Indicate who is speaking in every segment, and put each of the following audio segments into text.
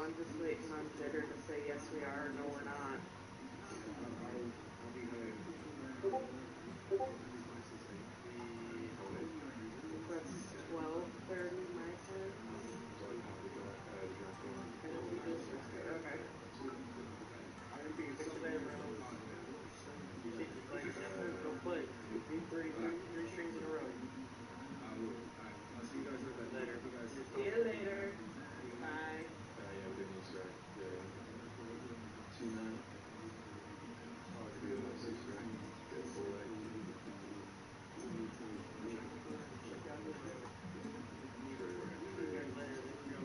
Speaker 1: I'm just waiting on Jitter to say yes we are or no we're not. That's 12:30 my time. Energy district. Okay. Go play. Beat three strings in a row.
Speaker 2: I'll see you guys later.
Speaker 1: See you later. Bye.
Speaker 2: Yeah, we didn't start the 2-9. Oh, it's good. That's just right. Good boy. Sure.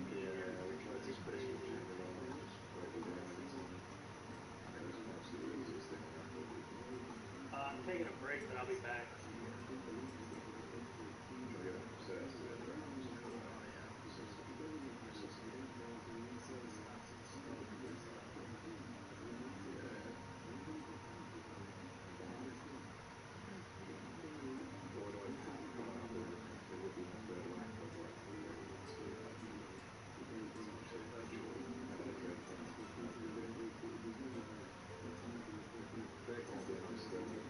Speaker 2: Yeah, we tried to space between the moment, just right the damage. That was mostly the easiest thing I could do.
Speaker 3: I'm taking a break, but I'll be back.
Speaker 2: I got obsessed with that round. What do I think? It would be much better. Back home, then I'm stuck with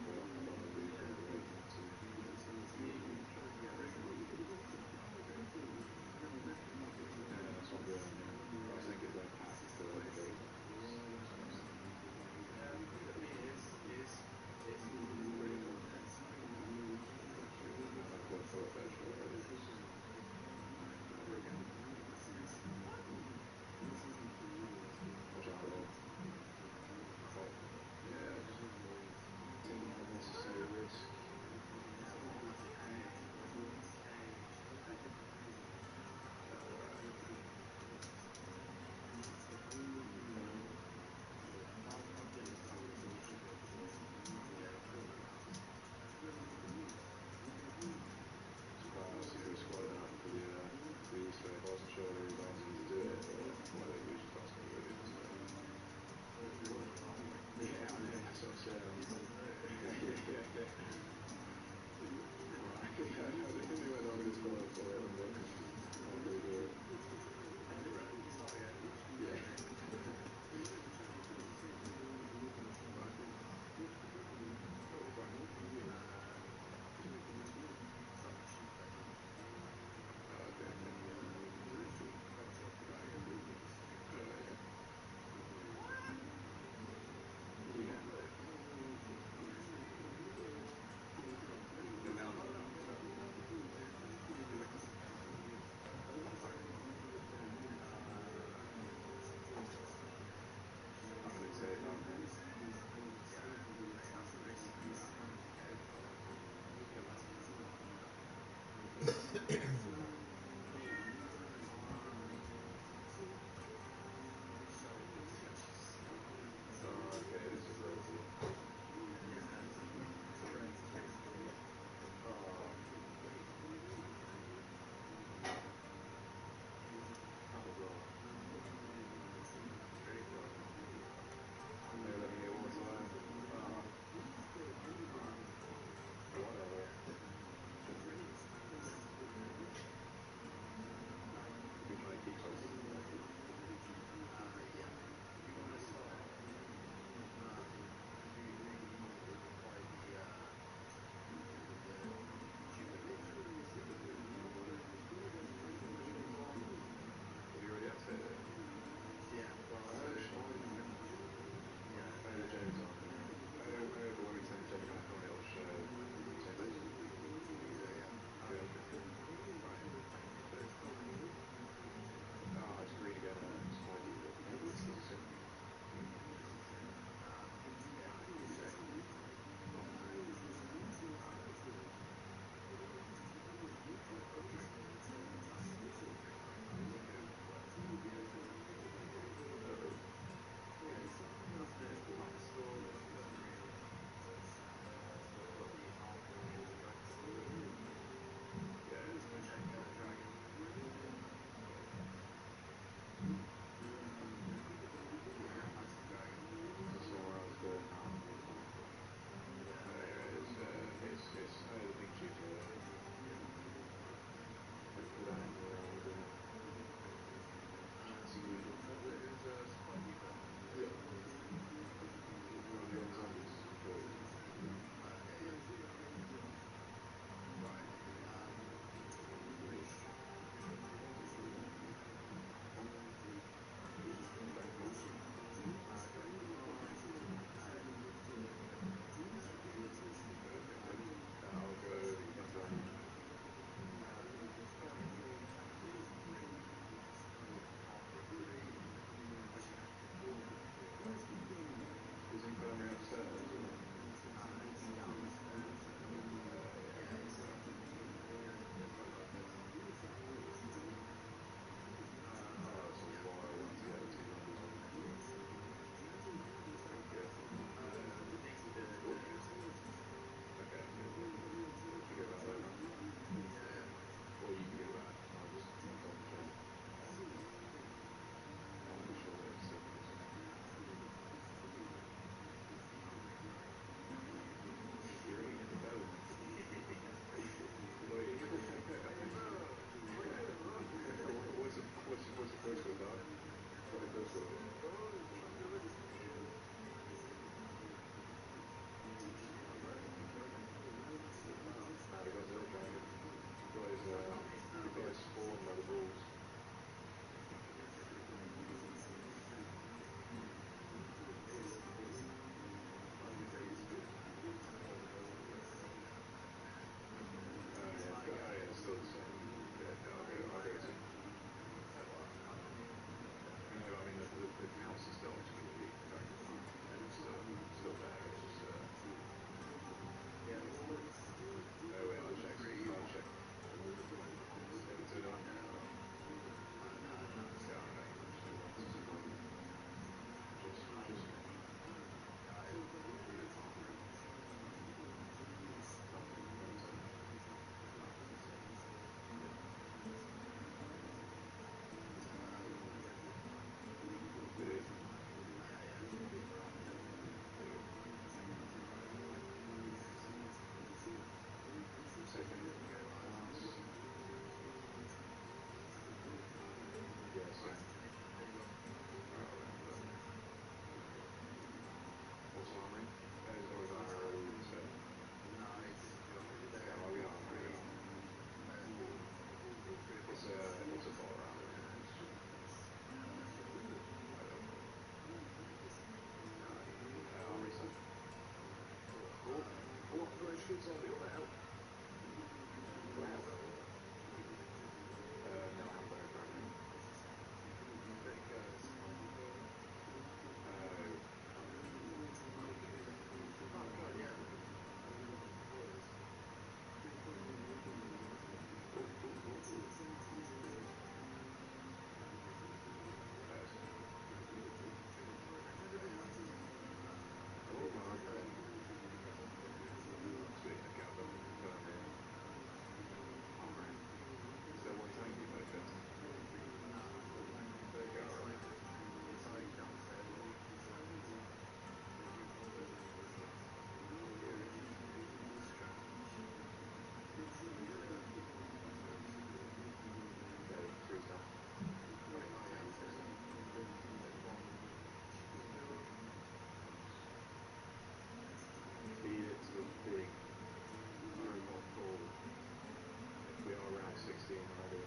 Speaker 2: 16 already.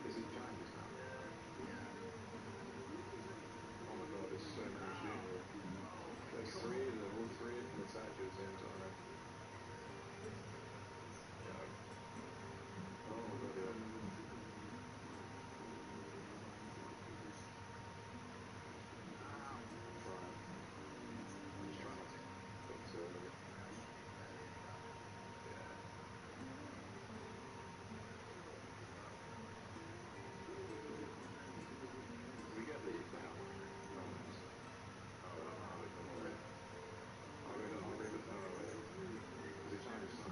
Speaker 2: Is it Chinese now? Oh my god, there's so many shooting here. There's three of them, all three of them attacked you at the same time. Yeah. Oh my god, yeah. I'm trying not to get to yeah. We get these now. No, oh, I'll leave them away. I'll leave it no away. Is it Chinese now?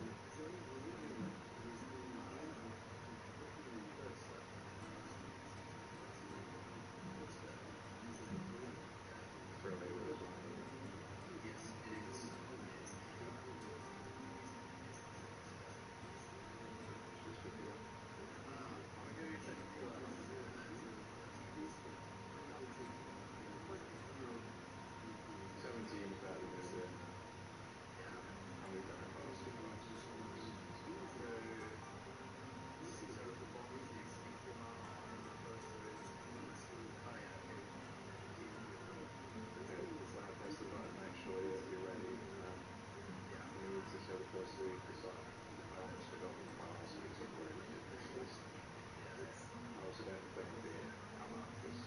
Speaker 2: Throw me with as well. Just pick it up. 17 is better than this year. And we've done it fast as well. Okay, when I press the button, make sure you're ready. You need to show the first week, because I almost forgot my last week's upload. I also don't think I'm up, because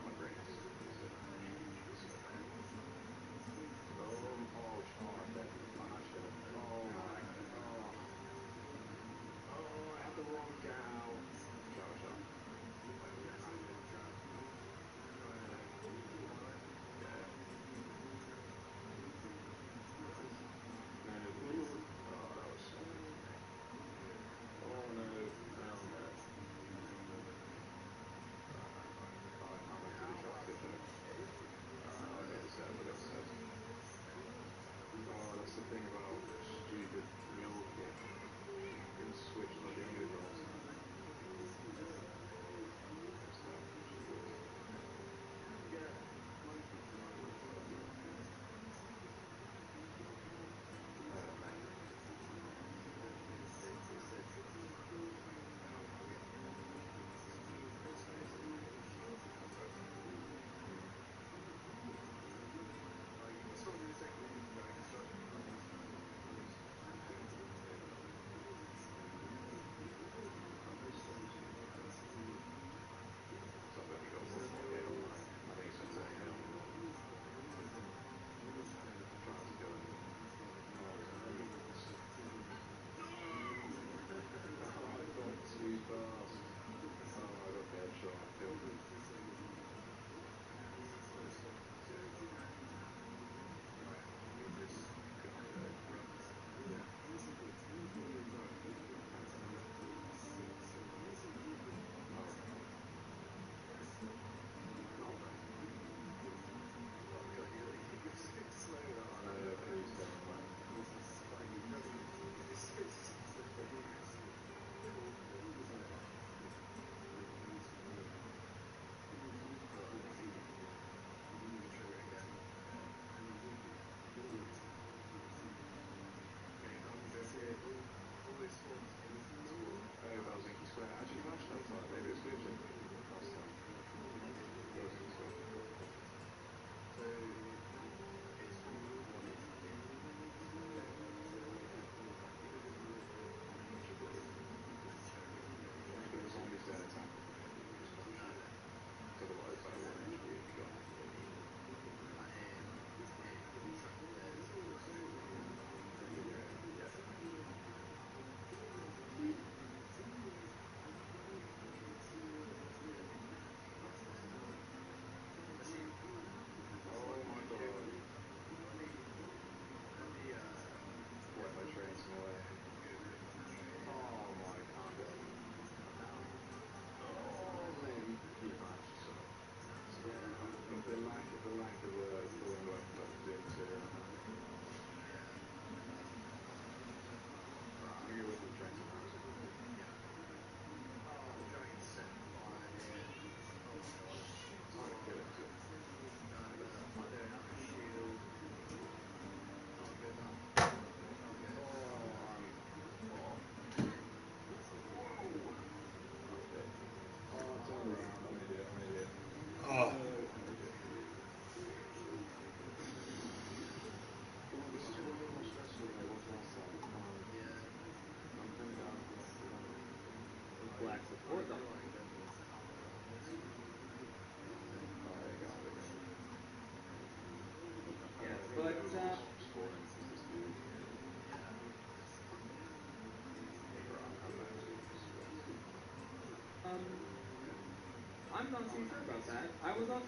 Speaker 2: my brain is oh, okay. I'm actually gonna, oh my, I had the wrong gal. Chow. Yeah. No, please. Oh, that was so good for me. Oh no, oh no. I went to the chocolate though. I got the set. Oh, that's the thing about stupid mule kit. You can switch like the only rolls now.
Speaker 4: lack support them. Yes, but I'm not too sure about that. I was on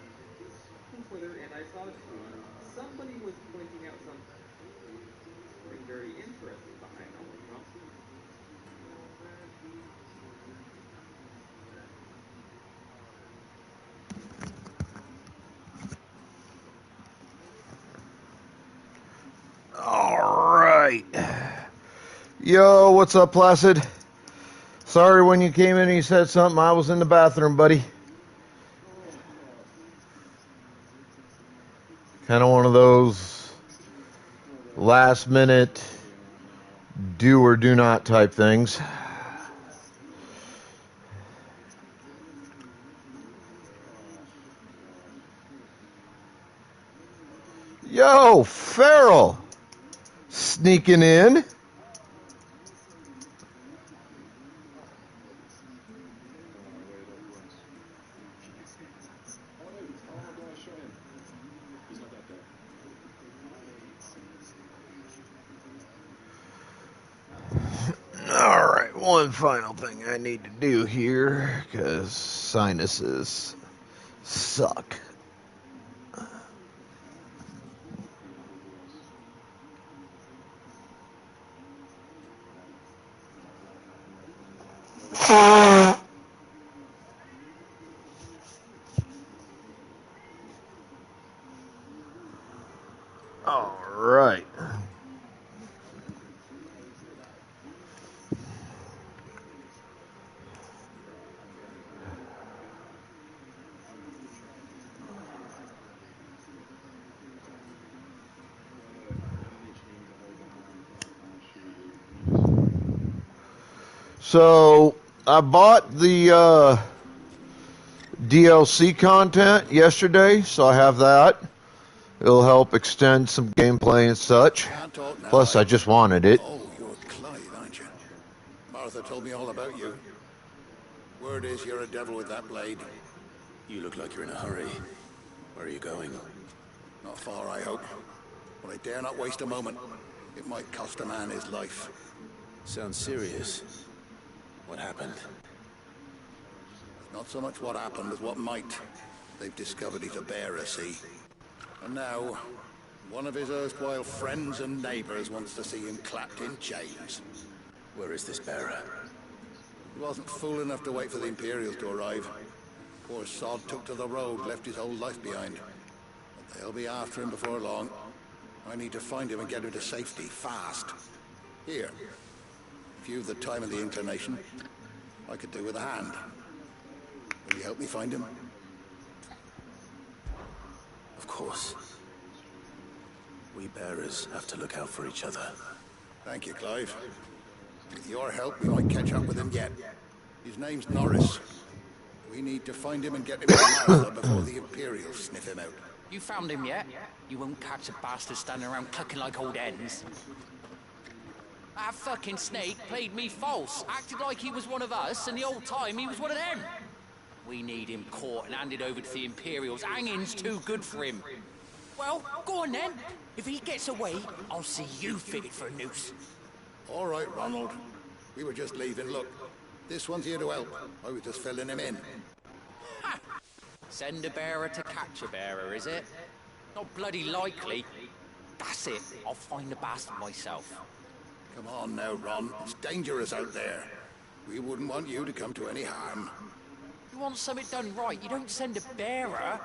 Speaker 4: Twitter and I saw somebody was pointing out something very interesting behind Donald Trump.
Speaker 5: All right. Yo, what's up, Placid? Sorry when you came in and you said something. I was in the bathroom, buddy. Kind of one of those last minute do or do not type things. Yo, Farrell, sneaking in. All right, one final thing I need to do here, because sinuses suck. All right. So I bought the DLC content yesterday, so I have that. It'll help extend some gameplay and such. Plus, I just wanted it.
Speaker 6: Oh, you're Clive, aren't you? Martha told me all about you. Word is you're a devil with that blade.
Speaker 7: You look like you're in a hurry. Where are you going?
Speaker 6: Not far, I hope. But I dare not waste a moment. It might cost a man his life.
Speaker 7: Sounds serious. What happened?
Speaker 6: Not so much what happened as what might. They've discovered he's a bearer, see? And now, one of his erstwhile friends and neighbors wants to see him clapped in chains.
Speaker 7: Where is this bearer?
Speaker 6: He wasn't fool enough to wait for the Imperials to arrive. Poor sod took to the road, left his whole life behind. But they'll be after him before long. I need to find him and get him to safety, fast. Here. If you've the time and the inclination, I could do with a hand. Will you help me find him?
Speaker 7: Of course. We bearers have to look out for each other.
Speaker 6: Thank you, Clive. With your help, we might catch up with him yet. His name's Norris. We need to find him and get him to Martha before the Imperials sniff him out.
Speaker 8: You found him yet? You won't catch a bastard standing around clucking like old hens. That fucking snake played me false, acted like he was one of us, and the whole time he was one of them. We need him caught and handed over to the Imperials. Hanging's too good for him. Well, go on then. If he gets away, I'll see you fitted for a noose.
Speaker 6: All right, Ronald. We were just leaving. Look, this one's here to help. I was just filling him in.
Speaker 8: Ha! Send a bearer to catch a bearer, is it? Not bloody likely. That's it. I'll find the bastard myself.
Speaker 6: Come on now, Ron. It's dangerous out there. We wouldn't want you to come to any harm.
Speaker 8: You want something done right, you don't send a bearer.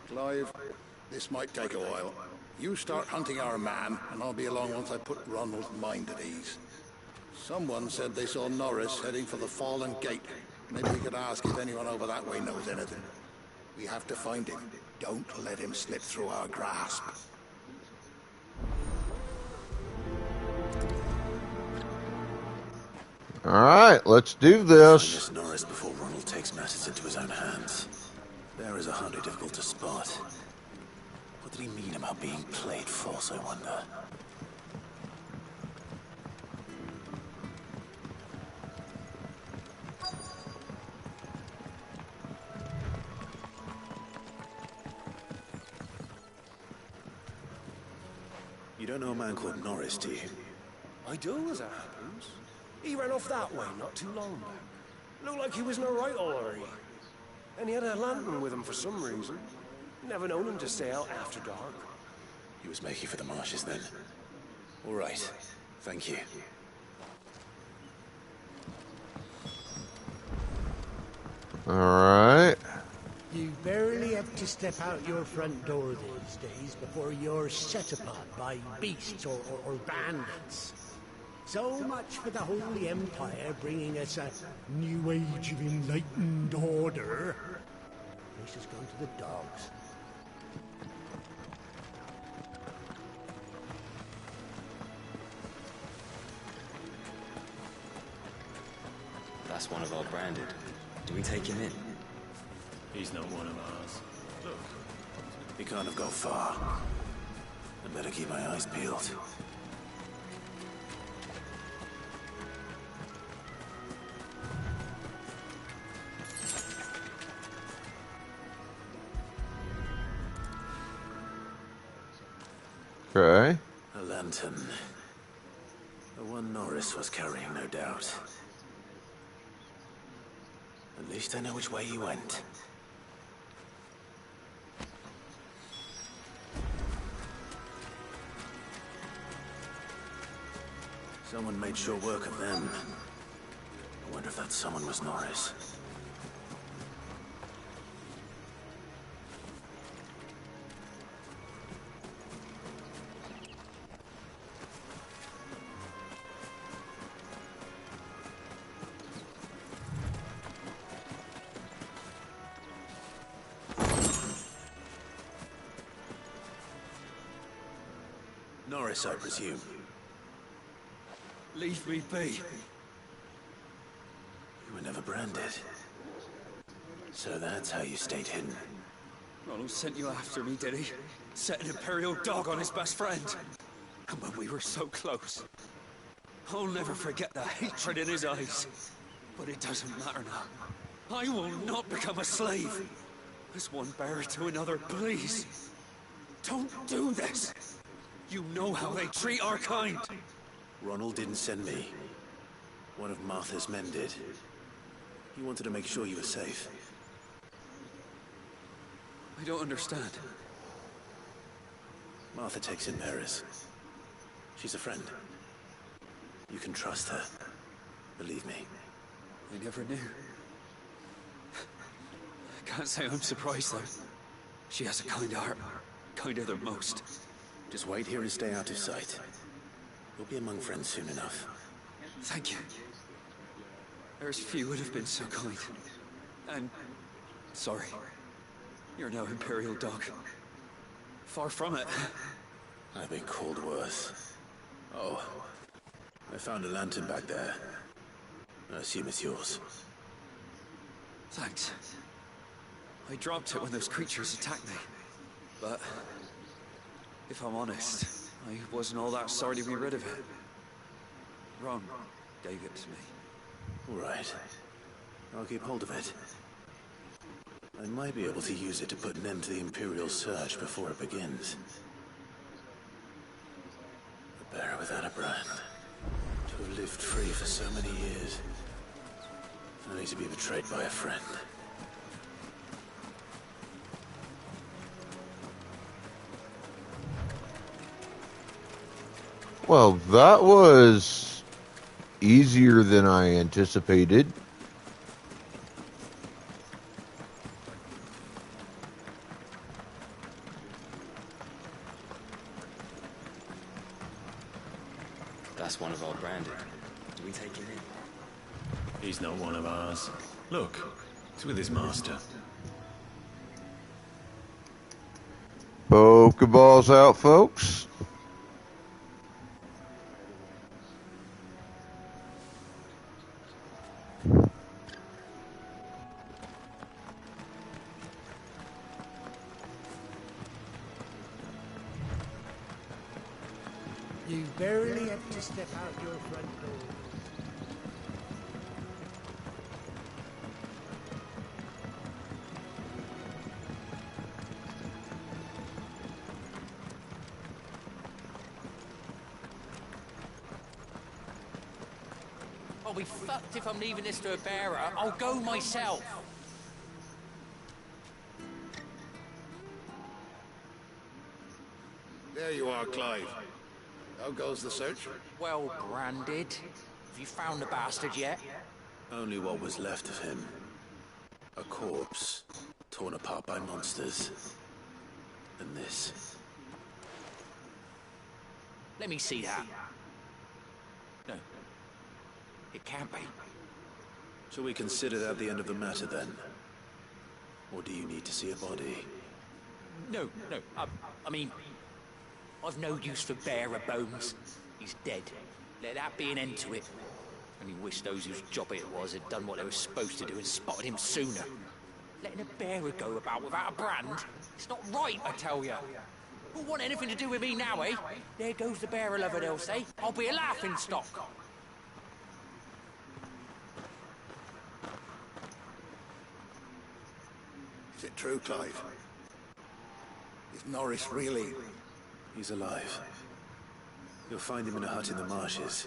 Speaker 6: Clive, this might take a while. You start hunting our man, and I'll be along once I put Ronald's mind at ease. Someone said they saw Norris heading for the Fallen Gate. Maybe we could ask if anyone over that way knows anything. We have to find him. Don't let him slip through our grasp.
Speaker 5: All right, let's do this.
Speaker 7: Find this Norris before Ronald takes matters into his own hands. Bearers are hardly difficult to spot. What did he mean about being played false, I wonder? don't know a man called Norris, do you?
Speaker 9: I do, as it happens. He ran off that way not too long back. Looked like he was in a right hurry. And he had a lantern with him for some reason. Never known him to stay out after dark.
Speaker 7: He was making for the marshes then. All right. Thank you.
Speaker 5: Alright.
Speaker 10: You barely have to step out your front door these days before you're set upon by beasts or bandits. So much for the Holy Empire bringing us a new age of enlightened order. Place has gone to the dogs.
Speaker 11: That's one of our branded. Do we take him in?
Speaker 9: He's not one of ours. Look.
Speaker 7: He can't have gone far. I better keep my eyes peeled.
Speaker 5: Okay.
Speaker 7: A lantern. The one Norris was carrying, no doubt. At least I know which way he went. Someone made sure work of them. I wonder if that someone was Norris. Norris, I presume.
Speaker 9: Leave me be.
Speaker 7: You were never branded. So that's how you stayed hidden.
Speaker 9: Ronald sent you after me, did he? Set an Imperial dog on his best friend. And when we were so close. I'll never forget the hatred in his eyes. But it doesn't matter now. I will not become a slave. As one bearer to another, please. Don't do this. You know how they treat our kind.
Speaker 7: Ronald didn't send me. One of Martha's men did. He wanted to make sure you were safe.
Speaker 9: I don't understand.
Speaker 7: Martha takes in bearers. She's a friend. You can trust her. Believe me.
Speaker 9: I never knew. I can't say I'm surprised, though. She has a kind heart. Kinder than most.
Speaker 7: Just wait here and stay out of sight. We'll be among friends soon enough.
Speaker 9: Thank you. There's few would have been so kind. And... sorry. You're no Imperial dog. Far from it.
Speaker 7: I've been called worse. Oh. I found a lantern back there. I assume it's yours.
Speaker 9: Thanks. I dropped it when those creatures attacked me. But... if I'm honest, I wasn't all that sorry to be rid of it. Ron gave it to me.
Speaker 7: All right. I'll keep hold of it. I might be able to use it to put an end to the Imperial surge before it begins. A bearer without a brand. To have lived free for so many years. Only to be betrayed by a friend.
Speaker 5: Well, that was easier than I anticipated.
Speaker 11: That's one of our branded. Do we take him in?
Speaker 9: He's not one of ours. Look, he's with his master.
Speaker 5: Pokeballs out, folks.
Speaker 10: You barely have to step out your front door.
Speaker 8: I'll be fucked if I'm leaving this to a bearer. I'll go myself.
Speaker 6: There you are, Clive. How goes the search?
Speaker 8: Well branded. Have you found the bastard yet?
Speaker 7: Only what was left of him. A corpse, torn apart by monsters. And this.
Speaker 8: Let me see that. No. It can't be.
Speaker 7: Shall we consider that the end of the matter, then? Or do you need to see a body?
Speaker 8: No. I mean, I've no use for bearer bones. He's dead. Let that be an end to it. Only wish those whose job it was had done what they were supposed to do and spotted him sooner. Letting a bearer go about without a brand? It's not right, I tell you. Who'll want anything to do with me now, eh? There goes the bearer lover, they'll say. I'll be a laughing stock.
Speaker 6: Is it true, Clive? Is Norris really...
Speaker 7: He's alive. You'll find him in a hut in the marshes.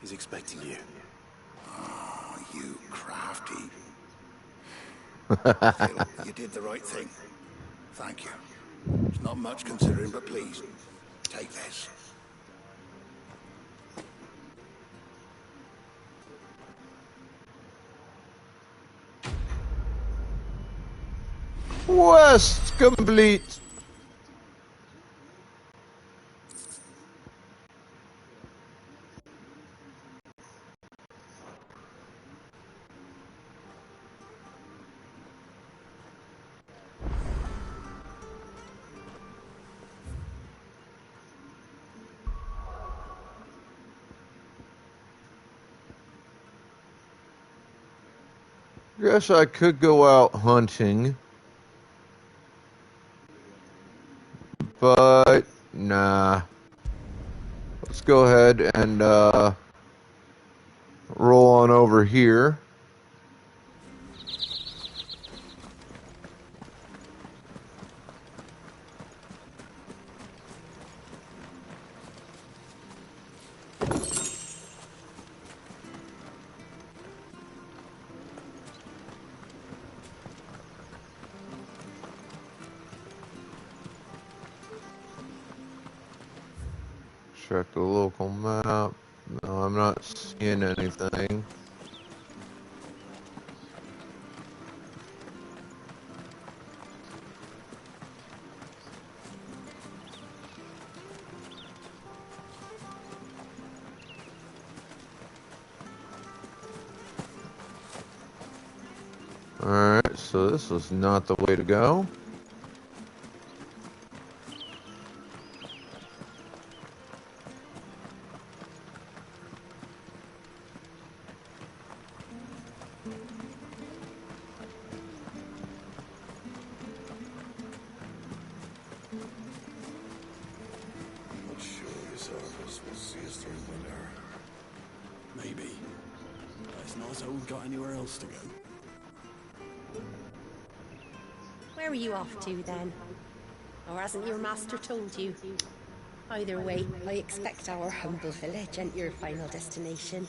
Speaker 7: He's expecting you.
Speaker 6: Oh, you crafty. Still, you did the right thing. Thank you. It's not much considering, but please, take this.
Speaker 5: Quest complete. Guess I could go out hunting, but nah. Let's go ahead and roll on over here. Check the local map. No, I'm not seeing anything. Alright, so this is not the way to go.
Speaker 9: Maybe. It's not as though we've got anywhere else to go.
Speaker 12: Where are you off to, then? Or hasn't your master told you? Either way, I expect our humble village ain't your final destination.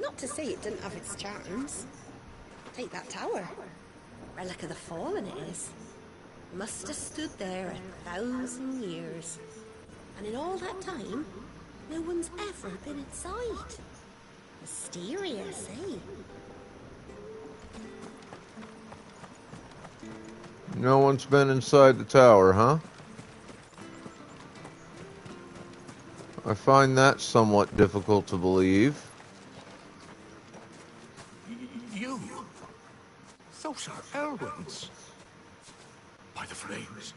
Speaker 12: Not to say it didn't have its charms. Take that tower. Relic of the Fallen it is. Must have stood there 1,000 years. And in all that time, no one's ever been inside. Mysterious, eh?
Speaker 5: No one's been inside the tower, huh? I find that somewhat difficult to believe.
Speaker 10: You? Those are Elrond's. By the flames.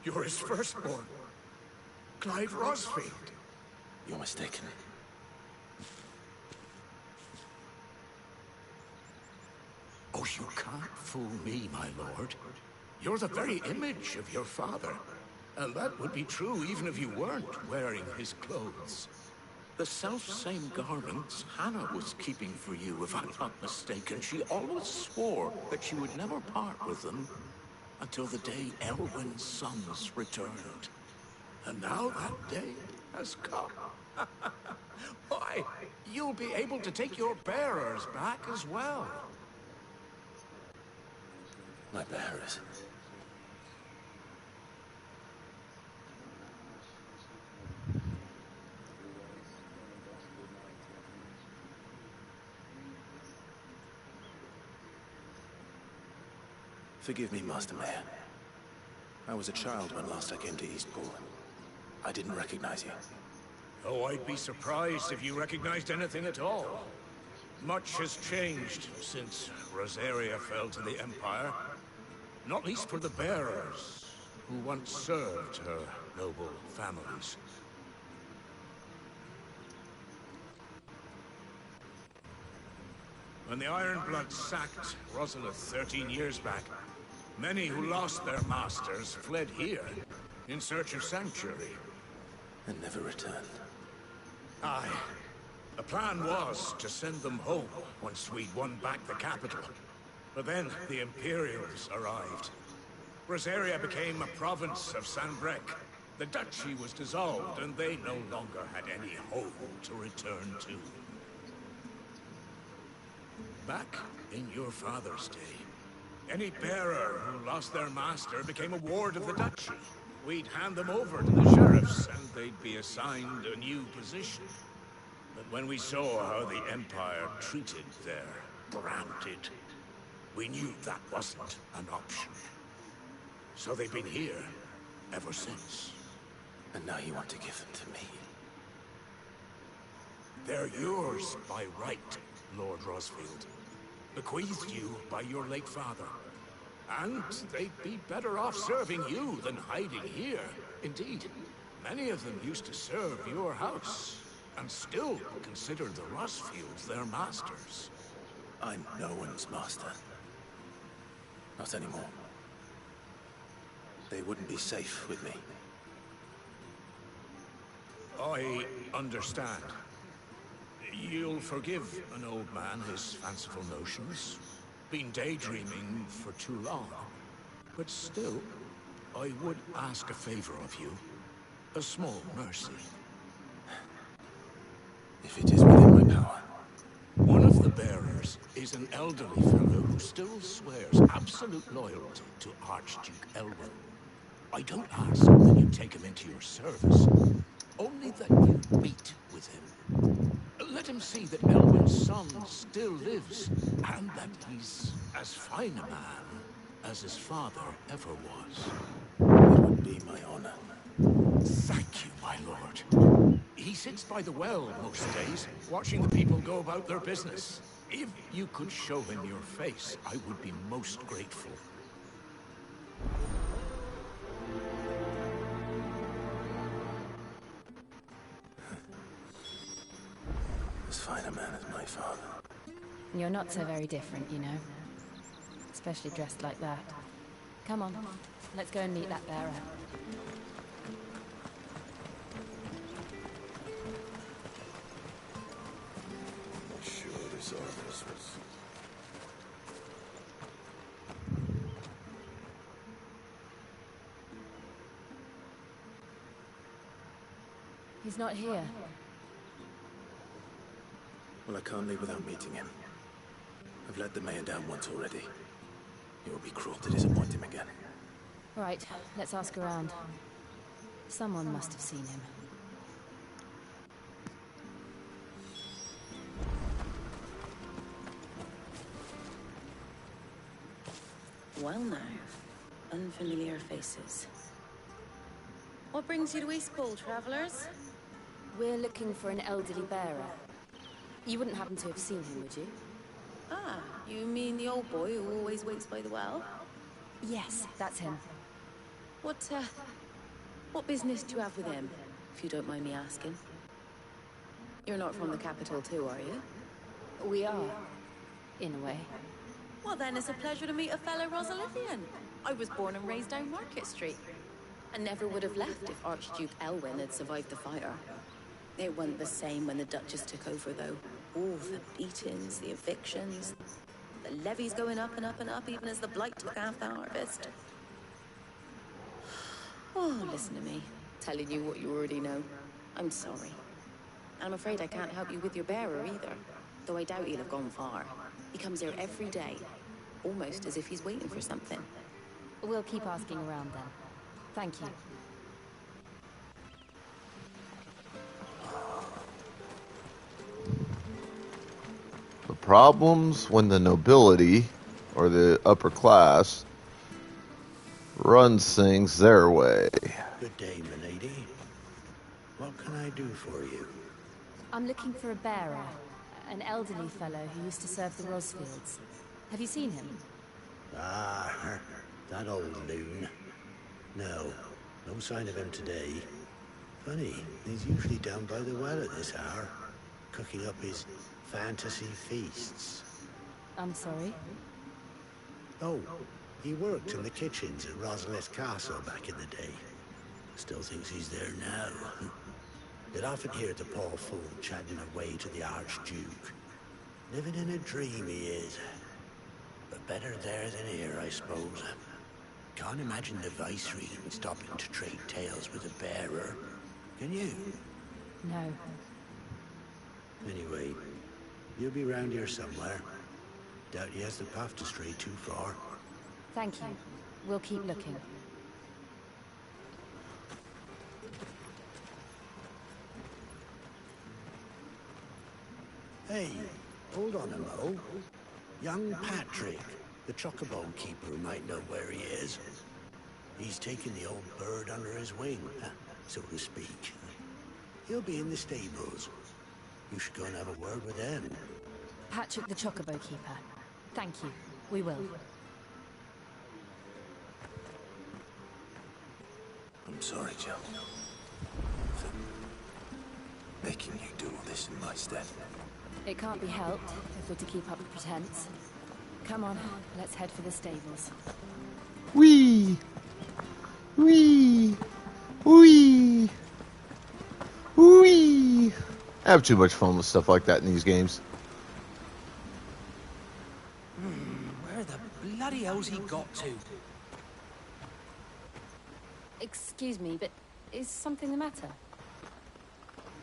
Speaker 10: You're his firstborn. Clive Rosfield.
Speaker 7: You're mistaken.
Speaker 10: Oh, you can't fool me, my lord. You're the very image of your father. And that would be true even if you weren't wearing his clothes. The self-same garments Hannah was keeping for you, if I'm not mistaken. She always swore that she would never part with them until the day Elwyn's sons returned. And now that day has come. Why, you'll be able to take your bearers back as well.
Speaker 7: My bearers. Forgive me, Master Mayor. I was a child when last I came to Eastpool. I didn't recognize you.
Speaker 10: Oh, I'd be surprised if you recognized anything at all. Much has changed since Rosaria fell to the Empire. Not least for the bearers, who once served her noble families. When the Ironbloods sacked Rosalith 13 years back, many who lost their masters fled here in search of sanctuary.
Speaker 7: And never returned.
Speaker 10: Aye. The plan was to send them home once we'd won back the capital. But then the Imperials arrived. Rosaria became a province of Sanbreque. The duchy was dissolved, and they no longer had any home to return to. Back in your father's day, any bearer who lost their master became a ward of the duchy. We'd hand them over to the sheriffs, and they'd be assigned a new position. But when we saw how the Empire treated their branded, we knew that wasn't an option. So they've been here ever since.
Speaker 7: And now you want to give them to me?
Speaker 10: They're yours by right, Lord Rosfield. Bequeathed you by your late father. And they'd be better off serving you than hiding here. Indeed, many of them used to serve your house, and still consider the Rosfields their masters.
Speaker 7: I'm no one's master. Not anymore. They wouldn't be safe with me.
Speaker 10: I understand. You'll forgive an old man his fanciful notions. Been daydreaming for too long. But still, I would ask a favor of you. A small mercy.
Speaker 7: If it is within my power.
Speaker 10: One of the bearers is an elderly fellow who still swears absolute loyalty to Archduke Elwyn. I don't ask that you take him into your service, only that you meet with him. Let him see that Elwyn's son still lives, and that he's as fine a man as his father ever was.
Speaker 7: It would be my honor.
Speaker 10: Thank you, my lord. He sits by the well most days, watching the people go about their business. If you could show him your face, I would be most grateful.
Speaker 7: As fine a man as my father.
Speaker 13: You're not so very different, you know. Especially dressed like that. Come on, let's go and meet that bearer.
Speaker 7: Sure, this Arthas was...
Speaker 13: He's not here.
Speaker 7: Well, I can't leave without meeting him. I've let the mayor down once already. It would be cruel to disappoint him again.
Speaker 13: Right, let's ask around. Someone must have seen him.
Speaker 14: Well now, unfamiliar faces. What brings you to Eastpool, travelers?
Speaker 13: We're looking for an elderly bearer. You wouldn't happen to have seen him, would you?
Speaker 14: Ah, you mean the old boy who always waits by the well?
Speaker 13: Yes, that's him.
Speaker 14: What business do you have with him, if you don't mind me asking? You're not from the capital too, are you?
Speaker 13: We are, in a way.
Speaker 14: Well then, it's a pleasure to meet a fellow Rosalithian. I was born and raised down Market Street. And never would have left if Archduke Elwyn had survived the fire. It wasn't the same when the Duchess took over, though. All the beatings, the evictions, the levies going up and up and up, even as the blight took half the harvest. Oh, listen to me, telling you what you already know. I'm sorry. I'm afraid I can't help you with your bearer either, though I doubt he'll have gone far. He comes here every day, almost as if he's waiting for something.
Speaker 13: We'll keep asking around then. Thank you.
Speaker 5: The problems when the nobility, or the upper class, runs things their way.
Speaker 10: Good day, milady. What can I do for you?
Speaker 13: I'm looking for a bearer, an elderly fellow who used to serve the Rosfields. Have you seen him?
Speaker 10: Ah, that old loon. No sign of him today. Funny, he's usually down by the well at this hour, cooking up his fantasy feasts.
Speaker 13: I'm sorry?
Speaker 10: Oh, he worked in the kitchens at Rosalith Castle back in the day. Still thinks he's there now. You'd often hear the poor fool chatting away to the Archduke. Living in a dream he is. But better there than here, I suppose. Can't imagine the Viceroy stopping to trade tales with a bearer. Can you?
Speaker 13: No.
Speaker 10: Anyway, you'll be round here somewhere. Doubt he has the path to stray too far.
Speaker 13: Thank you. We'll keep looking.
Speaker 10: Hey, hold on a mo. Young Patrick, the chocobo keeper, might know where he is. He's taken the old bird under his wing, so to speak. He'll be in the stables. You should go and have a word with them.
Speaker 13: Patrick the chocobo keeper. Thank you. We will.
Speaker 7: I'm sorry, Jill. For making you do all this in my stead.
Speaker 13: It can't be helped if we're to keep up the pretense. Come on, let's head for the stables.
Speaker 5: Wee! Wee! Wee! Wee! I have too much fun with stuff like that in these games.
Speaker 15: Where the bloody hell's he got to?
Speaker 13: Excuse me, but is something the matter?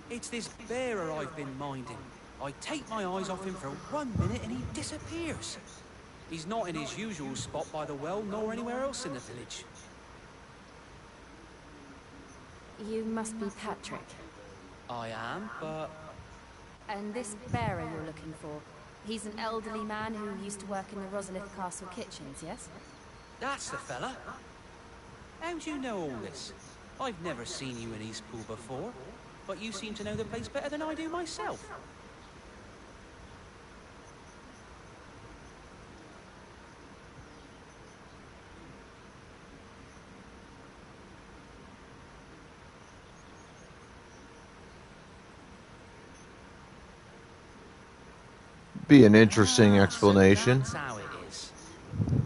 Speaker 15: It's this bearer I've been minding. I take my eyes off him for 1 minute and he disappears. He's not in his usual spot by the well, nor anywhere else in the village.
Speaker 13: You must be Patrick.
Speaker 15: I am, but...
Speaker 13: And this bearer you're looking for, he's an elderly man who used to work in the Rosalith Castle kitchens, yes?
Speaker 15: That's the fella. How'd you know all this? I've never seen you in Eastpool before, but you seem to know the place better than I do myself.
Speaker 5: Be an interesting explanation.
Speaker 15: So that's how it is.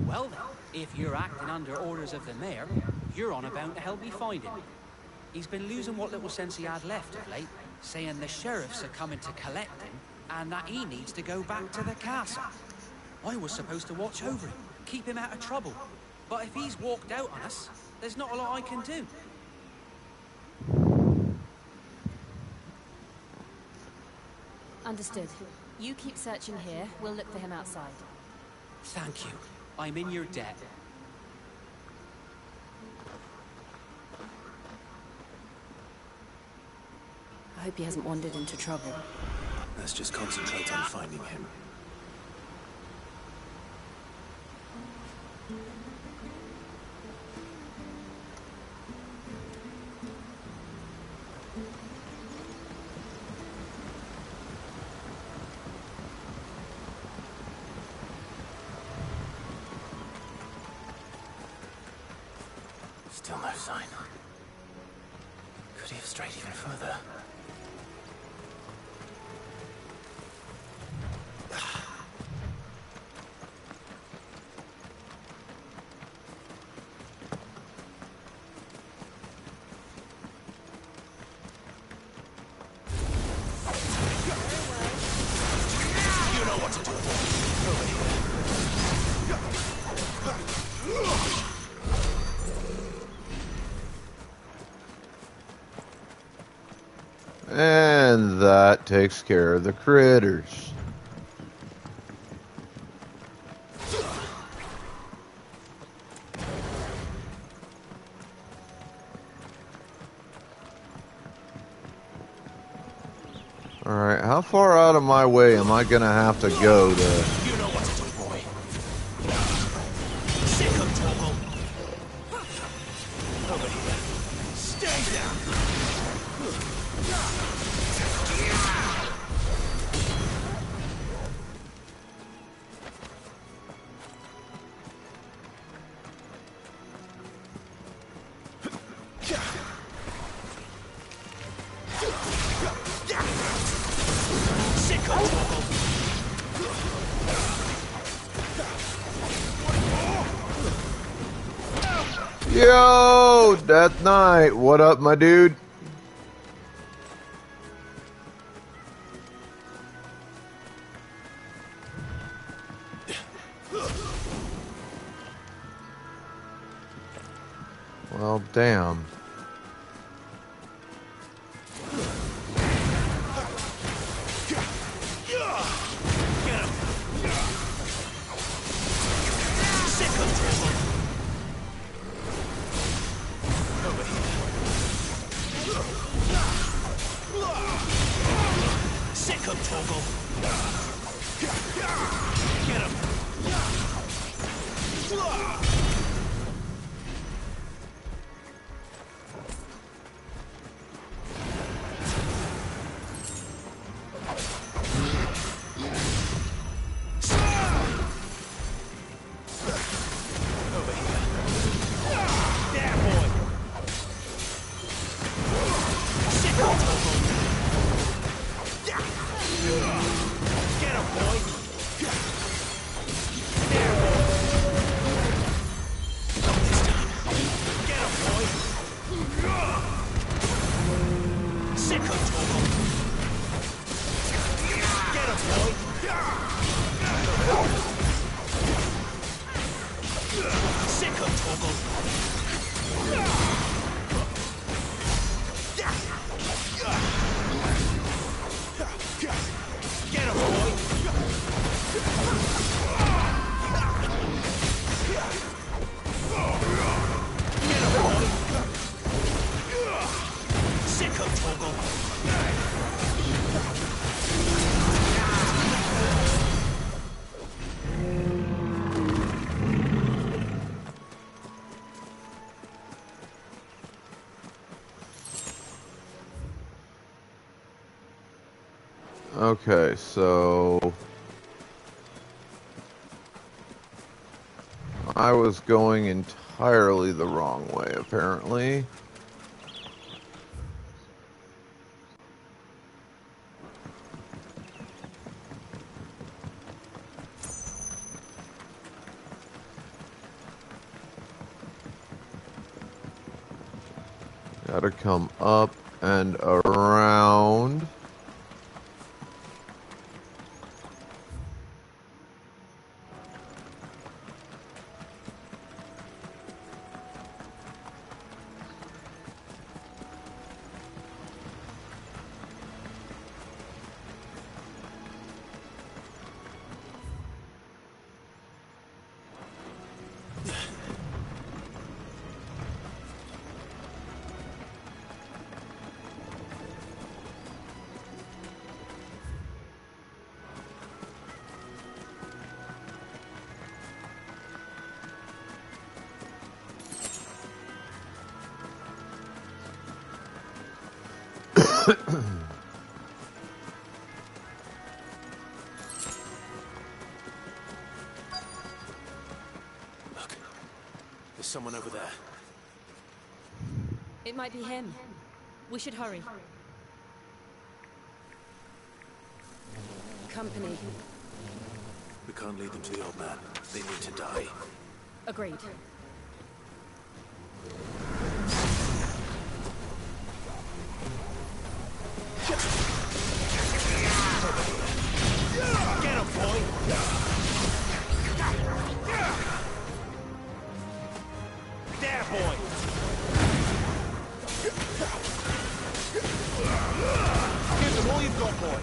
Speaker 15: Well then, if you're acting under orders of the mayor, you're on about to help me find him. He's been losing what little sense he had left of late, saying the sheriffs are coming to collect him, and that he needs to go back to the castle. I was supposed to watch over him, keep him out of trouble. But if he's walked out on us, there's not a lot I can do.
Speaker 13: Understood. You keep searching here, we'll look for him outside.
Speaker 15: Thank you. I'm in your debt.
Speaker 13: I hope he hasn't wandered into trouble.
Speaker 7: Let's just concentrate on finding him. Still no sign. Could he have strayed even further? You know what to do. Over here.
Speaker 5: that takes care of the critters. Alright, how far out of my way am I gonna have to go to...
Speaker 7: You know what to do, boy. Sick of trouble. Over here. Stay down.
Speaker 5: Yo, Death Knight, what up, my dude? Well, damn.
Speaker 7: Sick of trouble. Get him.
Speaker 5: Okay, so I was going entirely the wrong way, apparently. Gotta come up and around.
Speaker 7: There's someone over there.
Speaker 13: It might be him. We should hurry. Company.
Speaker 7: We can't lead them to the old man. They need to die.
Speaker 13: Agreed.
Speaker 7: Get him, boy! There, boy! Give them all you've got, boy!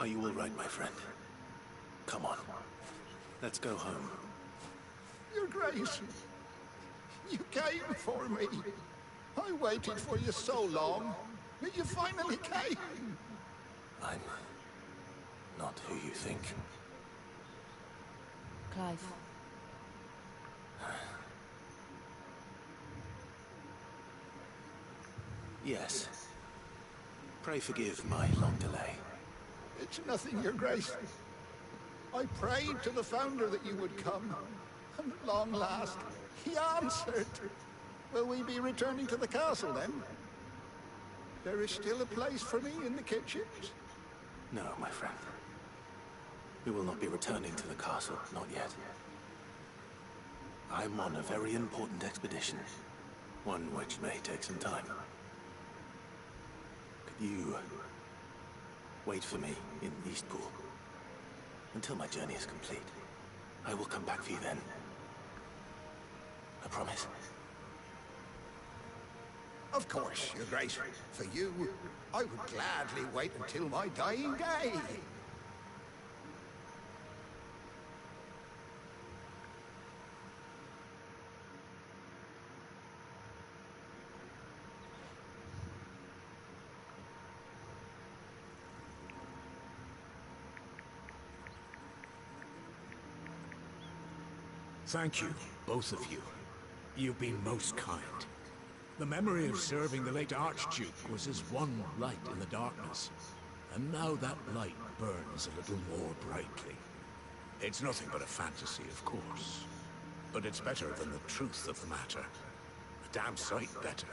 Speaker 7: Are you all right, my friend? Come on. Let's go home.
Speaker 6: Your Grace, you came for me. I waited for you so long, but you finally came.
Speaker 7: I'm not who you think.
Speaker 13: Clive.
Speaker 7: Yes. Pray forgive my long delay.
Speaker 6: It's nothing, Your Grace. I prayed to the Founder that you would come, and at long last, he answered. Will we be returning to the castle, then? There is still a place for me in the kitchens?
Speaker 7: No, my friend. We will not be returning to the castle, not yet. I'm on a very important expedition, one which may take some time. Could you wait for me in Eastpool until my journey is complete? I will come back for you then. I promise.
Speaker 6: Of course, Your Grace. For you, I would gladly wait until my dying day.
Speaker 10: Thank you, both of you. You've been most kind. The memory of serving the late Archduke was as one light in the darkness. And now that light burns a little more brightly. It's nothing but a fantasy, of course. But it's better than the truth of the matter. A damn sight better.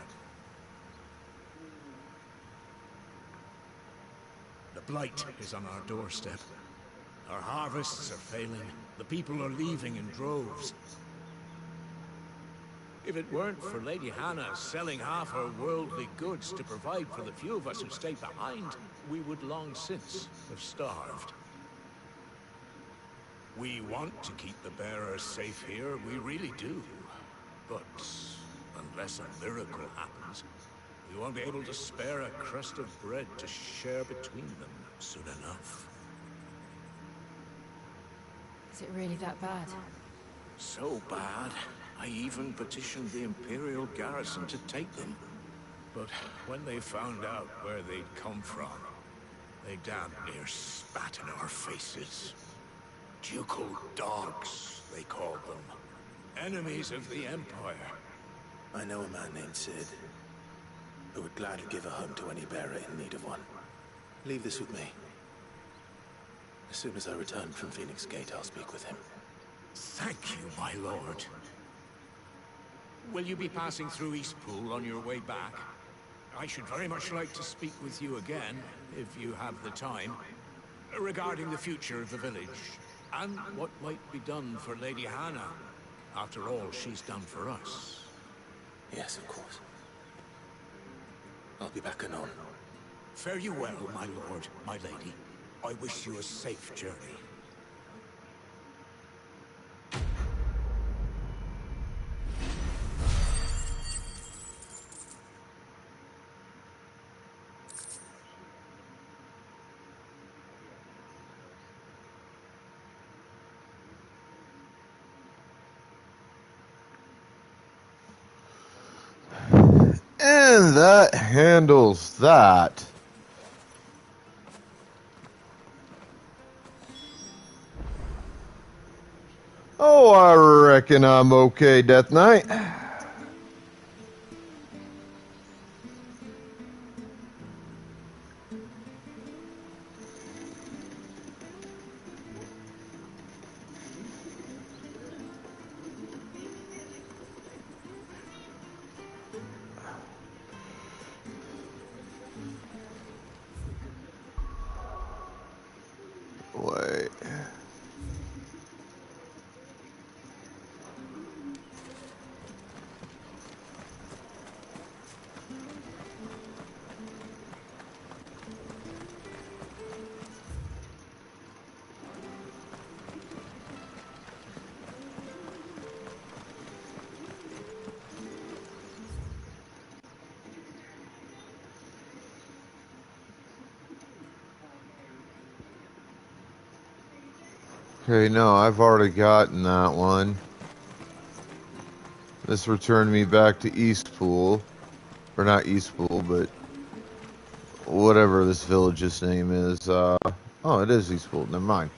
Speaker 10: The Blight is on our doorstep. Our harvests are failing. The people are leaving in droves. If it weren't for Lady Hannah selling half her worldly goods to provide for the few of us who stayed behind, we would long since have starved. We want to keep the bearers safe here, we really do. But unless a miracle happens, we won't be able to spare a crust of bread to share between them soon enough.
Speaker 13: Is it really that bad?
Speaker 10: So bad, I even petitioned the Imperial garrison to take them. But when they found out where they'd come from, they damn near spat in our faces. Ducal dogs, they called them. Enemies of the Empire.
Speaker 7: I know a man named Cid, who would gladly give a home to any bearer in need of one. Leave this with me. As soon as I return from Phoenix Gate, I'll speak with him.
Speaker 10: Thank you, my lord. Will you be passing through Eastpool on your way back? I should very much like to speak with you again, if you have the time, regarding the future of the village, and what might be done for Lady Hannah, after all she's done for us.
Speaker 7: Yes, of course. I'll be back anon.
Speaker 10: Fare you well, my lord, my lady. I wish you a safe journey.
Speaker 5: And that handles that. Oh, I reckon I'm okay, Death Knight. Wait. Okay, no, I've already gotten that one. This returned me back to Eastpool. Or not Eastpool, but whatever this village's name is. Oh, it is Eastpool. Never mind.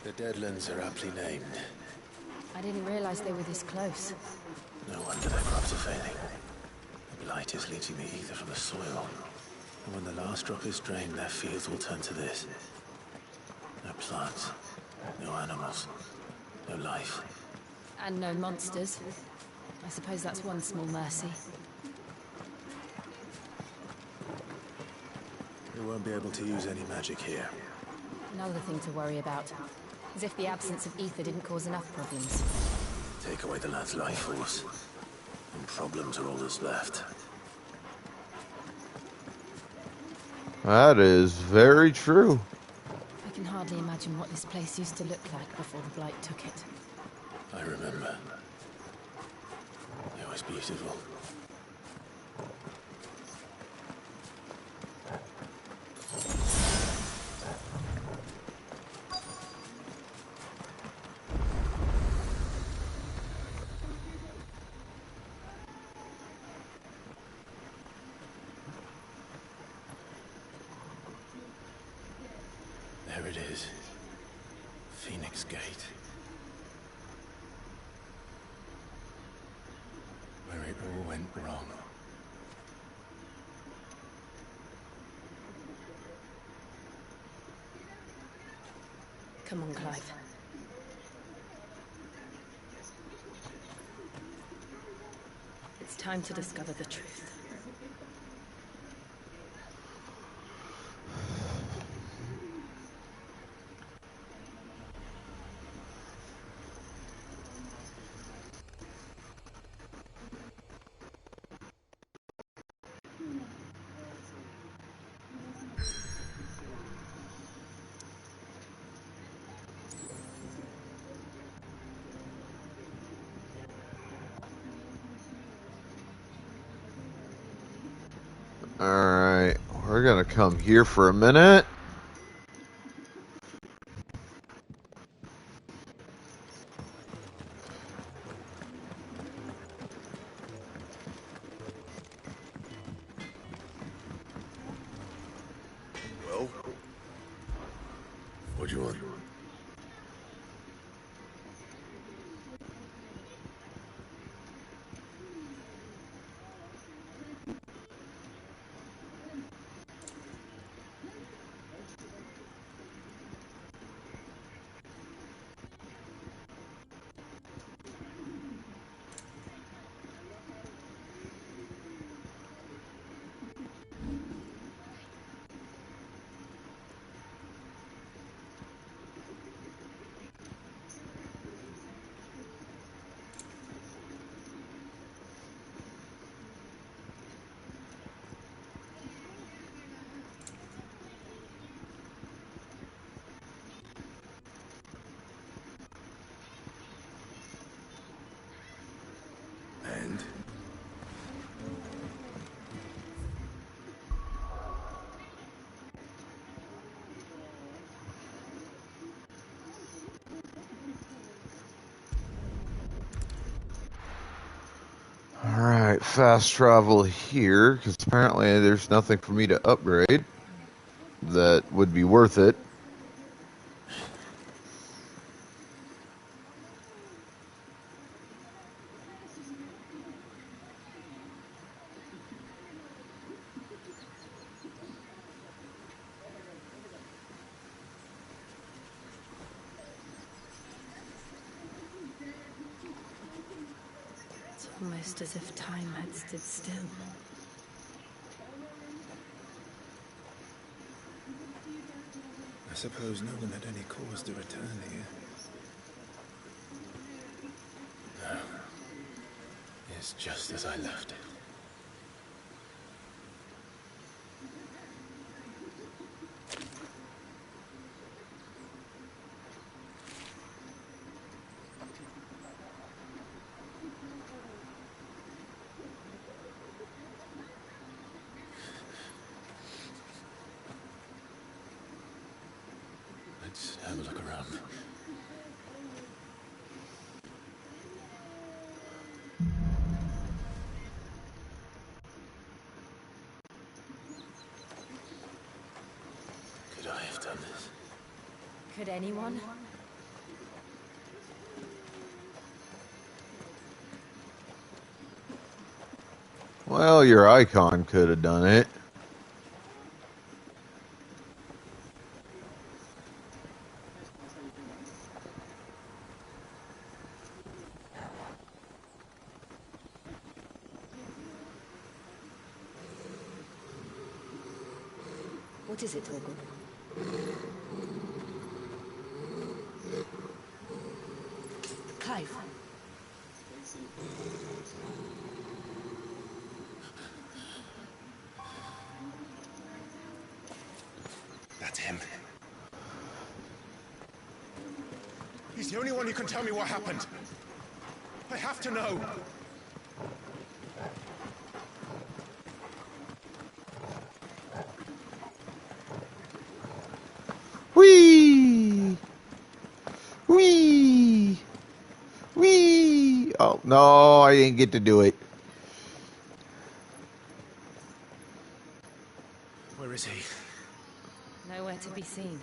Speaker 7: The Deadlands are aptly named.
Speaker 13: I didn't realize they were this close.
Speaker 7: No wonder their crops are failing. The blight is leaching the ether from the soil. And when the last drop is drained, their fields will turn to this. No plants, no animals, no life.
Speaker 13: And no monsters. I suppose that's one small mercy.
Speaker 7: We won't be able to use any magic here.
Speaker 13: Another thing to worry about. As if the absence of ether didn't cause enough problems.
Speaker 7: Take away the lad's life force, and problems are all that's left.
Speaker 5: That is very true.
Speaker 13: I can hardly imagine what this place used to look like before the Blight took it.
Speaker 7: I remember. It was beautiful. There it is. Phoenix Gate. Where it all went wrong.
Speaker 13: Come on, Clive. It's time to discover the truth.
Speaker 5: Alright, we're gonna come here for a minute.
Speaker 6: Well? What do you want? And?
Speaker 5: Alright, fast travel here, because apparently there's nothing for me to upgrade that would be worth it.
Speaker 13: It's almost as if time had stood still.
Speaker 7: I suppose no one had any cause to return here. It's just as I left it. Let's have a look around. Could I have done this?
Speaker 13: Could anyone?
Speaker 5: Well, your icon could have done it.
Speaker 13: What is it, Torgal? Clive.
Speaker 7: That's him. He's the only one who can tell me what happened. I have to know.
Speaker 5: Whee! Whee! Whee! Oh, no, I didn't get to do it.
Speaker 7: Where is he?
Speaker 13: Nowhere to be seen.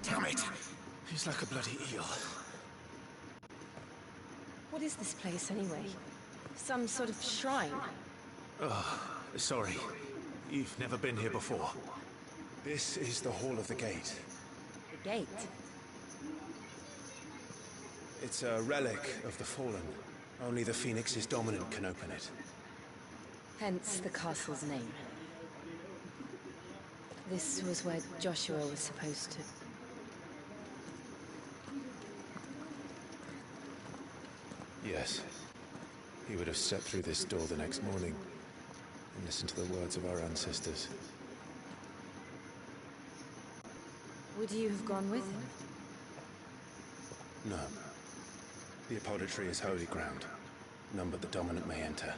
Speaker 7: Damn it! He's like a bloody eel.
Speaker 13: What is this place, anyway? Some sort of shrine?
Speaker 7: Oh, sorry. You've never been here before. This is the Hall of the Gate.
Speaker 13: The gate?
Speaker 7: It's a relic of the Fallen. Only the Phoenix's dominant can open it.
Speaker 13: Hence the castle's name. This was where Joshua was supposed to...
Speaker 7: Yes. He would have stepped through this door the next morning and listened to the words of our ancestors.
Speaker 13: Would you have gone with him?
Speaker 7: No. The Apodatory is holy ground. None but the dominant may enter.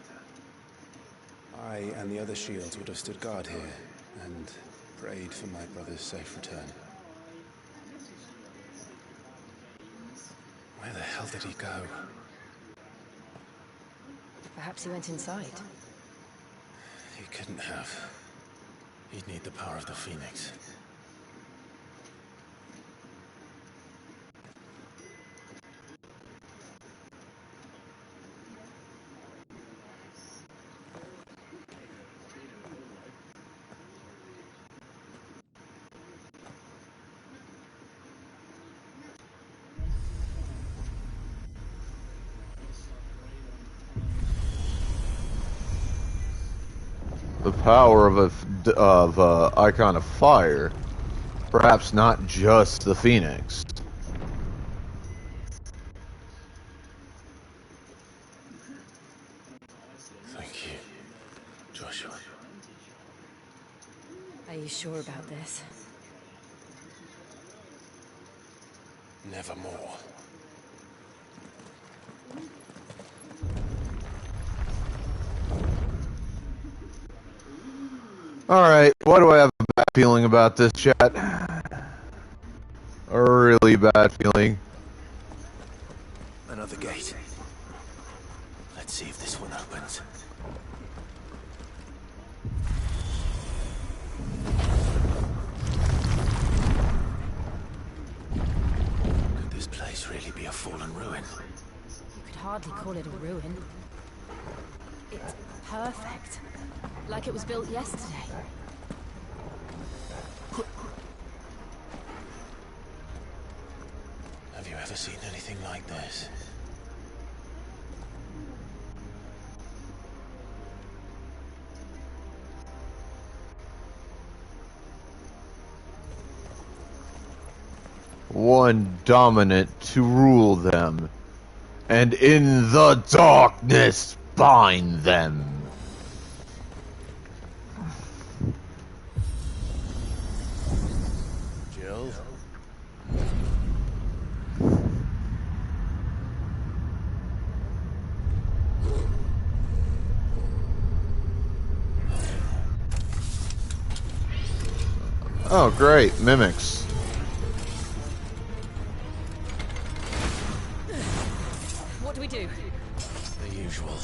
Speaker 7: I and the other shields would have stood guard here and prayed for my brother's safe return. Where the hell did he go?
Speaker 13: Perhaps he went inside.
Speaker 7: He couldn't have. He'd need the power of the Phoenix.
Speaker 5: The power of a icon of fire, perhaps not just the Phoenix.
Speaker 7: Thank you, Joshua.
Speaker 13: Are you sure about this?
Speaker 7: Nevermore.
Speaker 5: Alright, why do I have a bad feeling about this, chat? A really bad feeling.
Speaker 7: Another gate. Let's see if this one opens. Could this place really be a fallen ruin?
Speaker 13: You could hardly call it a ruin. It's perfect. Like it was built yesterday.
Speaker 7: Have you ever seen anything like this?
Speaker 5: powerful and dominant to rule them, and in the darkness bind them.
Speaker 6: Jill?
Speaker 5: Oh, great. Mimics.
Speaker 13: What do we do?
Speaker 7: The usual.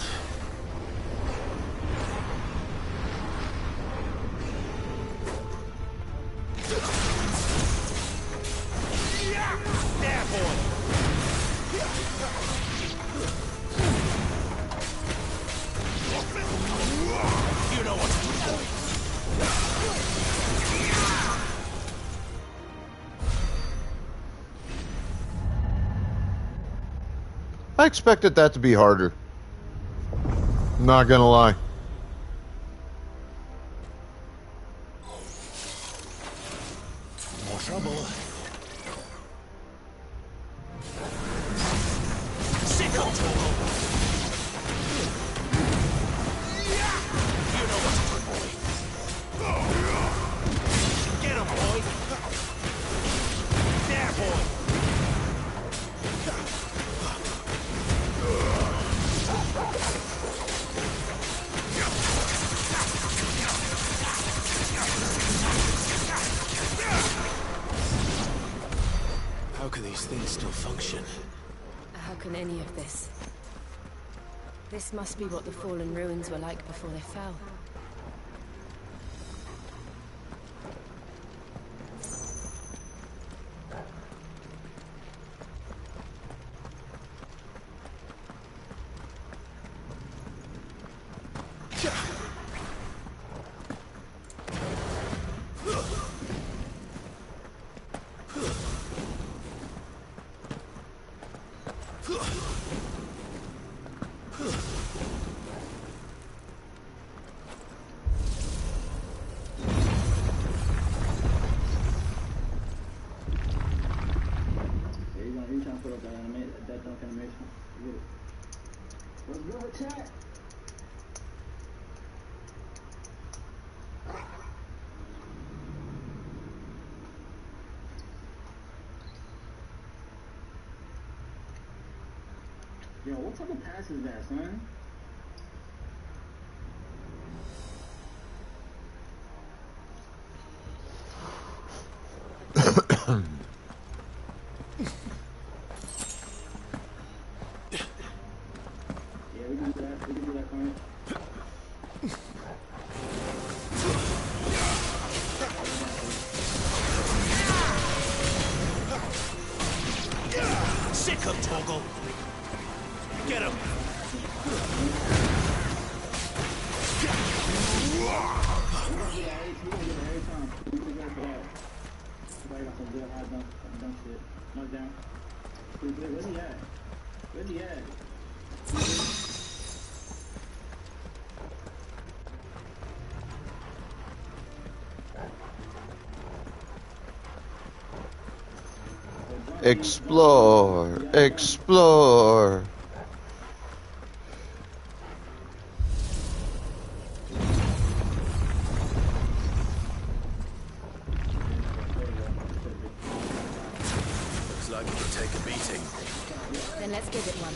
Speaker 9: There, boy! You know what to do, boy.
Speaker 5: I expected that to be harder. Not gonna lie.
Speaker 6: More trouble.
Speaker 9: Sick of trouble. You know what to do, boy. Get him, boy. There, boy.
Speaker 7: How can these things still function?
Speaker 13: How can any of this? This must be what the fallen ruins were like before they fell.
Speaker 1: Let's go, chat. Yo, what type of pass is that, son? Yeah, we can do that. We can do that, Connor.
Speaker 9: Sick of Toggle. Get him.
Speaker 1: Where's he at? Where's he at?
Speaker 5: Explore, explore.
Speaker 7: Looks like it could take a beating.
Speaker 13: Then let's give it one.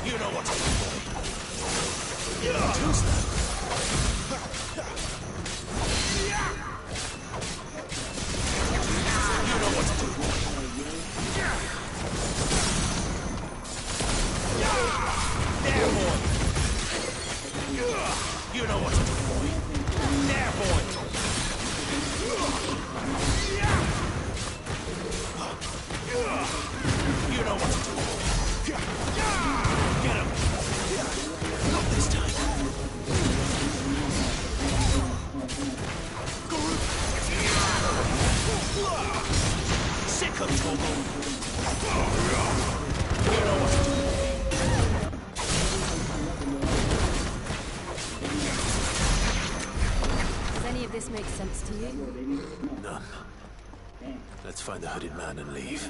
Speaker 9: You know what to do, boy. You know what to do, boy. There, boy. You know what to do, boy. There, boy. You know what to do, boy. Get him. Not this time. Sick of trouble. You know what to do, boy.
Speaker 13: Does any of this make sense to you?
Speaker 7: None. Let's find the hooded man and leave.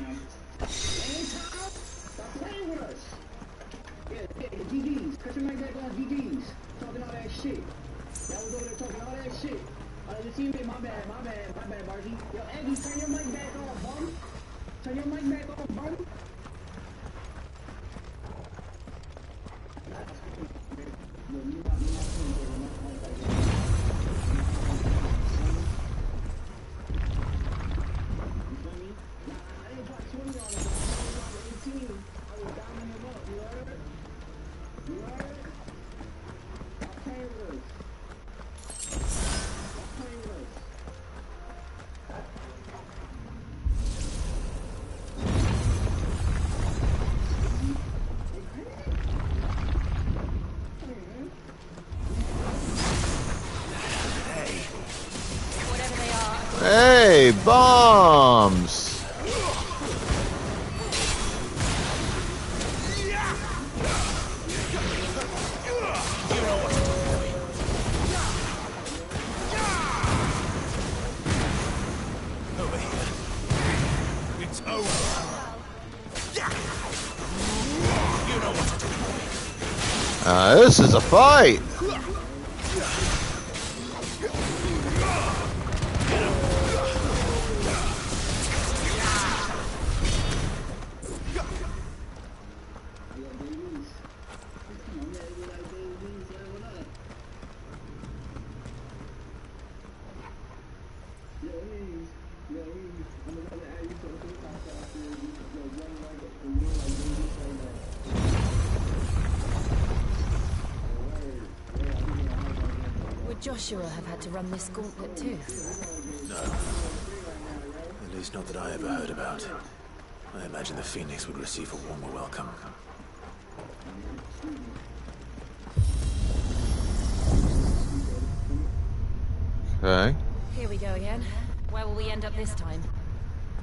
Speaker 1: Stop playing with us. Yeah, GG's. Cut your mic back on, GG's. Talking all that shit. Y'all was over there talking all that shit. The teammate, my bad, Bargy. Yo, Eddie, turn your mic back on, bum. Turn your mic back on, bum.
Speaker 5: Hey, bombs!
Speaker 7: Over here. It's over. You know what to do.
Speaker 5: This is a fight!
Speaker 13: Would Joshua have had to run this gauntlet too?
Speaker 7: No. At least not that I ever heard about. I imagine the Phoenix would receive a warmer welcome.
Speaker 5: Okay.
Speaker 13: Here we go again. Where will we end up this time?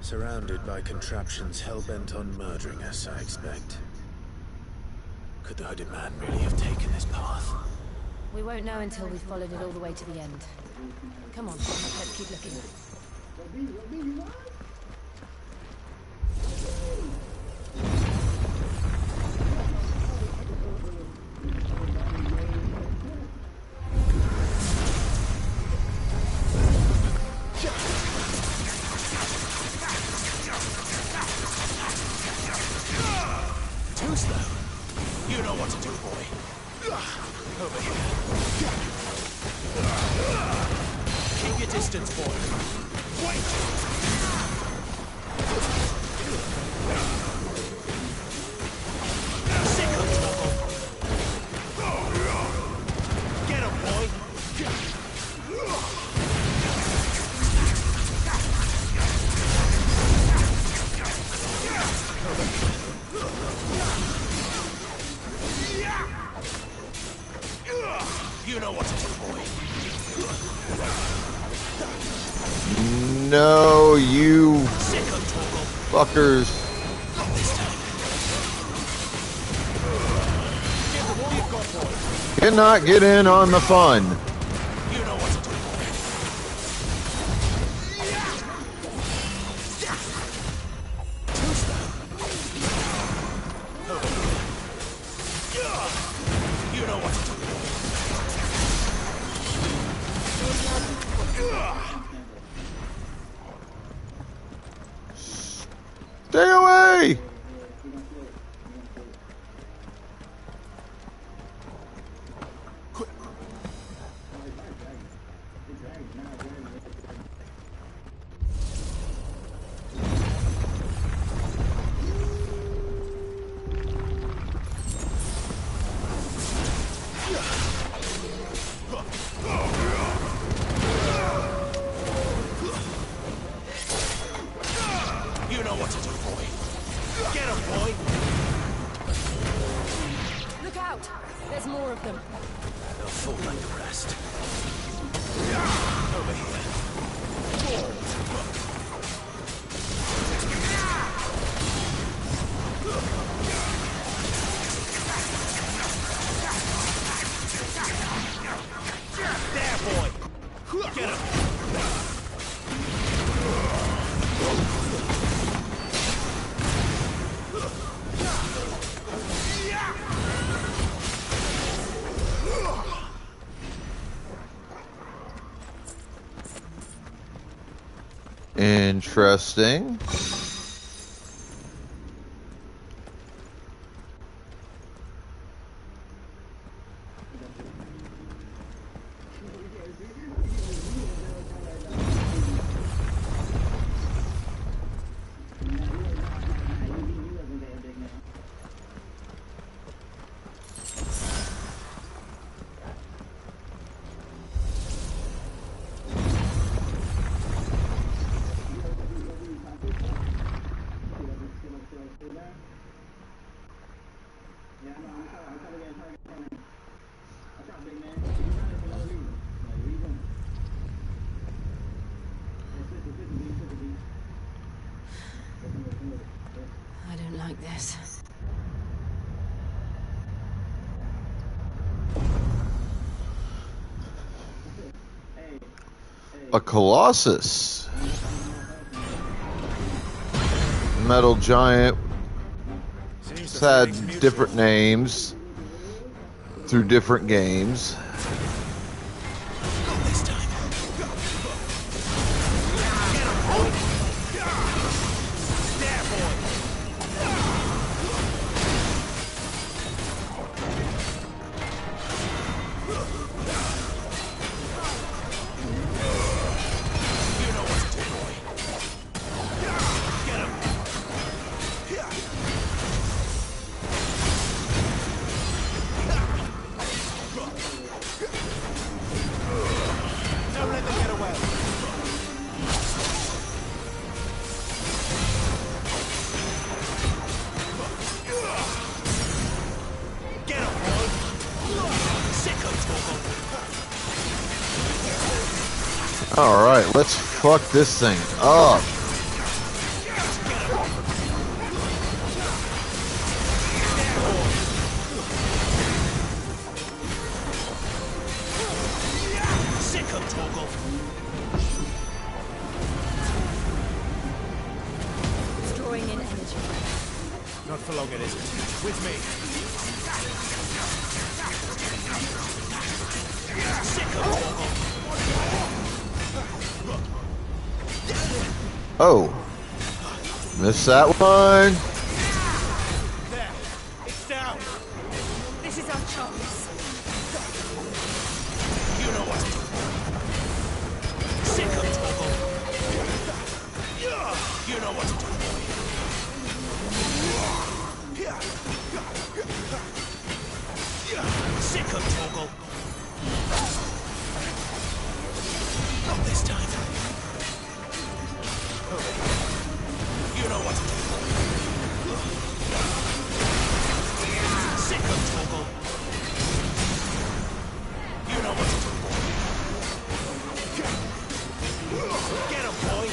Speaker 7: Surrounded by contraptions hell-bent on murdering us, I expect. Could the hooded man really have taken this path?
Speaker 13: We won't know until we've followed it all the way to the end. Come on, let's keep looking.
Speaker 7: Too slow. You know what to do, boy. Over here. Keep your distance, boy. Wait! Sick of trouble. Get him, boy. You know what to do, boy.
Speaker 5: No, you fuckers. Cannot get in on the fun.
Speaker 7: You know what to do, boy. Too slow. You know what to do.
Speaker 5: Stay away!
Speaker 7: You know what to do, boy. Get him, boy.
Speaker 13: Look out! There's more of them.
Speaker 7: They'll fall like the rest. Over here. There, boy. Get him.
Speaker 5: Interesting.
Speaker 13: I don't like this.
Speaker 5: A Colossus. Metal giant. It's had different names through different games. Alright, let's fuck this thing up.
Speaker 13: Drawing in energy.
Speaker 7: Not for long it isn't. With me.
Speaker 5: Oh. Missed that one.
Speaker 7: There. It's down.
Speaker 13: This is our chance.
Speaker 7: You know what to do. Sick of trouble. You know what to do. Sick of Toggle. Not this time. You know what to do. Sick of Toggle. You know what to do, boy. Get him, boy.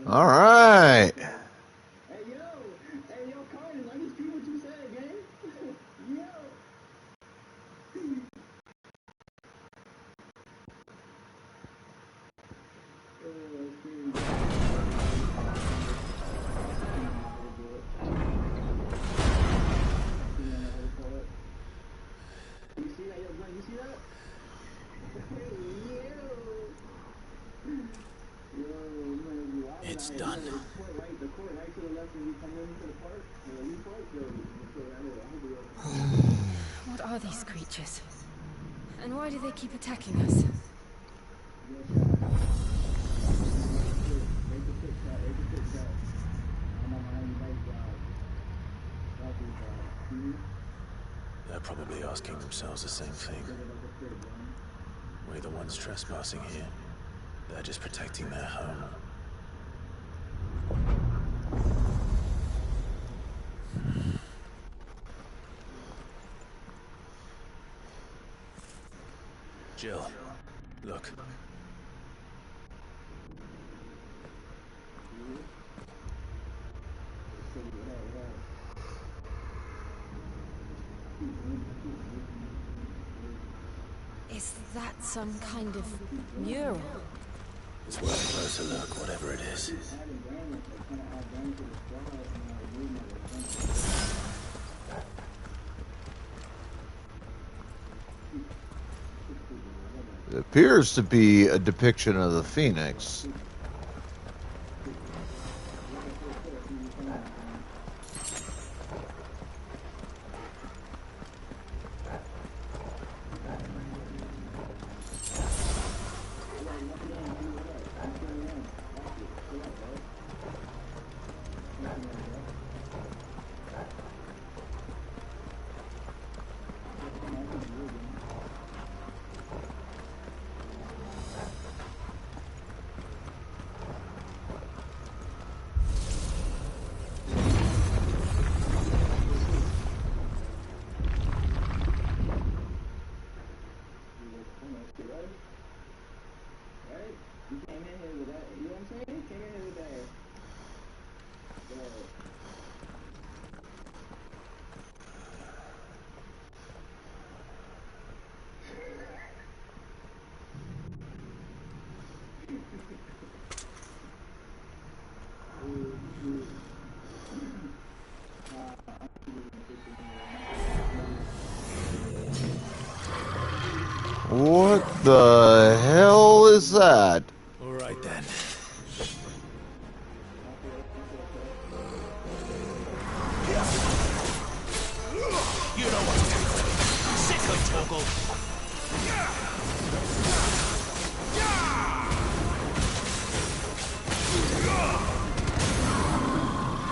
Speaker 5: All right.
Speaker 7: It's done.
Speaker 13: What are these creatures? And why do they keep attacking us?
Speaker 7: They're probably asking themselves the same thing. We're the ones trespassing here. They're just protecting their home. Jill, look.
Speaker 13: Is that some kind of mural?
Speaker 7: It's worth a closer look, whatever it is.
Speaker 5: It appears to be a depiction of the Phoenix. What the hell is that?
Speaker 7: All right then.
Speaker 9: You know what's happening. Sick of Torgal.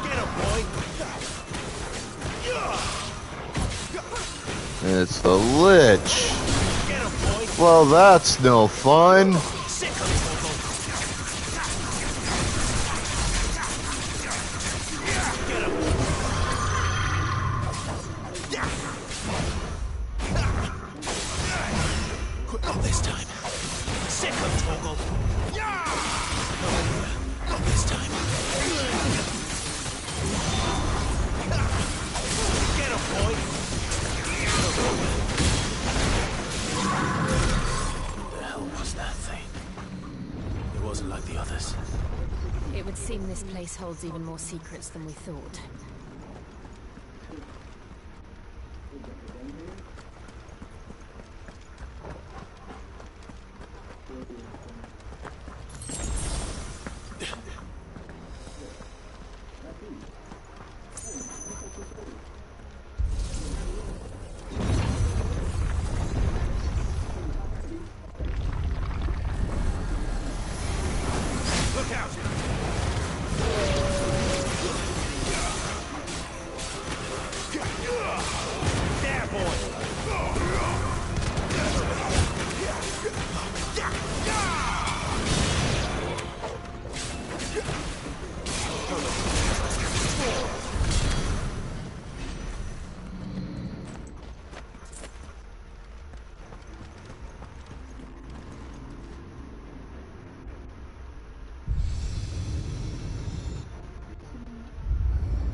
Speaker 9: Get him, boy.
Speaker 5: It's the Lich. Well, that's no fun.
Speaker 9: Sick of Torgal. Get him. Not this time. Sick of Torgal. Not this time. Get him, boy.
Speaker 7: What the hell was that thing? It wasn't like the others.
Speaker 13: It would seem this place holds even more secrets than we thought.
Speaker 9: Look out! There, boy!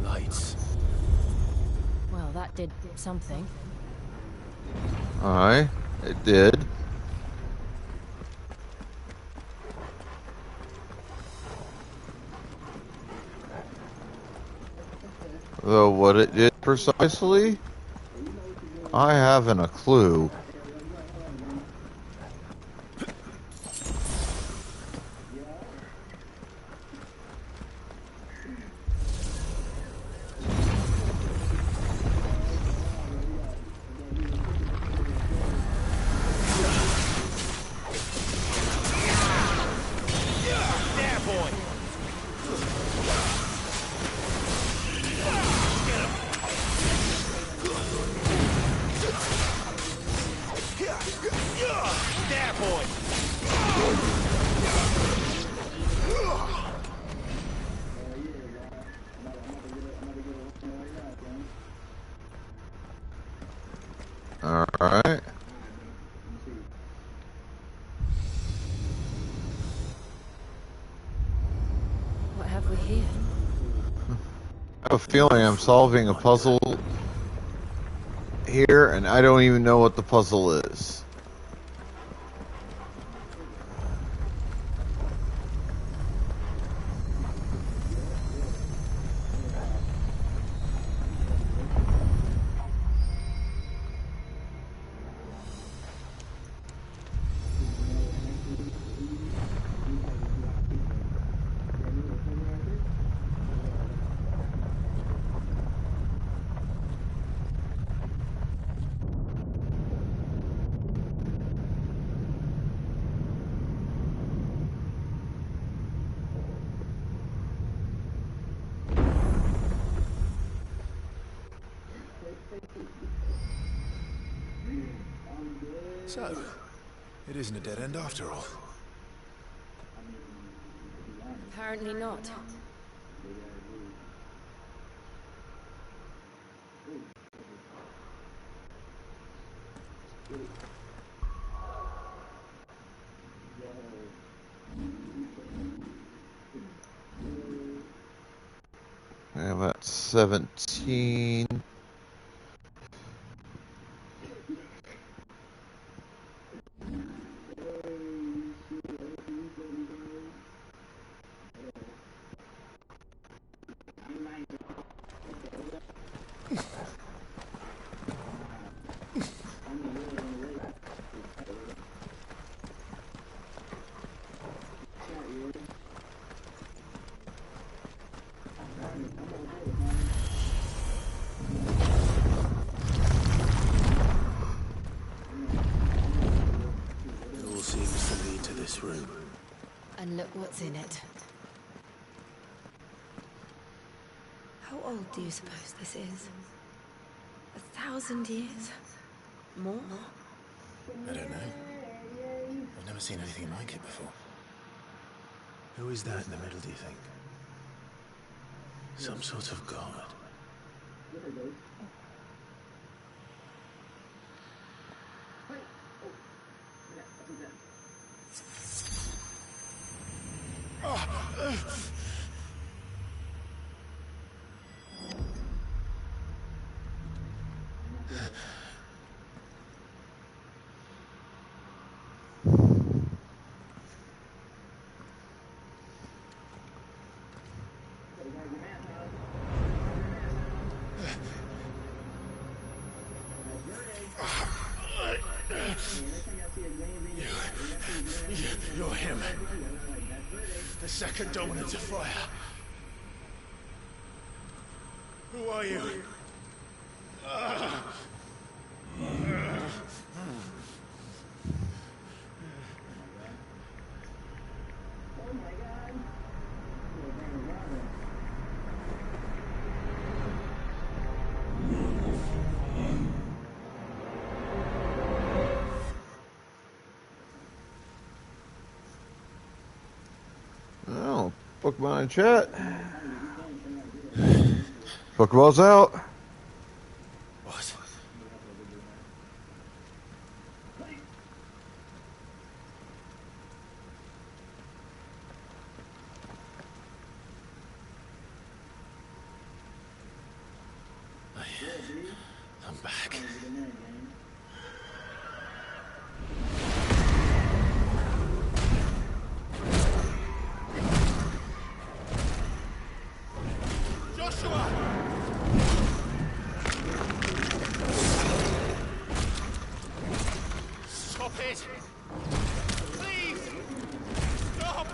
Speaker 7: Lights.
Speaker 13: Well, that did something.
Speaker 5: Aye, it did. Though what it did precisely, I haven't a clue.
Speaker 9: There, boy! There, boy!
Speaker 5: Alright.
Speaker 13: What have we here?
Speaker 5: I have a feeling I'm solving a puzzle here, and I don't even know what the puzzle is.
Speaker 7: So, it isn't a dead end after all.
Speaker 13: Apparently not.
Speaker 5: I'm at 17.
Speaker 7: It all seems to lead to this room.
Speaker 13: And look what's in it.
Speaker 12: How old do you suppose this is? 1,000 years? More?
Speaker 7: I don't know. I've never seen anything like it before. Who is that in the middle, do you think? Some sort of god. You're him. The second dominant of fire. Who are you?
Speaker 5: Oh, Pokemon in chat. Pokeballs out.
Speaker 7: What? I'm back. Joshua! Stop it! Please! Stop!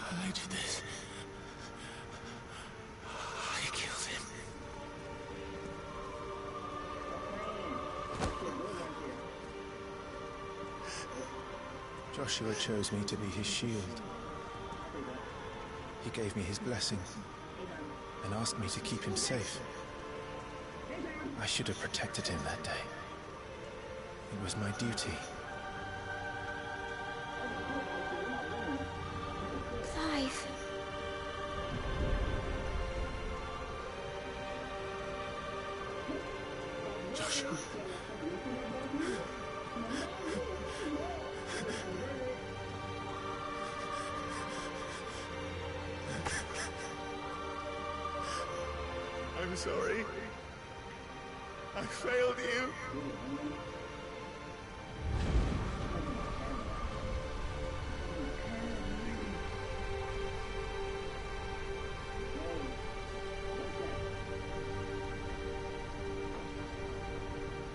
Speaker 7: I did this. I killed him. Joshua chose me to be his shield. He gave me his blessing and asked me to keep him safe. I should have protected him that day. It was my duty.
Speaker 12: Clive.
Speaker 7: Joshua. I'm sorry. I failed you.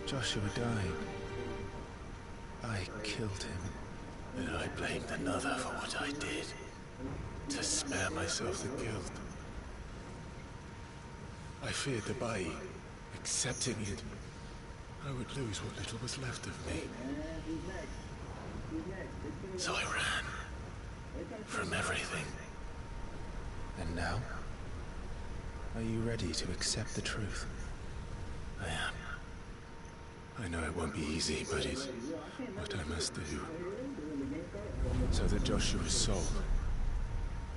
Speaker 7: Joshua died. I killed him. And I blamed another for what I did. to spare myself the guilt. I feared that by accepting it, I would lose what little was left of me. So I ran from everything. And now? Are you ready to accept the truth? I am. I know it won't be easy, but it's what I must do. So that Joshua's soul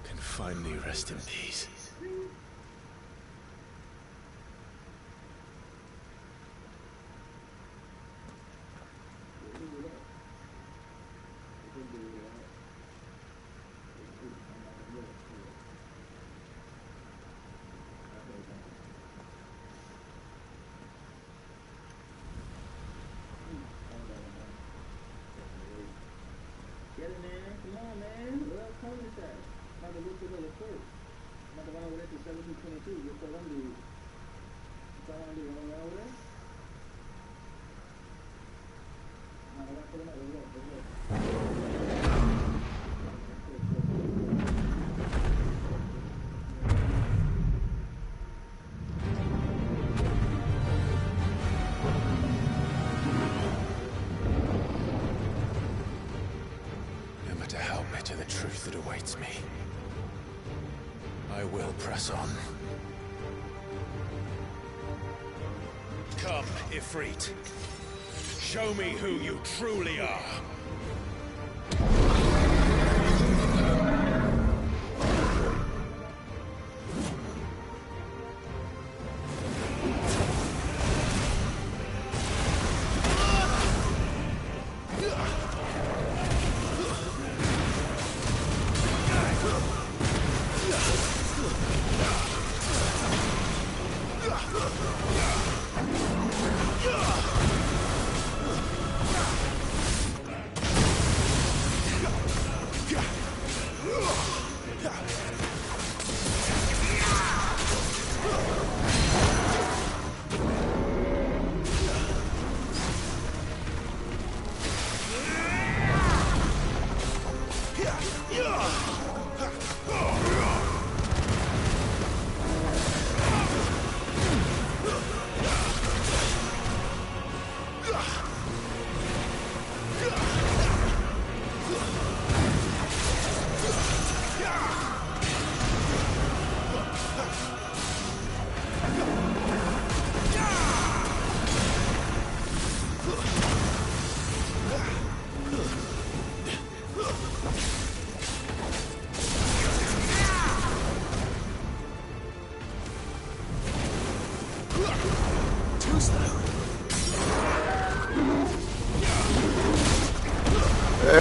Speaker 7: can finally rest in peace.
Speaker 1: Get it, man. Come on, man. What else come with that? Trying to look for the first. Not the one over there to 1722. You're still on the... Still on the one over there? No, I got to put them out. Let's look.
Speaker 7: To the truth that awaits me, I will press on. Come, Ifrit. Show me who you truly are.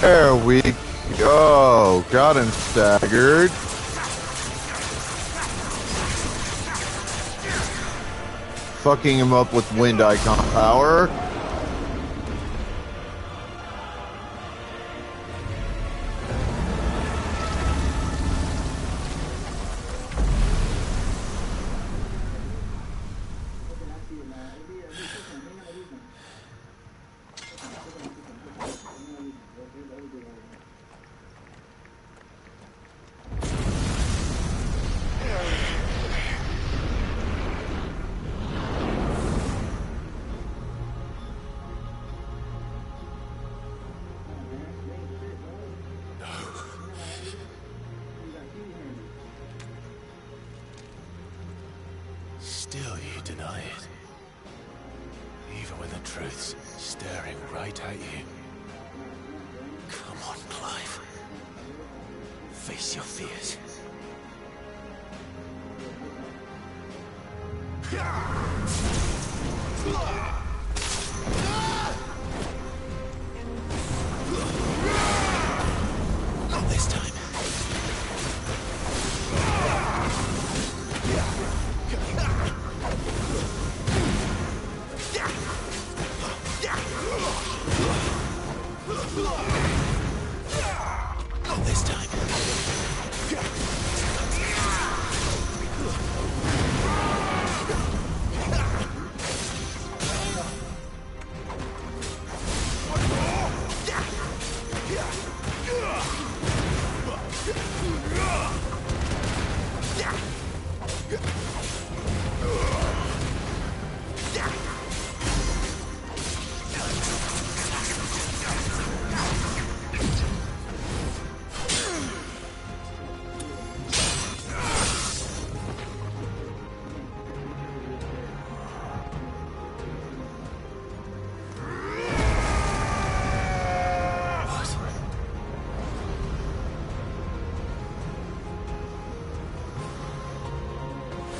Speaker 5: There we go. Got him staggered. Fucking him up with wind icon power.
Speaker 7: Still you deny it. Even when the truth's staring right at you. Come on, Clive. Face your fears. Not this time. Not this time.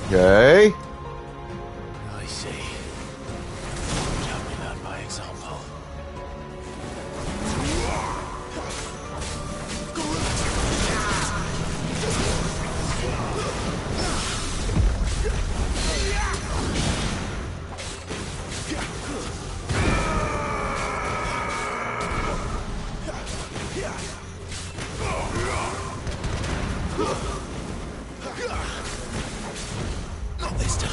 Speaker 5: Okay.
Speaker 7: I see. Help me learn by example. Not this time.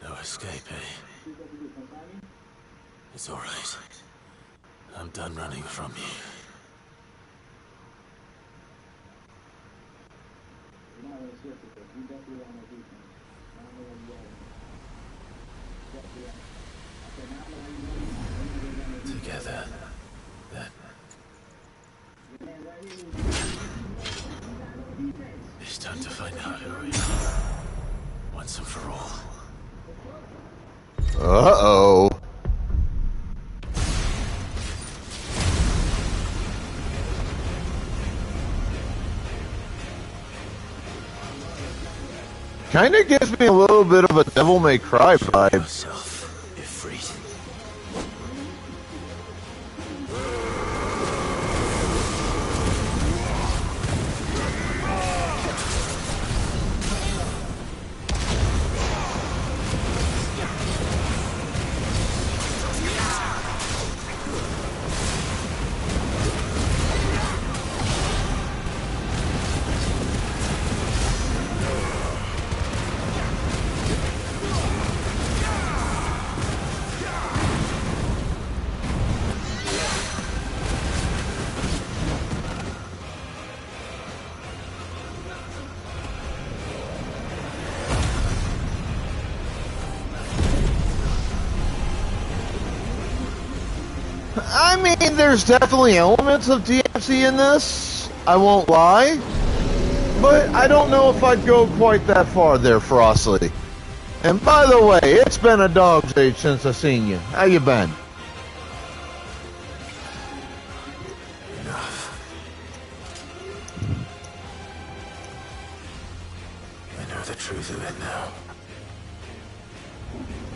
Speaker 7: No escape, eh? It's all right. I'm done running from you. Together, then. It's time to find out who we are. Once and for all.
Speaker 5: Uh-oh. Kinda gives me a little bit of a Devil May Cry vibe. I mean, there's definitely elements of DMC in this, I won't lie, but I don't know if I'd go quite that far there, Frostly. And by the way, it's been a dog's age since I seen you. How you been?
Speaker 7: Enough. I know the truth of it now.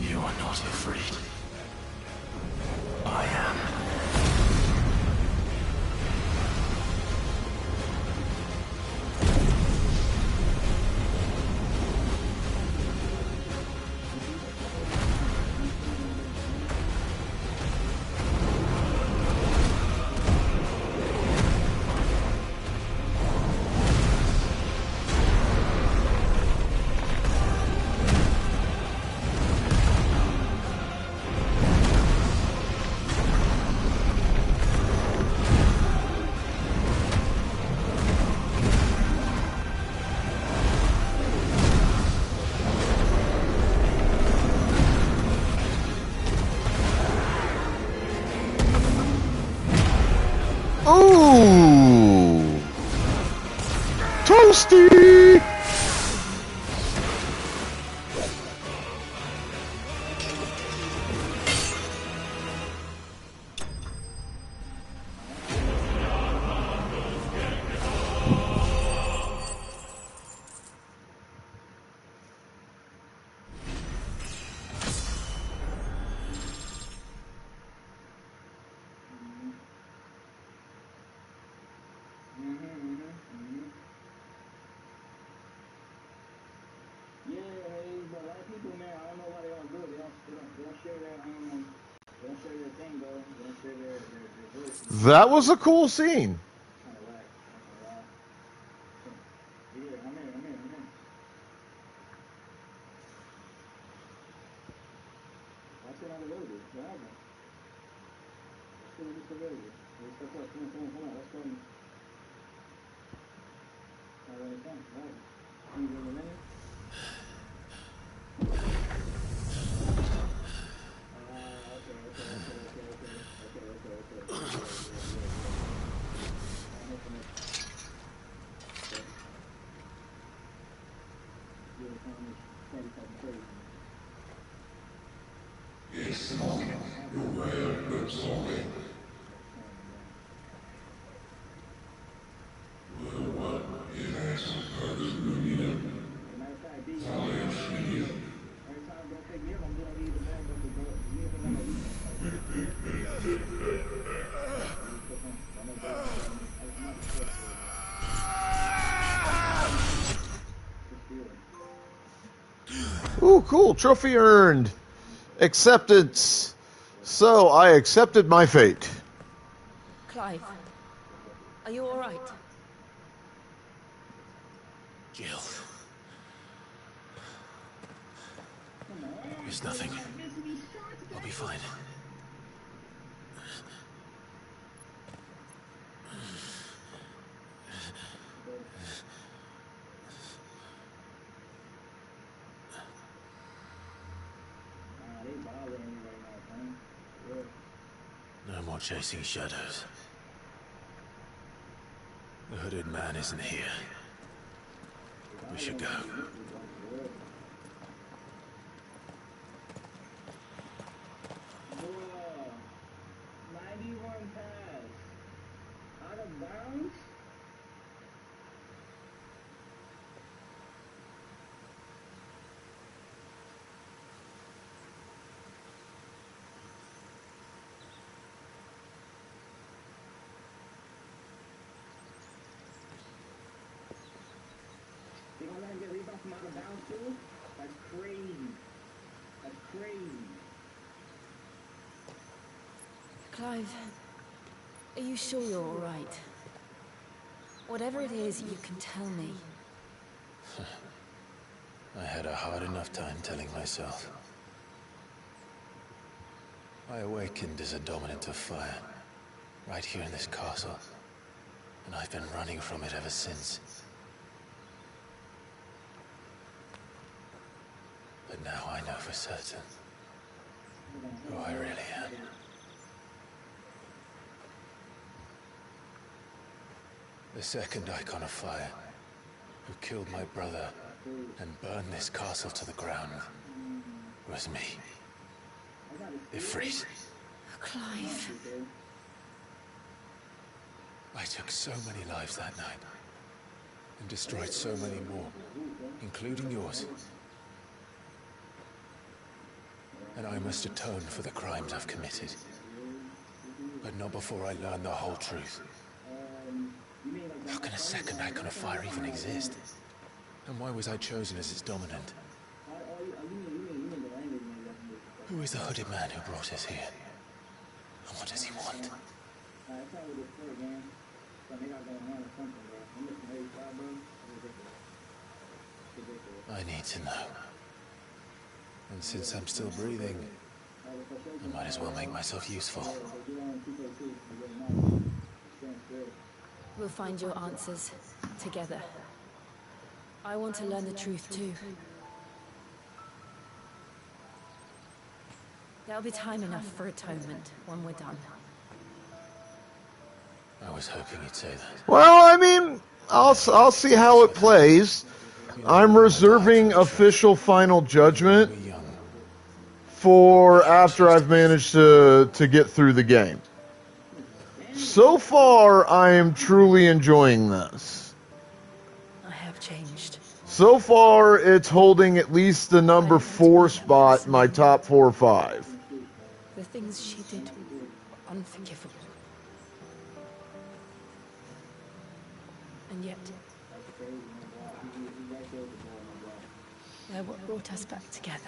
Speaker 7: You are not afraid. I am.
Speaker 5: Ooh! Toasty! That was a cool scene. Ooh, cool. Trophy earned. Acceptance. So, I accepted my fate.
Speaker 12: Clive, are you all right?
Speaker 7: Jill. It's nothing. I'll be fine. No more chasing shadows. The hooded man isn't here. We should go.
Speaker 1: That's crazy. That's crazy.
Speaker 13: Clive, are you sure you're all right? Whatever it is, you can tell me.
Speaker 7: I had a hard enough time telling myself. I awakened as a dominant of fire, right here in this castle, and I've been running from it ever since. But now I know for certain who I really am. The second Icon of Fire, who killed my brother and burned this castle to the ground, was me. Ifrit.
Speaker 13: Clive.
Speaker 7: I took so many lives that night, and destroyed so many more, including yours. And I must atone for the crimes I've committed. But not before I learn the whole truth. How can a second Icon of Fire even exist? And why was I chosen as its dominant? Who is the hooded man who brought us here? And what does he want? I need to know. And since I'm still breathing, I might as well make myself useful.
Speaker 13: We'll find your answers together. I want to learn the truth too. There'll be time enough for atonement when we're done.
Speaker 7: I was hoping you'd say that.
Speaker 5: Well, I mean, I'll see how it plays. I'm reserving official final judgment for after I've managed to get through the game. So far, I am truly enjoying this.
Speaker 13: I have changed.
Speaker 5: So far, it's holding at least the number 4 spot in my top 4 or 5.
Speaker 13: The things she did were unforgivable. And yet, they're what brought us back together.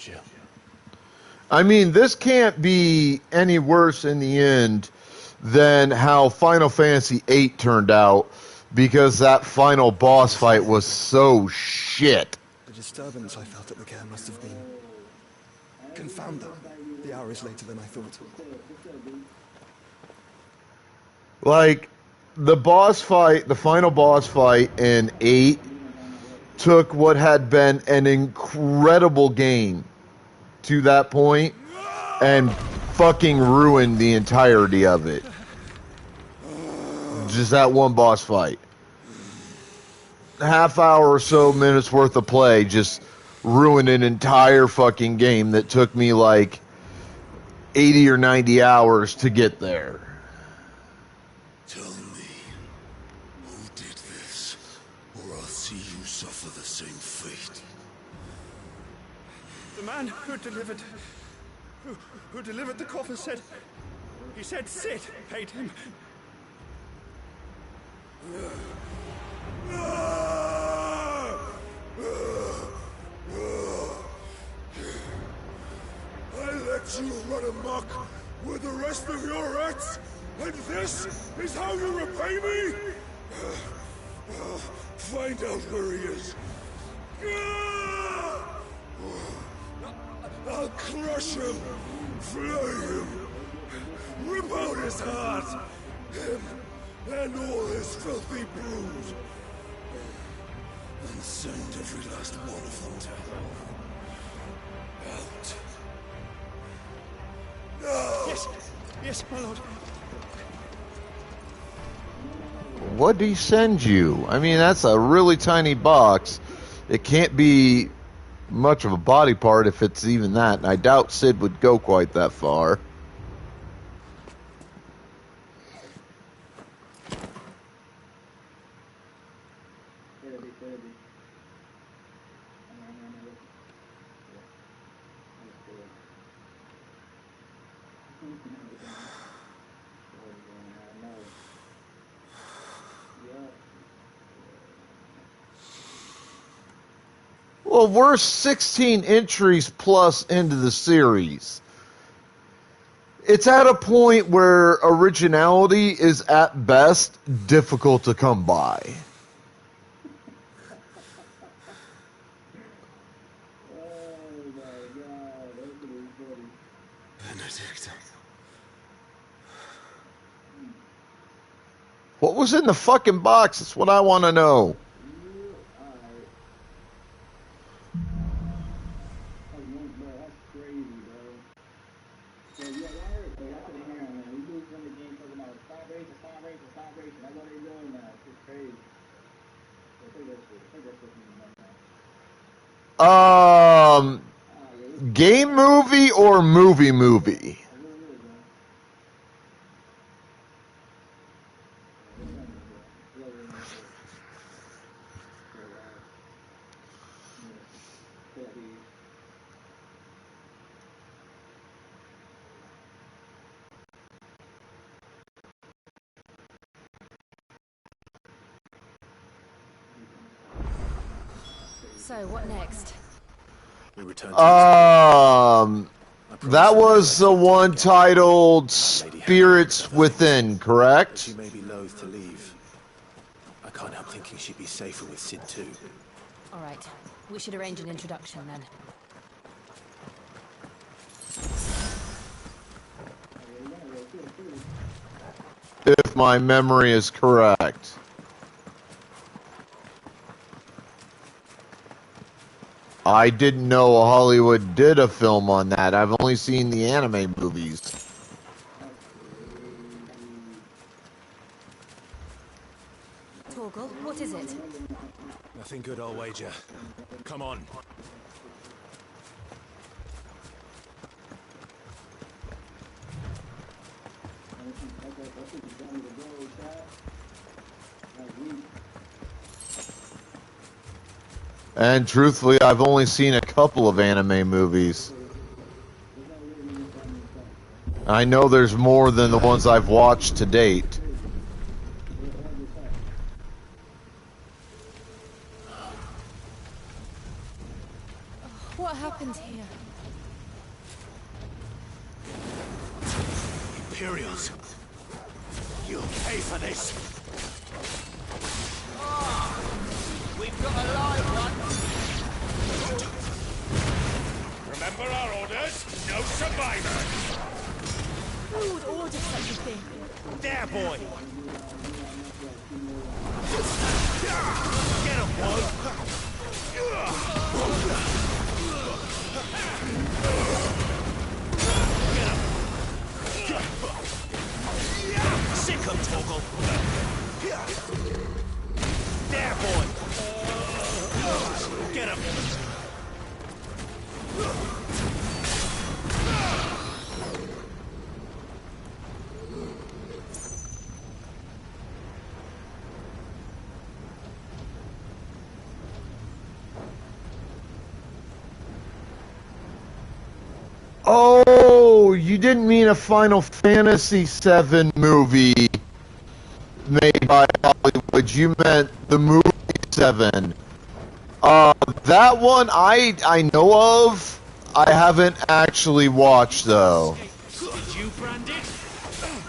Speaker 7: you?
Speaker 5: I mean, this can't be any worse in the end than how Final Fantasy VIII turned out, because that final boss fight was so shit.
Speaker 16: The disturbance I felt at the camp must have been... Confound them. The hour is later than I thought.
Speaker 5: Like, the boss fight, the final boss fight in 8 took what had been an incredible game to that point and fucking ruined the entirety of it. Just that one boss fight. Half hour or so minutes worth of play just ruined an entire fucking game that took me like 80 or 90 hours to get there.
Speaker 17: Tell me, who did this, or I'll see you suffer the same fate.
Speaker 16: The man who delivered the coffin said... He said Sid paid him.
Speaker 17: I let you run amok with the rest of your rats, and this is how you repay me? Find out where he is. I'll crush him, flay him, rip out his heart, him and all his filthy brood, and send every last one of them to hell. Out. No!
Speaker 16: Yes, yes, my lord.
Speaker 5: What'd he send you? I mean, that's a really tiny box. It can't be much of a body part if it's even that, and I doubt Sid would go quite that far. Well, we're 16 entries plus into the series. It's at a point where originality is at best difficult to come by.
Speaker 17: Benedict.
Speaker 5: What was in the fucking box? That's what I want to know. Game movie or movie?
Speaker 13: So, what next?
Speaker 7: We return
Speaker 5: that was the one titled Spirits Within, correct?
Speaker 7: She may be loath to leave. I can't help thinking she'd be safer with Sid too.
Speaker 13: All right, we should arrange an introduction then.
Speaker 5: If my memory is correct. I didn't know Hollywood did a film on that. I've only seen the anime movies.
Speaker 13: Torgal, what is it?
Speaker 7: Nothing good, I'll wager. Come on.
Speaker 5: And truthfully, I've only seen a couple of anime movies. I know there's more than the ones I've watched to date.
Speaker 13: What happened here?
Speaker 17: Imperials. You'll pay for this.
Speaker 8: We've got a live one.
Speaker 17: Remember our orders? No survivors.
Speaker 18: Who would order such a thing?
Speaker 17: There, boy. Get him, boy. Sick him, Torgal. There, boy. Get him.
Speaker 5: Oh, you didn't mean a Final Fantasy VII movie made by Hollywood. You meant the movie 7. That one I know of. I haven't actually watched though.
Speaker 17: Did you brand it?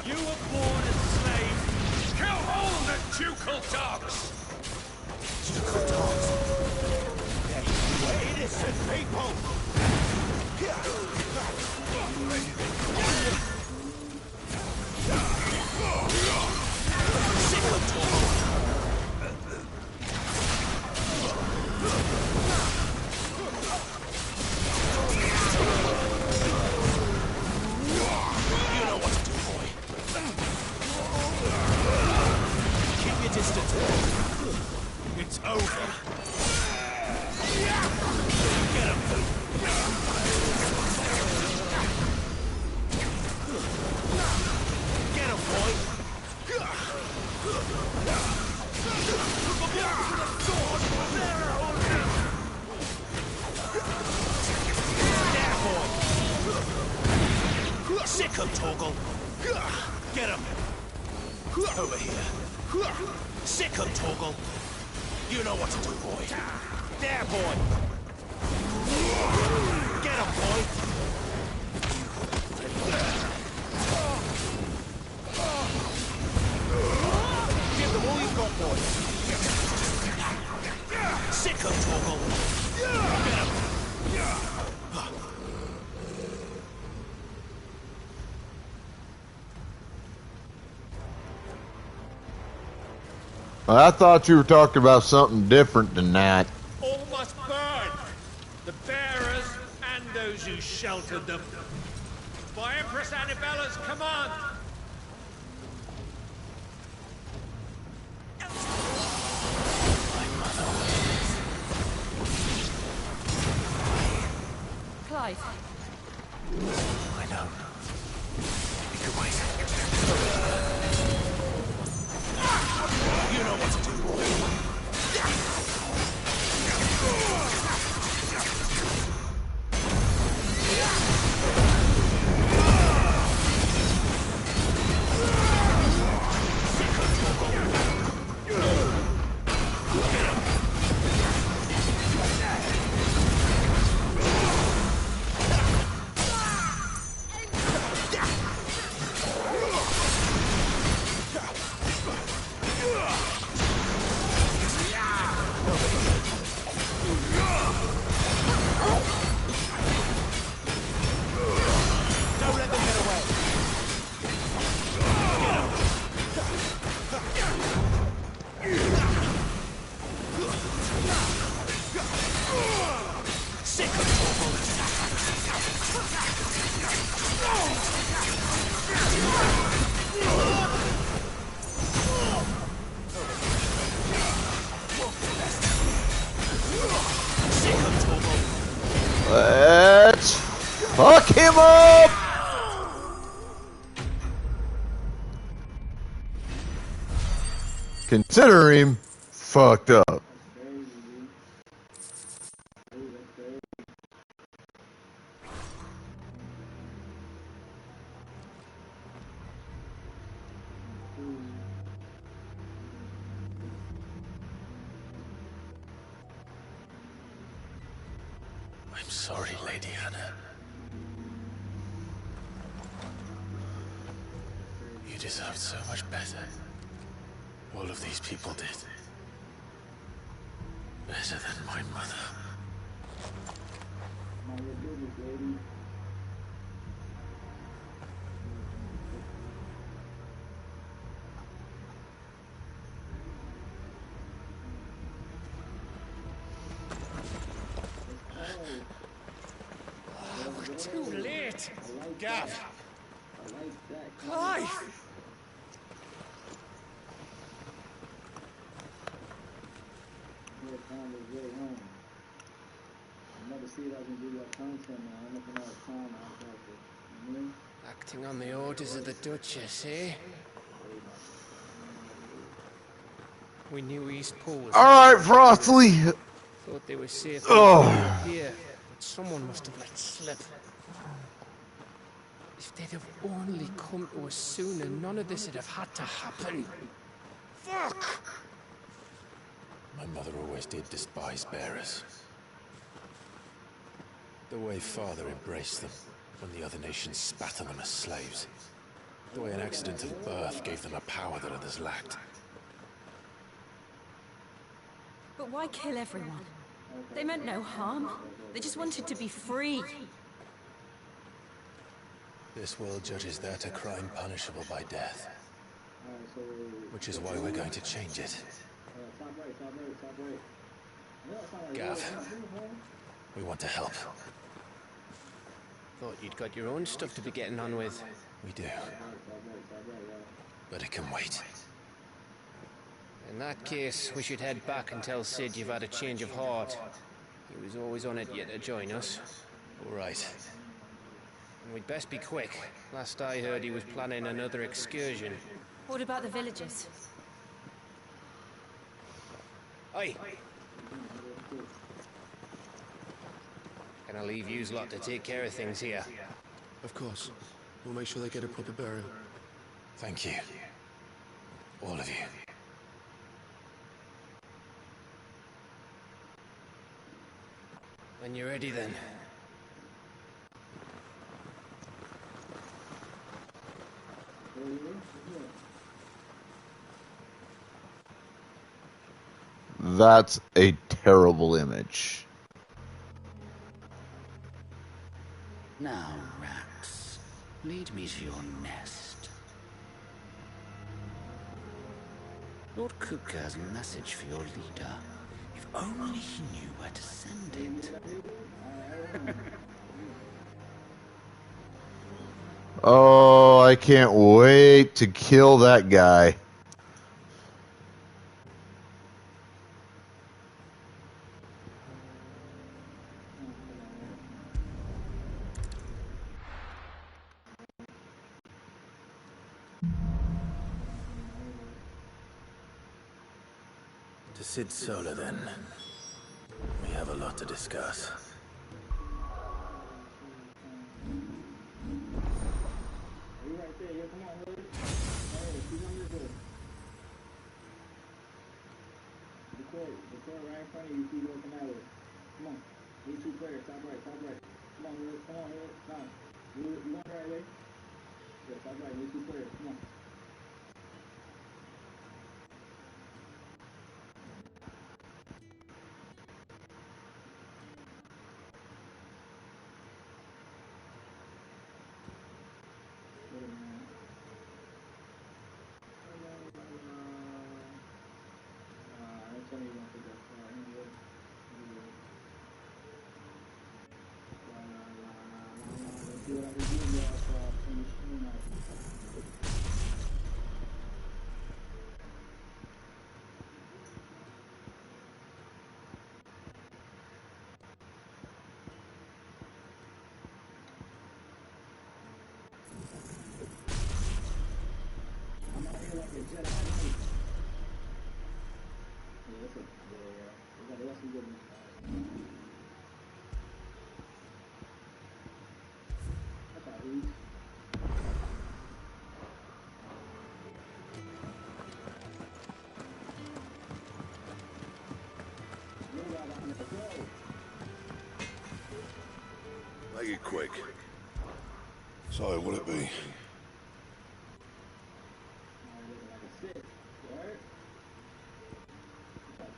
Speaker 17: You were born a slave. Kill all the ducal dogs. Ducal dogs? They're innocent people. It's over. Get him. Get him, boy. There, boy. Sick him, Torgal. Get him. Over here. Sick him, Torgal. You know what to do, boy. There, boy. Get him, boy. Give them all you've got, boy. Sick him, Torgal. Get him.
Speaker 5: I thought you were talking about something different than that.
Speaker 17: All must burn. The bearers and those who sheltered them. By Empress Annibella's command.
Speaker 13: Clive.
Speaker 7: I know. You can wait.
Speaker 17: You know what to do, boy.
Speaker 5: Let's fuck him up! Consider him fucked up.
Speaker 7: I'm sorry, Lady Anna. deserved so much better. All of these people did. Better than my mother.
Speaker 17: We're too late. Gav. Clive.
Speaker 19: Acting on the orders of the Duchess, eh? We knew East Pool was...
Speaker 5: Alright, Frostley!
Speaker 19: Thought they were safe here, but someone must have let slip. If they'd have only come to us sooner, none of this would have had to happen. Fuck!
Speaker 7: My mother always did despise bearers. The way Father embraced them, when the other nations spat on them as slaves. The way an accident of birth gave them a power that others lacked.
Speaker 13: But why kill everyone? They meant no harm. They just wanted to be free.
Speaker 7: This world judges that a crime punishable by death. Which is why we're going to change it. Gav, we want to help.
Speaker 19: Thought you'd got your own stuff to be getting on with.
Speaker 7: We do. But it can wait.
Speaker 19: In that case, we should head back and tell Sid you've had a change of heart. He was always on it yet to join us.
Speaker 7: All right.
Speaker 19: And we'd best be quick. Last I heard, he was planning another excursion.
Speaker 13: What about the villagers?
Speaker 19: Oi! Can I leave yous lot to take care of things here?
Speaker 7: Of course. We'll make sure they get a proper burial. Thank you. All of you.
Speaker 19: When you're ready, then.
Speaker 5: That's a terrible image.
Speaker 15: Now, rats, lead me to your nest. Lord Kupka's message for your leader. If only he knew where to send it.
Speaker 5: Oh, I can't wait to kill that guy.
Speaker 7: To Sid Solar, then. We have a lot to discuss.
Speaker 6: Make it quick. So, will it be?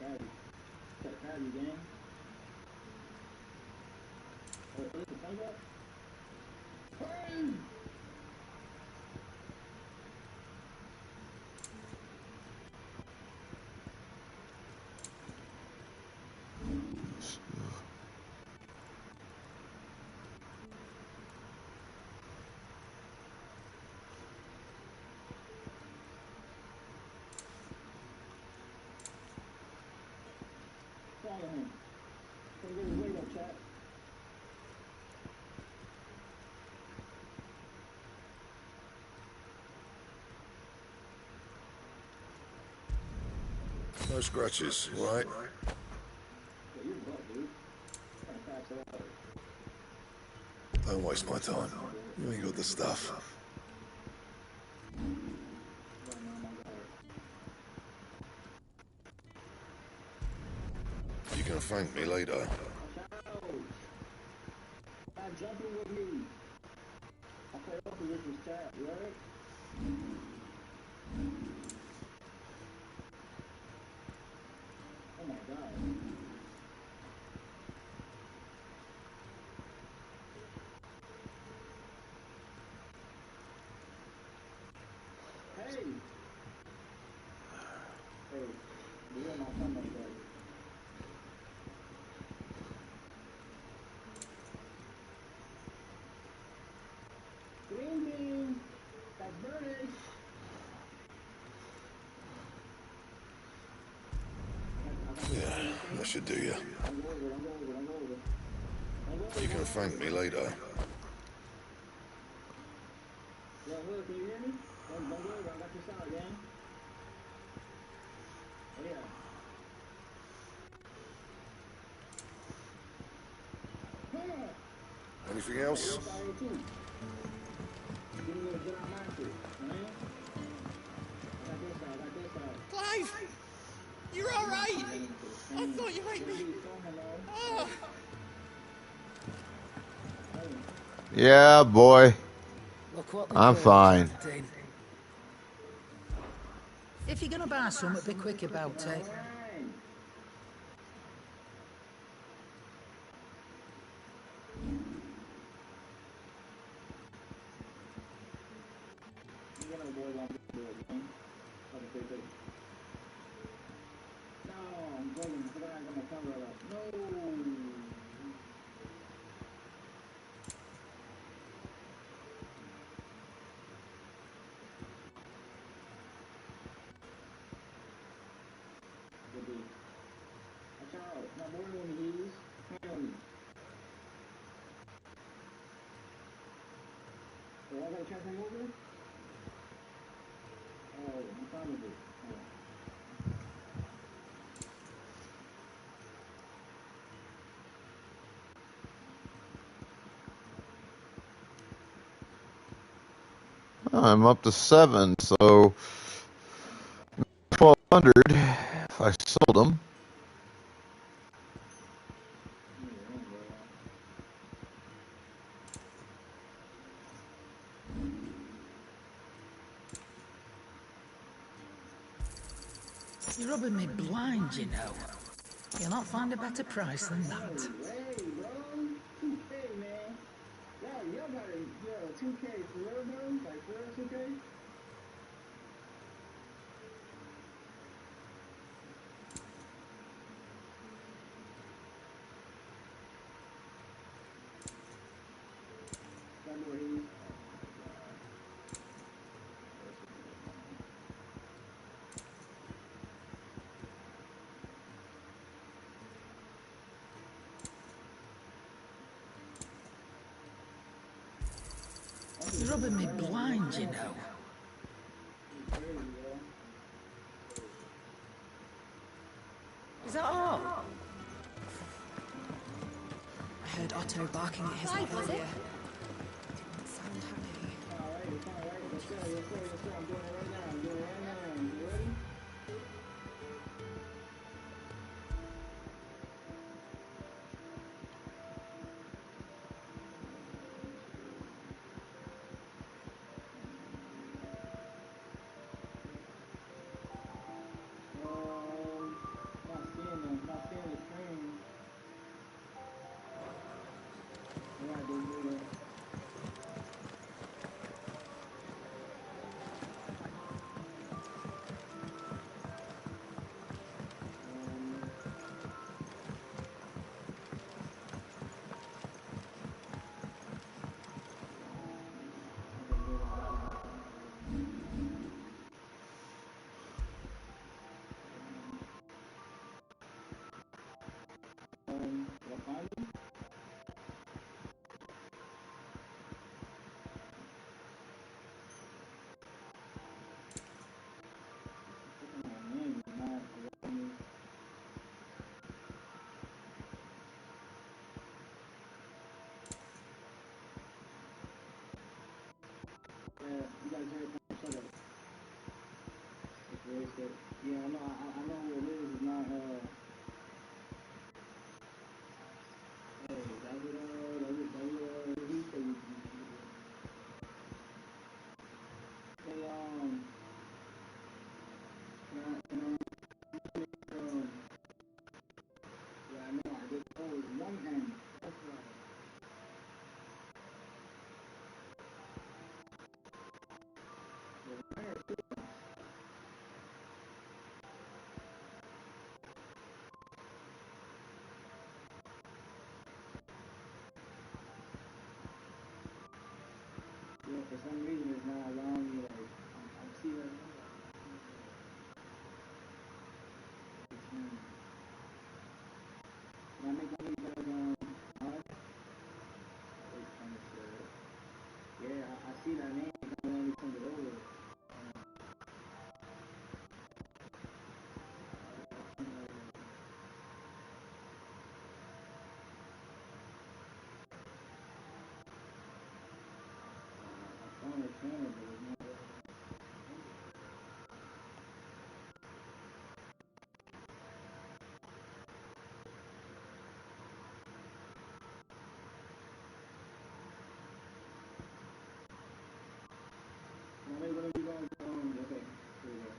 Speaker 1: Patty. Check Patty, gang. Oh, is it the up? Hey! Follow him. Come get his weight up, chat.
Speaker 6: No scratches, right?
Speaker 1: Yeah, you're butt, dude. Trying to pass it out.
Speaker 6: Don't waste my time. You ain't got the stuff. You can thank me later.
Speaker 1: I'm jumping with me. I'll play up with this chat, you alright? Oh my god. Hey! Hey, you're not coming like that. Green bean! That's burnish!
Speaker 6: Yeah, that should do you. You can thank me later.
Speaker 1: Yo, Hood, can you hear me? Don't go over, I got your side, gang. Oh, yeah.
Speaker 6: Anything else?
Speaker 17: Clive! You're alright! I thought you might be... Oh.
Speaker 5: Yeah, boy. I'm fine.
Speaker 20: If you're gonna buy something, be quick about it.
Speaker 5: I'm up to 7, so 1,200 if I sold them.
Speaker 20: You're rubbing me blind, you know. You'll not find a better price than that.
Speaker 1: Hey, bro. 2K, man. Y'all got a 2K for real, bro? Like, for real, 2K?
Speaker 20: You're rubbing me blind, you know. Is that all?
Speaker 18: I heard Otto barking at his
Speaker 12: Clive,
Speaker 18: mother
Speaker 12: was it?
Speaker 18: earlier. Didn't sound happy.
Speaker 1: Not I find him? My name is not Rodney. Yeah, you guys hear it from shut up. It's wasted. Yeah, I know who it is. It's not, hey, that's what he said. Hey, yeah, I know, I just, oh, it's one hand. That's right. Yeah, why are two hands? Yeah, for some reason it's not allowing me, like, I'm seeing it. Can I make one of you guys, mod? Wait, understood. Yeah, I see that name. It don't let me send it over. I found a channel, but it's not there. Can I make one of you guys, okay, here we go.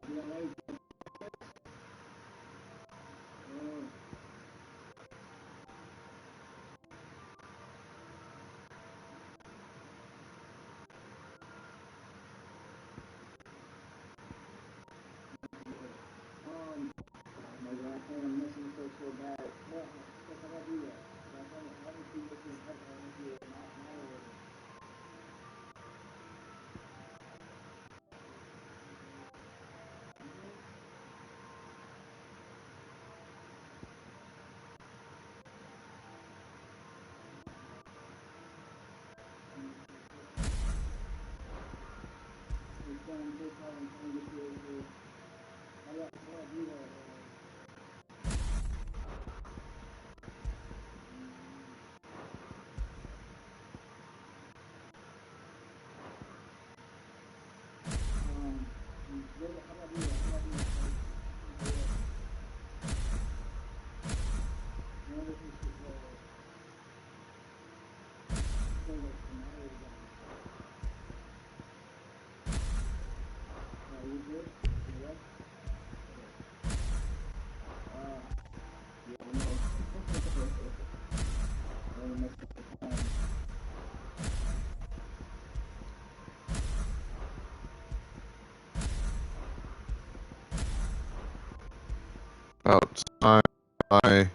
Speaker 1: You got right? Oh my God, I'm missing so bad. No, how do I do that? I want to see this in heaven. I want to see it in my order. It's done so far. I'm trying to get you over here. How do I do that?
Speaker 5: About time I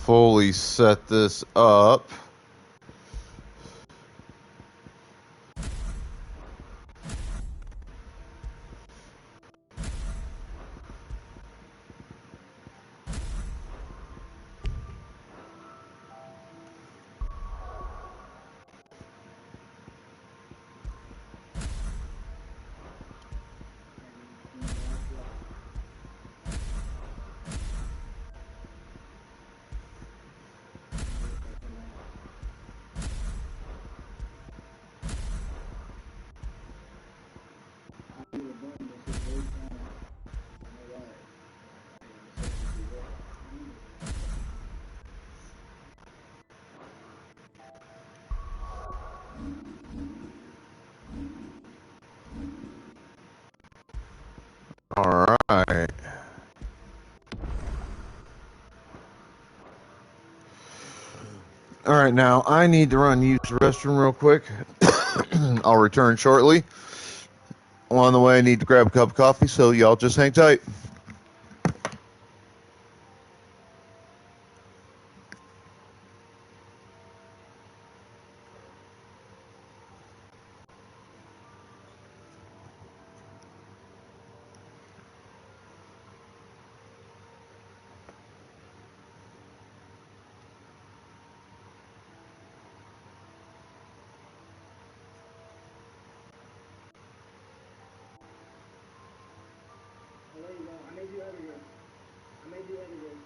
Speaker 5: fully set this up. All right. All right, now I need to run use the restroom real quick. I'll return shortly. On the way, I need to grab a cup of coffee, so y'all just hang tight.
Speaker 1: There you go. I made you everything. I made you everything.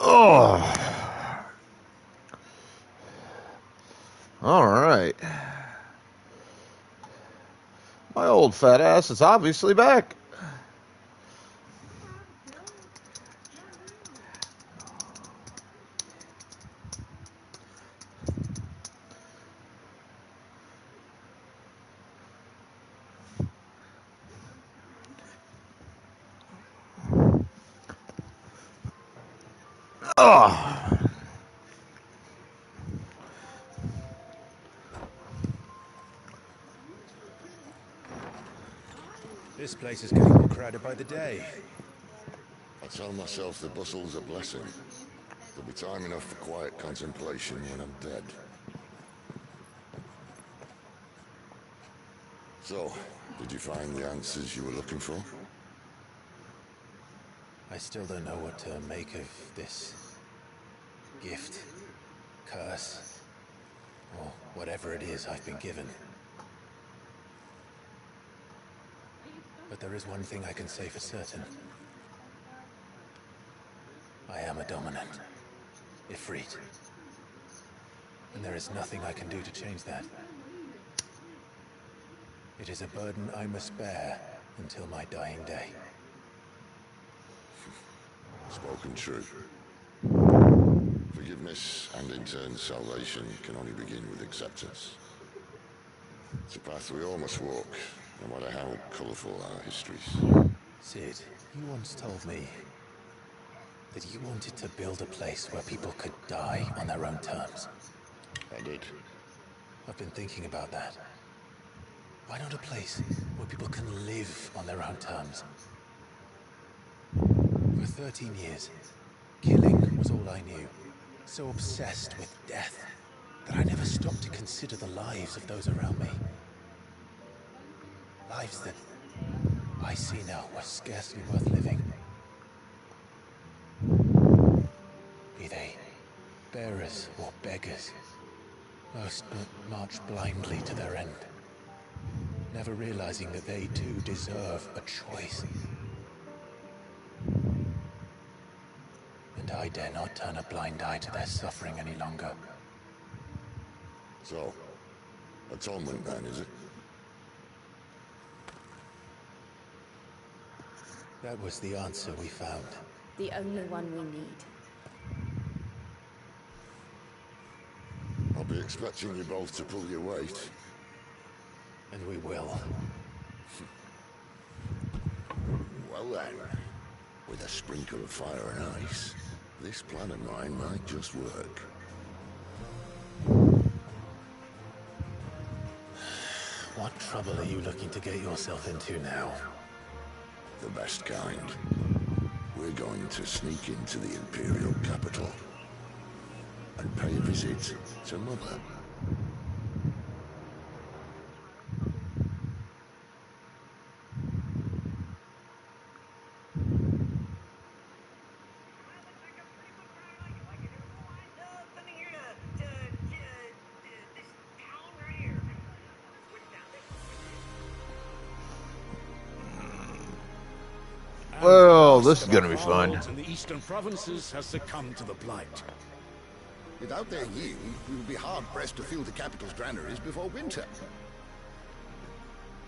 Speaker 5: Oh. All right. My old fat ass is obviously back. Oh.
Speaker 7: This place is getting more crowded by the day.
Speaker 2: I tell myself the bustle's a blessing. There'll be time enough for quiet contemplation when I'm dead. So, did you find the answers you were looking for?
Speaker 7: I still don't know what to make of this gift, curse, or whatever it is I've been given. But there is one thing I can say for certain. I am a dominant, Ifrit. And there is nothing I can do to change that. It is a burden I must bear until my dying day.
Speaker 2: Spoken true. Forgiveness and in turn salvation can only begin with acceptance. It's a path we all must walk, no matter how colourful our histories.
Speaker 7: Cid, you once told me that you wanted to build a place where people could die on their own terms.
Speaker 2: I did.
Speaker 7: I've been thinking about that. Why not a place where people can live on their own terms? For 13 years, killing was all I knew. So obsessed with death that I never stopped to consider the lives of those around me. Lives that I see now were scarcely worth living. Be they bearers or beggars, most march blindly to their end, never realizing that they too deserve a choice. And I dare not turn a blind eye to their suffering any longer.
Speaker 2: So, atonement then, is it?
Speaker 7: That was the answer we found.
Speaker 12: The only one we need.
Speaker 2: I'll be expecting you both to pull your weight.
Speaker 7: And we will.
Speaker 2: Well then, with a sprinkle of fire and ice, this plan of mine might just work.
Speaker 7: What trouble are you looking to get yourself into now?
Speaker 2: The best kind. We're going to sneak into the Imperial capital and pay a visit to Mother.
Speaker 5: Well, this is gonna be fun.
Speaker 10: In the eastern provinces has succumbed to the blight.
Speaker 6: Without their yield, we would be hard-pressed to fill the capital's granaries before winter.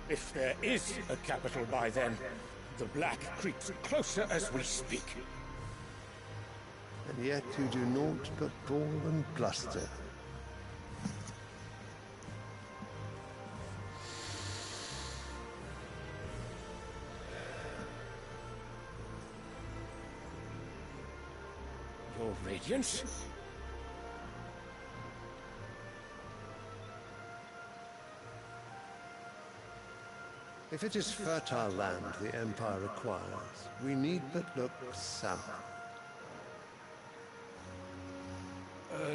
Speaker 10: If there is a capital by then, the black creeps closer as we speak.
Speaker 21: And yet you do naught but bawl and bluster.
Speaker 10: Your Radiance?
Speaker 21: If it is fertile land the Empire requires, we need but look south.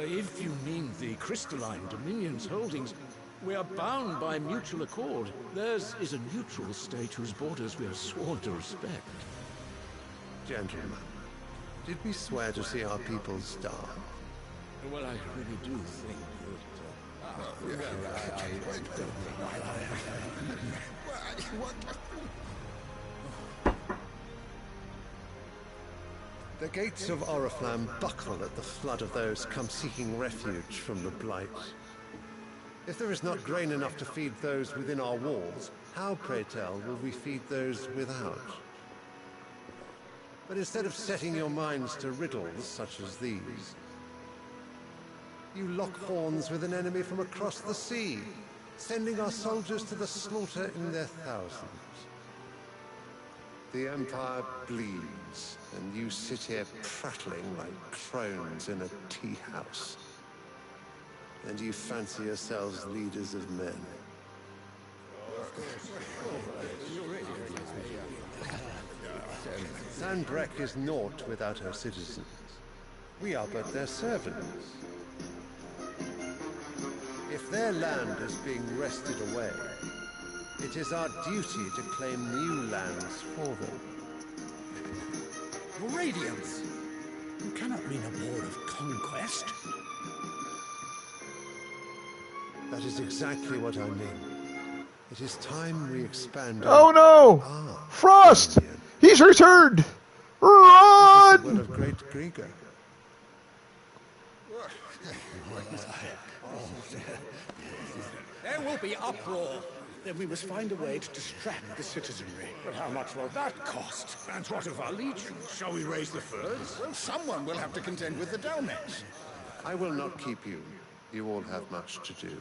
Speaker 10: If you mean the Crystalline Dominion's holdings, we are bound by mutual accord. Theirs is a neutral state whose borders we are sworn to respect.
Speaker 21: Gentlemen, did we swear to see our people starve?
Speaker 10: Well, I really do think that...
Speaker 21: The gates of Oriflamme buckle at the flood of those come seeking refuge from the Blight. If there is not grain enough to feed those within our walls, how, pray tell, will we feed those without? But instead of setting your minds to riddles such as these, you lock horns with an enemy from across the sea, sending our soldiers to the slaughter in their thousands. The Empire bleeds, and you sit here prattling like crones in a tea house. And you fancy yourselves leaders of men. Sanbreque is naught without her citizens. We are but their servants. If their land is being wrested away, it is our duty to claim new lands for them.
Speaker 10: Your Radiance! You cannot mean a war of conquest.
Speaker 21: That is exactly what I mean. It is time we expand.
Speaker 5: Oh no! Frost! He's returned! Run!
Speaker 21: This is the will of great Grieger.
Speaker 10: There will be uproar. Then we must find a way to distract the citizenry.
Speaker 3: But how much will that cost? And what of our legion? Shall we raise the furs? Well, someone will have to contend with the Dalmets.
Speaker 21: I will not keep you. You all have much to do.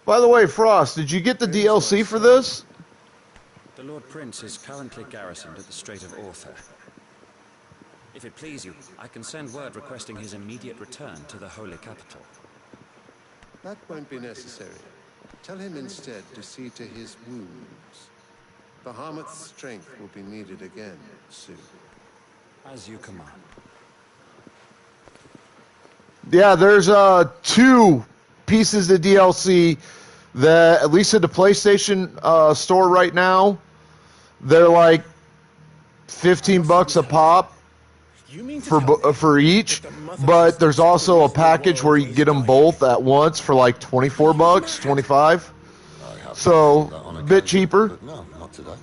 Speaker 5: By the way, Frost, did you get the DLC for this?
Speaker 22: The Lord Prince is currently garrisoned at the Strait of Orther. If it please you, I can send word requesting his immediate return to the Holy Capital.
Speaker 21: That won't be necessary. Tell him instead to see to his wounds. Bahamut's strength will be needed again soon.
Speaker 22: As you command.
Speaker 5: Yeah, there's 2 pieces of DLC that, at least at the PlayStation store right now, they're like $15 a pop for each. But there's also a package where you can get them both at once for like $24, $25. So a bit cheaper.
Speaker 23: No, not today.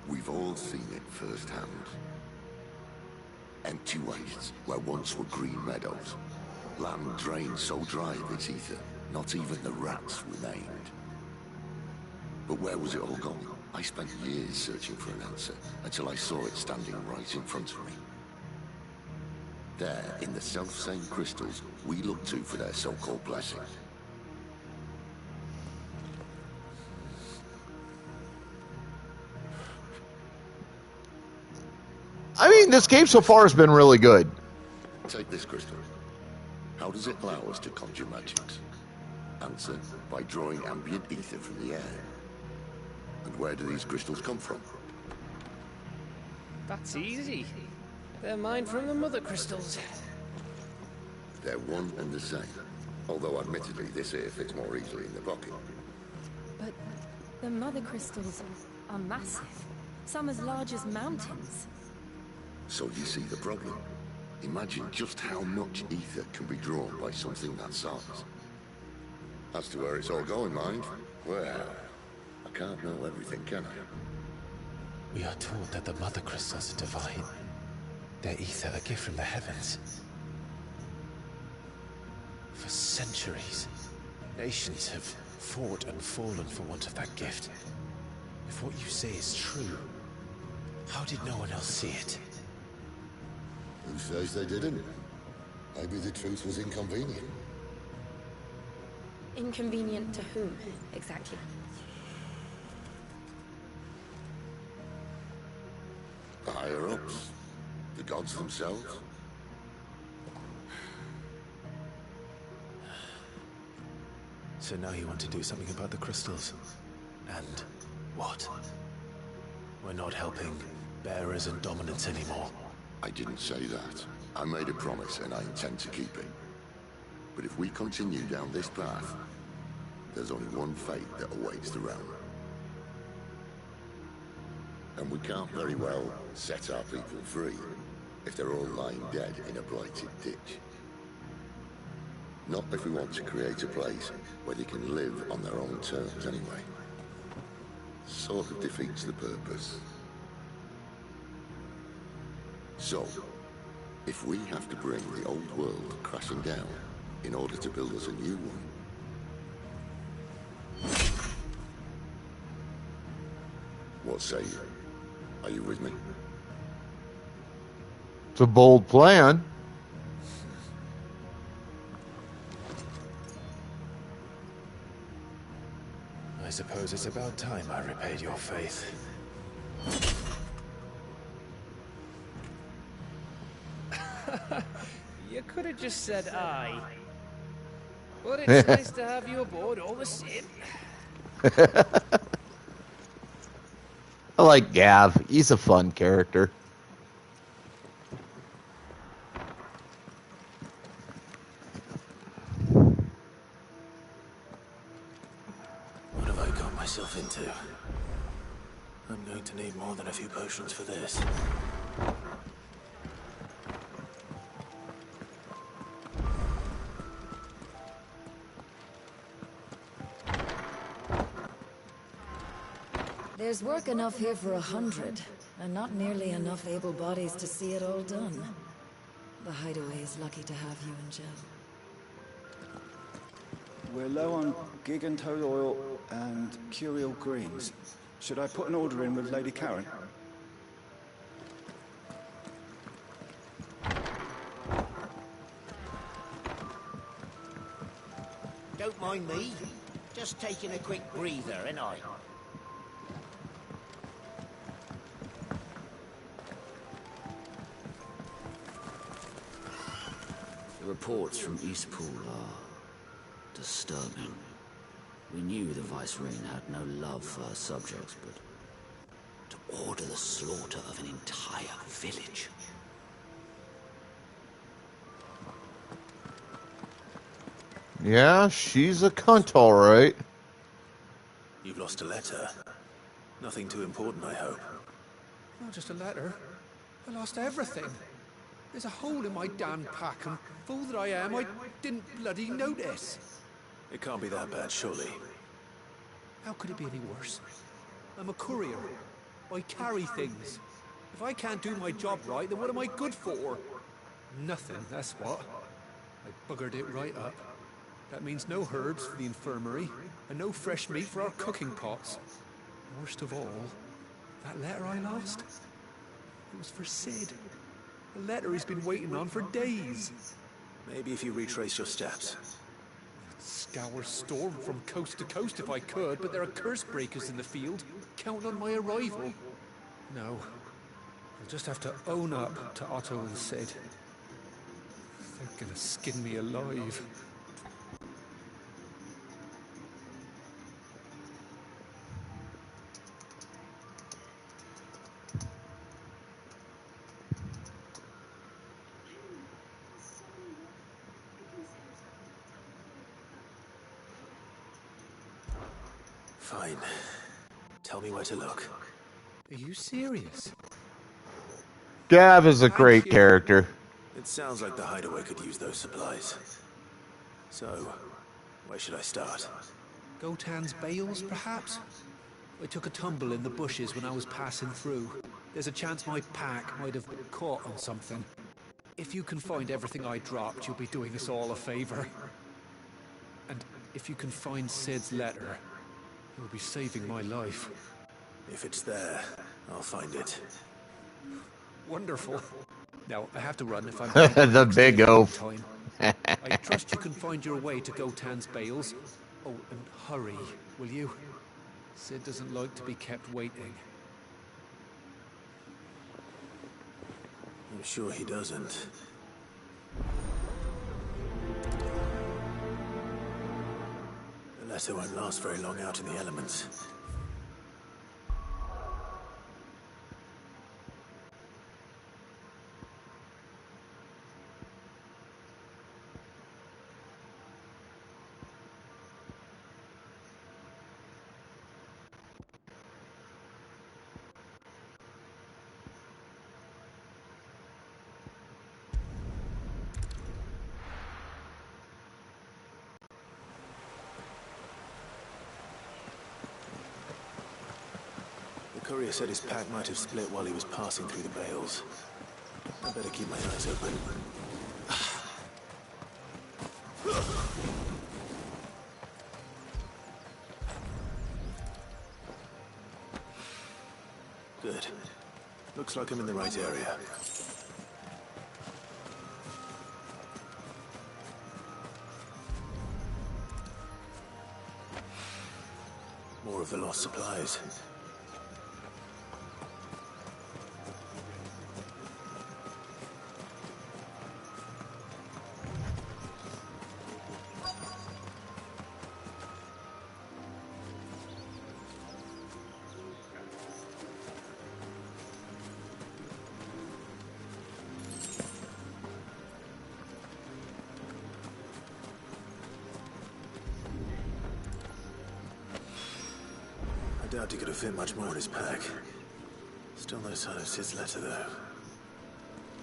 Speaker 23: We've all seen it firsthand. Empty wastes where once were green meadows. Land drained so dry of its ether, not even the rats remained. But where was it all gone? I spent years searching for an answer, until I saw it standing right in front of me. There, in the self-same crystals we look to for their so-called blessing.
Speaker 5: I mean, this game so far has been really good.
Speaker 23: Take this crystal. How does it allow us to conjure magics? Answer, by drawing ambient ether from the air. And where do these crystals come from?
Speaker 19: That's easy. They're mined from the mother crystals.
Speaker 23: They're one and the same. Although admittedly this here fits more easily in the pocket.
Speaker 13: But the mother crystals are massive. Some as large as mountains.
Speaker 23: So you see the problem. Imagine just how much ether can be drawn by something that size. As to where it's all going, mind, well, I can't know everything, can I?
Speaker 7: We are told that the mother crystals are divine. Their ether a gift from the heavens. For centuries, nations have fought and fallen for want of that gift. If what you say is true, how did no one else see it?
Speaker 23: Who says they didn't? Maybe the truth was inconvenient.
Speaker 12: Inconvenient to whom, exactly?
Speaker 23: The higher-ups? The gods themselves?
Speaker 7: So now you want to do something about the crystals. And what? We're not helping bearers and dominants anymore.
Speaker 23: I didn't say that. I made a promise and I intend to keep it. But if we continue down this path, there's only one fate that awaits the realm. And we can't very well set our people free if they're all lying dead in a blighted ditch. Not if we want to create a place where they can live on their own terms anyway. Sort of defeats the purpose. So, if we have to bring the old world crashing down in order to build us a new one, what say you? Are you with me?
Speaker 5: It's a bold plan.
Speaker 7: I suppose it's about time I repaid your faith.
Speaker 19: You could have just said aye. But it's nice to have you aboard all the same.
Speaker 5: I like Gav. He's a fun character.
Speaker 7: What have I got myself into? I'm going to need more than a few potions for this.
Speaker 20: There's work enough here for 100, and not nearly enough able bodies to see it all done. The Hideaway is lucky to have you and Jill.
Speaker 16: We're low on Gigantode oil and Curial greens. Should I put an order in with Lady Karen?
Speaker 10: Don't mind me. Just taking a quick breather, ain't I?
Speaker 4: The reports from Eastpool are disturbing. We knew the Vicereine had no love for her subjects, but to order the slaughter of an entire village.
Speaker 5: Yeah, she's a cunt, all right.
Speaker 7: You've lost a letter. Nothing too important, I hope.
Speaker 9: Not just a letter. I lost everything. There's a hole in my damn pack, and fool that I am, I didn't bloody notice.
Speaker 7: It can't be that bad, surely.
Speaker 9: How could it be any worse? I'm a courier. I carry things. If I can't do my job right, then what am I good for? Nothing, that's what. I buggered it right up. That means no herbs for the infirmary, and no fresh meat for our cooking pots. Worst of all, that letter I lost, it was for Sid. A letter he's been waiting on for days.
Speaker 7: Maybe if you retrace your steps.
Speaker 9: I'd scour Storm from coast to coast if I could, but there are curse breakers in the field, counting on my arrival. No, I'll just have to own up to Otto and Sid. They're gonna skin me alive.
Speaker 7: Fine. Tell me where to look.
Speaker 9: Are you serious?
Speaker 5: Gav is a great character.
Speaker 7: It sounds like the Hideaway could use those supplies. So, where should I start?
Speaker 9: Gotan's bales, perhaps? I took a tumble in the bushes when I was passing through. There's a chance my pack might have caught on something. If you can find everything I dropped, you'll be doing us all a favor. And if you can find Sid's letter, you'll be saving my life.
Speaker 7: If it's there, I'll find it.
Speaker 9: Wonderful. Now, I have to run if I'm...
Speaker 5: The big oaf.
Speaker 9: I trust you can find your way to Gotan's bales. Oh, and hurry, will you? Sid doesn't like to be kept waiting.
Speaker 7: I'm sure he doesn't. The letter won't last very long out in the elements. Courier said his pack might have split while he was passing through the bales. I better keep my eyes open. Good. Looks like I'm in the right area. More of the lost supplies. I doubt he could have fit much more in his pack. Still no sign of Sid's letter, though.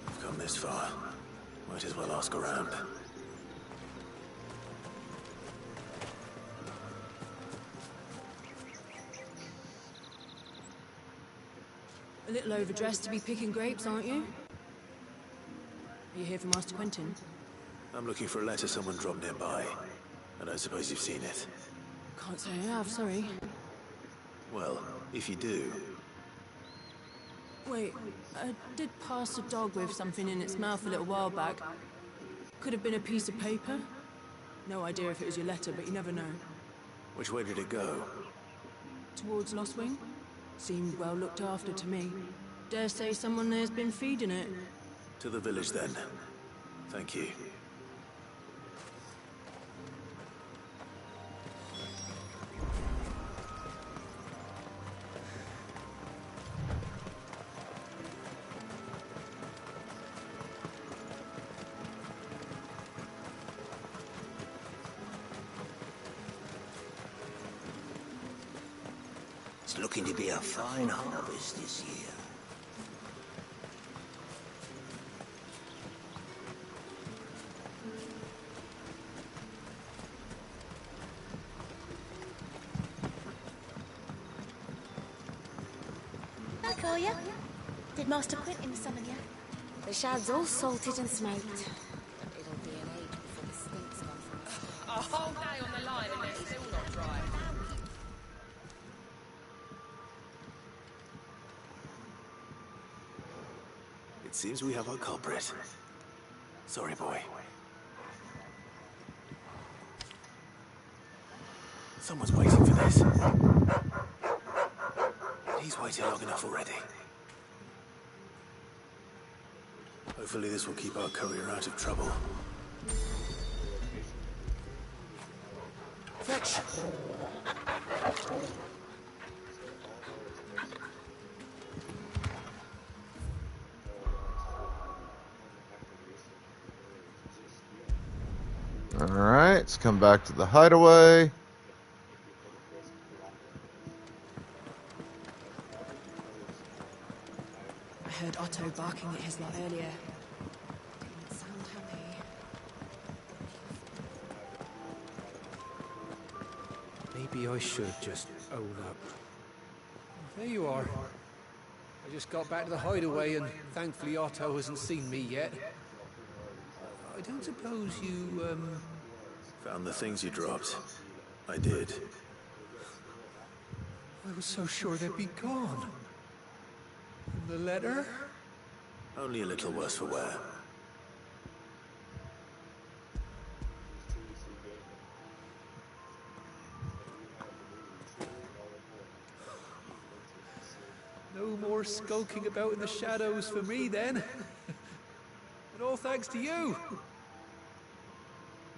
Speaker 7: I've come this far. Might as well ask around.
Speaker 18: A little overdressed to be picking grapes, aren't you? Are you here for Master Quentin?
Speaker 7: I'm looking for a letter someone dropped nearby. I don't suppose you've seen it.
Speaker 18: Can't say I have, sorry.
Speaker 7: Well, if you do...
Speaker 18: Wait, I did pass a dog with something in its mouth a little while back. Could have been a piece of paper. No idea if it was your letter, but you never know.
Speaker 7: Which way did it go?
Speaker 18: Towards Lost Wing? Seemed well looked after to me. Dare say someone there's been feeding it.
Speaker 7: To the village, then. Thank you.
Speaker 8: It's looking to be a fine harvest this year.
Speaker 11: I call you. Did Master Quentin summon you? The shad's all salted and smoked. It'll be an age before the stink's gone from
Speaker 14: A whole day on the line and they're still not dry.
Speaker 7: It seems we have our culprit. Sorry, boy. Someone's waiting for this. He's waited long enough already. Hopefully this will keep our courier out of trouble. Fetch!
Speaker 5: Alright, let's come back to the hideaway.
Speaker 18: I heard Otto barking at his lot earlier. Didn't sound happy.
Speaker 24: Maybe I should just own up. There you are. I just got back to the hideaway and thankfully Otto hasn't seen me yet. I don't suppose you,
Speaker 7: Found the things you dropped. I did.
Speaker 24: I was so sure they'd be gone. And the letter?
Speaker 7: Only a little worse for wear.
Speaker 24: No more skulking about in the shadows for me, then. And all thanks to you.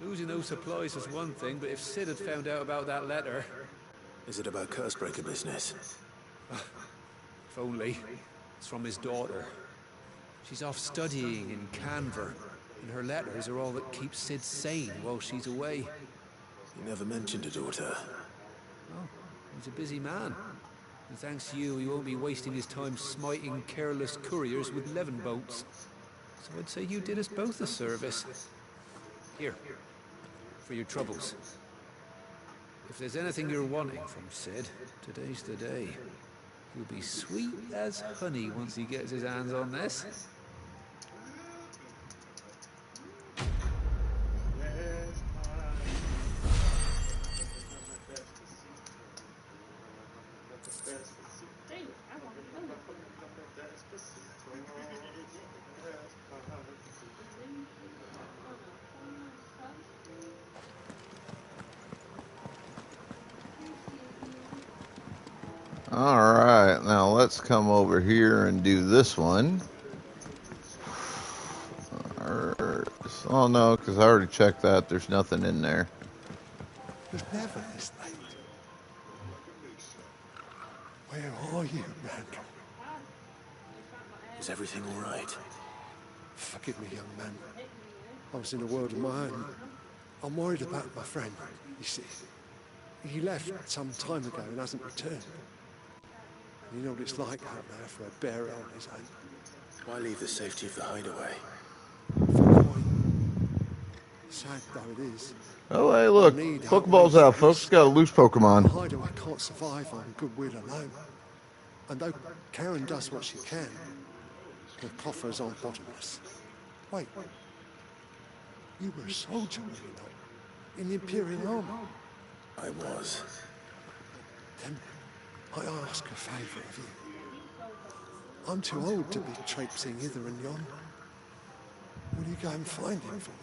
Speaker 24: Losing those supplies is one thing, but if Sid had found out about that letter...
Speaker 7: Is it about Cursebreaker business?
Speaker 24: If only. It's from his daughter. She's off studying in Canver, and her letters are all that keeps Sid sane while she's away.
Speaker 7: You never mentioned a daughter.
Speaker 24: Oh, he's a busy man. And thanks to you, he won't be wasting his time smiting careless couriers with levin boats. So I'd say you did us both a service. Here, for your troubles. If there's anything you're wanting from Sid, today's the day. He'll be sweet as honey once he gets his hands on this.
Speaker 5: Alright, now let's come over here and do this one. Oh no, because I already checked that. There's nothing in there.
Speaker 21: There's never this late. Where are you, Randall?
Speaker 7: Is everything all right?
Speaker 21: Forgive me, young man. I was in a world of my own. I'm worried about my friend, you see. He left some time ago and hasn't returned. You know what it's like out there for a bearer on his own.
Speaker 7: Why leave the safety of the hideaway?
Speaker 21: Sad though it is.
Speaker 5: Oh, hey, look. Pokeball's out, folks. Got a loose Pokemon.
Speaker 21: The hideaway can't survive on goodwill alone. And though Karen does what she can, her coffers aren't bottomless. Wait. You were a soldier, were you not? In the Imperial Army?
Speaker 7: I was.
Speaker 21: Then I ask a favour of you. I'm too old to be traipsing hither and yon. Will you go and find him for me?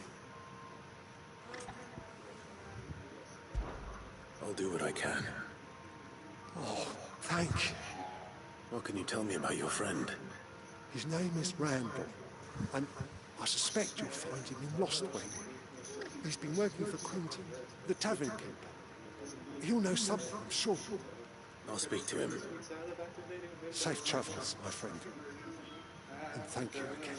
Speaker 7: I'll do what I can.
Speaker 21: Oh, thank you.
Speaker 7: What can you tell me about your friend?
Speaker 21: His name is Randall, and I suspect you'll find him in Lostwing. He's been working for Quinton, the tavern keeper. He'll know something, I'm sure.
Speaker 7: I'll speak to him.
Speaker 21: Safe travels, my friend. And thank you again.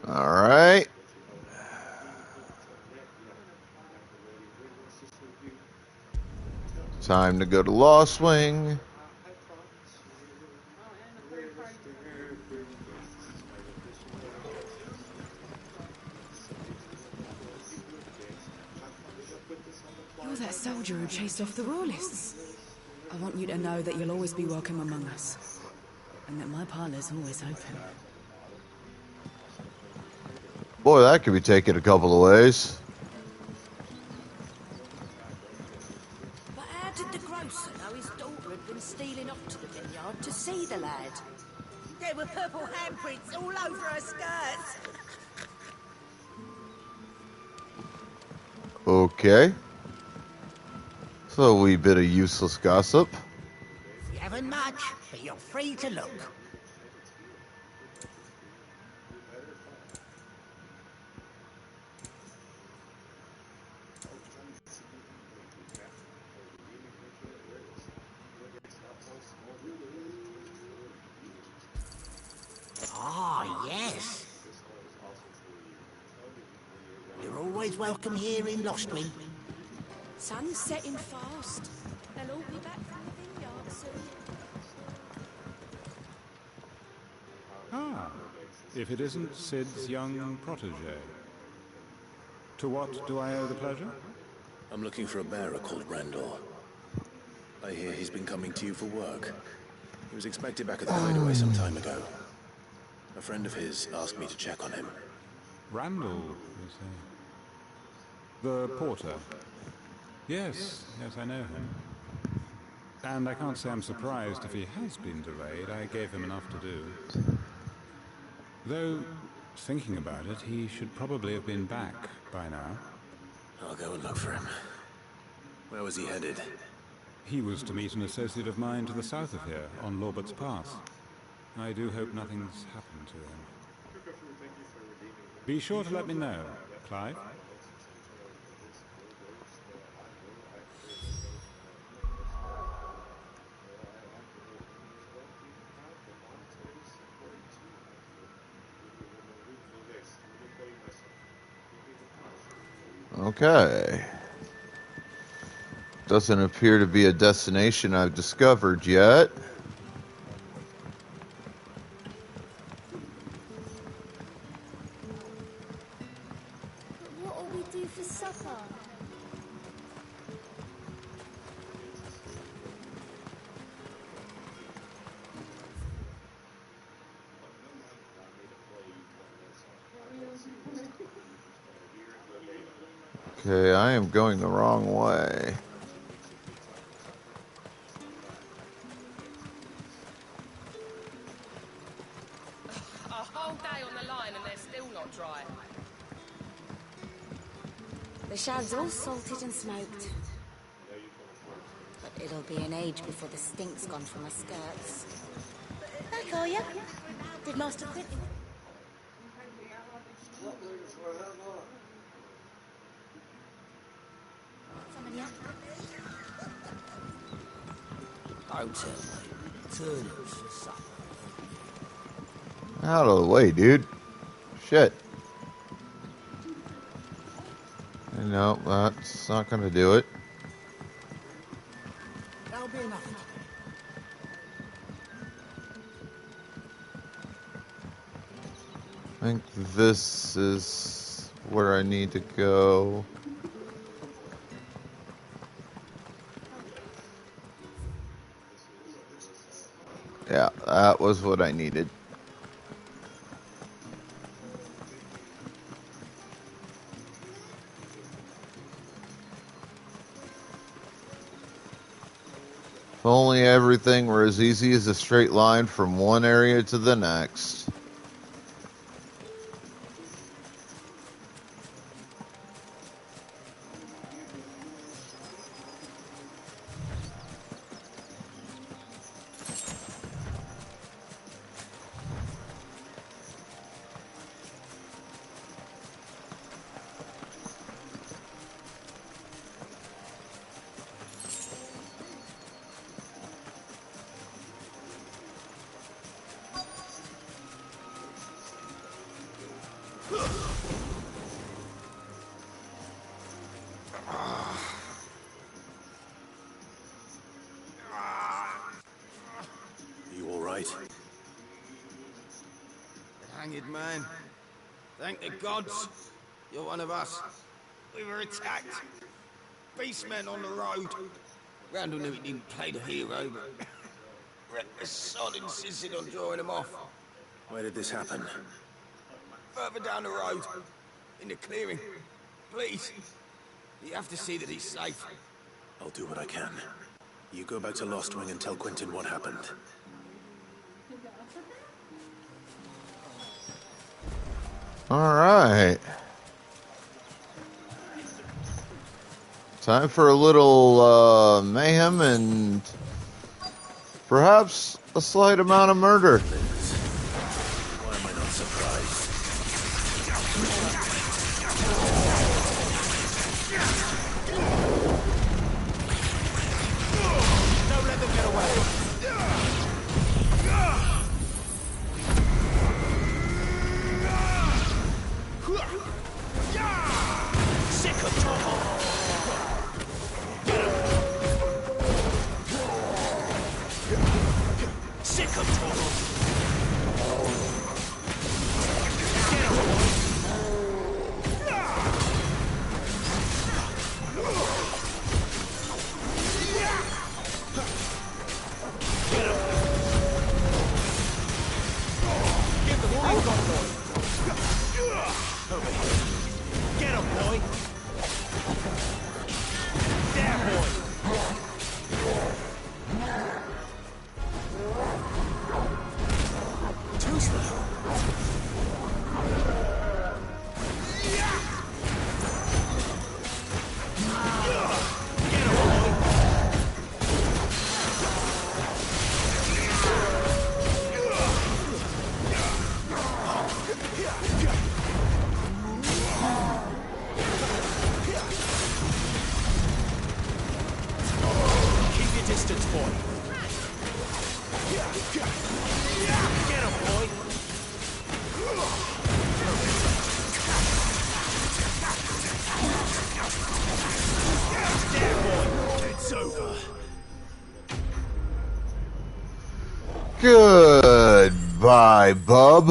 Speaker 5: All right. Time to go to Lostwing.
Speaker 1: You're that soldier who chased off the Royalists. I want you to know that you'll always be welcome among us. And that my parlour's always open.
Speaker 5: Boy, that could be taken a couple of ways.
Speaker 2: But how did the grocer know his daughter had been stealing off to the vineyard to see the lad? There were purple handprints all over her skirts.
Speaker 5: Okay. So a wee bit of useless gossip.
Speaker 10: You haven't much, but you're free to look. Ah, yes. You're always welcome here in Lostwing.
Speaker 2: Sun's setting fast. They'll all be back from the vineyard soon.
Speaker 15: Ah, if it isn't Sid's young protege. To what do I owe the pleasure?
Speaker 7: I'm looking for a bearer called Randall. I hear he's been coming to you for work. He was expected back at the hideaway some time ago. A friend of his asked me to check on him.
Speaker 15: Randall, you say? The porter. Yes, I know him. And I can't say I'm surprised if he has been delayed. I gave him enough to do. Though, thinking about it, he should probably have been back by now.
Speaker 7: I'll go and look for him. Where was he headed?
Speaker 15: He was to meet an associate of mine to the south of here, on Lorbert's Pass. I do hope nothing's happened to him. Be sure to let me know, Clive.
Speaker 5: Okay. Doesn't appear to be a destination I've discovered yet. Okay, I am going the wrong way.
Speaker 14: A whole day on the line and they're still not dry.
Speaker 11: The shad's all salted and smoked. But it'll be an age before the stink's gone from her skirts.
Speaker 2: Back, are you? Did Master quit?
Speaker 11: Summon ya?
Speaker 8: Don't tell me. Turnips for supper.
Speaker 5: Out of the way, dude. Shit. No, that's not gonna do it.
Speaker 10: That'll be enough.
Speaker 5: I think this is where I need to go. Yeah, that was what I needed. If only everything were as easy as a straight line from one area to the next.
Speaker 7: You all right?
Speaker 8: Hanged man. Thank the gods. You're one of us. We were attacked. Beastmen on the road. Randall knew he didn't play the hero, but reckless sod insisted on drawing him off.
Speaker 7: Where did this happen?
Speaker 8: Further down the road. In the clearing. Please. You have to see that he's safe.
Speaker 7: I'll do what I can. You go back to Lost Wing and tell Quentin what happened.
Speaker 5: All right. Time for a little mayhem and perhaps a slight amount of murder.
Speaker 7: Why am I not surprised?
Speaker 8: Don't let them get away.
Speaker 10: Sick of trouble. Sick of trouble. Give them all you've got, boy. Over here. Get him, boy. There, boy. Too slow. Get him, boy. Keep your distance, boy. Get him, boy. There, boy. It's over.
Speaker 5: Goodbye, bub.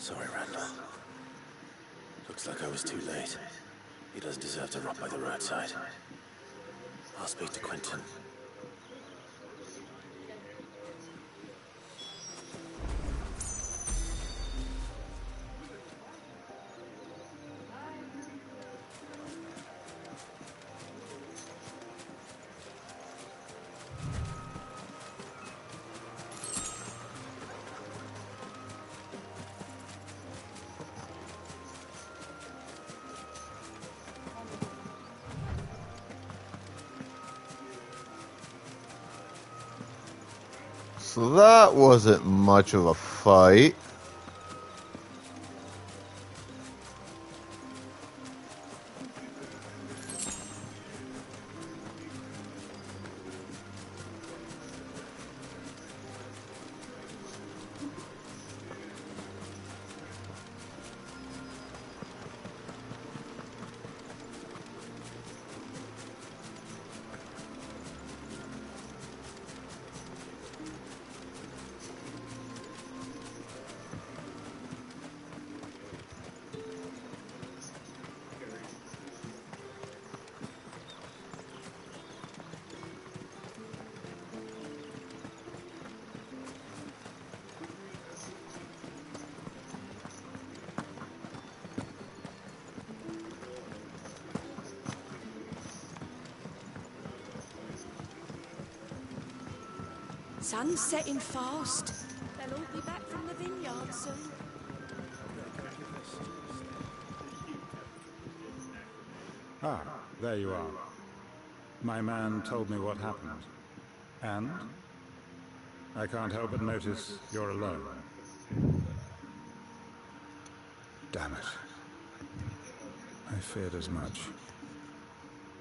Speaker 7: Sorry, Randall. Looks like I was too late. He does deserve to rot by the roadside. I'll speak to Quentin.
Speaker 5: So that wasn't much of a fight.
Speaker 2: Sun's setting fast. They'll all be back from the vineyard soon.
Speaker 15: Ah, there you are. My man told me what happened. And? I can't help but notice you're alone. Damn it. I feared as much.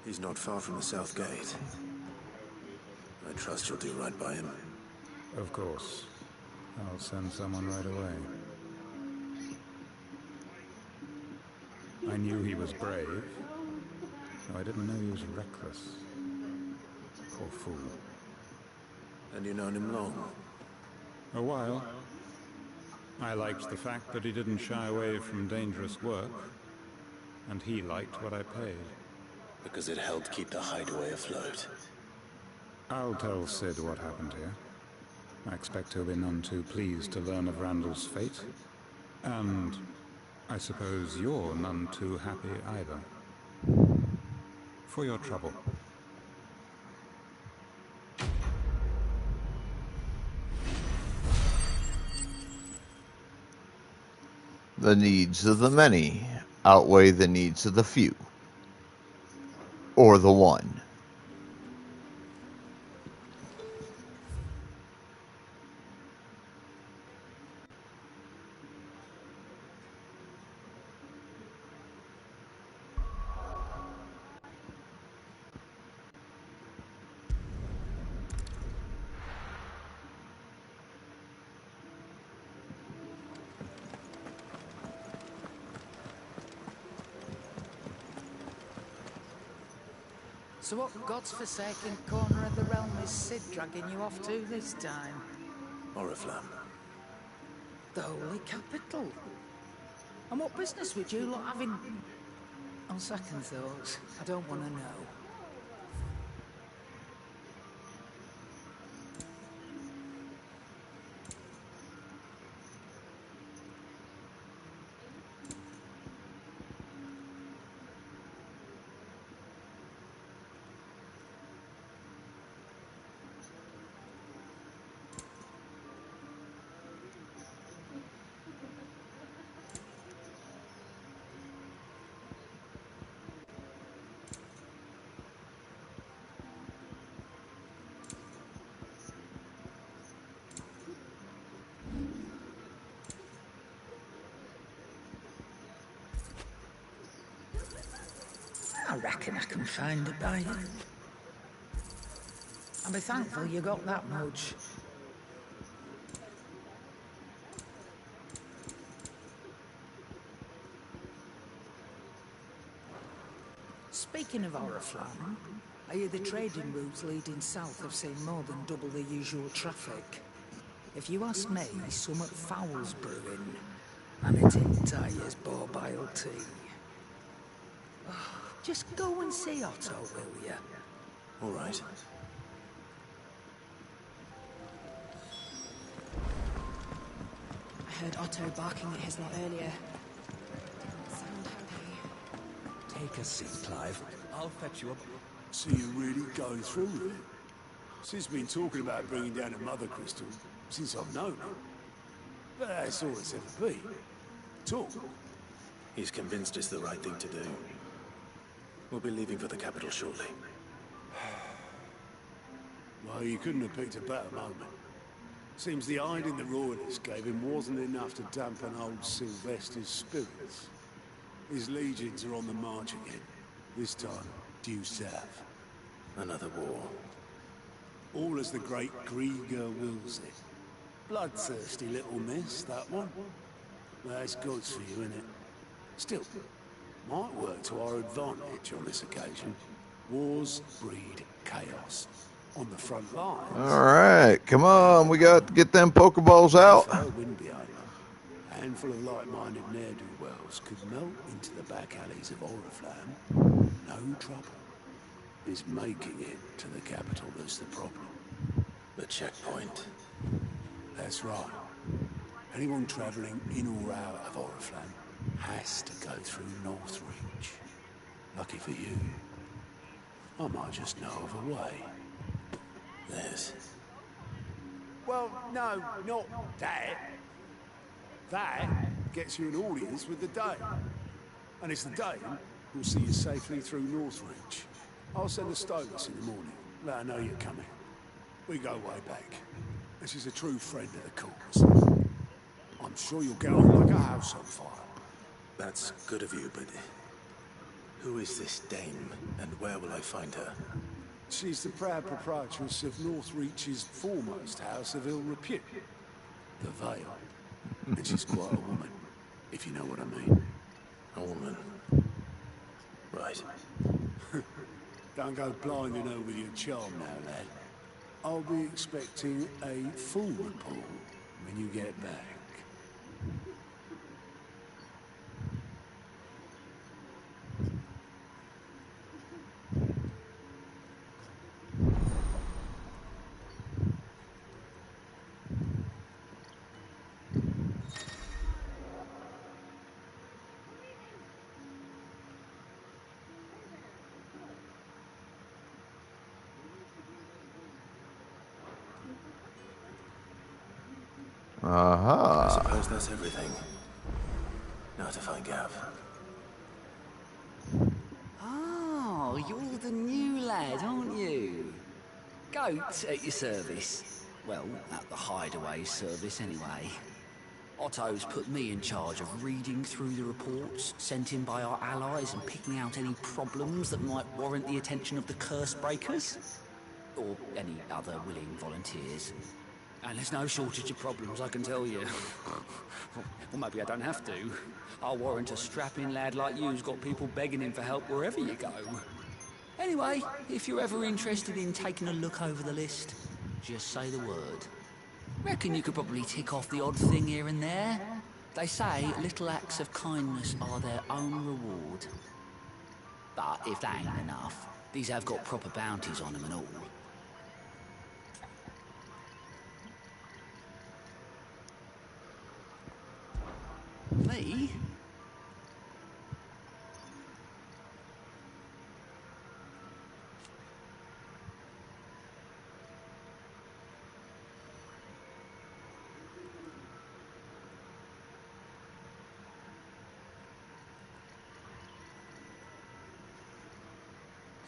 Speaker 7: He's not far from the South Gate. I trust you'll do right by him.
Speaker 15: Of course. I'll send someone right away. I knew he was brave, though I didn't know he was reckless. Poor fool.
Speaker 7: And you've known him long?
Speaker 15: A while. I liked the fact that he didn't shy away from dangerous work, and he liked what I paid.
Speaker 7: Because it helped keep the hideaway afloat.
Speaker 15: I'll tell Sid what happened here. I expect he'll be none too pleased to learn of Randall's fate. And I suppose you're none too happy either. For your trouble.
Speaker 5: The needs of the many outweigh the needs of the few. Or the one.
Speaker 3: So what god's-forsaken corner of the realm is Sid dragging you off to this time?
Speaker 7: Oriflamme.
Speaker 3: The Holy Capital. And what business would you lot having... On second thoughts, I don't want to know. I reckon I can find it by you. I'll be thankful you got that much. Speaking of Oriflamme, I hear the trading routes leading south have seen more than double the usual traffic. If you ask me, somewhat foul's brewing. and it's Tyre's barbile tea. Oh, just go and see Otto, will you?
Speaker 7: All right.
Speaker 1: I heard Otto barking at his lot earlier. Didn't sound happy.
Speaker 3: Take a seat, Clive.
Speaker 6: I'll fetch you up. So you're really going through with it? Sid's been talking about bringing down a mother crystal since I've known him. But that's all it's ever been. Talk.
Speaker 7: He's convinced it's the right thing to do. We'll be leaving for the capital shortly.
Speaker 6: Well, you couldn't have picked a better moment. Seems the hiding the royalists gave him wasn't enough to dampen old Sylvester's spirits. His legions are on the march again. This time, due south.
Speaker 7: Another war.
Speaker 6: All as the great Grieger wills it. Bloodthirsty little miss, that one. That's God's for you, innit? Still, might work to our advantage on this occasion. Wars breed chaos. On the front line.
Speaker 5: Alright, come on, we got to get them Pokeballs out.
Speaker 6: Wouldn't be over. A handful of like-minded ne'er-do-wells could melt into the back alleys of Oriflamme. No trouble. It's making it to the capital that's the problem.
Speaker 7: The checkpoint.
Speaker 6: That's right. Anyone travelling in or out of Oriflamme has to go through Northreach. Lucky for you, I might just know of a way.
Speaker 7: Yes.
Speaker 6: Well, no, not that. That gets you an audience with the Dane. And it's the Dane who'll see you safely through Northreach. I'll send a Stolas in the morning. Let her know you're coming. We go way back. And she's a true friend of the cause. I'm sure you'll get on like a house on fire.
Speaker 7: That's good of you, but who is this dame, and where will I find her?
Speaker 6: She's the proud proprietress of Northreach's foremost house of ill repute, the Vale. And she's quite a woman, if you know what I mean.
Speaker 7: A woman? Right.
Speaker 6: Don't go blinding her with your charm now, lad. I'll be expecting a full report when you get back.
Speaker 7: I suppose that's everything. Now to find Gav.
Speaker 4: Oh, you're the new lad, aren't you? Goat at your service. Well, at the Hideaway service anyway. Otto's put me in charge of reading through the reports sent in by our allies and picking out any problems that might warrant the attention of the curse breakers. Or any other willing volunteers. And there's no shortage of problems, I can tell you. Well, maybe I don't have to. I'll warrant a strapping lad like you's got people begging him for help wherever you go. Anyway, if you're ever interested in taking a look over the list, just say the word. Reckon you could probably tick off the odd thing here and there. They say little acts of kindness are their own reward. But if that ain't enough, these have got proper bounties on them and all. Me?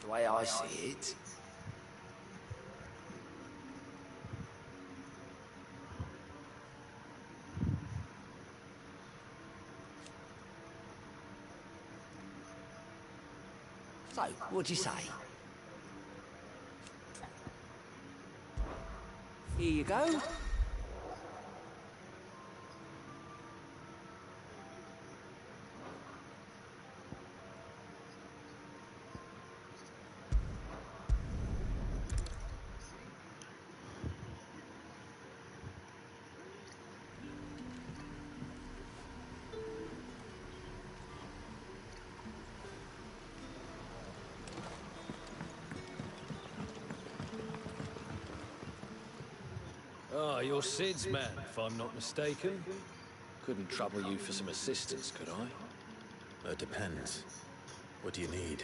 Speaker 4: The way I see it, so, what'd you say? Here you go.
Speaker 12: Ah, you're Sid's man, if I'm not mistaken. Couldn't trouble you for some assistance, could I?
Speaker 7: It depends. What do you need?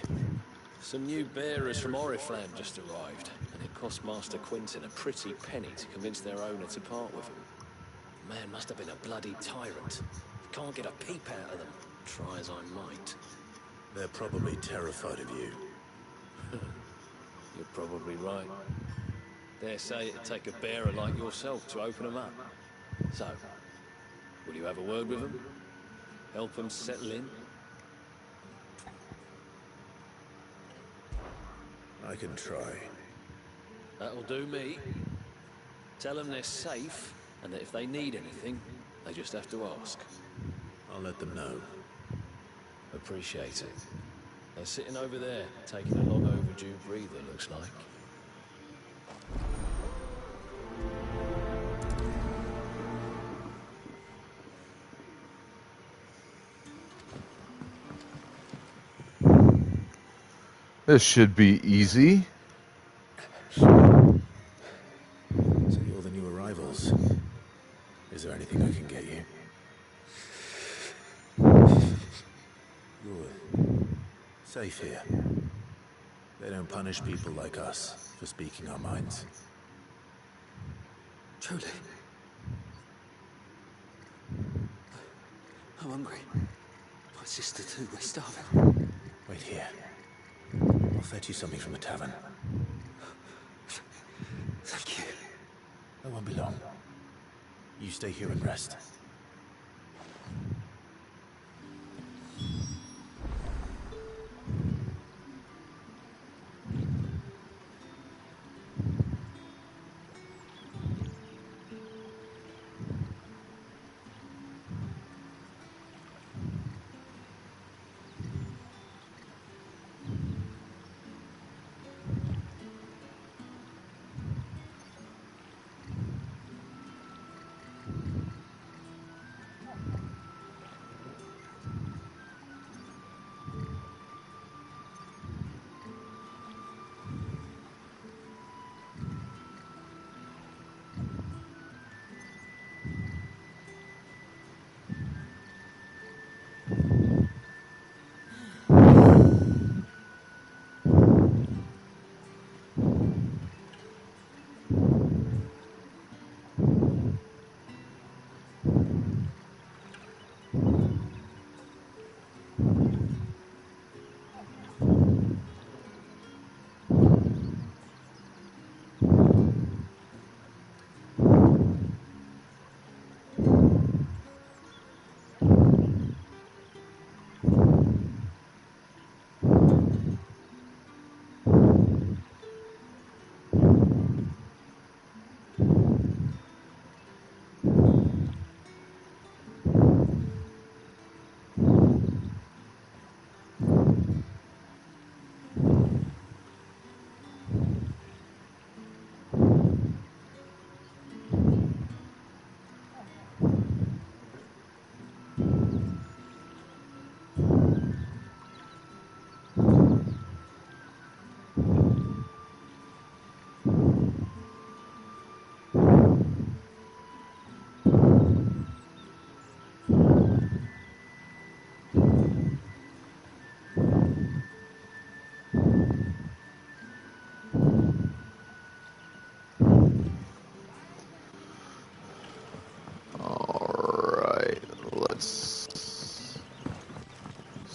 Speaker 12: Some new bearers from Oriflamme just arrived, and it cost Master Quentin a pretty penny to convince their owner to part with them. Man must have been a bloody tyrant. Can't get a peep out of them, try as I might.
Speaker 7: They're probably terrified of you.
Speaker 12: You're probably right. Dare say it'd take a bearer like yourself to open them up. So, will you have a word with them? Help them settle in?
Speaker 7: I can try.
Speaker 12: That'll do me. Tell them they're safe, and that if they need anything, they just have to ask.
Speaker 7: I'll let them know.
Speaker 12: Appreciate it. They're sitting over there, taking a long overdue breather, looks like.
Speaker 5: This should be easy.
Speaker 7: So you're the new arrivals. Is there anything I can get you? You're safe here. They don't punish people like us for speaking our minds.
Speaker 9: Truly. I'm hungry. My sister too, we're starving.
Speaker 7: Wait here. I'll fetch you something from the tavern.
Speaker 9: Thank you.
Speaker 7: It won't be long. You stay here and rest.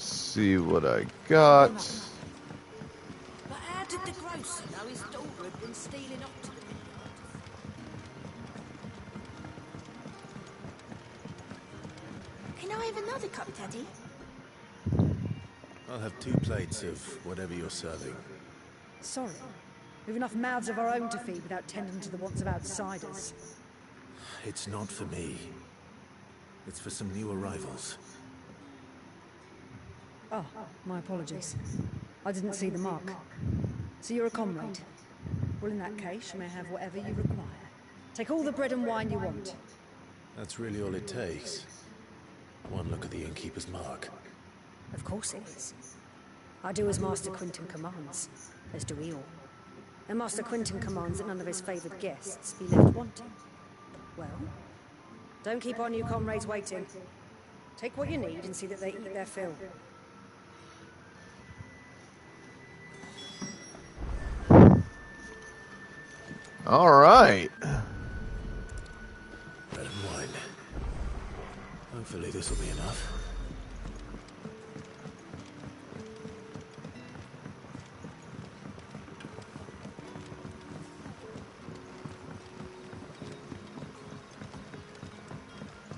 Speaker 5: See what I got.
Speaker 2: But how did the grocer know his daughter had been stealing off to the vineyard?
Speaker 11: Can I have another cup, Daddy?
Speaker 7: I'll have 2 plates of whatever you're serving.
Speaker 13: Sorry. We've enough mouths of our own to feed without tending to the wants of outsiders.
Speaker 7: It's not for me. It's for some new arrivals.
Speaker 13: Oh, my apologies. I didn't see the mark. So you're a comrade? Well, in that case, you may have whatever you require. Take all the bread and wine you want.
Speaker 7: That's really all it takes. One look at the innkeeper's mark.
Speaker 13: Of course it is. I do as Master Quentin commands, as do we all. And Master Quentin commands that none of his favoured guests be left wanting. Well, don't keep our new comrades waiting. Take what you need and see that they eat their fill.
Speaker 5: All right.
Speaker 7: Bread and wine. Hopefully this will be enough.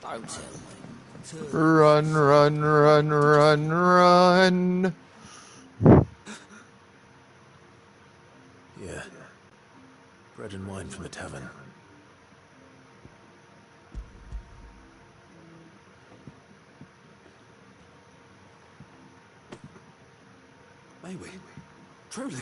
Speaker 4: Don't tell me.
Speaker 5: Run, run, run, run, run.
Speaker 7: Yeah. Bread and wine from the tavern.
Speaker 9: May we? Truly?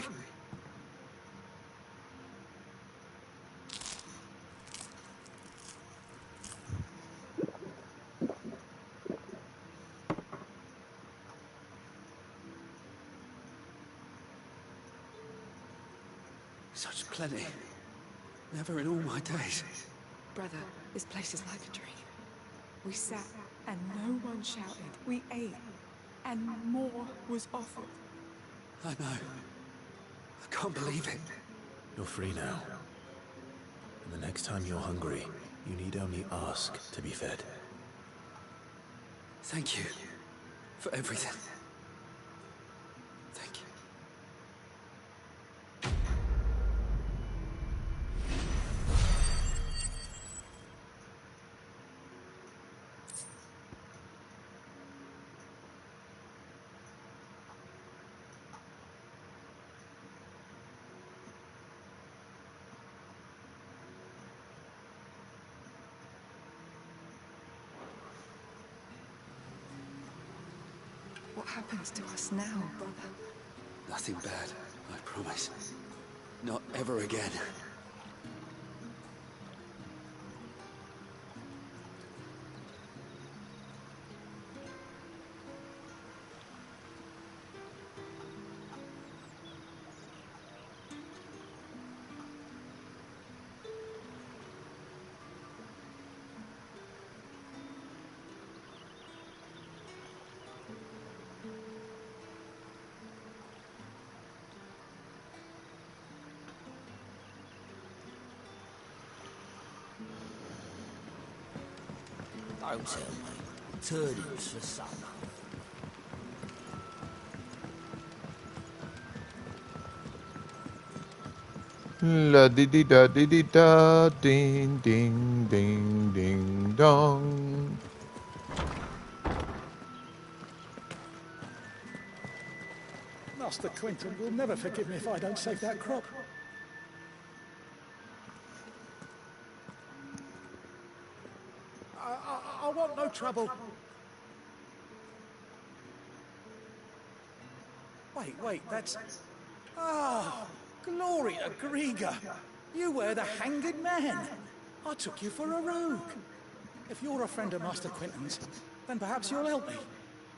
Speaker 9: Such plenty. Never in all my days.
Speaker 17: Brother, this place is like a dream. We sat and no one shouted. We ate and more was offered.
Speaker 9: I know. I can't believe it.
Speaker 7: You're free now. And the next time you're hungry, you need only ask to be fed.
Speaker 9: Thank you for everything. Thank you.
Speaker 17: What happens to us now, brother?
Speaker 9: Nothing bad, I promise. Not ever again.
Speaker 4: Don't tell me. Turnings for supper.
Speaker 5: La di di da di di da, ding ding ding ding dong.
Speaker 10: Master Quentin will never forgive me if I don't save that crop. I want no trouble. Wait, that's... Ah, glory to Grieger. You were the hanged man. I took you for a rogue. If you're a friend of Master Quentin's, then perhaps you'll help me.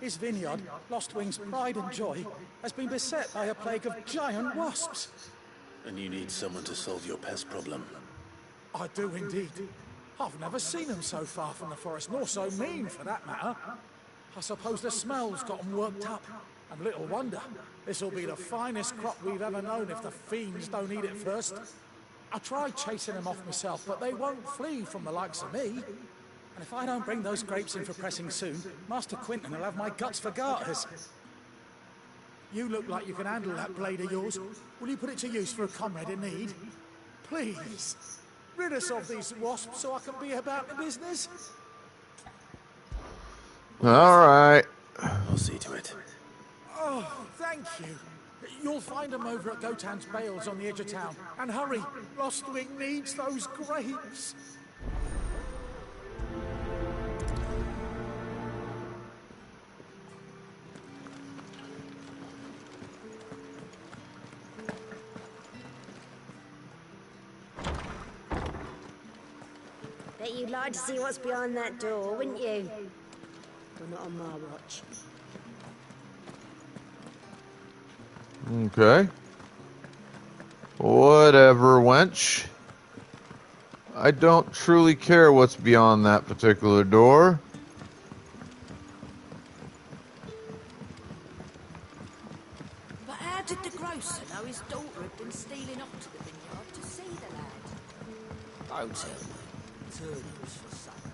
Speaker 10: His vineyard, Lostwing's pride and joy, has been beset by a plague of giant wasps.
Speaker 7: And you need someone to solve your pest problem.
Speaker 10: I do indeed. I've never seen them so far from the forest, nor so mean, for that matter. I suppose the smell's got them worked up. And little wonder. This'll be the finest crop we've ever known if the fiends don't eat it first. I tried chasing them off myself, but they won't flee from the likes of me. And if I don't bring those grapes in for pressing soon, Master Quentin will have my guts for garters. You look like you can handle that blade of yours. Will you put it to use for a comrade in need? Please, rid us of these wasps so I can be about the business.
Speaker 5: All right.
Speaker 7: I'll see to it.
Speaker 10: Oh, thank you. You'll find them over at Gotan's Bales on the edge of town. And hurry, Lostwing needs those grapes.
Speaker 11: Bet you'd like to see what's behind that door, wouldn't you? But not on my watch.
Speaker 5: Okay. Whatever, wench. I don't truly care what's beyond that particular door.
Speaker 2: But how did the grocer know his daughter had been stealing off to the vineyard to see the lad?
Speaker 4: Don't tell me. Turnips for supper.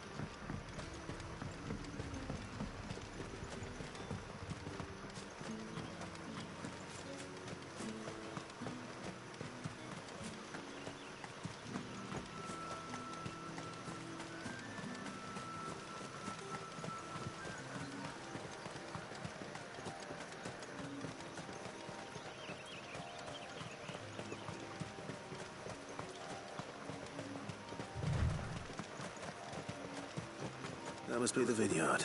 Speaker 7: That must be the vineyard.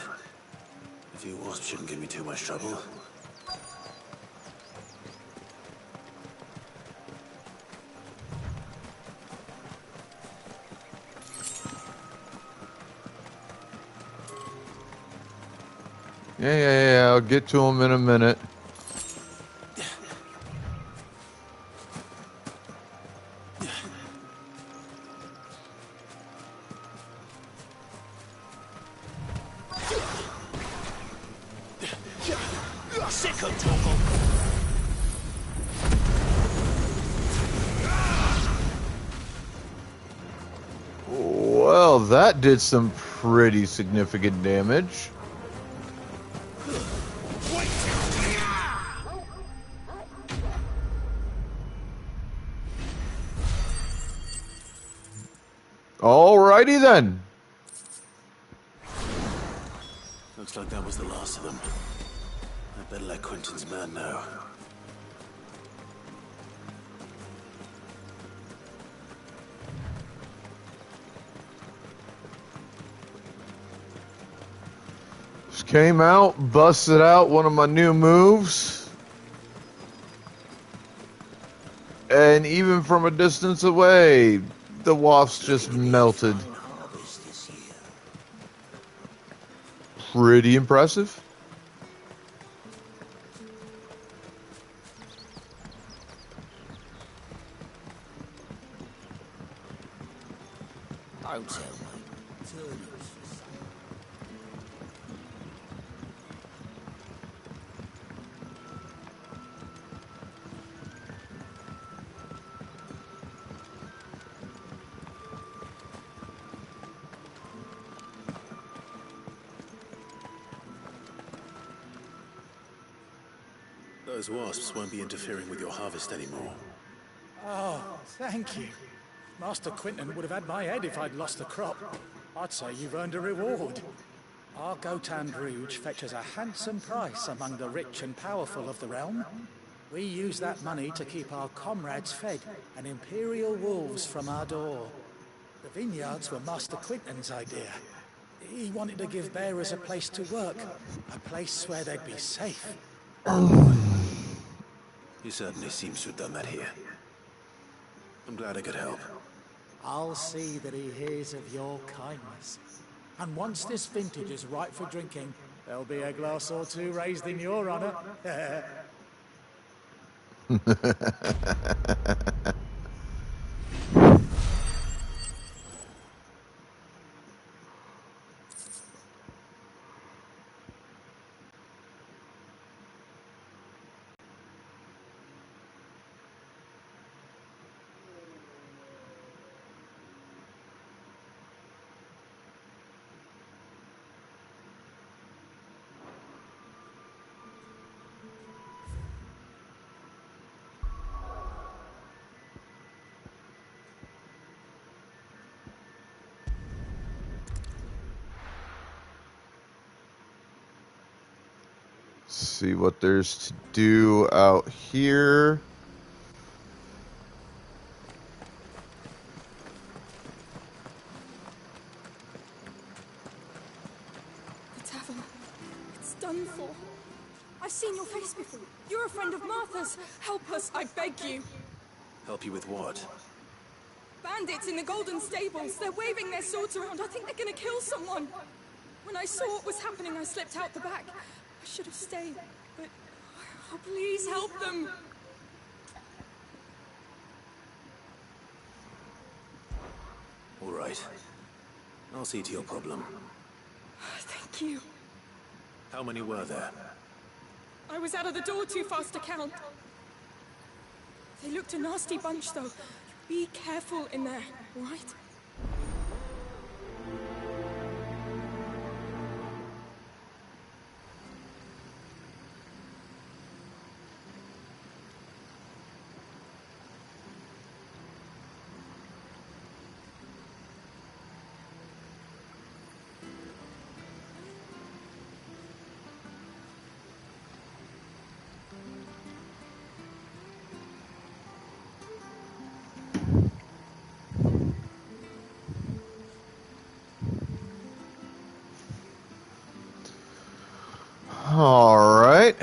Speaker 7: A few wasps shouldn't give me too much trouble.
Speaker 5: Yeah, I'll get to him in a minute. Well, that did some pretty significant damage. Alrighty then.
Speaker 7: Looks like that was the last of them. I better let Quentin's man know.
Speaker 5: Just came out, busted out one of my new moves. And even from a distance away, the wasps just melted. Pretty impressive.
Speaker 4: Don't tell me. Turnips for supper.
Speaker 7: Those wasps won't be interfering with your harvest anymore.
Speaker 10: Oh, thank you. Master Quentin would have had my head if I'd lost the crop. I'd say you've earned a reward. Our Gotand Rouge fetches a handsome price among the rich and powerful of the realm. We use that money to keep our comrades fed and Imperial wolves from our door. The vineyards were Master Quentin's idea. He wanted to give bearers a place to work, a place where they'd be safe.
Speaker 7: He certainly seems to have done that here. I'm glad I could help.
Speaker 10: I'll see that he hears of your kindness. And once this vintage is ripe for drinking, there'll be a glass or two raised in your honor.
Speaker 5: See what there's to do out here.
Speaker 17: The tavern. It's done for. I've seen your face before. You're a friend of Martha's. Help us, I beg you.
Speaker 7: Help you with what?
Speaker 17: Bandits in the Golden Stables. They're waving their swords around. I think they're gonna kill someone. When I saw what was happening, I slipped out the back. I should have stayed, but... Oh, please help them!
Speaker 7: All right. I'll see to your problem.
Speaker 17: Thank you.
Speaker 7: How many were there?
Speaker 17: I was out of the door too fast to count. They looked a nasty bunch, though. Be careful in there, all right?
Speaker 5: Alright.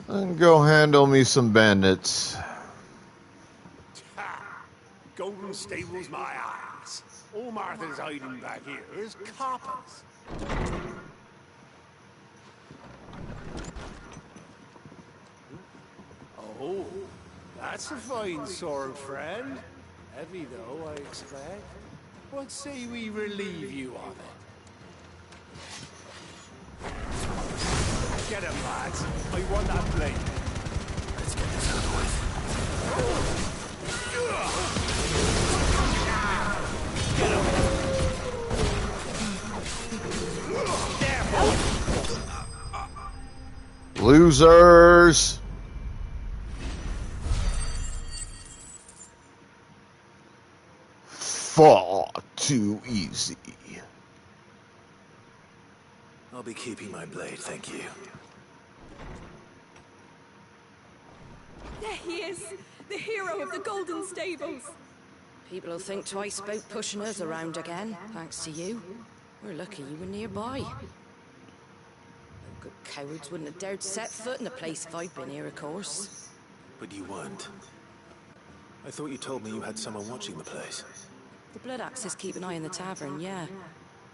Speaker 5: Then go handle me some bandits.
Speaker 6: Golden Stable's my ass. All Martha's hiding back here is coppers. Oh, that's a fine sword, friend. Heavy, though, I expect. What say we relieve you of it? Get him, lads. I want that blade.
Speaker 7: Let's get this over with.
Speaker 5: Get him. Losers. Far too easy.
Speaker 7: I'll be keeping my blade, thank you.
Speaker 17: There he is, the hero of the Golden Stables.
Speaker 2: People will think twice about pushing us around again, thanks to you. We're lucky you were nearby. Good cowards wouldn't have dared set foot in the place if I'd been here, of course.
Speaker 7: But you weren't. I thought you told me you had someone watching the place.
Speaker 2: The Blood Axes keep an eye on the tavern, yeah.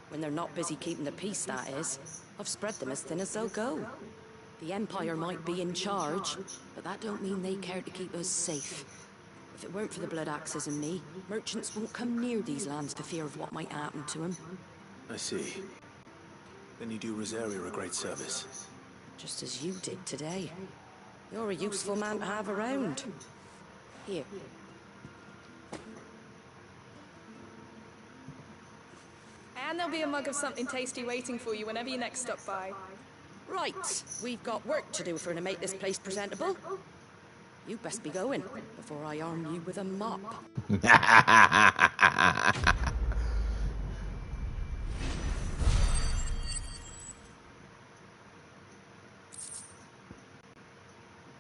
Speaker 2: When they're not busy keeping the peace, that is. I've spread them as thin as they'll go. The Empire might be in charge, but that don't mean they care to keep us safe. If it weren't for the Blood Axes and me, merchants won't come near these lands for fear of what might happen to them.
Speaker 7: I see. Then you do Rosaria a great service.
Speaker 2: Just as you did today. You're a useful man to have around. Here.
Speaker 17: And there'll be a mug of something tasty waiting for you whenever you next stop by.
Speaker 2: Right, we've got work to do if we're to make this place presentable. You best be going, before I arm you with a mop.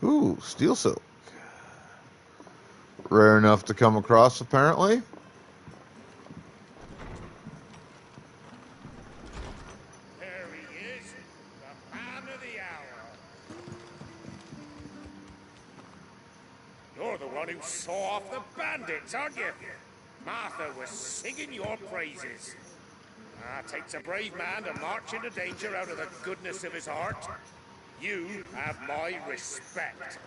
Speaker 5: Ooh, steel silk. Rare enough to come across, apparently.
Speaker 6: There he is, the man of the hour. You're the one who saw off the bandits, aren't you? Martha was singing your praises. Takes a brave man to march into danger out of the goodness of his heart. You have my respect.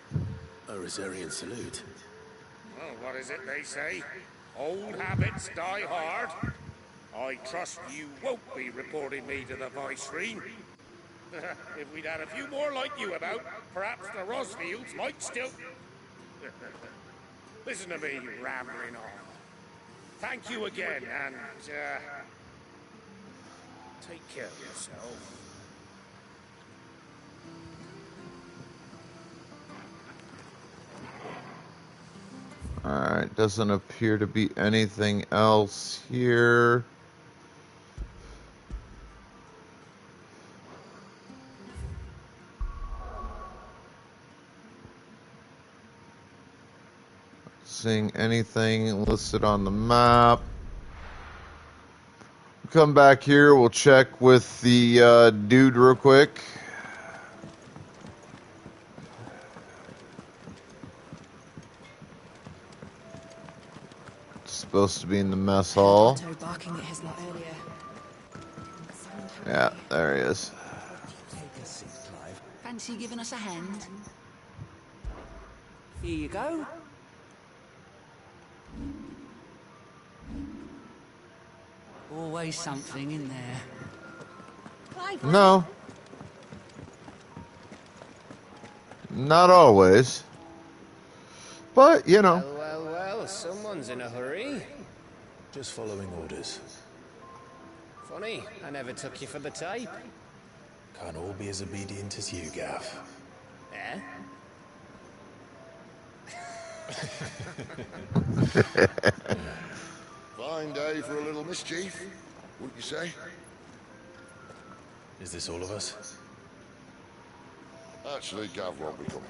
Speaker 7: A Rosarian salute.
Speaker 6: Well, what is it they say? Old habits die hard. I trust you won't be reporting me to the Viceroy. If we'd had a few more like you about, perhaps the Rosfields might still... Listen to me, rambling on. Thank you again, and, take care of yourself.
Speaker 5: Alright, doesn't appear to be anything else here. Seeing anything listed on the map. Come back here, we'll check with the dude real quick. Supposed to be in the mess hall.
Speaker 1: Barking at his lot earlier.
Speaker 5: Yeah, there he is.
Speaker 3: Take a seat, Clive.
Speaker 1: Fancy giving us a hand?
Speaker 3: Here you go. Always something in there.
Speaker 5: No. Not always. But, you know.
Speaker 12: Well, someone's in a hurry.
Speaker 7: Just following orders.
Speaker 12: Funny, I never took you for the type.
Speaker 7: Can't all be as obedient as you, Gav.
Speaker 12: Eh?
Speaker 19: Fine day for a little mischief, wouldn't you say?
Speaker 7: Is this all of us?
Speaker 19: Actually, Gav won't be coming.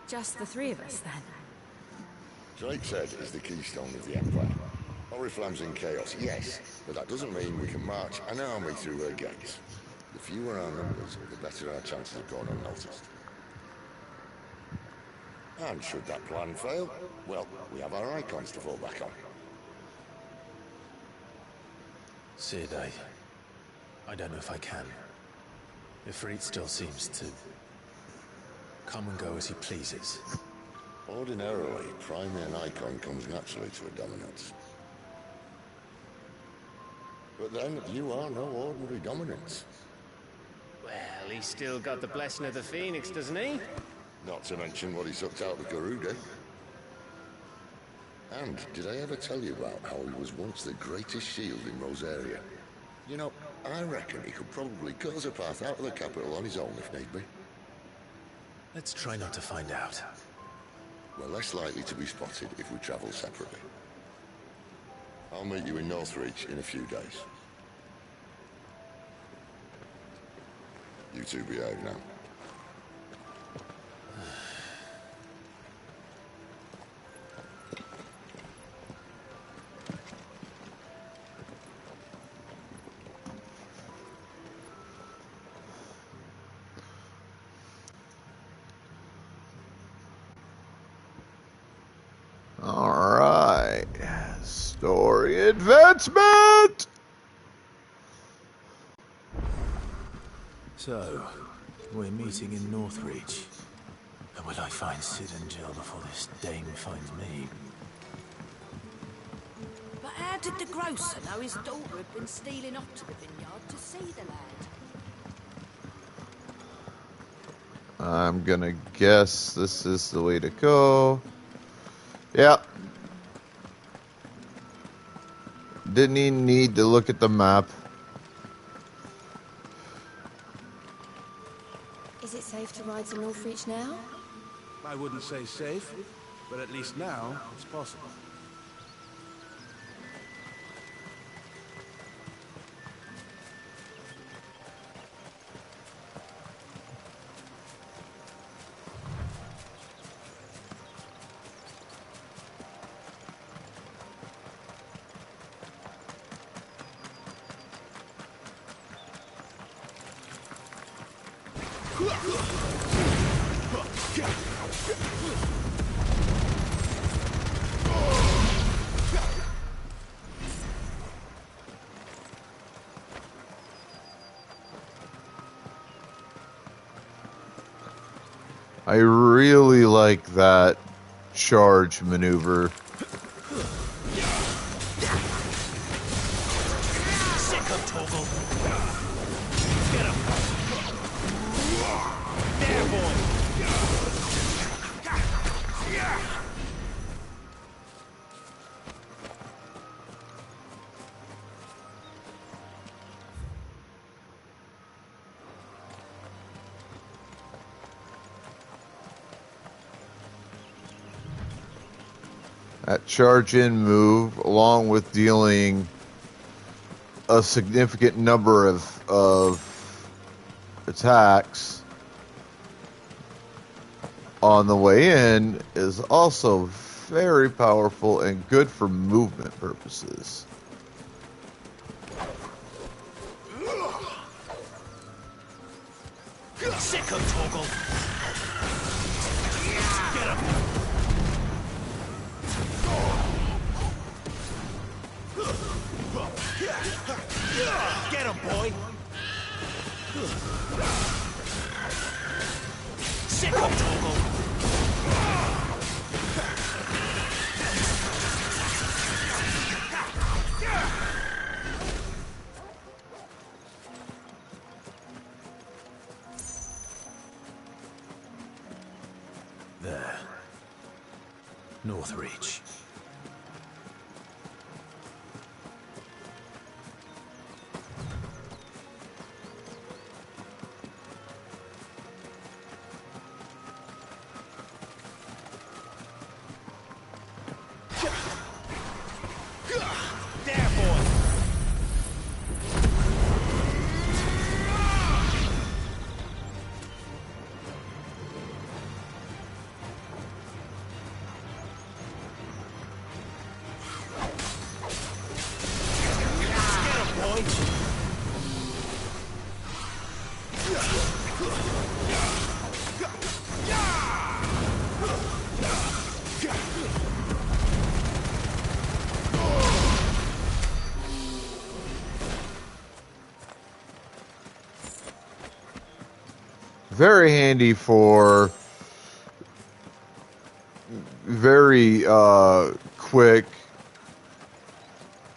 Speaker 2: Just the three of us, then?
Speaker 19: Drake's Head is the keystone of the Empire. Oriflamme's in chaos, yes, but that doesn't mean we can march an army through her gates. The fewer our numbers, the better our chances of going unnoticed. And should that plan fail, well, we have our icons to fall back on.
Speaker 7: Cid, I don't know if I can. Ifrit still seems to come and go as he pleases.
Speaker 19: Ordinarily, priming an icon comes naturally to a dominance. But then, you are no ordinary dominance.
Speaker 12: Well, he's still got the blessing of the Phoenix, doesn't he?
Speaker 19: Not to mention what he sucked out of Garuda. And did I ever tell you about how he was once the greatest shield in Rosaria? You know, I reckon he could probably cut us a path out of the capital on his own if need be.
Speaker 7: Let's try not to find out.
Speaker 19: We're less likely to be spotted if we travel separately. I'll meet you in Northreach in a few days. You two behave now.
Speaker 5: Alright. Story advancement!
Speaker 7: So, we're meeting in Northreach. And will I find Cid and Jill before this dame finds me?
Speaker 2: But how did the grocer know his daughter had been stealing off to the vineyard to see the lad?
Speaker 5: I'm gonna guess this is the way to go. Yep. Didn't even need to look at the map.
Speaker 11: Is it safe to ride to Northreach now?
Speaker 6: I wouldn't say safe, but at least now it's possible.
Speaker 5: I really like that charge maneuver.
Speaker 8: Sick of Torgal. Get him. There, boy.
Speaker 5: That charge in move, along with dealing a significant number of attacks on the way in, is also very powerful and good for movement purposes.
Speaker 8: Sick of Torgal. Get him. Get him, boy! Sick of Torgal!
Speaker 24: There. Northreach.
Speaker 5: Very handy for very quick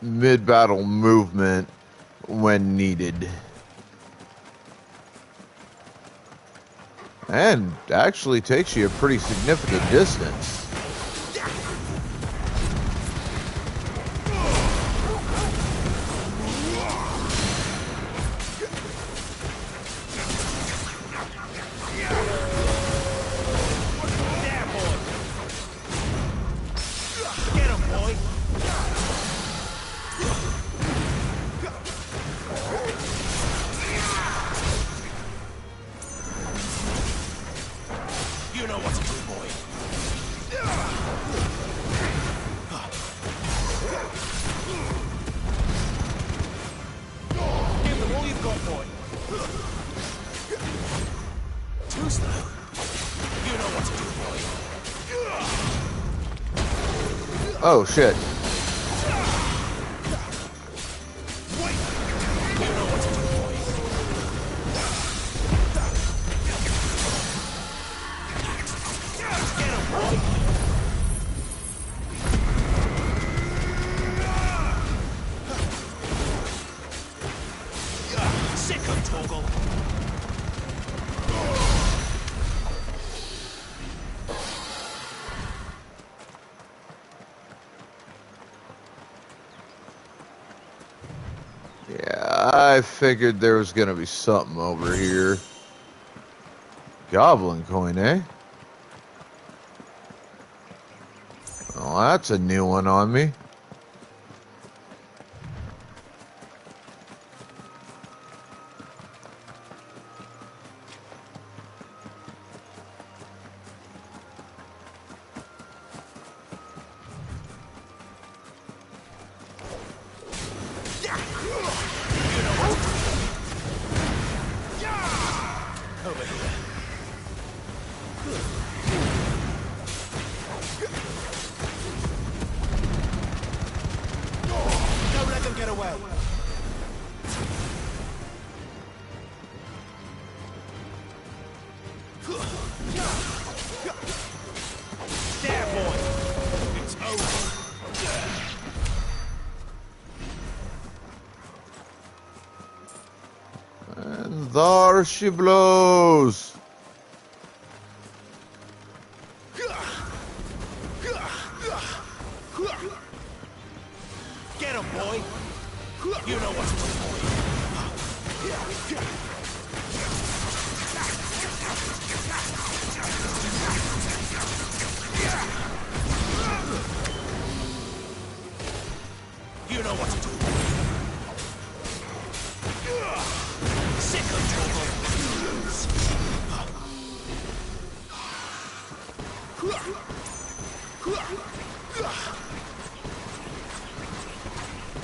Speaker 5: mid-battle movement when needed. And actually takes you a pretty significant distance. Oh shit. I figured there was gonna be something over here. Goblin coin, eh? Well, that's a new one on me. There she blows.
Speaker 8: Get him, boy. You know what to do, boy. You know what to do. Sick of trouble.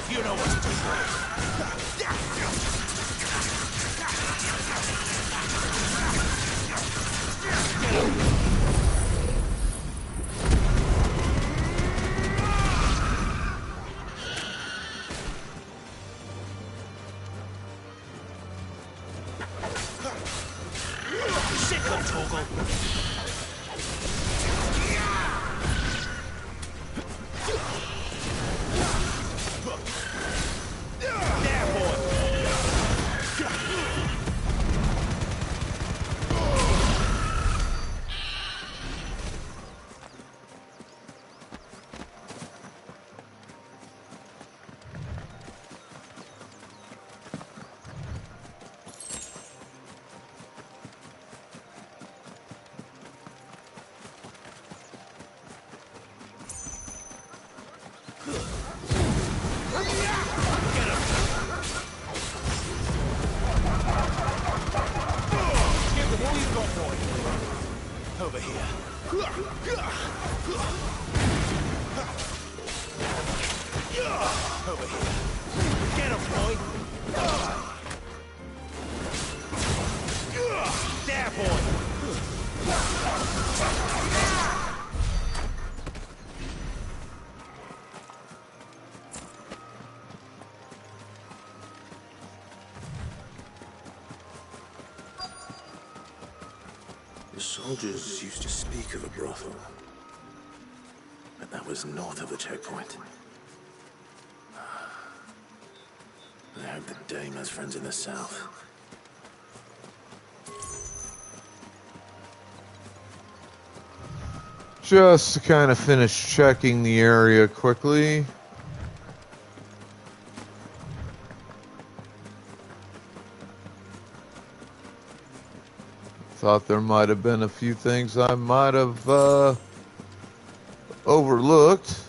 Speaker 8: You know what to do. Sick of Torgal. boy. Over here. Over here. Get him, boy. There, boy.
Speaker 7: The soldiers used to speak of a brothel, but that was north of the checkpoint. I hope the dame has friends in the south.
Speaker 5: Just to kind of finish checking the area quickly. Thought there might have been a few things I might have overlooked.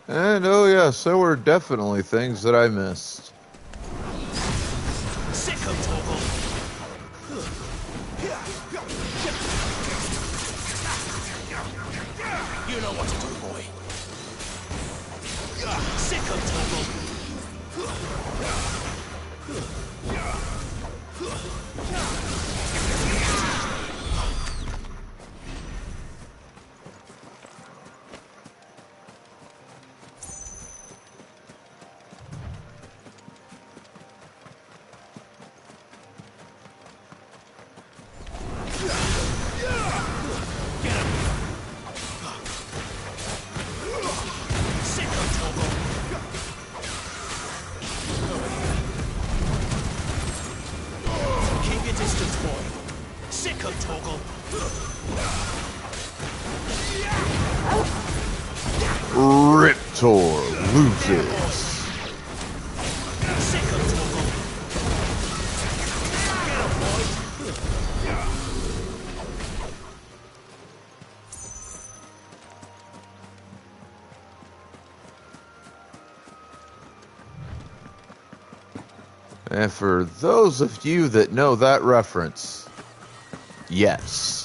Speaker 5: And oh yes, there were definitely things that I missed.
Speaker 8: You know what to do, boy. Sick of
Speaker 5: Riptor loses. And for those of you that know that reference, yes.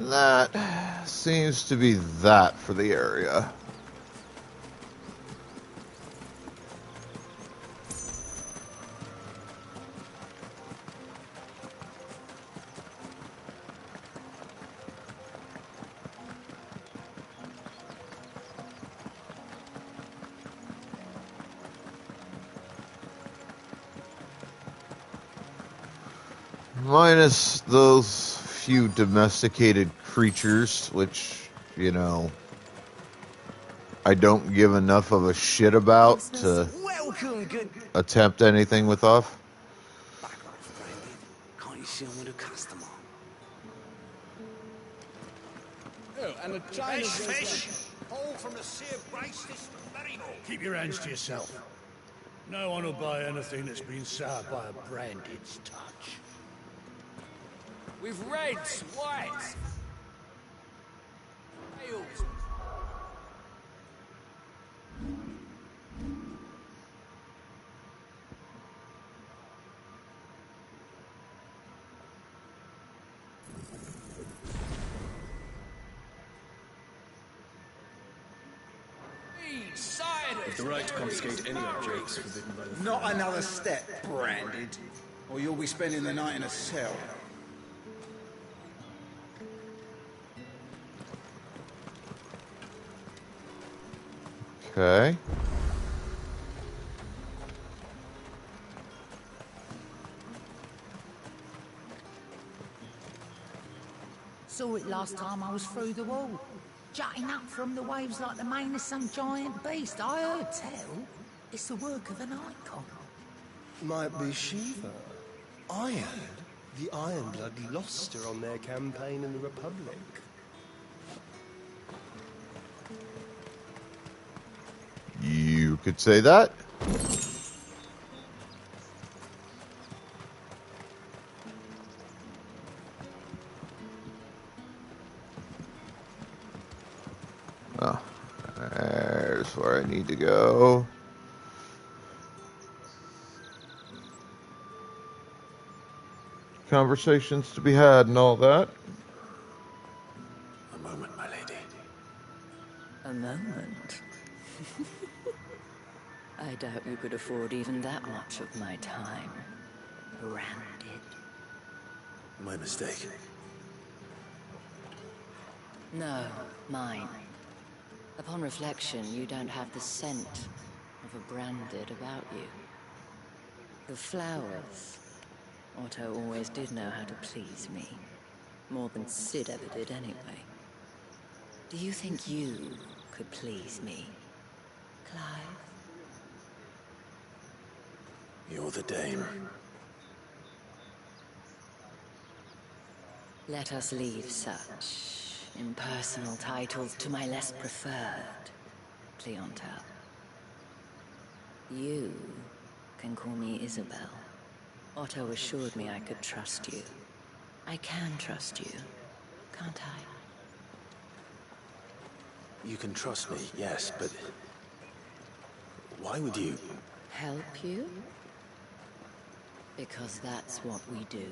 Speaker 5: That seems to be that for the area. Minus those few domesticated creatures, which, you know, I don't give enough of a shit about to attempt anything with off.
Speaker 8: Can't you see I'm with a customer?
Speaker 10: Oh, and a
Speaker 8: China fish! All from the sea of grace this very morning.
Speaker 10: Keep your hands to yourself. No one will buy anything that's been soured by a branded's touch.
Speaker 9: With reds, whites, ales.
Speaker 12: With the right to confiscate any objects forbidden by the...
Speaker 16: Not another step, branded, or you'll be spending the night in a cell.
Speaker 5: Okay.
Speaker 3: Saw it last time I was through the wall. Jutting up from the waves like the mane of some giant beast. I heard tell it's the work of an icon.
Speaker 20: Might be Shiva. I heard the Ironblood lost her on their campaign in the Republic.
Speaker 5: You could say that. Oh, there's where I need to go. Conversations to be had and all that.
Speaker 7: A moment, my lady.
Speaker 2: A moment? I doubt you could afford even that much of my time. Branded.
Speaker 7: My mistake.
Speaker 2: No, mine. Upon reflection, you don't have the scent of a branded about you. The flowers. Otto always did know how to please me. More than Sid ever did anyway. Do you think you could please me, Clive?
Speaker 7: You're the dame.
Speaker 2: Let us leave such impersonal titles to my less preferred clientele. You can call me Isabel. Otto assured me I could trust you. I can trust you, can't I?
Speaker 7: You can trust me, yes, but... why would you...
Speaker 2: Help you? Because that's what we do.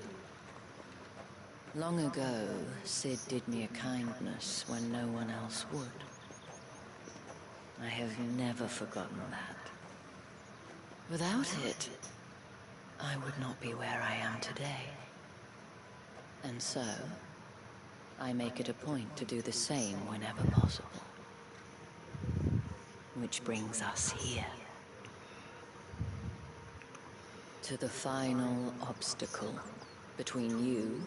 Speaker 2: Long ago, Sid did me a kindness when no one else would. I have never forgotten that. Without it, I would not be where I am today. And so, I make it a point to do the same whenever possible. Which brings us here. To the final obstacle between you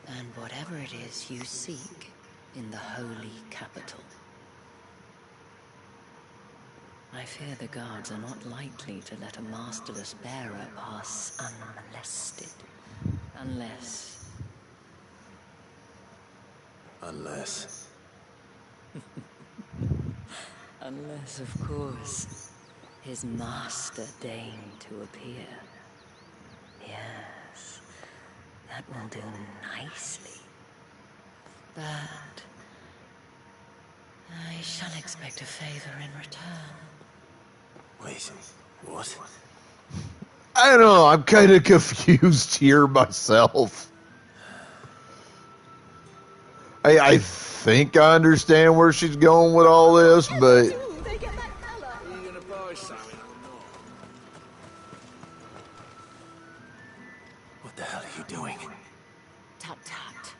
Speaker 2: and whatever it is you seek in the holy capital. I fear the guards are not likely to let a masterless bearer pass unmolested. Unless...
Speaker 7: Unless...
Speaker 2: Unless, of course, his master deigned to appear. Yes, that will do nicely. But... I shall expect a favor in return.
Speaker 7: Wait, what?
Speaker 5: I don't know, I'm kind of confused here myself. I think I understand where she's going with all this, but...
Speaker 8: Are you gonna buy something or not?
Speaker 7: What the hell are you doing?
Speaker 2: Tut tut.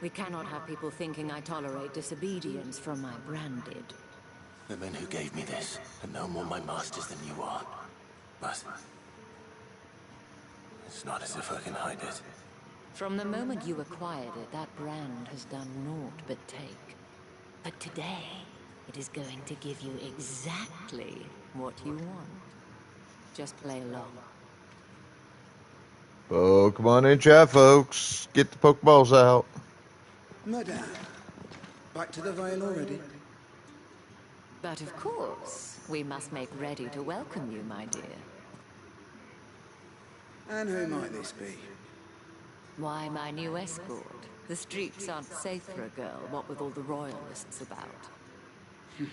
Speaker 2: We cannot have people thinking I tolerate disobedience from my branded.
Speaker 7: The men who gave me this are no more my masters than you are. But... it's not as if I can hide it.
Speaker 18: From the moment you acquired it, that brand has done naught but take. But today, it is going to give you exactly what you want. Just play along.
Speaker 5: Pokemon in chat, folks. Get the Pokeballs out.
Speaker 16: Madame, back to the Vale already?
Speaker 18: But of course, we must make ready to welcome you, my dear.
Speaker 16: And who might this be?
Speaker 18: Why, my new escort. The streets aren't safe for a girl, what with all the royalists about.
Speaker 16: Well,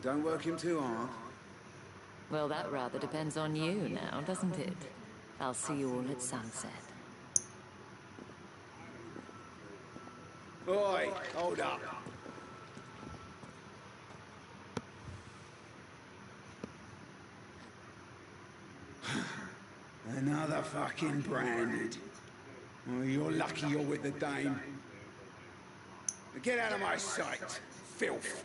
Speaker 16: don't work him too hard.
Speaker 18: Well, that rather depends on you now, doesn't it? I'll see you all at sunset.
Speaker 16: Oi, hold up. Another fucking branded. Oh, you're lucky you're with the dame. Get out of my sight, filth.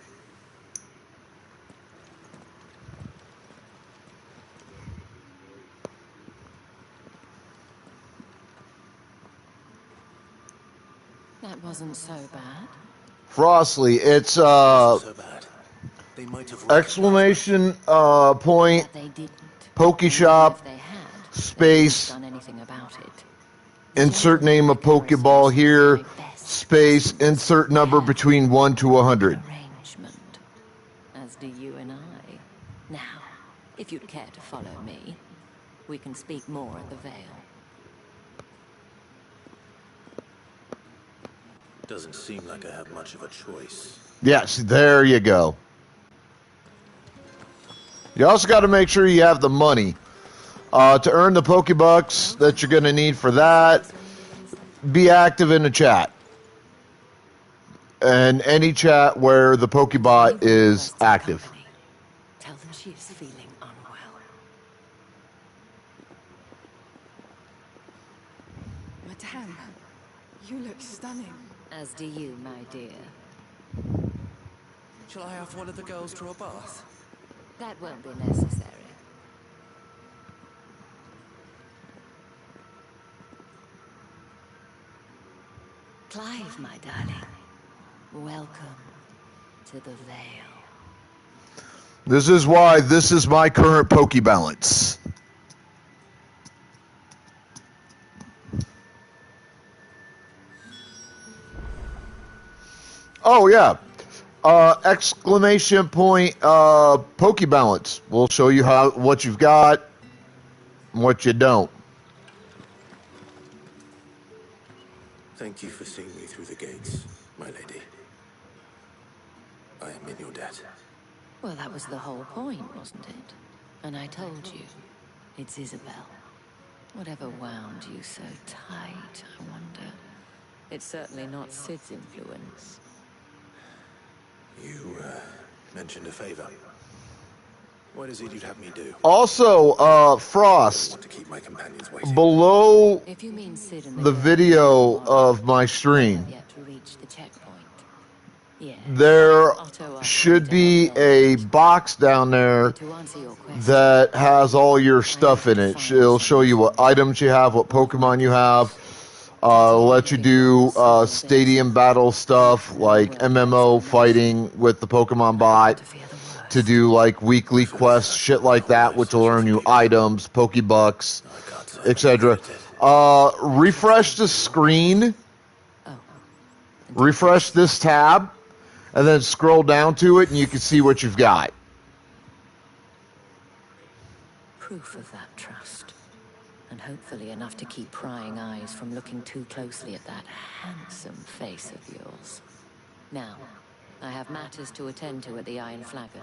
Speaker 18: That wasn't so bad.
Speaker 5: Frostly, it's exclamation point Pokeshop space insert name of Pokeball here space insert number between 1 to 100.
Speaker 18: As do you and I. Now, if you'd care to follow me, we can speak more at the Vale.
Speaker 7: Doesn't seem like I have much of a choice.
Speaker 5: Yes, there you go. You also got to make sure you have the money to earn the Pokebucks that you're going to need for that. Be active in the chat. And any chat where the Pokebot is active.
Speaker 18: Tell them she is feeling unwell.
Speaker 17: Madame, you look stunning.
Speaker 18: As do you, my dear.
Speaker 9: Shall I have one of the girls draw a bath?
Speaker 18: That won't be necessary. Clive, my darling. Welcome to the Vale.
Speaker 5: This is why this is my current Pokebalance. Oh, yeah. Exclamation point Pokebalance. We'll show you what you've got and what you don't.
Speaker 7: Thank you for seeing me through the gates, my lady. I am in your debt.
Speaker 18: Well, that was the whole point, wasn't it? And I told you, it's Isabel. Whatever wound you so tight, I wonder. It's certainly not Sid's influence.
Speaker 7: You, mentioned a favor. What is it you'd have me do?
Speaker 5: Also, Frost,
Speaker 7: To keep my companions waiting.
Speaker 5: below
Speaker 18: If you mean Sid and
Speaker 5: the video of my stream,
Speaker 18: yet to reach the checkpoint. Yeah.
Speaker 5: there should be a box down there that has all your stuff in it. It'll show you what items you have, what Pokemon you have. Let you do stadium battle stuff like MMO fighting with the Pokemon bot, to do like weekly quests, shit like that, which will earn you items, Pokebucks, etc. Refresh the screen, refresh this tab, and then scroll down to it, and you can see what you've got.
Speaker 18: Proof of that trust. And hopefully enough to keep prying eyes from looking too closely at that handsome face of yours. Now, I have matters to attend to at the Iron Flagon.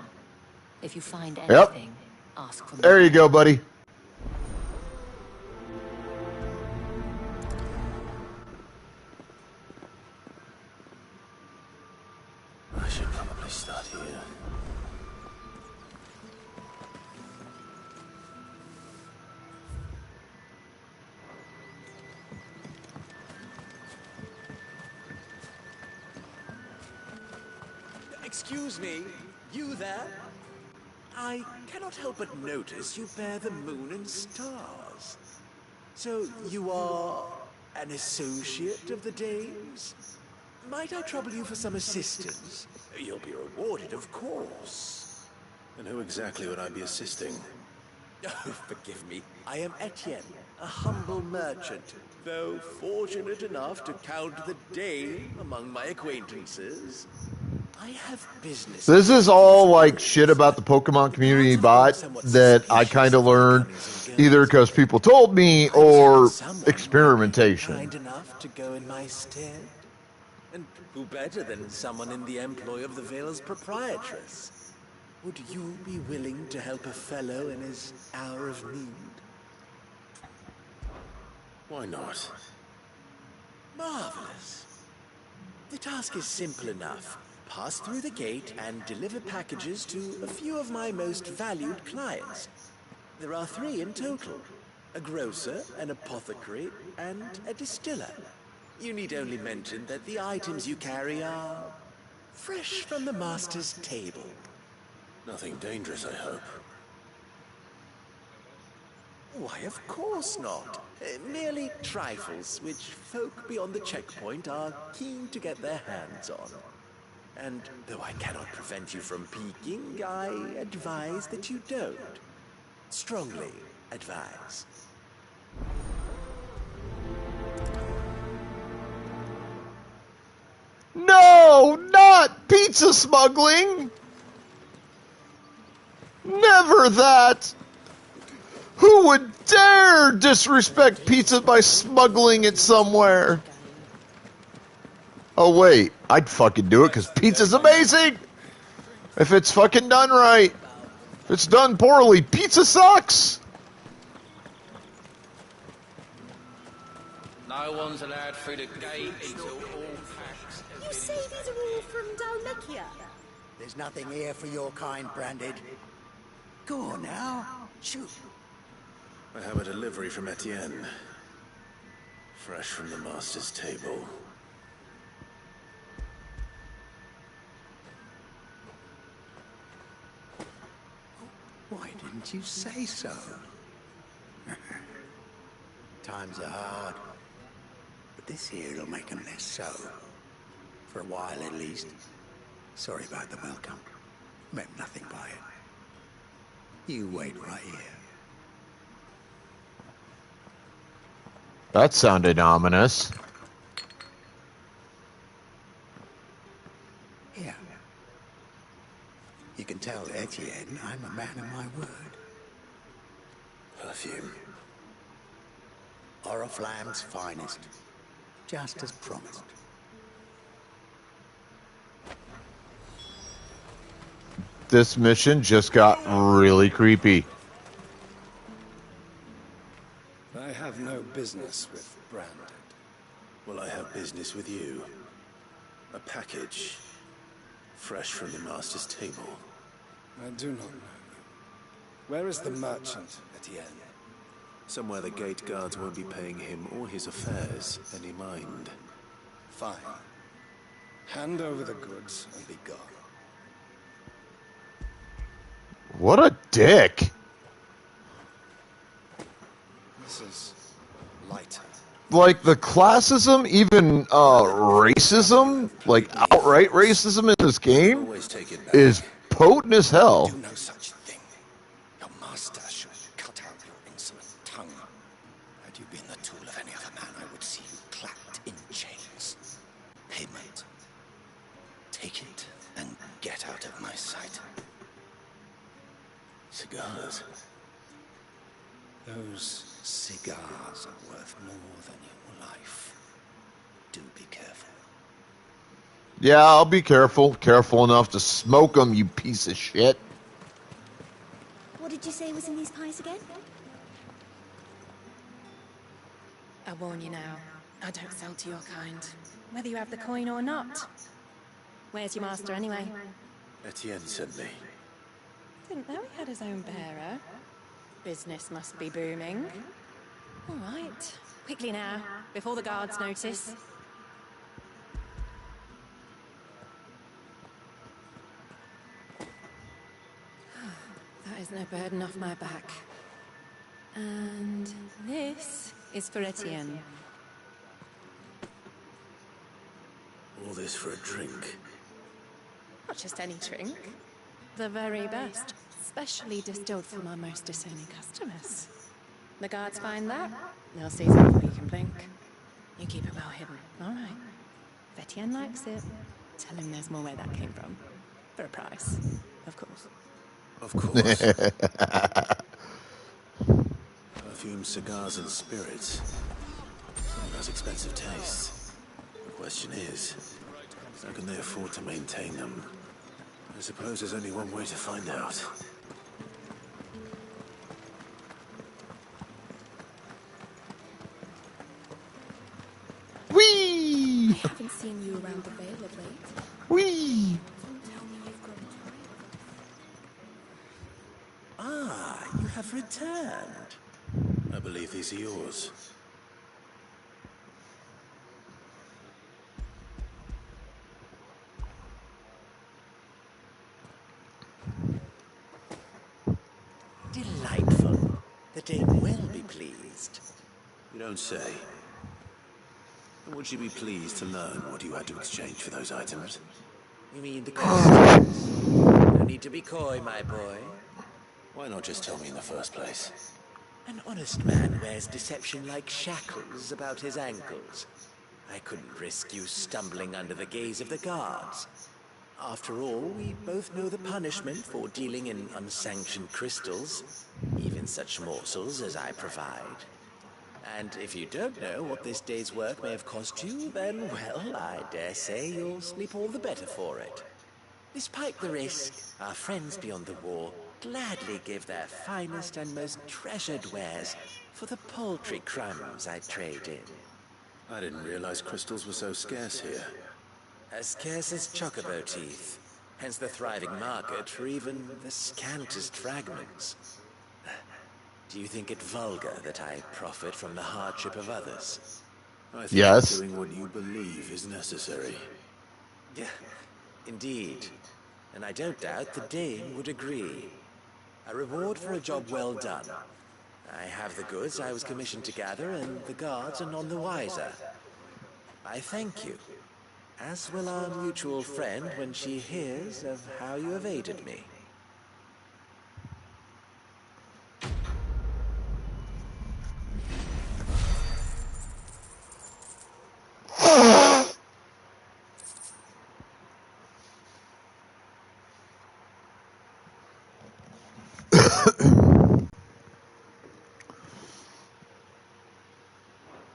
Speaker 18: If you find anything, ask for me.
Speaker 5: There you go, buddy.
Speaker 7: I should probably start here.
Speaker 8: Excuse me, you there? I cannot help but notice you bear the moon and stars. So you are
Speaker 14: An associate of the dame's? Might I trouble you for some assistance? You'll be rewarded, of course.
Speaker 7: And who exactly would I be assisting?
Speaker 14: Oh, forgive me. I am Etienne, a humble merchant, though fortunate enough to count the dame among my acquaintances. I have business.
Speaker 5: This is all like shit about the Pokemon community bot that I kind of learned either because people told me or experimentation.
Speaker 14: Kind enough to go in my stead. And who better than someone in the employ of the Vale's proprietress? Would you be willing to help a fellow in his hour of need?
Speaker 7: Why not?
Speaker 14: Marvelous. The task is simple enough. Pass through the gate and deliver packages to a few of my most valued clients. There are 3 in total. A grocer, an apothecary, and a distiller. You need only mention that the items you carry are fresh from the master's table.
Speaker 7: Nothing dangerous, I hope.
Speaker 14: Why, of course not. Merely trifles which folk beyond the checkpoint are keen to get their hands on. And though I cannot prevent you from peeking, I advise that you don't. Strongly advise.
Speaker 5: No, not pizza smuggling! Never that! Who would dare disrespect pizza by smuggling it somewhere? Oh wait, I'd fucking do it because pizza's amazing! If it's fucking done right. If it's done poorly, pizza sucks!
Speaker 8: No one's allowed through the gate until all packs.
Speaker 11: You say these are all from Dalmekia?
Speaker 10: There's nothing here for your kind, Branded. Go on now. Shoot.
Speaker 7: I have a delivery from Etienne. Fresh from the master's table.
Speaker 10: Why didn't you say so? Times are hard. But this here'll make 'em less so. For a while, at least. Sorry about the welcome. Meant nothing by it. You wait right here.
Speaker 5: That sounded ominous.
Speaker 10: Here. You can tell Etienne I'm a man of my word.
Speaker 7: Perfume.
Speaker 10: Oriflamme's finest. Just as promised.
Speaker 5: This mission just got really creepy.
Speaker 20: I have no business with Branded.
Speaker 7: Well, I have business with you. A package. Fresh from the master's table.
Speaker 20: I do not know you. Where is the merchant, Etienne?
Speaker 7: Somewhere the gate guards won't be paying him or his affairs any mind.
Speaker 20: Fine. Hand over the goods and be gone.
Speaker 5: What a dick.
Speaker 20: This is lighter.
Speaker 5: Like the classism, even racism, like outright racism in this game is potent as hell.
Speaker 20: Do no such thing. Your master should cut out your insolent tongue. Had you been the tool of any other man, I would see you clapped in chains. Payment. Take it and get out of my sight.
Speaker 7: Cigars.
Speaker 20: Those cigars are worth more than your life. Do be careful.
Speaker 5: Yeah, I'll be careful. Careful enough to smoke them, you piece of shit.
Speaker 11: What did you say was in these pies again?
Speaker 2: I warn you now, I don't sell to your kind, whether you have the coin or not. Where's your master anyway?
Speaker 7: Etienne sent me.
Speaker 2: Didn't know he had his own bearer. Business must be booming. All right, quickly now, before the guards notice. That is no burden off my back. And this is for Etienne.
Speaker 7: all this for a drink?
Speaker 11: Not just any drink. The very best. Specially distilled for my most discerning customers. The guards find that, they'll seize it before you can blink. You keep it well hidden, all right? If Etienne likes it, tell him there's more where that came from. For a price, of course.
Speaker 7: Of course. Perfume, cigars, and spirits. Someone has expensive tastes. The question is, how can they afford to maintain them? I suppose there's only one way to find out.
Speaker 5: Whee!
Speaker 11: I haven't seen you around the Vale of late.
Speaker 5: Whee!
Speaker 11: Don't tell me you've grown tired.
Speaker 14: Ah, you have returned.
Speaker 7: I believe these are yours.
Speaker 14: Delightful. The dame will be pleased.
Speaker 7: You don't say. And would she be pleased to learn what you had to exchange for those items?
Speaker 14: You mean the costumes? No need to be coy, my boy.
Speaker 7: Why not just tell me in the first place?
Speaker 14: An honest man wears deception like shackles about his ankles. I couldn't risk you stumbling under the gaze of the guards. After all, we both know the punishment for dealing in unsanctioned crystals, even such morsels as I provide. And if you don't know what this day's work may have cost you, then, well, I dare say you'll sleep all the better for it. Despite the risk, our friends beyond the wall gladly give their finest and most treasured wares for the paltry crumbs I trade in.
Speaker 7: I didn't realize crystals were so scarce here.
Speaker 14: As scarce as chocobo teeth, hence the thriving market for even the scantest fragments. Do you think it vulgar that I profit from the hardship of others?
Speaker 7: I think
Speaker 5: Yes.
Speaker 7: doing what you believe is necessary.
Speaker 14: Yeah, indeed. And I don't doubt the Dane would agree. A reward for a job well done. I have the goods I was commissioned to gather, and the guards are none the wiser. I thank you, as will our mutual friend when she hears of how you have aided me.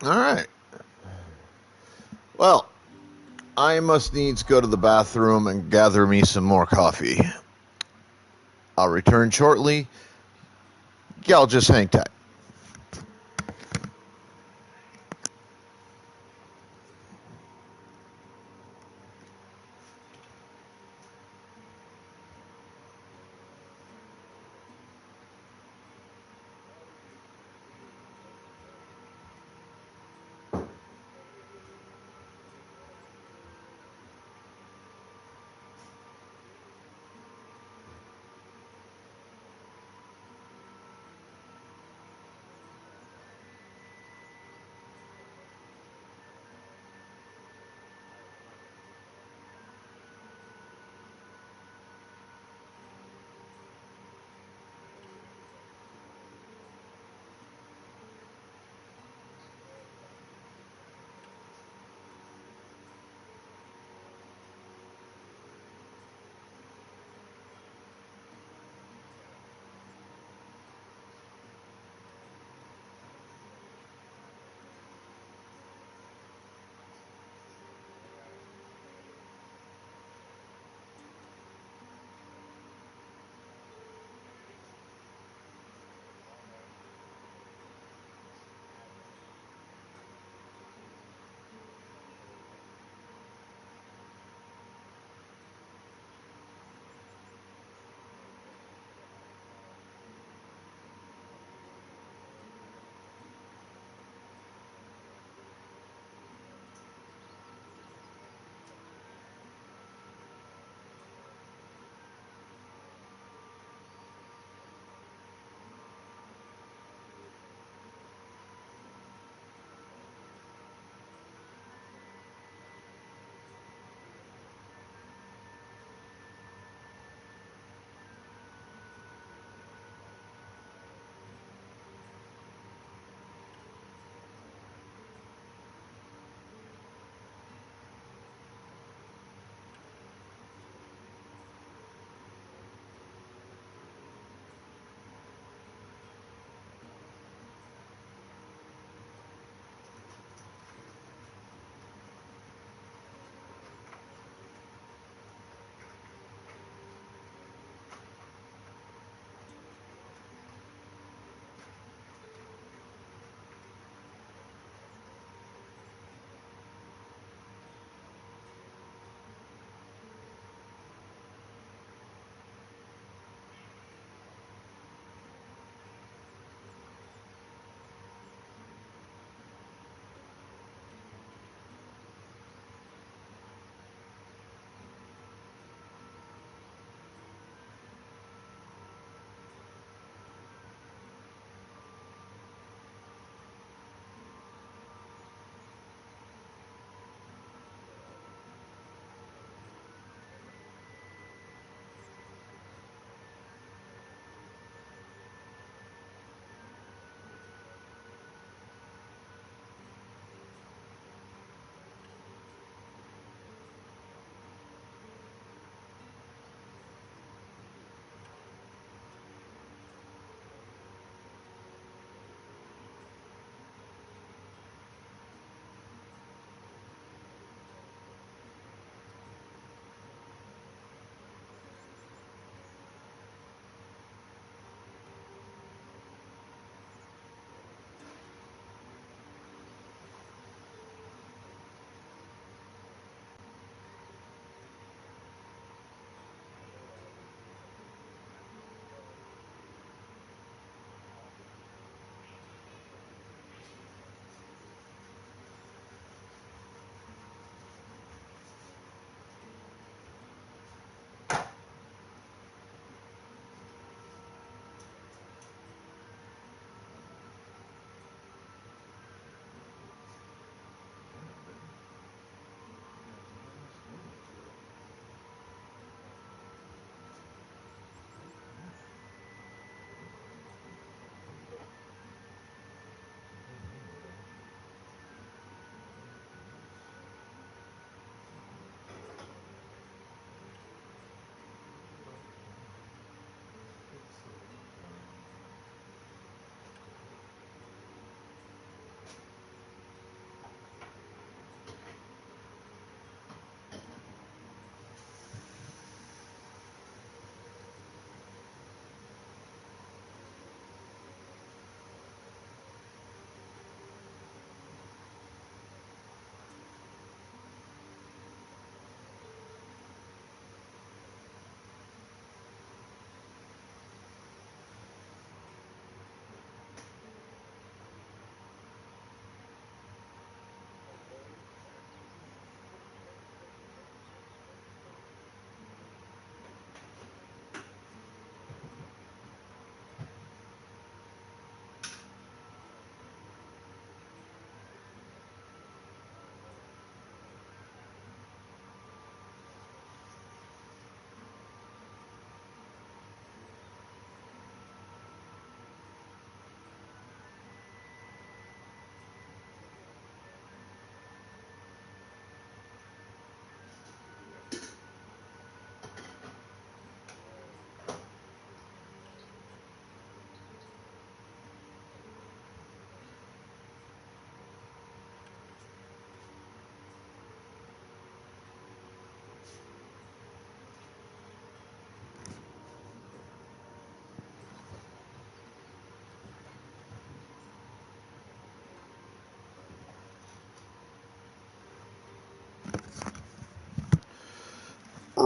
Speaker 5: All right. Well, I must needs go to the bathroom and gather me some more coffee. I'll return shortly. Y'all just hang tight.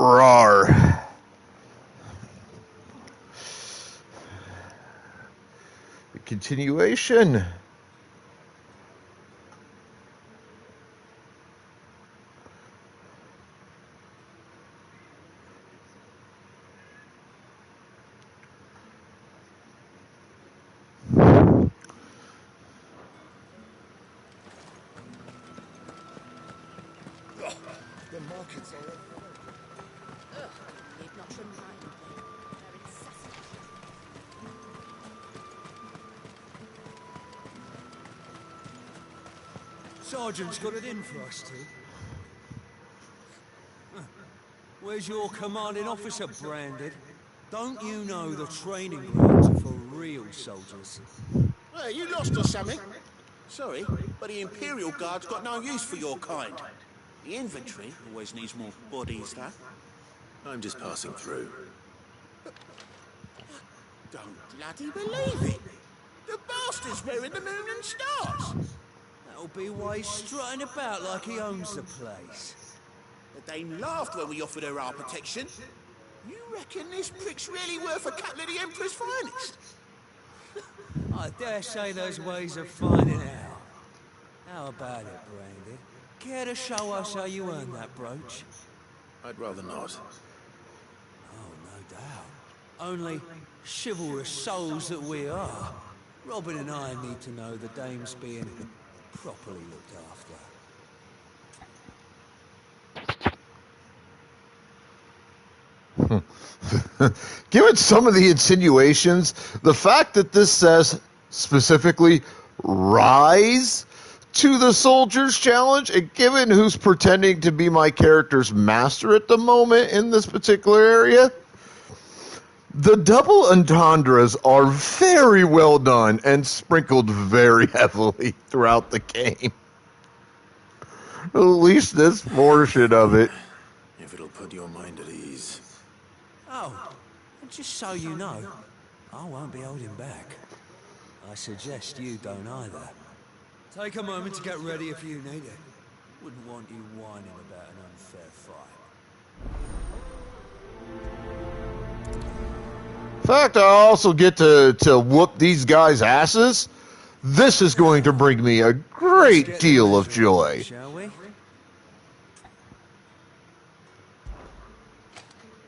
Speaker 5: Rawr. The continuation.
Speaker 20: The markets are...
Speaker 2: Need not remind me. They're incessant.
Speaker 9: Sergeant's got it in for us two. Where's your commanding officer branded? Don't you know the training grounds are for real soldiers?
Speaker 14: Well, you lost or something? Sorry, but the Imperial Guard's got no use for your kind. The infantry always needs more bodies, though.
Speaker 7: I'm just passing through.
Speaker 14: Don't bloody believe it! The bastard's wearing the moon and stars!
Speaker 9: That'll be why he's strutting about like he owns the place.
Speaker 14: The Dame laughed when we offered her our protection. You reckon this prick's really worth a couple of the Emperor's finest?
Speaker 9: I dare say there's ways of finding out. How about it, Brandy? Care to show us how you earned that brooch?
Speaker 7: I'd rather not.
Speaker 9: Oh, no doubt. Only chivalrous souls that we are. Robin and I need to know the Dame's being properly looked after.
Speaker 5: Given some of the insinuations, the fact that this says specifically rise to the soldier's challenge, and given who's pretending to be my character's master at the moment in this particular area, the double entendres are very well done and sprinkled very heavily throughout the game. At least this portion of it.
Speaker 7: If it'll put your mind at ease.
Speaker 9: Oh, and just so you know, I won't be holding back. I suggest you don't either. Take a moment to get ready if you need it. Wouldn't want you whining about an unfair fight.
Speaker 5: In fact, I also get to whoop these guys' asses. This is going to bring me a great deal of joy.
Speaker 9: Shall we?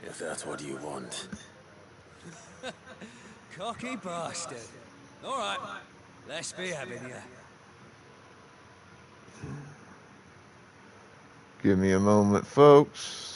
Speaker 7: If that's what you want.
Speaker 9: Cocky bastard. All right, let's be having you.
Speaker 5: Give me a moment, folks.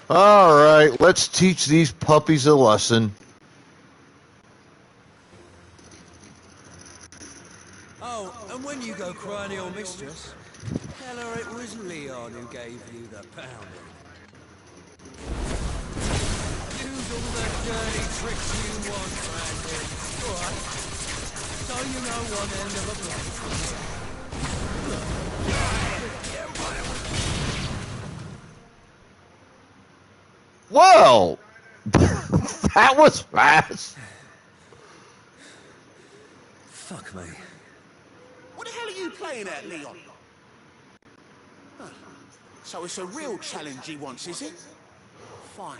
Speaker 5: All right, let's teach these puppies a lesson.
Speaker 9: Oh, and when you go crying to your mistress, tell her it was Leon who gave you the pounding. Use all the dirty tricks you want, Brandon. All right. So you know one end of a block.
Speaker 5: Well, that was fast.
Speaker 9: Fuck me.
Speaker 14: What the hell are you playing at, Leon? Huh. So it's a real challenge he wants, is it? Fine.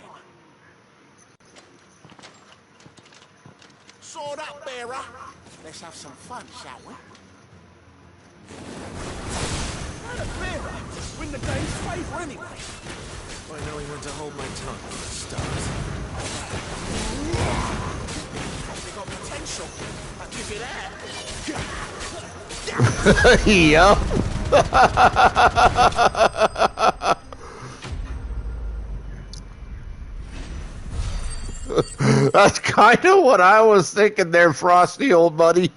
Speaker 14: Sword up, bearer. Let's have some fun, shall we?
Speaker 8: Bearer, win the Dame's favour anyway.
Speaker 7: I know he went to hold my tongue from the start.
Speaker 14: They got potential. I'll give you
Speaker 5: Yep. That's kind of what I was thinking there, Frosty, old buddy.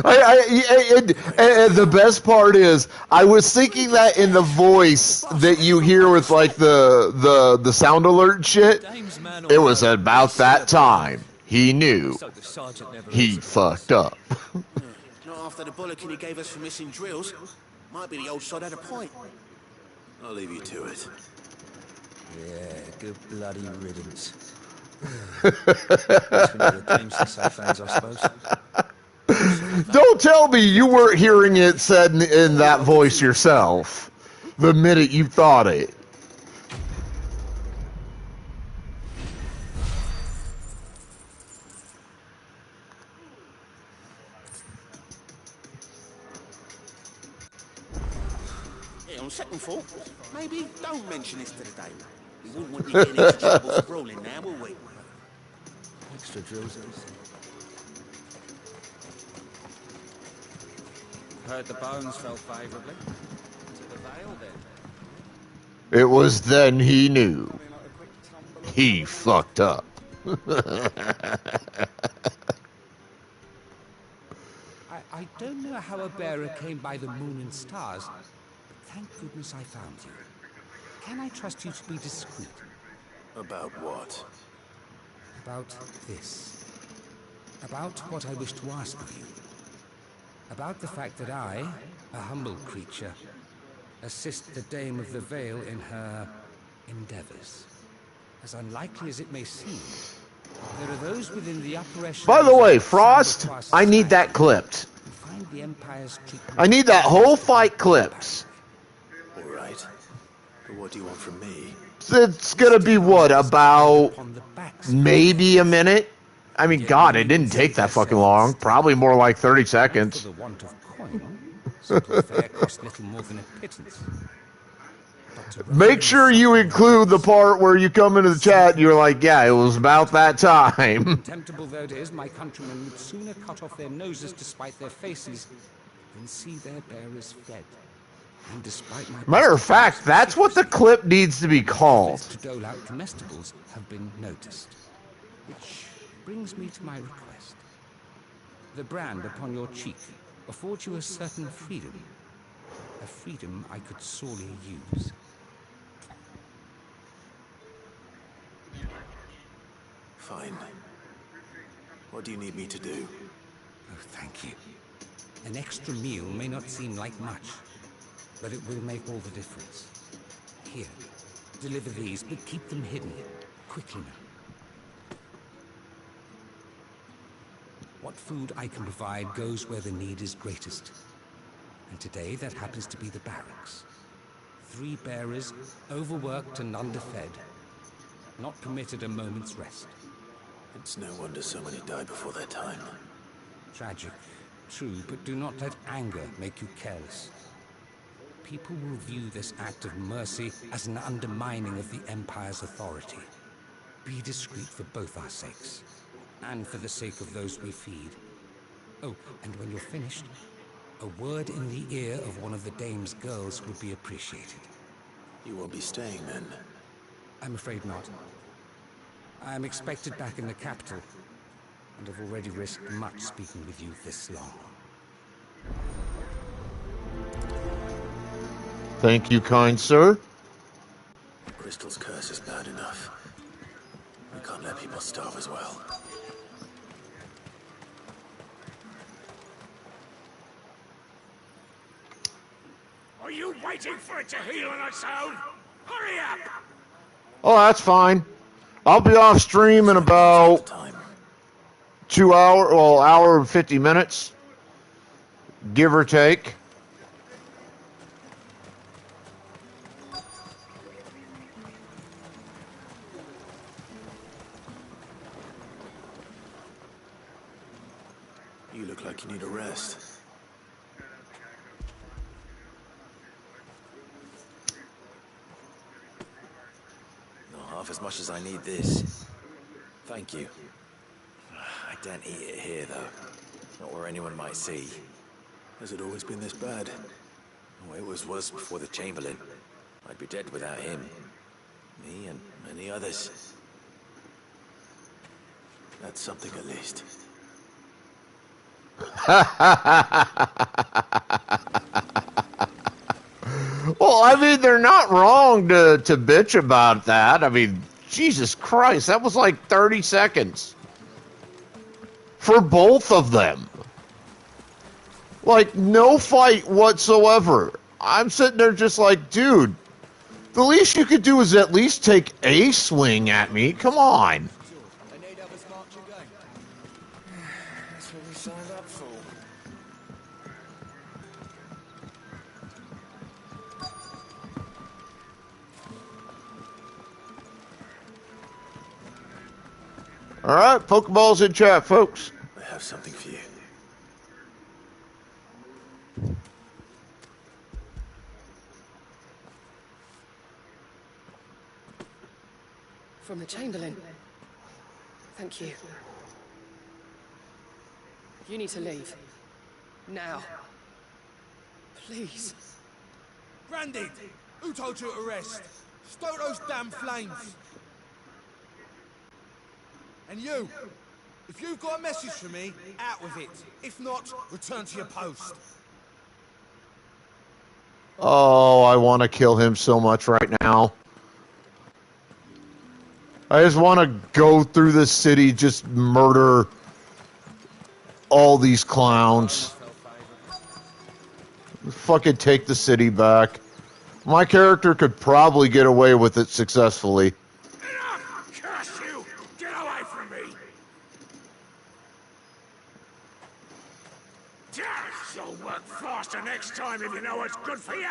Speaker 5: And the best part is, I was thinking that in the voice that you hear with like the sound alert shit. It was about that time he knew he fucked up.
Speaker 14: Not after the bollocking he gave us for missing drills. Might be the old sod had a point.
Speaker 7: I'll leave you to it.
Speaker 24: Yeah, good bloody riddance. Fans, I suppose.
Speaker 5: Don't tell me you weren't hearing it said in that voice yourself the minute you thought it.
Speaker 14: Yeah, on second thought, maybe don't mention this to the Dame. We wouldn't want you getting into trouble for brawling now, will we?
Speaker 24: Extra drills.
Speaker 8: Heard the bones fell favourably. To the Vale, then.
Speaker 5: It was then he knew he fucked up.
Speaker 10: I don't know how a bearer came by the moon and stars, but thank goodness I found you. Can I trust you to be discreet?
Speaker 7: About what?
Speaker 10: About this. About what I wish to ask of you. About the fact that I, a humble creature, assist the Dame of the Vale in her endeavors. As unlikely as it may seem, there are those within the upper echelons.
Speaker 5: By the way, Frost, I need that clipped.
Speaker 10: Find the Empire's treatment.
Speaker 5: I need that whole fight clipped.
Speaker 7: All right. But what do you want from me?
Speaker 5: It's gonna be what, about maybe a minute? I mean, God, it didn't take that fucking long. Probably more like 30 seconds.
Speaker 10: For the want of coin, simple fare cost little more than a pittance.
Speaker 5: Make sure you include the part where you come into the chat and you're like, yeah, it was about that time.
Speaker 10: Contemptible though it is, my countrymen would sooner cut off their noses to spite their faces than see their bearers fed. And despite my
Speaker 5: Matter of fact, that's what the clip needs to be called.
Speaker 10: to dole out comestibles have been noticed. Which brings me to my request. The brand upon your cheek affords you a certain freedom. A freedom I could sorely use.
Speaker 7: Fine. What do you need me to do?
Speaker 10: Oh, thank you. An extra meal may not seem like much, but it will make all the difference. Here, deliver these, but keep them hidden. Quickly now. What food I can provide goes where the need is greatest. And today, that happens to be the barracks. 3 bearers, overworked and underfed. Not permitted a moment's rest.
Speaker 7: It's no wonder so many die before their time.
Speaker 10: Tragic, true, but do not let anger make you careless. People will view this act of mercy as an undermining of the Empire's authority. Be discreet for both our sakes, and for the sake of those we feed. Oh, and when you're finished, a word in the ear of one of the Dame's girls would be appreciated.
Speaker 7: You won't be staying then?
Speaker 10: I'm afraid not. I'm expected back in the capital, and have already risked much speaking with you this long.
Speaker 5: Thank you, kind sir.
Speaker 7: Crystal's curse is bad enough. We can't let people starve as well.
Speaker 16: Are you waiting for it to heal on its own? Hurry up!
Speaker 5: Oh, that's fine. I'll be off stream in about 2 hours, well, hour and 50 minutes, give or take.
Speaker 7: You look like you need a rest.
Speaker 15: Not half as much as I need this. Thank you. I don't eat it here, though. Not where anyone might see.
Speaker 7: Has it always been this bad?
Speaker 15: Oh, it was worse before the Chamberlain. I'd be dead without him. Me and many others.
Speaker 7: That's something at least.
Speaker 5: Well, I mean, they're not wrong to bitch about that. I mean, Jesus Christ, that was like 30 seconds. For both of them. Like, no fight whatsoever. I'm sitting there just like, dude, the least you could do is at least take a swing at me. Come on.
Speaker 15: That's what we signed up for.
Speaker 5: All right, Pokeballs in chat, folks.
Speaker 7: I have something for you.
Speaker 11: From the Chamberlain. Thank you. You need to leave. Now. Please.
Speaker 8: Branded! Who told you to rest? Stoke those damn flames! And you! If you've got a message for me, out with it. If not, return to your post.
Speaker 5: Oh, I want to kill him so much right now. I just want to go through the city, just murder all these clowns. Fucking take the city back. My character could probably get away with it successfully.
Speaker 16: Enough! Curse you! Get away from me! You'll work faster next time if you know what's good for you!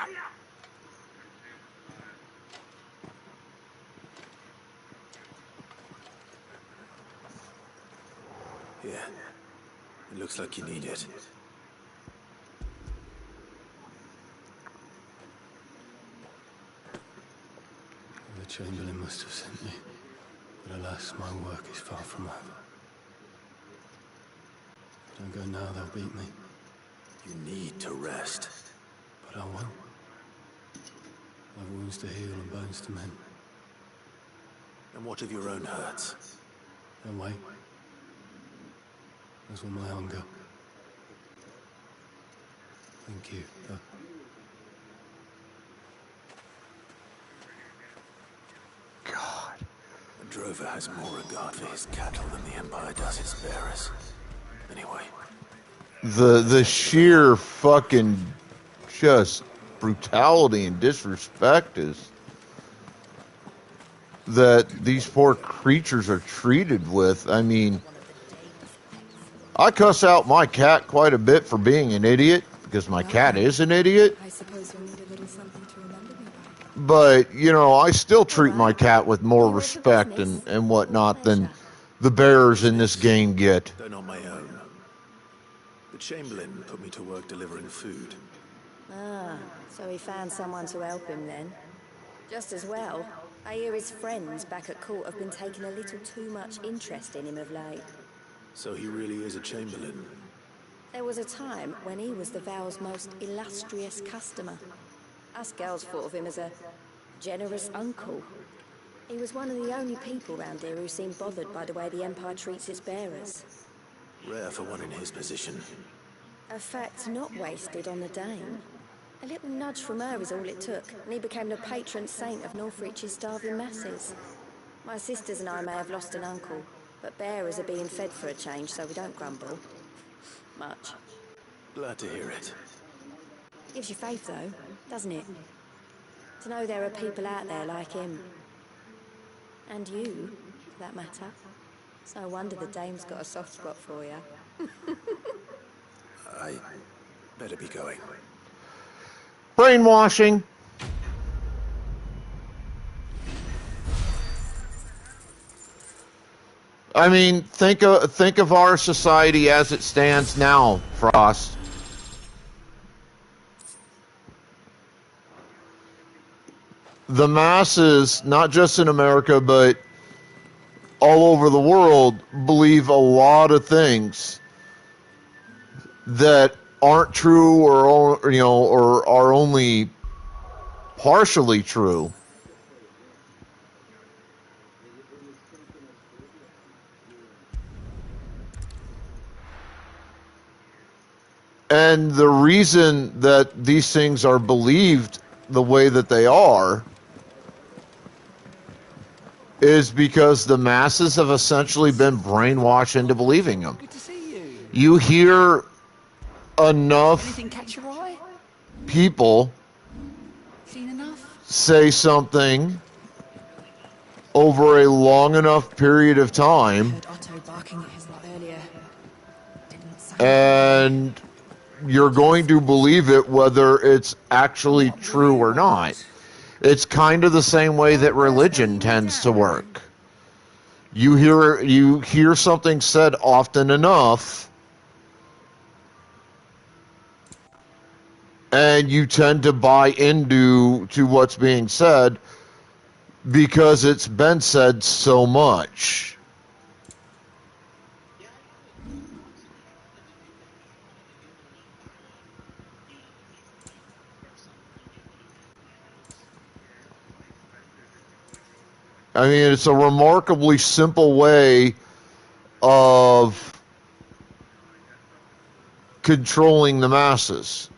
Speaker 7: Yeah. It looks like you need it. The Chamberlain must have sent me. But alas, my work is far from over. If I don't go now, they'll beat me. You need to rest. But I won't. I've wounds to heal and bones to mend. And what of your own hurts? Don't wait. As will my hunger. Thank you, though.
Speaker 5: God.
Speaker 7: A drover has more regard for his cattle than the Empire does its bearers. Anyway.
Speaker 5: The sheer fucking just brutality and disrespect is that these poor creatures are treated with. I mean, I cuss out my cat quite a bit for being an idiot, because my cat is an idiot.
Speaker 17: I suppose you'll need a little something to remember me by.
Speaker 5: But, you know, I still treat my cat with more respect and whatnot than the bearers in this game get.
Speaker 7: Though not my own. The Chamberlain put me to work delivering food.
Speaker 13: Ah, so he found someone to help him then. Just as well. I hear his friends back at court have been taking a little too much interest in him of late.
Speaker 7: So he really is a Chamberlain.
Speaker 13: There was a time when he was the Val's most illustrious customer. Us girls thought of him as a generous uncle. He was one of the only people round here who seemed bothered by the way the Empire treats its bearers.
Speaker 7: Rare for one in his position.
Speaker 13: A fact not wasted on the Dane. A little nudge from her is all it took, and he became the patron saint of Northreach's starving masses. My sisters and I may have lost an uncle, but bearers are being fed for a change, so we don't grumble. Much.
Speaker 7: Glad to hear it.
Speaker 13: Gives you faith, though, doesn't it? To know there are people out there like him. And you, for that matter. It's no wonder the dame's got a soft spot for you.
Speaker 7: I better be going.
Speaker 5: Brainwashing. I mean, think of our society as it stands now, Frost. The masses, not just in America, but all over the world, believe a lot of things that aren't true, or you know, or are only partially true. And the reason that these things are believed the way that they are is because the masses have essentially been brainwashed into believing them.
Speaker 9: Good to see you.
Speaker 5: You hear enough
Speaker 9: Anything catch your eye?
Speaker 5: people
Speaker 9: Seen enough?
Speaker 5: say something over a long enough period of time,
Speaker 1: Heard Otto barking at his lot earlier. Didn't sound
Speaker 5: and you're going to believe it whether it's actually true or not. It's kind of the same way that religion tends to work. You hear something said often enough, and you tend to buy into what's being said because it's been said so much. I mean, it's a remarkably simple way of controlling the masses.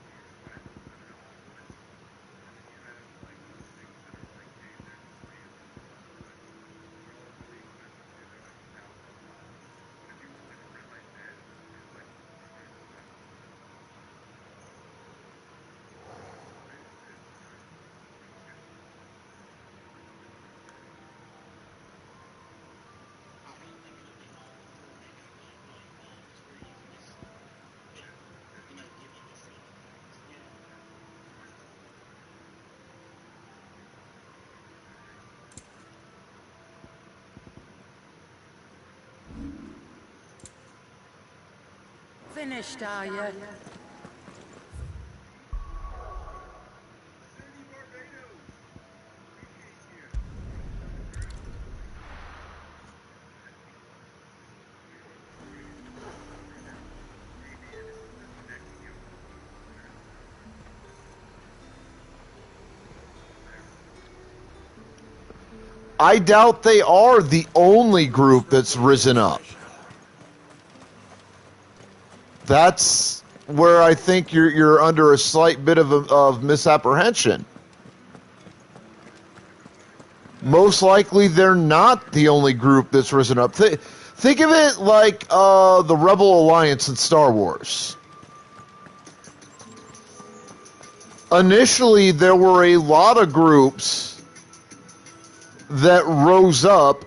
Speaker 3: Finished, are you?
Speaker 5: I doubt they are the only group that's risen up. That's where I think you're under a slight bit of misapprehension. Most likely, they're not the only group that's risen up. Think of it like the Rebel Alliance in Star Wars. Initially, there were a lot of groups that rose up,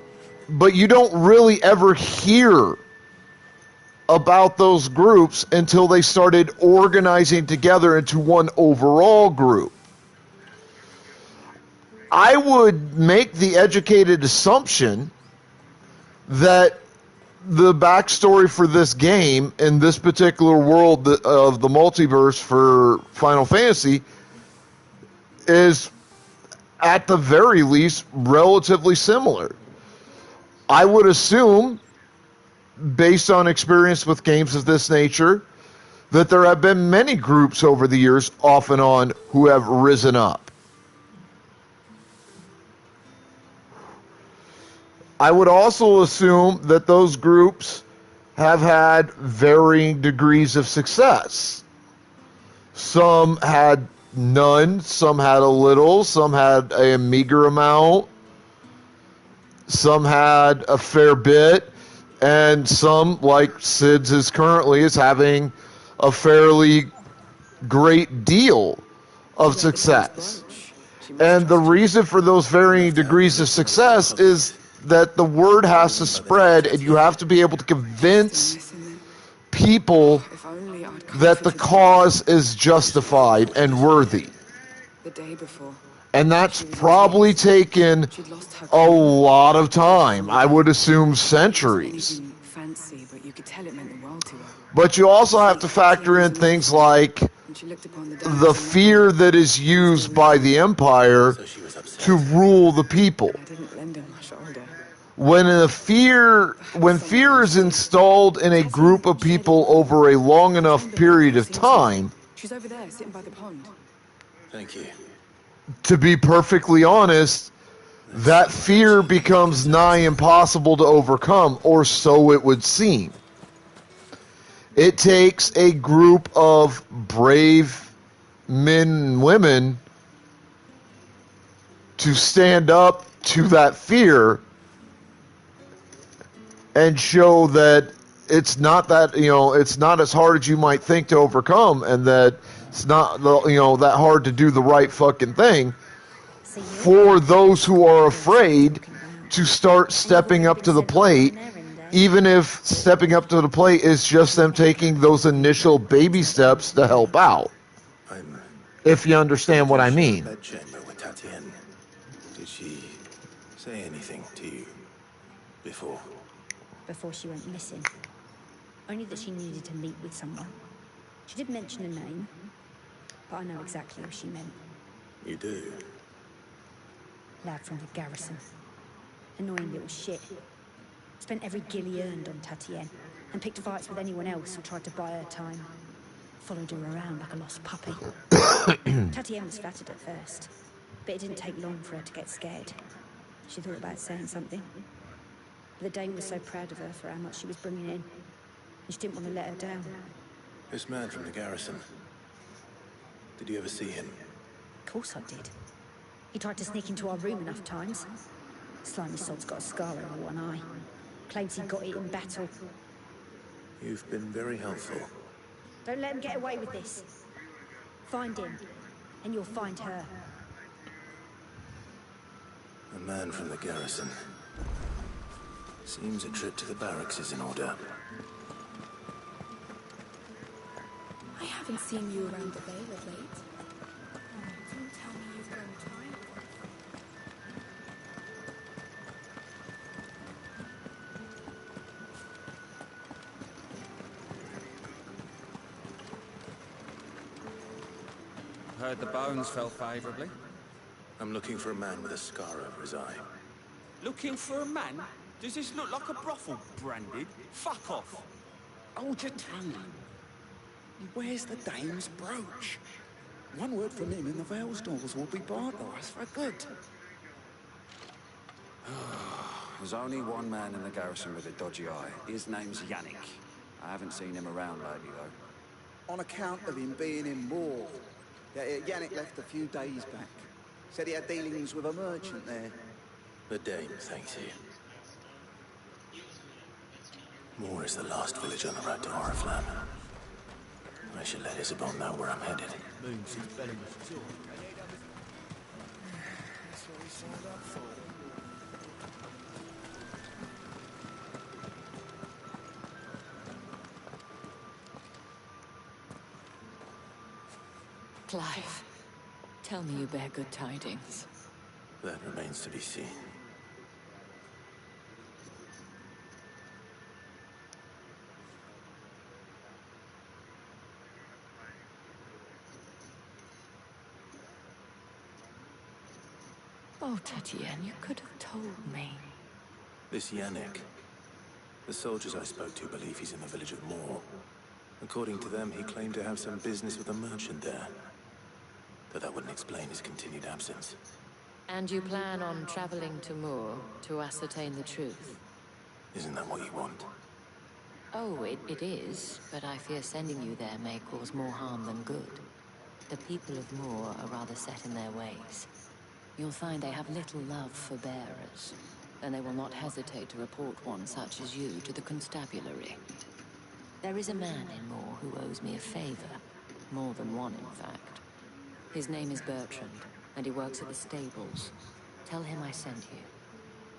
Speaker 5: but you don't really ever hear about those groups until they started organizing together into one overall group. I would make the educated assumption that the backstory for this game in this particular world of the multiverse for Final Fantasy is, at the very least, relatively similar. I would assume, based on experience with games of this nature, that there have been many groups over the years, off and on, who have risen up. I would also assume that those groups have had varying degrees of success. Some had none, some had a little, some had a meager amount, some had a fair bit, and some, like Sid's is currently, is having a fairly great deal of success. And the reason for those varying degrees of success is that the word has to spread, and you have to be able to convince people that the cause is justified and worthy.
Speaker 1: The day before.
Speaker 5: And that's probably taken a lot of time. I would assume centuries.
Speaker 1: Fancy, but you could tell it meant the world to her.
Speaker 5: But you also have to factor in things like the fear that is used by the Empire to rule the people. When fear is installed in a group of people over a long enough period of time,
Speaker 1: She's over there, sitting by the pond.
Speaker 7: Thank you.
Speaker 5: to be perfectly honest, that fear becomes nigh impossible to overcome, or so it would seem. It takes a group of brave men and women to stand up to that fear and show that it's not that, it's not as hard as you might think to overcome, and that it's not, that hard to do the right fucking thing, for those who are afraid to start stepping up to the plate, even if stepping up to the plate is just them taking those initial baby steps to help out. If you understand what I mean.
Speaker 7: Bedchamber with Tatienne. Did she say anything to you before?
Speaker 4: Before she went missing. Only that she needed to meet with someone. She did mention a name, but I know exactly what she meant.
Speaker 7: You do?
Speaker 4: Lad from the garrison. Annoying little shit. Spent every guil he earned on Tatienne, and picked fights with anyone else who tried to buy her time. Followed her around like a lost puppy. Tatienne was flattered at first, but it didn't take long for her to get scared. She thought about saying something. But the Dane was so proud of her for how much she was bringing in, and she didn't want to let her down.
Speaker 7: This man from the garrison. Did you ever see him?
Speaker 4: Of course I did. He tried to sneak into our room enough times. Slimy sod's got a scar over one eye. Claims he got it in battle.
Speaker 7: You've been very helpful.
Speaker 4: Don't let him get away with this. Find him, and you'll find her.
Speaker 7: A man from the garrison. Seems a trip to the barracks is in order.
Speaker 17: I haven't seen you around the Vale of late. Don't tell me you've grown tired.
Speaker 9: Heard the bones fell favorably.
Speaker 7: I'm looking for a man with a scar over his eye.
Speaker 9: Looking for a man? Does this look like a brothel, Branded? Fuck off!
Speaker 21: Hold your tongue. He wears the dame's brooch. One word from him and the Vale's doors will be barred to us for good.
Speaker 22: There's only one man in the garrison with a dodgy eye. His name's Yannick. I haven't seen him around lately, though.
Speaker 21: On account of him being in war. Yannick left a few days back. Said he had dealings with a merchant there.
Speaker 7: The Dane thanks you. Moore is the last village on the road to Oriflamme. I should let Isabel know where I'm headed.
Speaker 6: That's what we signed up for.
Speaker 18: Clive, tell me you bear good tidings.
Speaker 7: That remains to be seen.
Speaker 18: Oh, Tatienne, you could have told me.
Speaker 7: This Yannick. The soldiers I spoke to believe he's in the village of Moore. According to them, he claimed to have some business with a merchant there. But that wouldn't explain his continued absence.
Speaker 18: And you plan on traveling to Moore to ascertain the truth?
Speaker 7: Isn't that what you want?
Speaker 18: Oh, it is, but I fear sending you there may cause more harm than good. The people of Moore are rather set in their ways. You'll find they have little love for bearers, and they will not hesitate to report one such as you to the constabulary. There is a man in Moore who owes me a favor. More than one, in fact. His name is Bertrand, and he works at the stables. Tell him I sent you.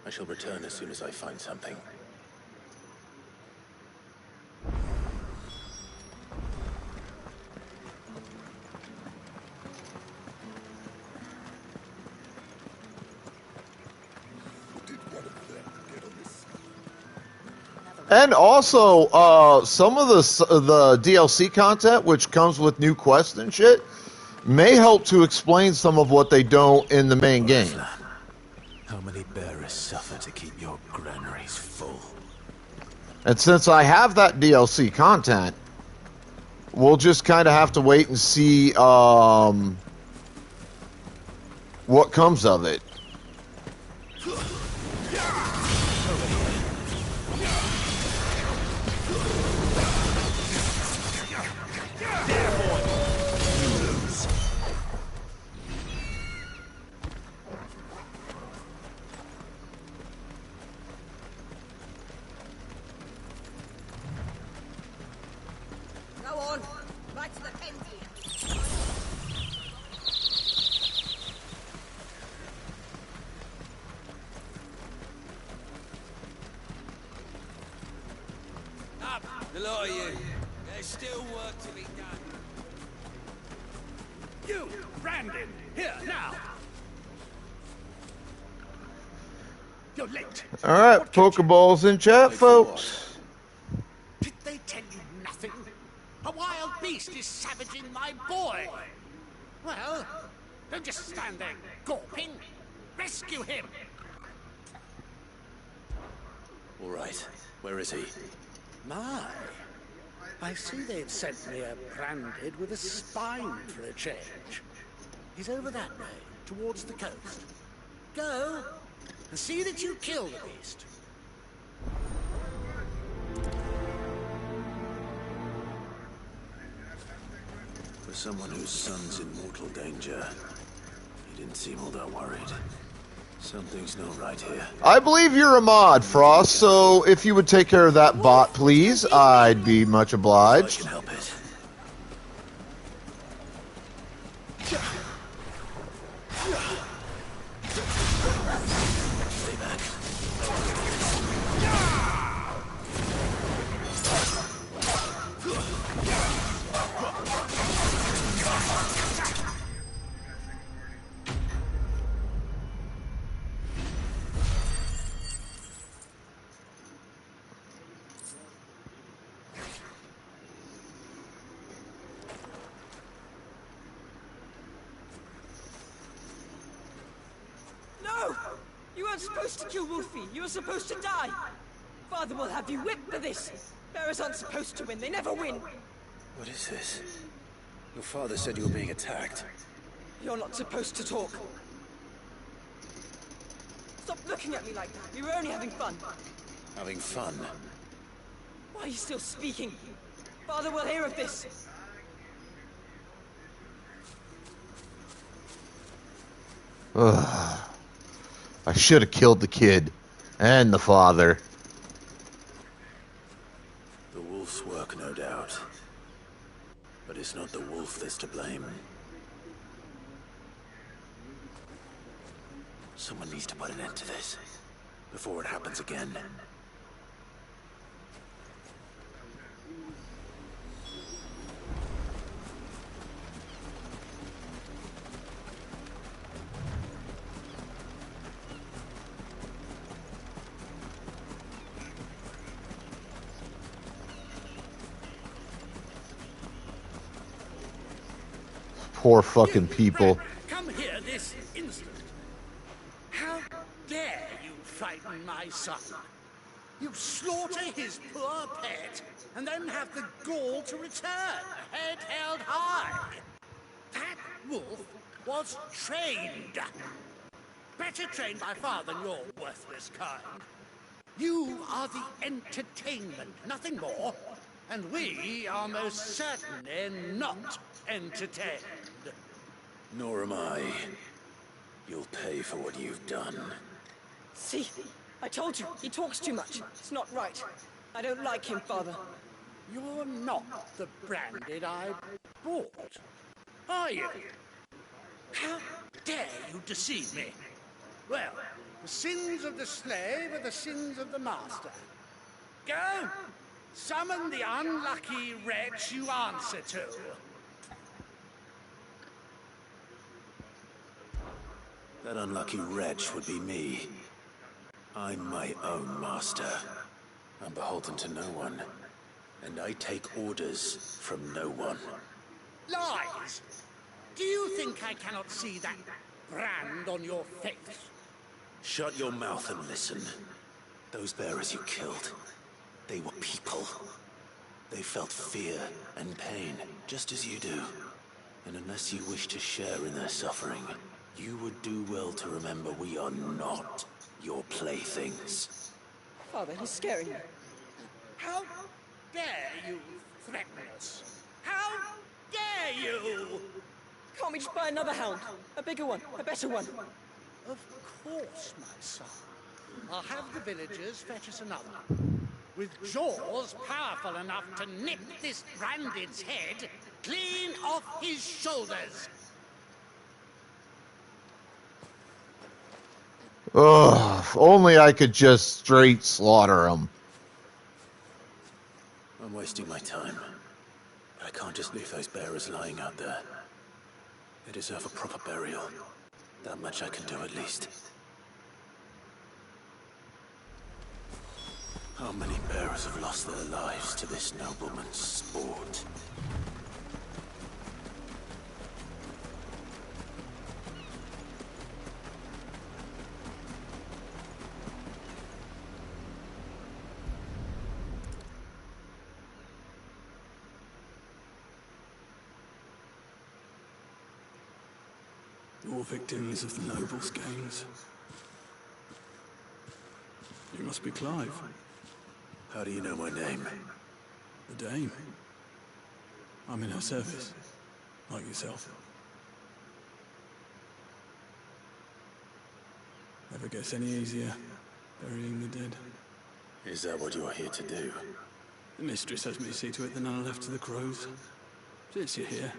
Speaker 7: I shall return as soon as I find something.
Speaker 5: And also, some of the DLC content, which comes with new quests and shit, may help to explain some of what they don't in the main game.
Speaker 7: How many bearers suffer to keep your granaries full?
Speaker 5: And since I have that DLC content, we'll just kind of have to wait and see what comes of it.
Speaker 12: Go on, right to the pens.
Speaker 8: Up, the lot of you. There's still work to be done.
Speaker 10: You, Brandon, here, now. You're late.
Speaker 5: All right, Pokeballs in chat, folks.
Speaker 10: Did they tell you nothing? A wild beast is savaging my boy. Well, don't just stand there gawping. Rescue him.
Speaker 15: All right, where is he?
Speaker 10: My, I see they've sent me a branded with a spine for a change. He's over that way, towards the coast. Go, and see that you kill the beast.
Speaker 15: For someone whose son's in mortal danger, he didn't seem all that worried. Something's not right here.
Speaker 5: I believe you're a mod, Frost, so if you would take care of that bot, please, I'd be much obliged.
Speaker 15: I can help it. Stay back.
Speaker 19: No! You weren't supposed to kill Wolfie. You were supposed to die. Father will have you whipped for this. Bearers aren't supposed to win. They never win.
Speaker 15: What is this? Your father said you were being attacked.
Speaker 19: You're not supposed to talk. Stop looking at me like that. We were only having fun.
Speaker 15: Having fun?
Speaker 19: Why are you still speaking? Father will hear of this.
Speaker 5: Ugh. I should have killed the kid. And the father.
Speaker 15: The wolf's work, no doubt. But it's not the wolf that's to blame. Someone needs to put an end to this. Before it happens again.
Speaker 5: Poor fucking people.
Speaker 10: Come here this instant. How dare you frighten my son? You slaughter his poor pet, and then have the gall to return, head held high. That wolf was trained. Better trained by far than your worthless kind. You are the entertainment, nothing more. And we are most certainly not entertained.
Speaker 15: Nor am I. You'll pay for what you've done.
Speaker 19: See? I told you. He talks too much. It's not right. I don't like him, Father.
Speaker 10: You're not the branded I bought, are you? How dare you deceive me? Well, the sins of the slave are the sins of the master. Go! Summon the unlucky wretch you answer to.
Speaker 15: That unlucky wretch would be me. I'm my own master. I'm beholden to no one. And I take orders from no one.
Speaker 10: Lies! Do you think I cannot see that brand on your face?
Speaker 15: Shut your mouth and listen. Those bearers you killed, they were people. They felt fear and pain, just as you do. And unless you wish to share in their suffering, you would do well to remember we are not your playthings.
Speaker 19: Father, he's scaring me.
Speaker 10: How dare you threaten us? How dare you?
Speaker 19: Can't we just buy another hound? A bigger one, a better one.
Speaker 10: Of course, my son. I'll have the villagers fetch us another. with jaws powerful enough to nip this Branded's head clean off his shoulders.
Speaker 5: Ugh, if only I could just straight slaughter him.
Speaker 15: I'm wasting my time. But I can't just leave those bearers lying out there. They deserve a proper burial. That much I can do at least. How many bearers have lost their lives to this nobleman's sport?
Speaker 9: All victims of the nobles' games. You must be Clive.
Speaker 15: How do you know my name?
Speaker 9: The Dame. I'm in her service, like yourself. Never gets any easier, burying the dead.
Speaker 15: Is that what you're here to do?
Speaker 9: The mistress has me to see to it that none are left to the crows. Since you're here,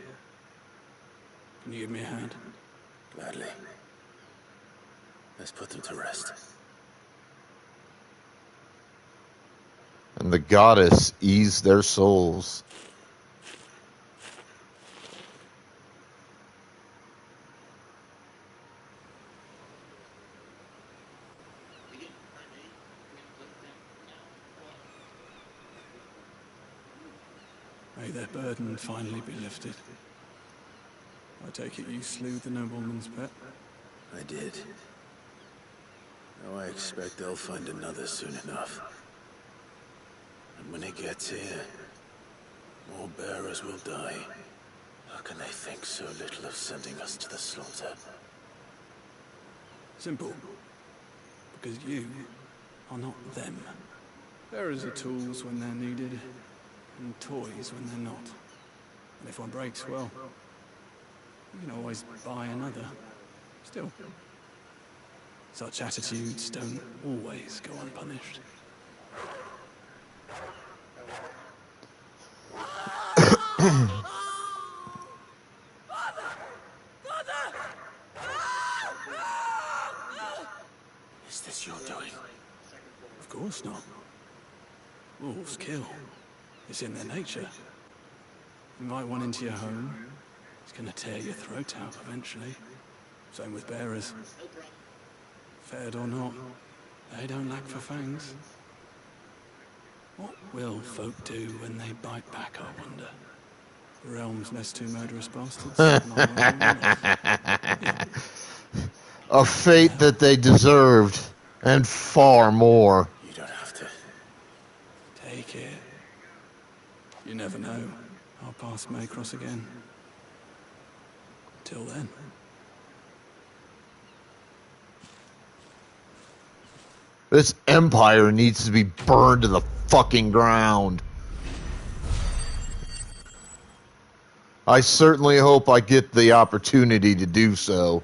Speaker 9: can you give me a hand?
Speaker 15: Gladly. Let's put them to rest.
Speaker 5: And the goddess eased their souls.
Speaker 9: May their burden finally be lifted. I take it you slew the nobleman's pet?
Speaker 15: I did. Now I expect they'll find another soon enough. And when it gets here, more bearers will die. How can they think so little of sending us to the slaughter?
Speaker 9: Simple. Because you are not them. Bearers are tools when they're needed, and toys when they're not. And if one breaks, well, you can always buy another. Still, such attitudes don't always go unpunished.
Speaker 15: Is this your doing?
Speaker 9: Of course not. Wolves kill. It's in their nature. Invite one into your home, it's gonna tear your throat out eventually. Same with bearers. Fed or not, they don't lack for fangs. What will folk do when they bite back, I wonder? The realm's next two murderous bastards?
Speaker 5: A fate that they deserved, and far more.
Speaker 15: You don't have to.
Speaker 9: Take it. You never know. Our paths may cross again. Till then.
Speaker 5: This empire needs to be burned to the fucking ground. I certainly hope I get the opportunity to do so.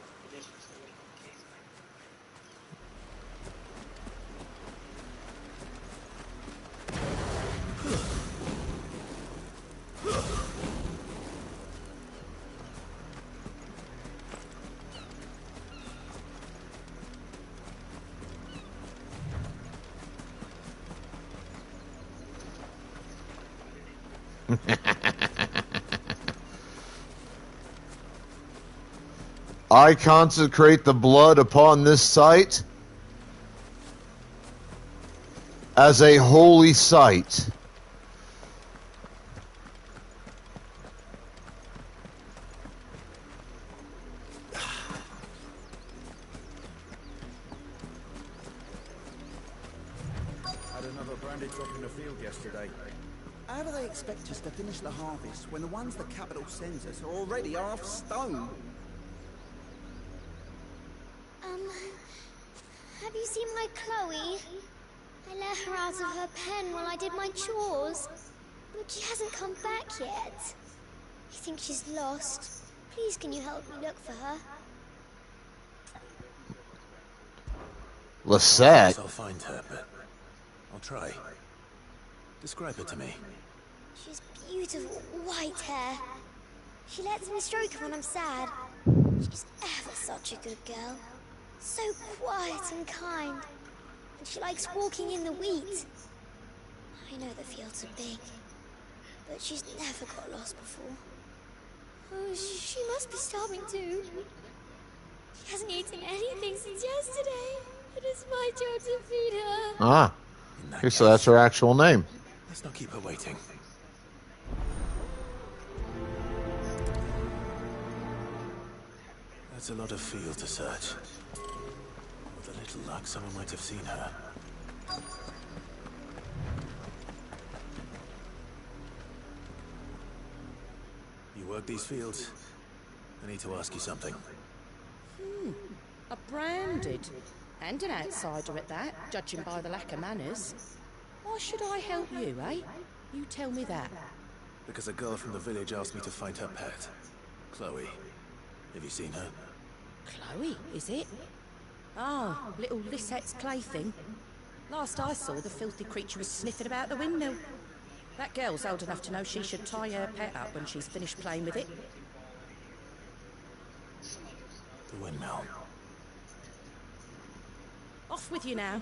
Speaker 5: I consecrate the blood upon this site as a holy site.
Speaker 21: Had another branded drop in the field yesterday. How do they expect us to finish the harvest when the ones the capital sends us are already half stone?
Speaker 2: Have you seen my Chloe? I let her out of her pen while I did my chores, but she hasn't come back yet. I think she's lost. Please, can you help me look for her?
Speaker 5: Lisette?
Speaker 15: I'll find her, but I'll try.
Speaker 7: Describe her to me.
Speaker 2: She's beautiful, white hair. She lets me stroke her when I'm sad. She's ever such a good girl. So quiet and kind. And she likes walking in the wheat. I know the fields are big, but she's never got lost before. Oh, she must be starving too. She hasn't eaten anything since yesterday. It is my job to feed her.
Speaker 5: Ah. Okay, so that's her actual name.
Speaker 7: Let's not keep her waiting. That's a lot of field to search. With a little luck, someone might have seen her. You work these fields? I need to ask you something.
Speaker 14: A branded. And an outsider at that, judging by the lack of manners. Why should I help you, eh? You tell me that.
Speaker 7: Because a girl from the village asked me to find her pet. Chloe. Have you seen her?
Speaker 14: Chloe, is it? Ah, little Lisette's plaything. Last I saw, the filthy creature was sniffing about the windmill. That girl's old enough to know she should tie her pet up when she's finished playing with it.
Speaker 7: The windmill.
Speaker 14: Off with you now.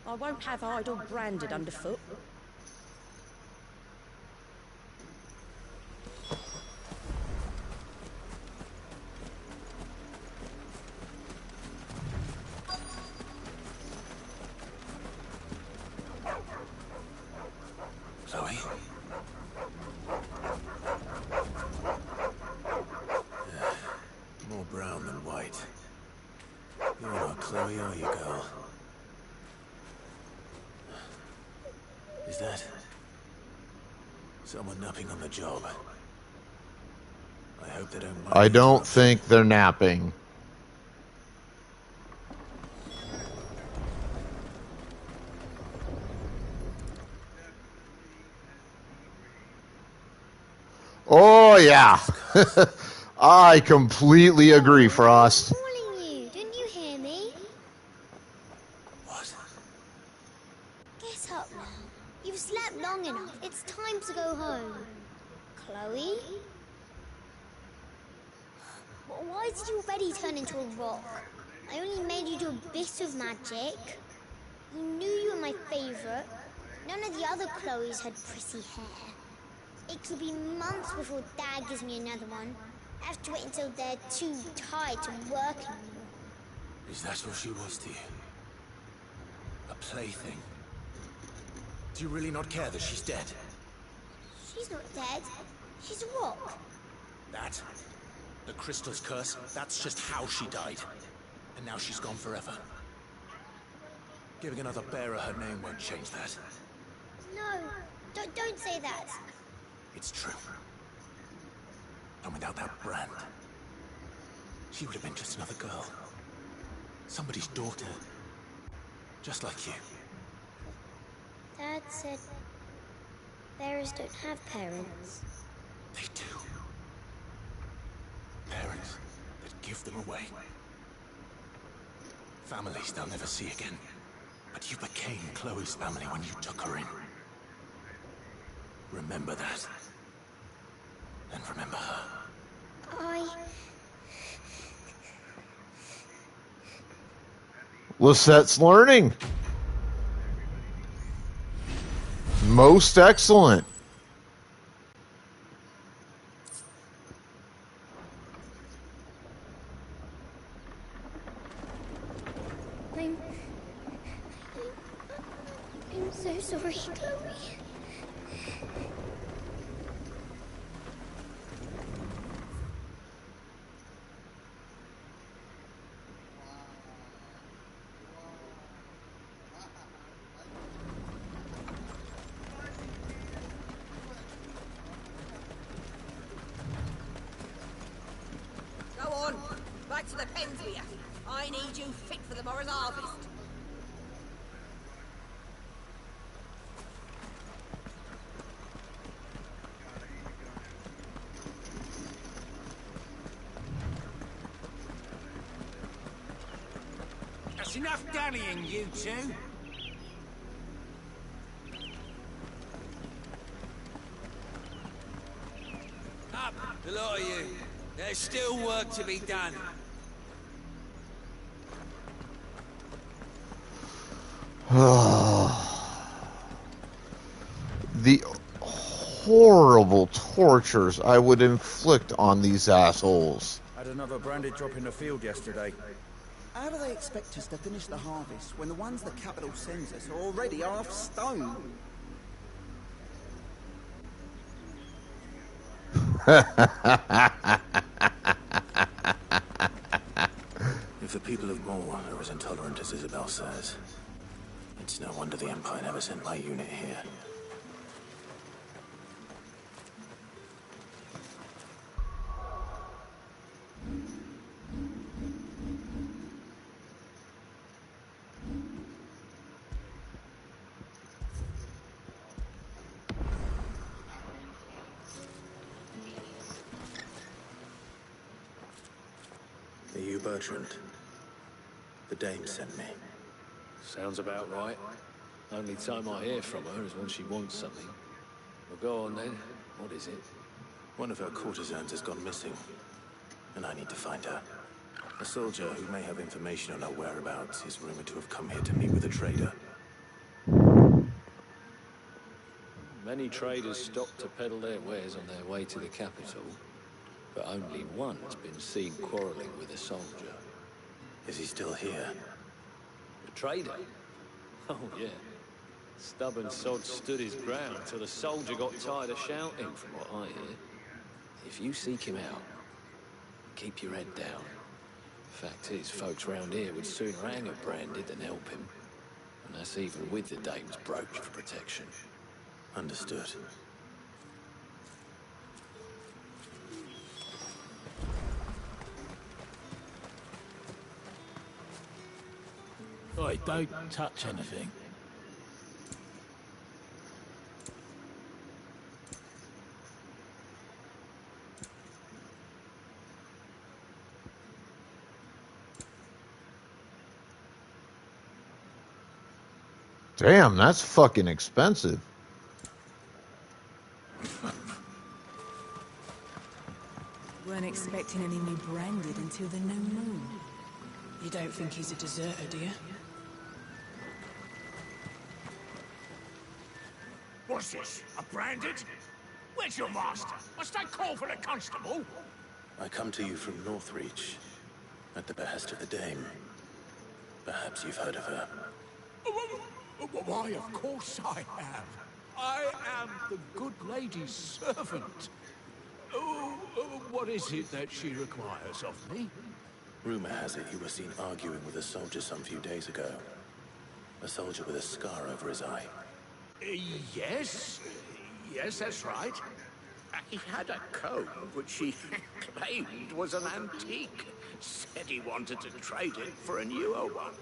Speaker 14: I won't have idle branded underfoot.
Speaker 7: Chloe? More brown than white. You're not Chloe, are you, girl? Is that someone napping on the job? I hope they don't mind.
Speaker 5: I don't think they're napping. Oh yeah. I completely agree, Frost.
Speaker 2: Calling you, didn't you hear me?
Speaker 7: What?
Speaker 2: Get up now. You've slept long enough. It's time to go home. Chloe? Why did you already turn into a rock? I only made you do a bit of magic. You knew you were my favorite. None of the other Chloes had pretty hair. It could be months before Dad gives me another one. I have to wait until they're too tired to work anymore.
Speaker 7: Is that what she was to you? A plaything? Do you really not care that she's dead?
Speaker 2: She's not dead. She's a rock.
Speaker 7: That? The crystal's curse? That's just how she died. And now she's gone forever. Giving another bearer her name won't change that.
Speaker 2: No, don't say that.
Speaker 7: It's true. And without that brand, she would have been just another girl. Somebody's daughter. Just like you.
Speaker 2: Dad said bearers don't have parents.
Speaker 7: They do. Parents that give them away. Families they'll never see again. But you became Chloe's family when you took her in. Remember that. And remember her.
Speaker 5: Lisette's learning. Most excellent.
Speaker 2: I'm so sorry, Chloe.
Speaker 12: Go on, back to the pens with you. I need you fit for the morrow's harvest.
Speaker 8: That's enough dallying, you two. up, the lot of you. There's still work to be done.
Speaker 5: The horrible tortures I would inflict on these assholes.
Speaker 21: Had another branded drop in the field yesterday. How do they expect us to finish the harvest when the ones the capital sends us are already half stone?
Speaker 15: If the people of Moore are as intolerant as Isabel says, it's no wonder the Empire never sent my unit here. Are you Bertrand? The dame sent me.
Speaker 11: Sounds about right. Only time I hear from her is when she wants something. Well, go on then. What is it?
Speaker 15: One of her courtesans has gone missing, and I need to find her. A soldier who may have information on her whereabouts is rumored to have come here to meet with a trader.
Speaker 11: Many traders stop to peddle their wares on their way to the capital, but only one's been seen quarreling with a soldier.
Speaker 15: Is he still here?
Speaker 11: The trader? Oh, yeah. Stubborn sod stood his ground till the soldier got tired of shouting, from what I hear. If you seek him out, keep your head down. Fact is, folks round here would sooner hang a branded than help him. And that's even with the dame's brooch for protection.
Speaker 15: Understood.
Speaker 10: Oi, don't touch anything.
Speaker 5: Damn, that's fucking expensive.
Speaker 1: Weren't expecting any new branded until the new moon. You don't think he's a deserter, do you?
Speaker 6: What's this? A branded? Where's your master? Must I call for the constable?
Speaker 15: I come to you from Northreach, at the behest of the dame. Perhaps you've heard of her.
Speaker 6: Why, of course I have. I am the good lady's servant. What is it that she requires of me?
Speaker 15: Rumor has it you were seen arguing with a soldier some few days ago. A soldier with a scar over his eye.
Speaker 6: Yes. Yes, that's right. He had a comb which he claimed was an antique. Said he wanted to trade it for a newer one.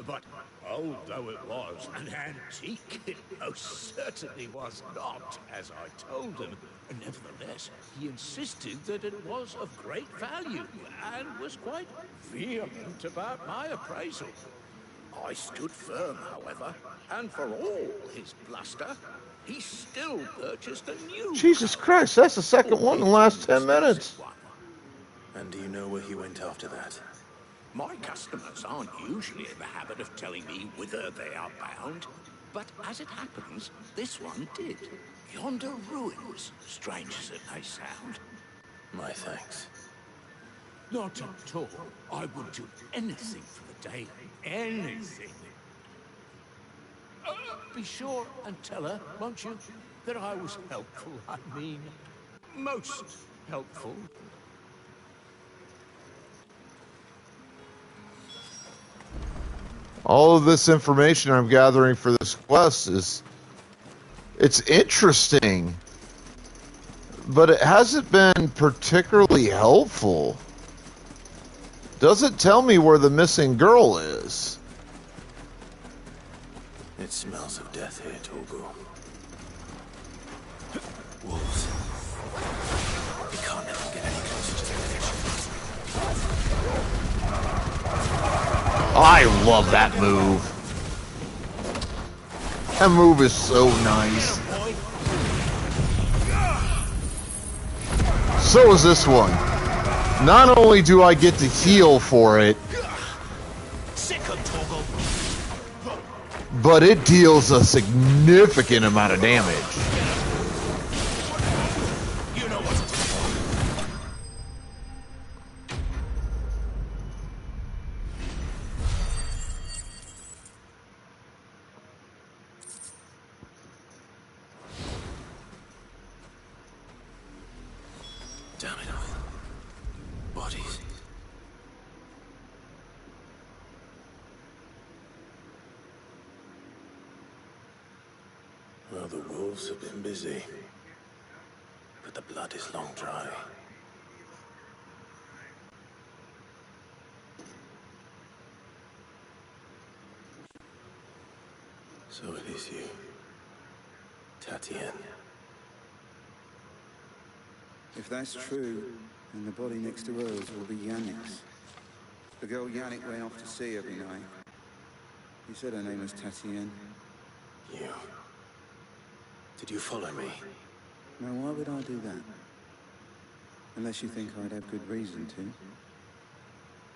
Speaker 6: But old though it was, an antique it most certainly was not, as I told him. Nevertheless, he insisted that it was of great value, and was quite vehement about my appraisal. I stood firm, however, and for all his bluster, he still purchased a new
Speaker 5: Jesus Christ, that's the second one in the last 10 minutes.
Speaker 15: And do you know where he went after that?
Speaker 6: My customers aren't usually in the habit of telling me whither they are bound, but as it happens, this one did. Yonder ruins, strange as it may sound.
Speaker 15: My thanks.
Speaker 6: Not at all. I would do anything for the day. Anything. Be sure and tell her, won't you, that I was helpful. I mean, most helpful.
Speaker 5: All of this information I'm gathering for this quest it's interesting, but it hasn't been particularly helpful. Doesn't tell me where the missing girl is.
Speaker 15: It smells of death here, Torgal. Wolves. We can't let them get any closer to the village.
Speaker 5: I love that move. That move is so nice. So is this one. Not only do I get to heal for it, but it deals a significant amount of damage.
Speaker 15: Damn it all. Bodies. Well, the wolves have been busy, but the blood is long dry. So it is you, Tatien.
Speaker 21: If that's true, then the body next to hers will be Yannick's. The girl Yannick went off to see every night. He said her name was Tatien.
Speaker 15: You. Did you follow me?
Speaker 21: Now, why would I do that? Unless you think I'd have good reason to.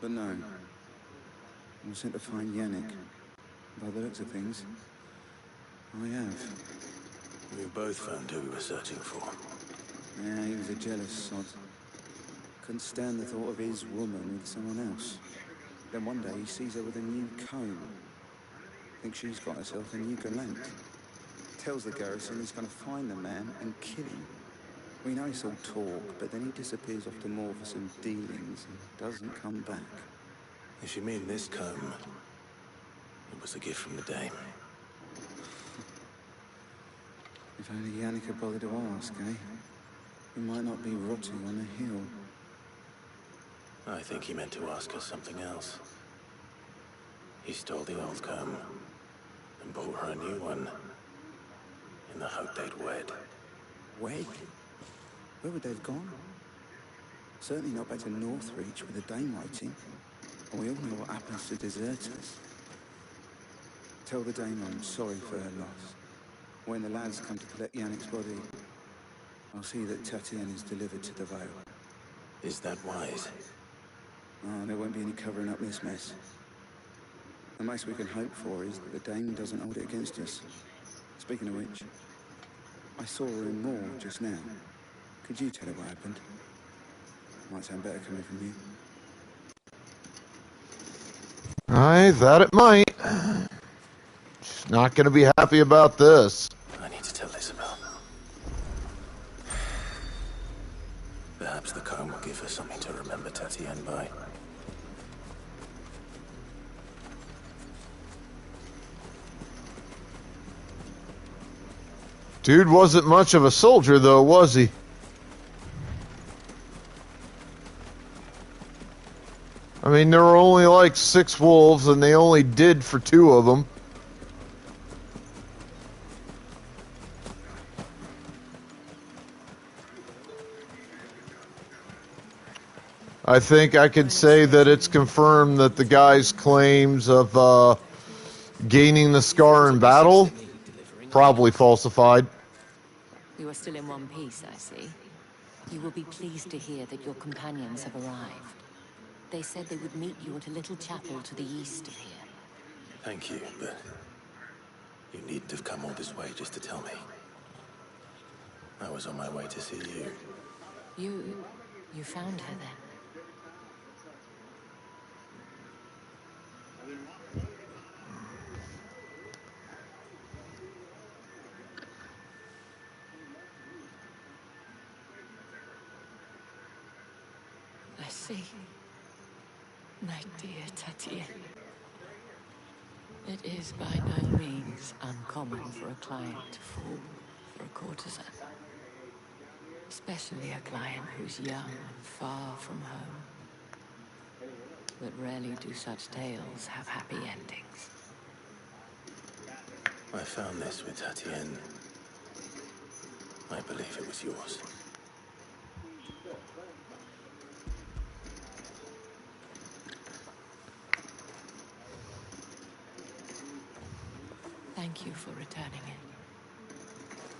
Speaker 21: But no. I was sent to find Yannick. By the looks of things, I have.
Speaker 15: We both found who we were searching for.
Speaker 21: Yeah, he was a jealous sod. Couldn't stand the thought of his woman with someone else. Then one day he sees her with a new comb. Thinks she's got herself a new gallant. Tells the garrison he's going to find the man and kill him. We know it's all talk, but then he disappears off to Moor for some dealings and doesn't come back.
Speaker 15: If you mean this comb, it was a gift from the dame.
Speaker 21: If only Yannick had bothered to ask, eh? He might not be rotting on a hill.
Speaker 15: I think he meant to ask us something else. He stole the old comb and bought her a new one in the hope they'd wed.
Speaker 21: Wed? Where would they have gone? Certainly not back to Northreach with the dame waiting. And we all know what happens to deserters. Tell the dame I'm sorry for her loss. When the lads come to collect Yannick's body, I'll see that Tatien is delivered to the Vale.
Speaker 15: Is that wise?
Speaker 21: Oh, there won't be any covering up this mess. The most we can hope for is that the dame doesn't hold it against us. Speaking of which, I saw her in Moor just now. Could you tell her what happened? Might sound better coming from you.
Speaker 5: Aye, that it might. She's not gonna be happy about this.
Speaker 15: I need to tell Isabel. Perhaps the comb will give her something to remember Tatien by.
Speaker 5: Dude wasn't much of a soldier, though, was he? I mean, there were only like 6 wolves, and they only did for 2 of them. I think I could say that it's confirmed that the guy's claims of gaining the scar in battle, probably falsified.
Speaker 18: You are still in one piece, I see. You will be pleased to hear that your companions have arrived. They said they would meet you at a little chapel to the east of here.
Speaker 15: Thank you, but you needn't have come all this way just to tell me. I was on my way to see you.
Speaker 18: You found her then? I see. My dear Tatien. It is by no means uncommon for a client to fall for a courtesan. Especially a client who's young and far from home. But rarely do such tales have happy endings.
Speaker 15: I found this with Tatien. I believe it was yours.
Speaker 18: Thank you for returning it.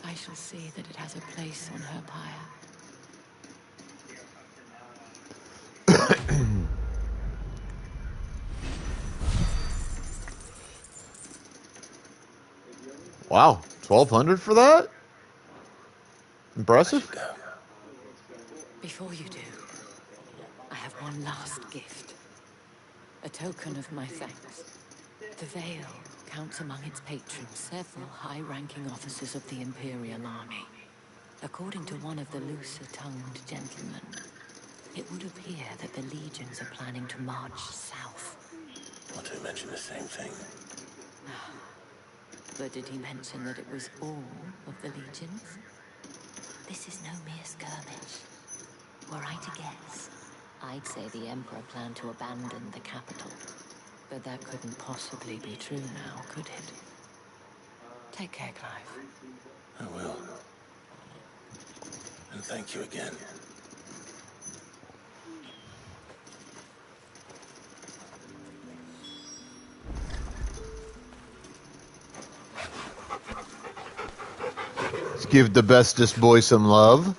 Speaker 18: I shall see that it has a place on her pyre.
Speaker 5: Wow, 1,200 for that? Impressive.
Speaker 18: Before you do, I have one last gift. A token of my thanks. The Vale counts among its patrons several high-ranking officers of the Imperial Army. According to one of the looser-tongued gentlemen, it would appear that the legions are planning to march south.
Speaker 15: Not to mention the same thing.
Speaker 18: But did he mention that it was all of the legions? This is no mere skirmish. Were I to guess, I'd say the Emperor planned to abandon the capital. But that couldn't possibly be true now, could it? Take care, Clive.
Speaker 15: I will. And thank you again.
Speaker 5: Let's give the bestest boy some love.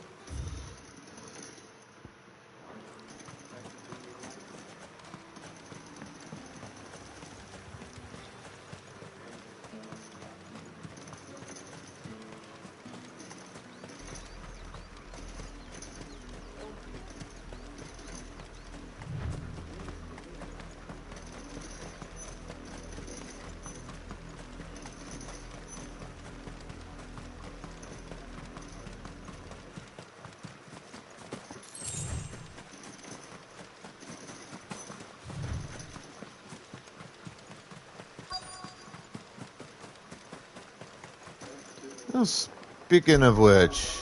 Speaker 5: Well, speaking of which,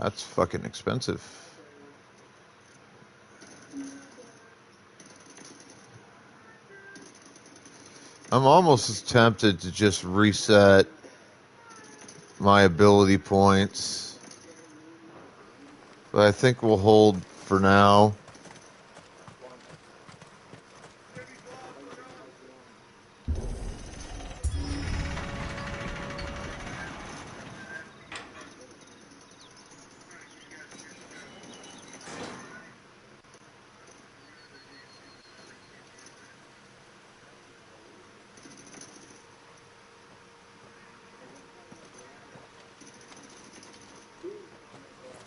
Speaker 5: that's fucking expensive. I'm almost as tempted to just reset my ability points, but I think we'll hold for now.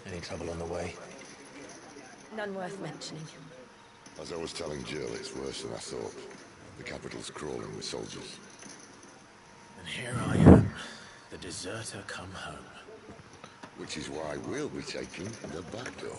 Speaker 15: Any trouble on the way?
Speaker 13: None worth mentioning.
Speaker 16: As I was telling Jill, it's worse than I thought. The capital's crawling with soldiers.
Speaker 15: And here I am, the deserter come home.
Speaker 16: Which is why we'll be taking the back door.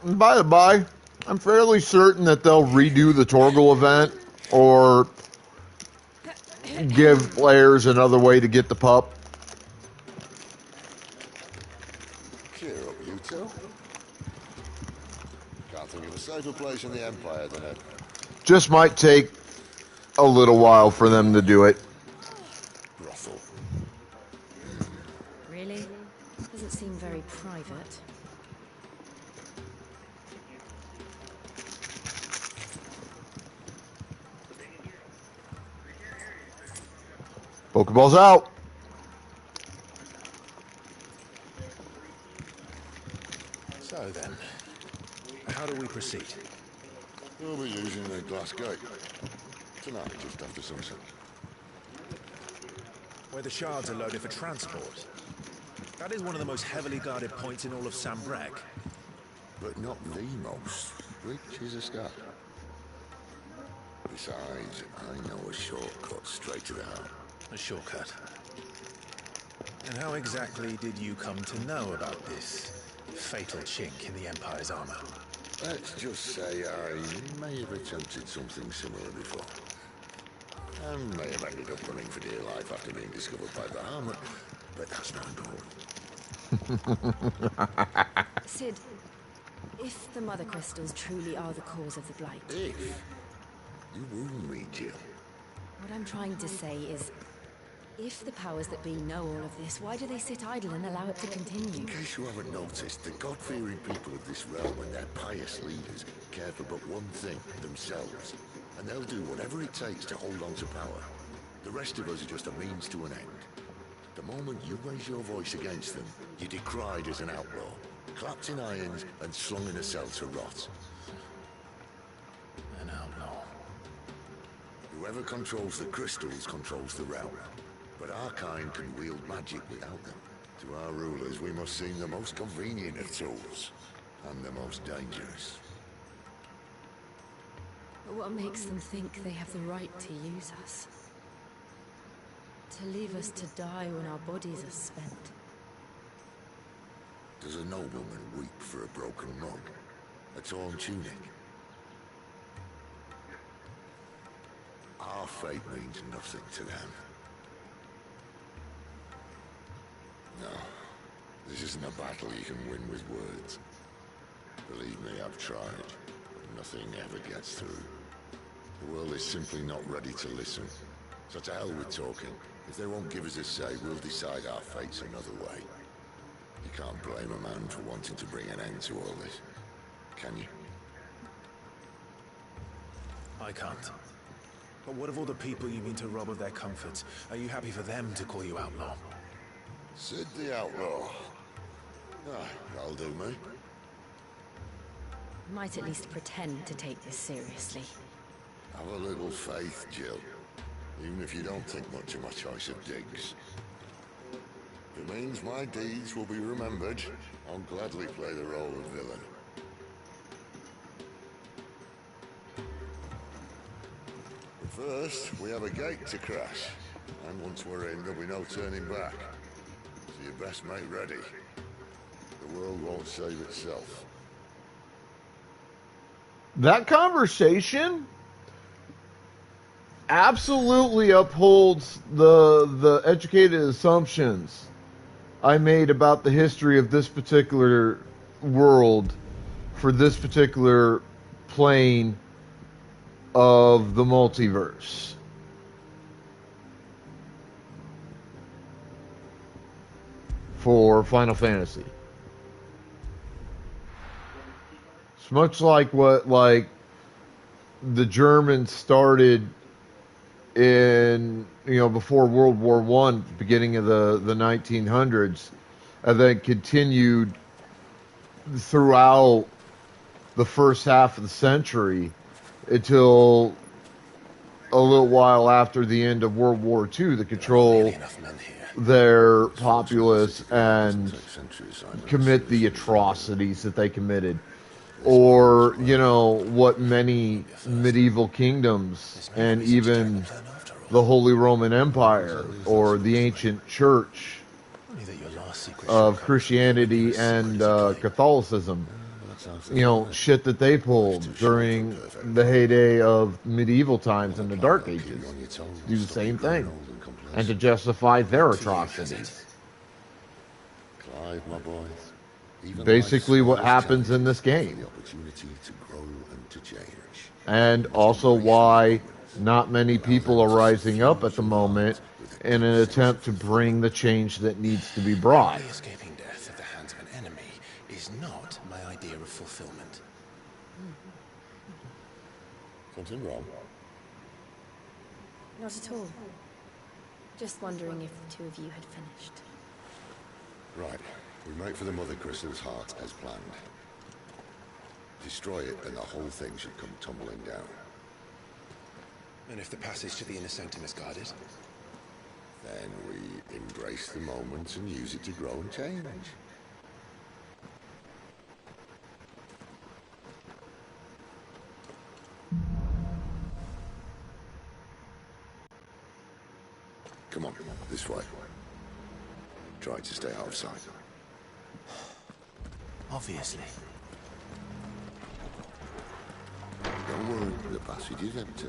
Speaker 5: By the by, I'm fairly certain that they'll redo the Torgal event or give players another way to get the pup.
Speaker 16: Cheer up, you two. Can't think of a safer place in the Empire than it.
Speaker 5: Just might take a little while for them to do it.
Speaker 16: Brothel.
Speaker 4: Really? Doesn't seem very private.
Speaker 5: Pokeballs out.
Speaker 15: So then, how do we proceed?
Speaker 16: We'll be using the glass gate. Tonight, just after sunset.
Speaker 15: Where the shards are loaded for transport. That is one of the most heavily guarded points in all of Sambrec.
Speaker 16: But not the most, which is a start. Besides, I know a shortcut straight to the heart.
Speaker 15: A shortcut. And how exactly did you come to know about this fatal chink in the Empire's armor?
Speaker 16: Let's just say I may have attempted something similar before. And may have ended up running for dear life after being discovered by the armor, but that's not important.
Speaker 4: Sid, if the Mother Crystals truly are the cause of the Blight...
Speaker 16: If? You wound me, Jill.
Speaker 4: What I'm trying to say is, if the powers that be know all of this, why do they sit idle and allow it to continue?
Speaker 16: In case you haven't noticed, the God-fearing people of this realm and their pious leaders care for but one thing, themselves. And they'll do whatever it takes to hold on to power. The rest of us are just a means to an end. The moment you raise your voice against them, you're decried as an outlaw, clapped in irons and slung in a cell to rot.
Speaker 15: An outlaw.
Speaker 16: Whoever controls the crystals controls the realm. But our kind can wield magic without them. To our rulers, we must seem the most convenient of tools, and the most dangerous.
Speaker 4: But what makes them think they have the right to use us? To leave us to die when our bodies are spent?
Speaker 16: Does a nobleman weep for a broken monk? A torn tunic? Our fate means nothing to them. No, this isn't a battle you can win with words. Believe me, I've tried, but nothing ever gets through. The world is simply not ready to listen. So to hell with talking. If they won't give us a say, we'll decide our fates another way. You can't blame a man for wanting to bring an end to all this, can you?
Speaker 15: I can't. But what of all the people you mean to rob of their comforts? Are you happy for them to call you outlaw?
Speaker 16: Sid the Outlaw. Ah, that'll do me.
Speaker 4: Might at least pretend to take this seriously.
Speaker 16: Have a little faith, Jill. Even if you don't think much of my choice of digs. If it means my deeds will be remembered, I'll gladly play the role of villain. But first, we have a gate to crash. And once we're in, there'll be no turning back. So you best make ready. The world won't save itself.
Speaker 5: That conversation absolutely upholds the educated assumptions I made about the history of this particular world for this particular plane of the multiverse. For Final Fantasy. It's much like what the Germans started in, before World War I, beginning of the 1900s, and then continued throughout the first half of the century until a little while after the end of World War II to control their populace and commit the atrocities that they committed. Or, what many medieval kingdoms and even the Holy Roman Empire or the ancient church of Christianity and Catholicism, shit that they pulled during the heyday of medieval times and the Dark Ages. Do the same thing. And to justify their atrocities.
Speaker 16: Clive, my boy.
Speaker 5: Basically what happens in this game. And also why not many people are rising up at the moment in an attempt to bring the change that needs to be brought.
Speaker 15: Escaping death at the hands of an enemy is not my idea of fulfillment.
Speaker 16: Something wrong?
Speaker 13: Not at all. Just wondering if the two of you had finished.
Speaker 16: Right. We make for the Mother Crystal's heart as planned. Destroy it and the whole thing should come tumbling down.
Speaker 15: And if the passage to the inner sanctum is guarded?
Speaker 16: Then we embrace the moment and use it to grow and change. Come on, this way. Try to stay out of sight.
Speaker 15: Obviously.
Speaker 16: Don't worry, the passage is empty.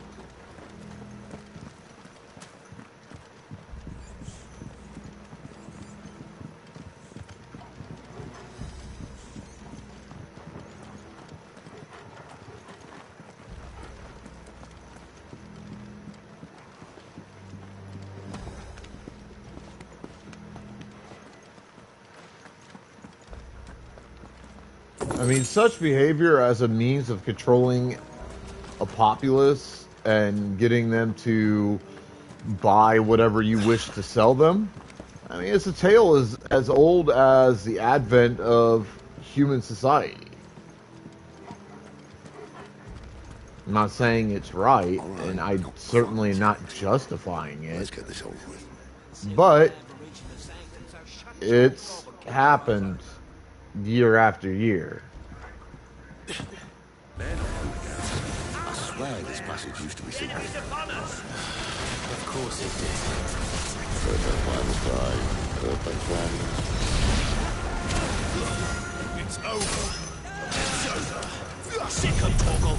Speaker 5: I mean, such behavior as a means of controlling a populace and getting them to buy whatever you wish to sell them. I mean, it's a tale as old as the advent of human society. I'm not saying it's right, and I'm certainly not justifying it.
Speaker 16: Let's get this over with.
Speaker 5: But it's happened year after year.
Speaker 16: I swear this passage used to be secret.
Speaker 15: Of course it did.
Speaker 16: Perfect plans, Clive. Perfect plans.
Speaker 15: It's over. It's over. Sick of Torgal.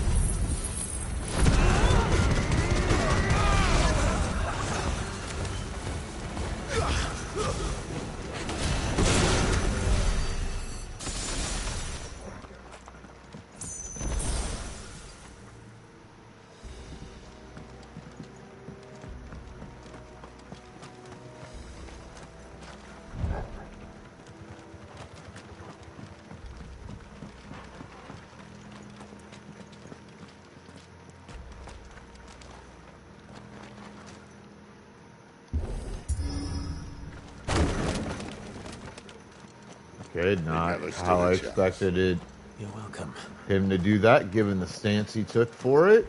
Speaker 5: Okay, not how I expected it.
Speaker 15: You're welcome.
Speaker 5: Him to do that, given the stance he took for it.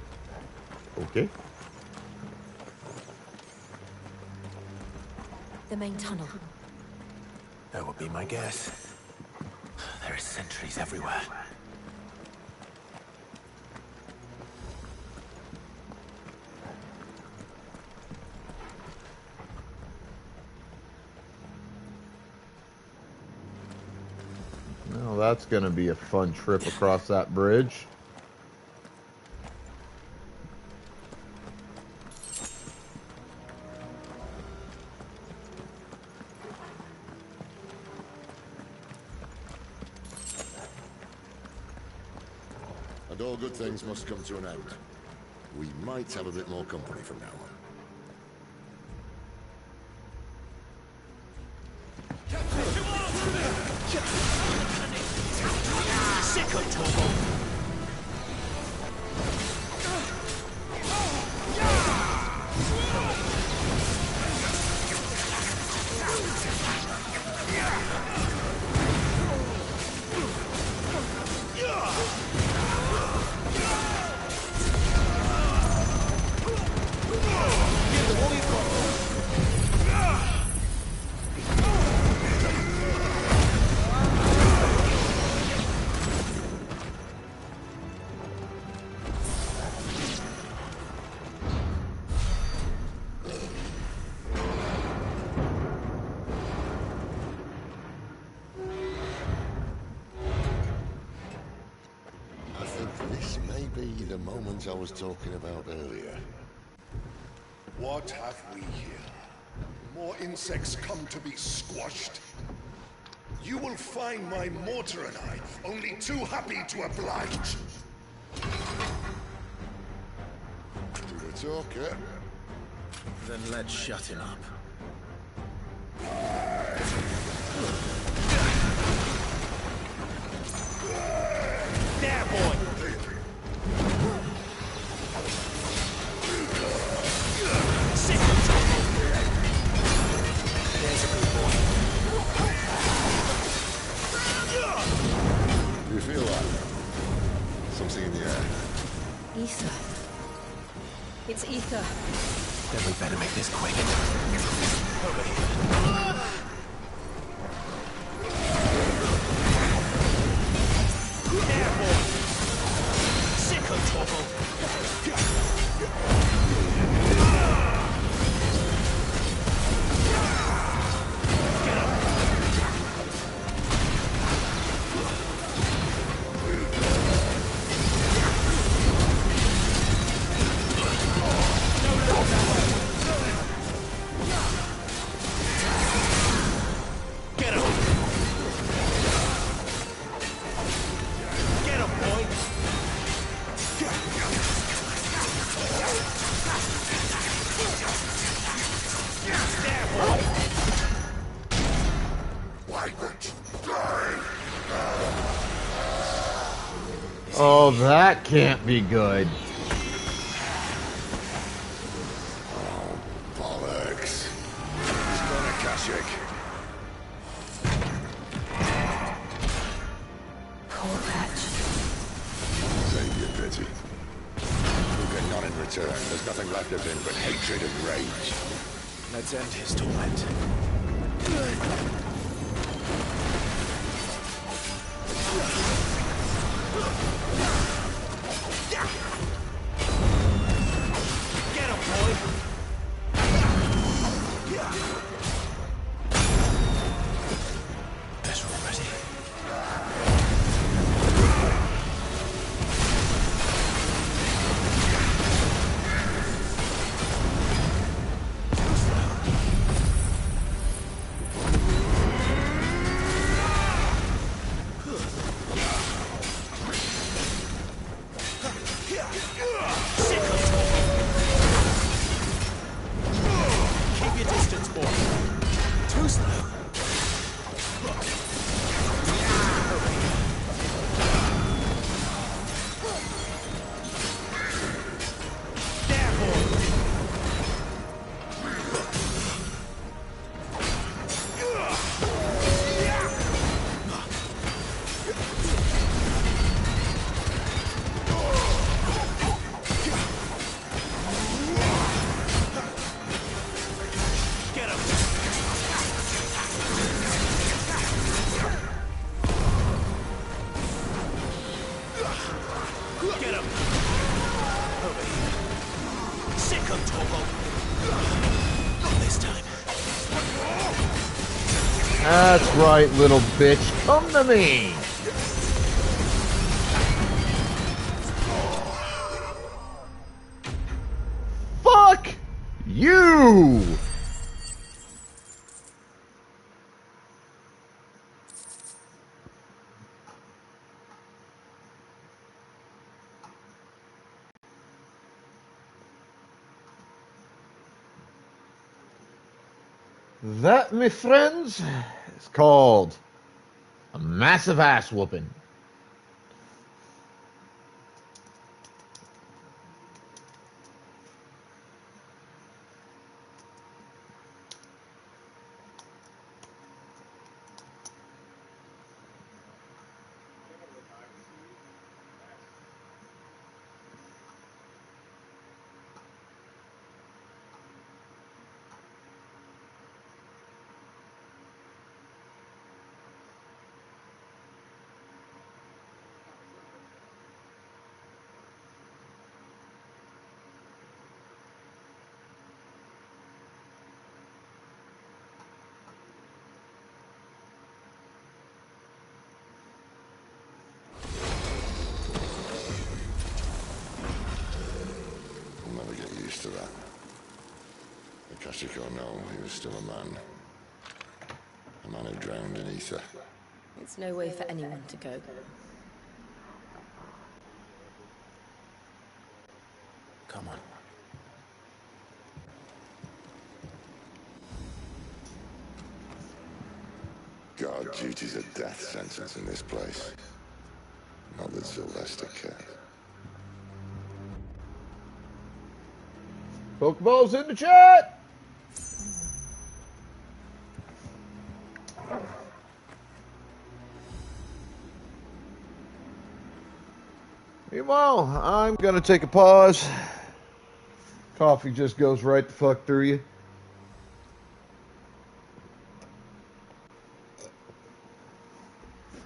Speaker 5: Okay.
Speaker 18: The main tunnel.
Speaker 15: That would be my guess. There are sentries everywhere.
Speaker 5: Well, that's going to be a fun trip across that bridge.
Speaker 16: And all good things must come to an end. We might have a bit more company from now on.
Speaker 15: Sick of Torgal.
Speaker 16: The moment I was talking about earlier.
Speaker 3: What have we here? More insects come to be squashed? You will find my mortar and I only too happy to oblige.
Speaker 16: To the talk, eh?
Speaker 15: Then let's shut him up.
Speaker 10: There, boy! Sit on top. There's a good boy.
Speaker 16: Do you feel that? Something in the air.
Speaker 13: Ether. It's ether.
Speaker 15: Then we better make this quick. Over here.
Speaker 10: There, boy! Sick of trouble!
Speaker 5: Oh, that can't be good.
Speaker 16: Oh, bollocks. He's gonna Kashyyyk.
Speaker 18: Poor wretch.
Speaker 16: Save your pity. He'll get none in return. There's nothing left of him but hatred and rage.
Speaker 15: Let's end his torment.
Speaker 10: Get him, boy!
Speaker 15: Ezra ready.
Speaker 10: Keep your distance, boy. Too slow. There, boy. Get him. Get him. Over here. Sick of trouble. Not this time.
Speaker 5: That's right, little bitch. Come to me. Fuck you. That, my friends, is called a massive ass whooping.
Speaker 16: I'll never get used to that. Kashyyyk or no, he was still a man. A man who drowned in ether.
Speaker 13: It's no way for anyone to go.
Speaker 15: Come on.
Speaker 16: Guard duty's a death sentence in this place. Not that Sylvester cares.
Speaker 5: Pokeballs in the chat! Meanwhile, I'm gonna take a pause. Coffee just goes right the fuck through you.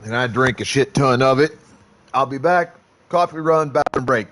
Speaker 5: And I drink a shit ton of it. I'll be back. Coffee run, bathroom break.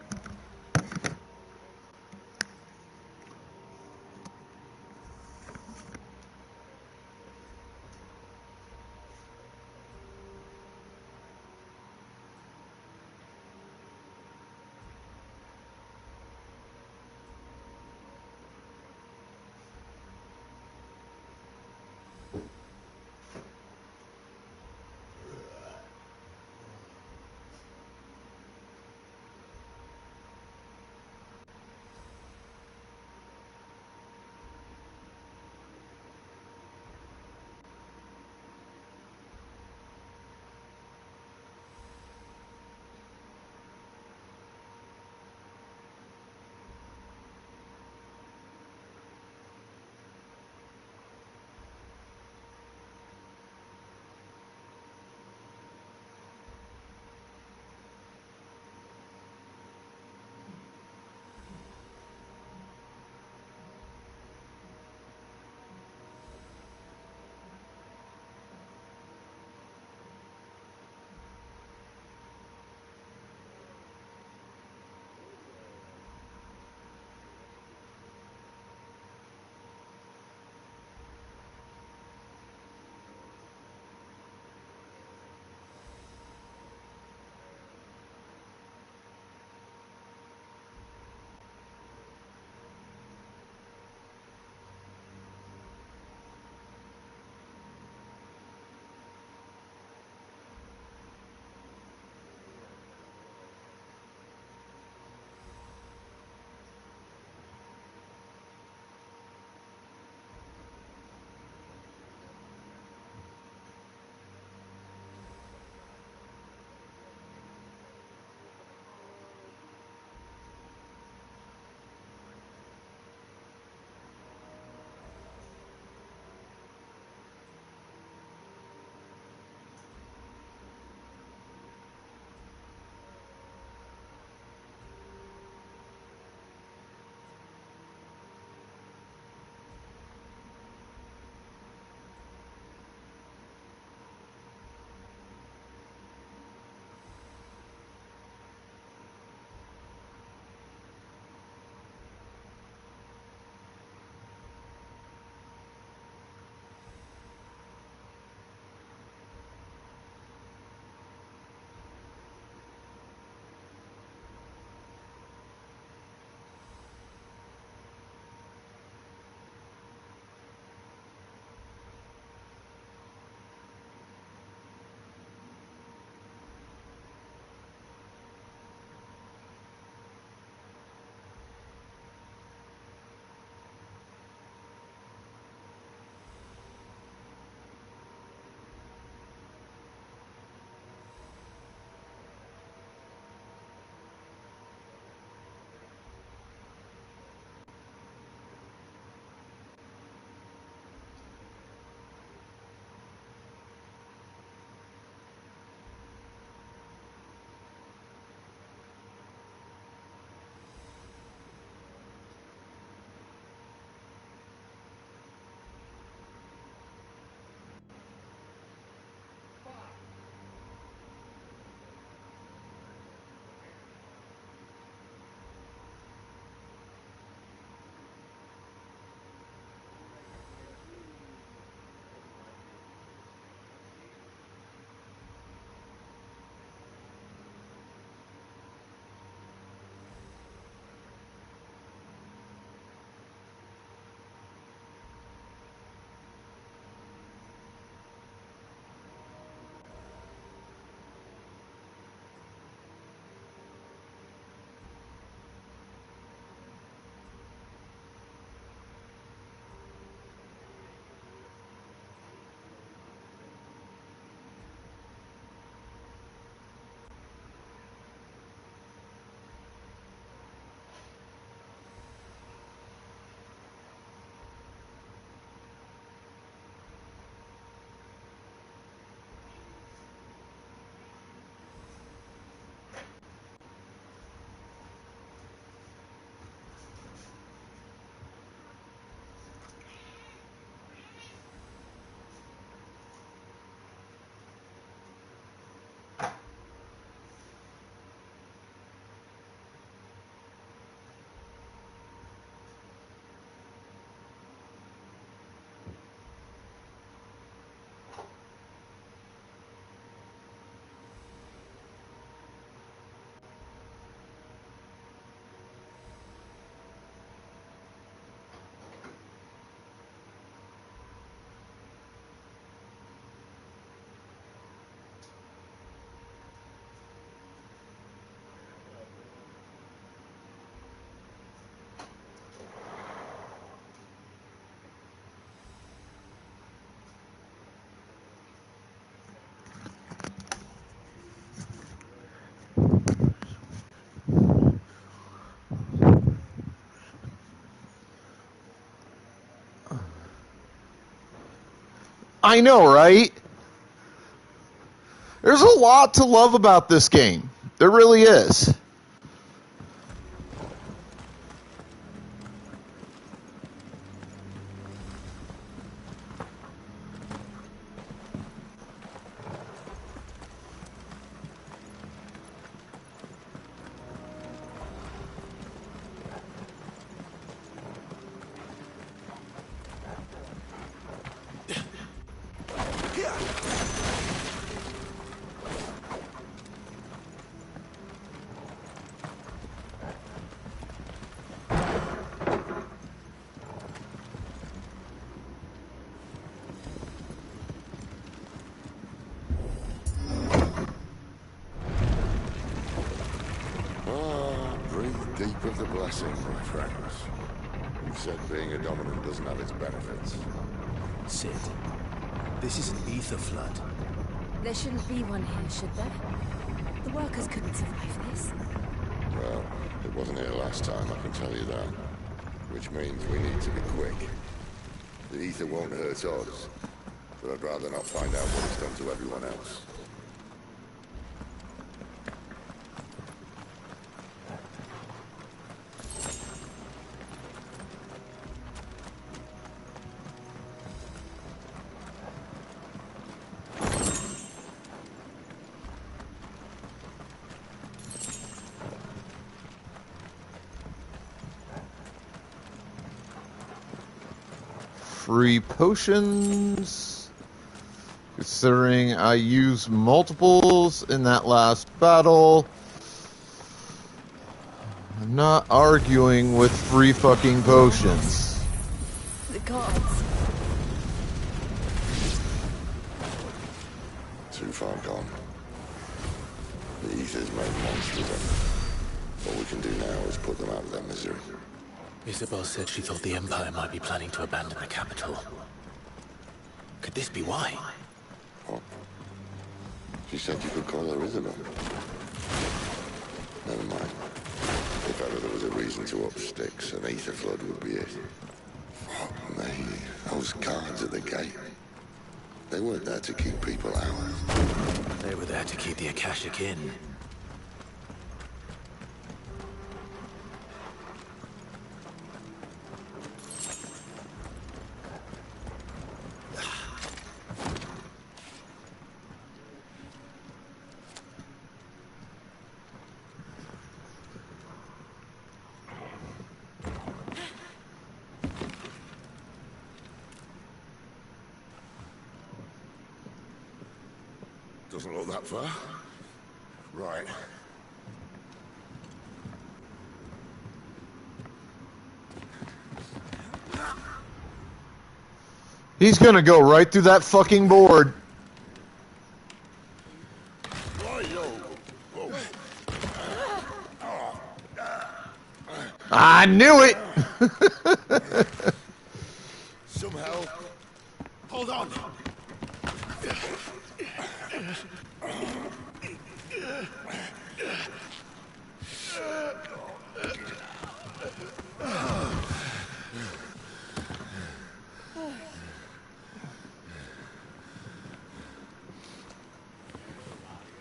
Speaker 5: I know, right? There's a lot to love about this game. There really is.
Speaker 16: Deep of the blessing, my friends. You've said being a dominant doesn't have its benefits.
Speaker 15: Cid, this is an ether flood.
Speaker 4: There shouldn't be one here, should there? The workers couldn't survive this.
Speaker 16: Well, it wasn't here last time, I can tell you that. Which means we need to be quick. The ether won't hurt us, but I'd rather not find out what it's done to everyone else.
Speaker 5: Free potions. Considering I used multiples in that last battle. I'm not arguing with free fucking potions.
Speaker 4: The gods.
Speaker 16: Too far gone. The ether's made monsters of them. All we can do now is put them out of their misery.
Speaker 15: Isabel said she thought the Empire might be planning to abandon the capital. Could this be why?
Speaker 16: What? She said you could call her Isabel. Never mind. If ever there was a reason to up sticks, an ether flood would be it. Fuck me. Those guards at the gate. They weren't there to keep people out.
Speaker 15: They were there to keep the Akashic in.
Speaker 16: Doesn't look that far. Right.
Speaker 5: He's gonna go right through that fucking board. I knew it!
Speaker 16: Somehow. Hold on.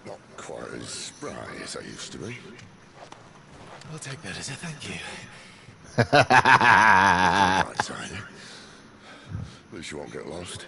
Speaker 16: Not quite as spry as I used to be.
Speaker 15: I'll take that as a thank you.
Speaker 16: Right side. At least you won't get lost.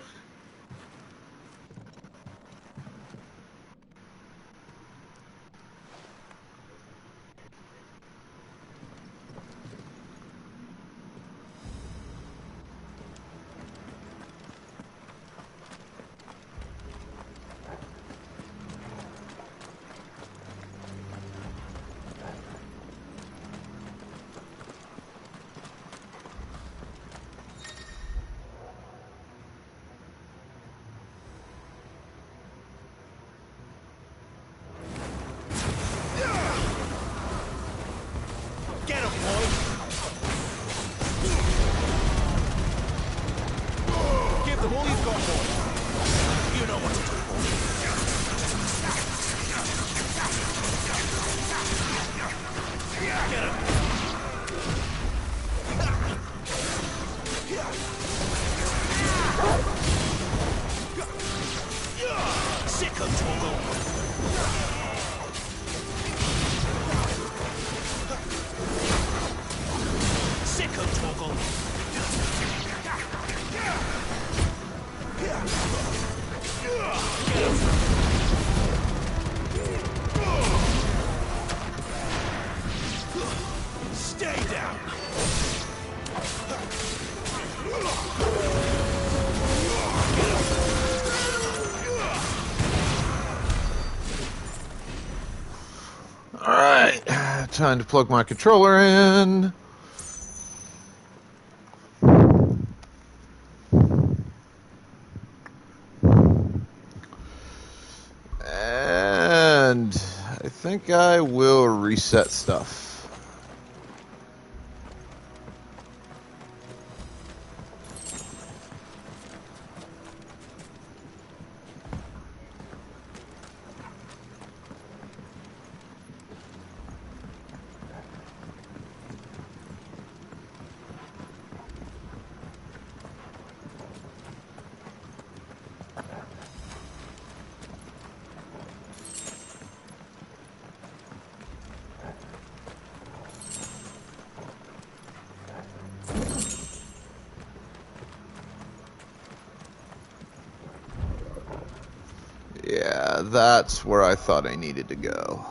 Speaker 8: Sick of Torgal. Sick of Torgal. Stay down.
Speaker 5: Alright, time to plug my controller in. And I think I will reset stuff. Yeah, that's where I thought I needed to go.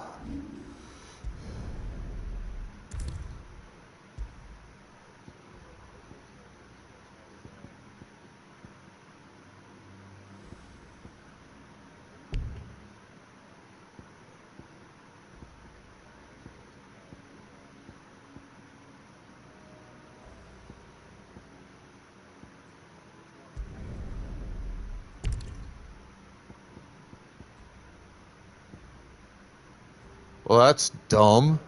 Speaker 5: Well, that's dumb.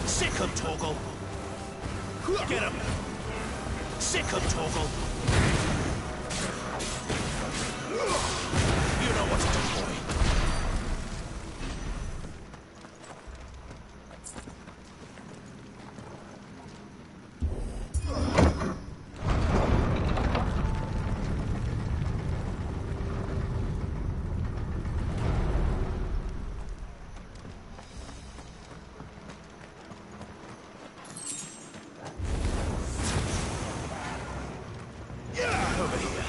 Speaker 8: Sick of Torgal. Get him. Sick of Torgal. You know what to do, boy. Over here.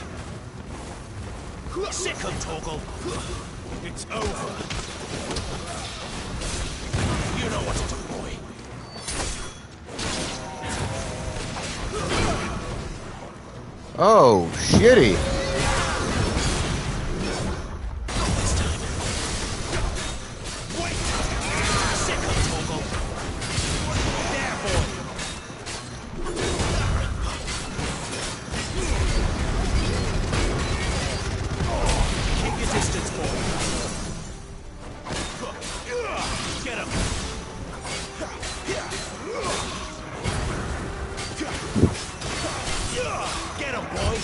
Speaker 8: Sick of Torgal. It's over. You know what to do, boy.
Speaker 5: Oh, shitty.
Speaker 8: Sick of Torgal. There, boy. Keep your distance, boy. Get him. Get him, boy.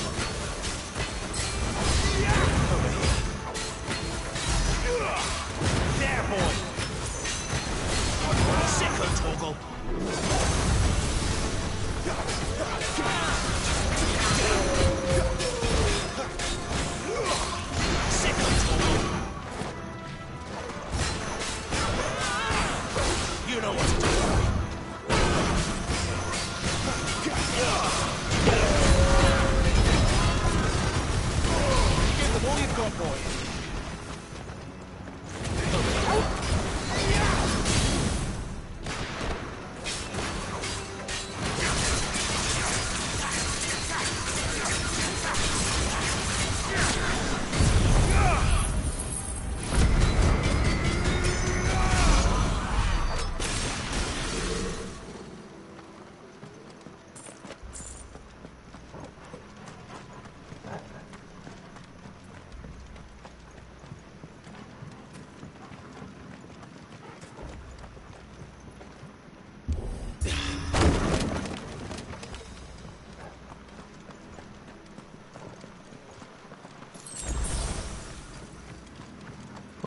Speaker 8: Over here. There, boy. Sick of Torgal. Sick of Torgal. You know what to do. Give them all you've got, boy.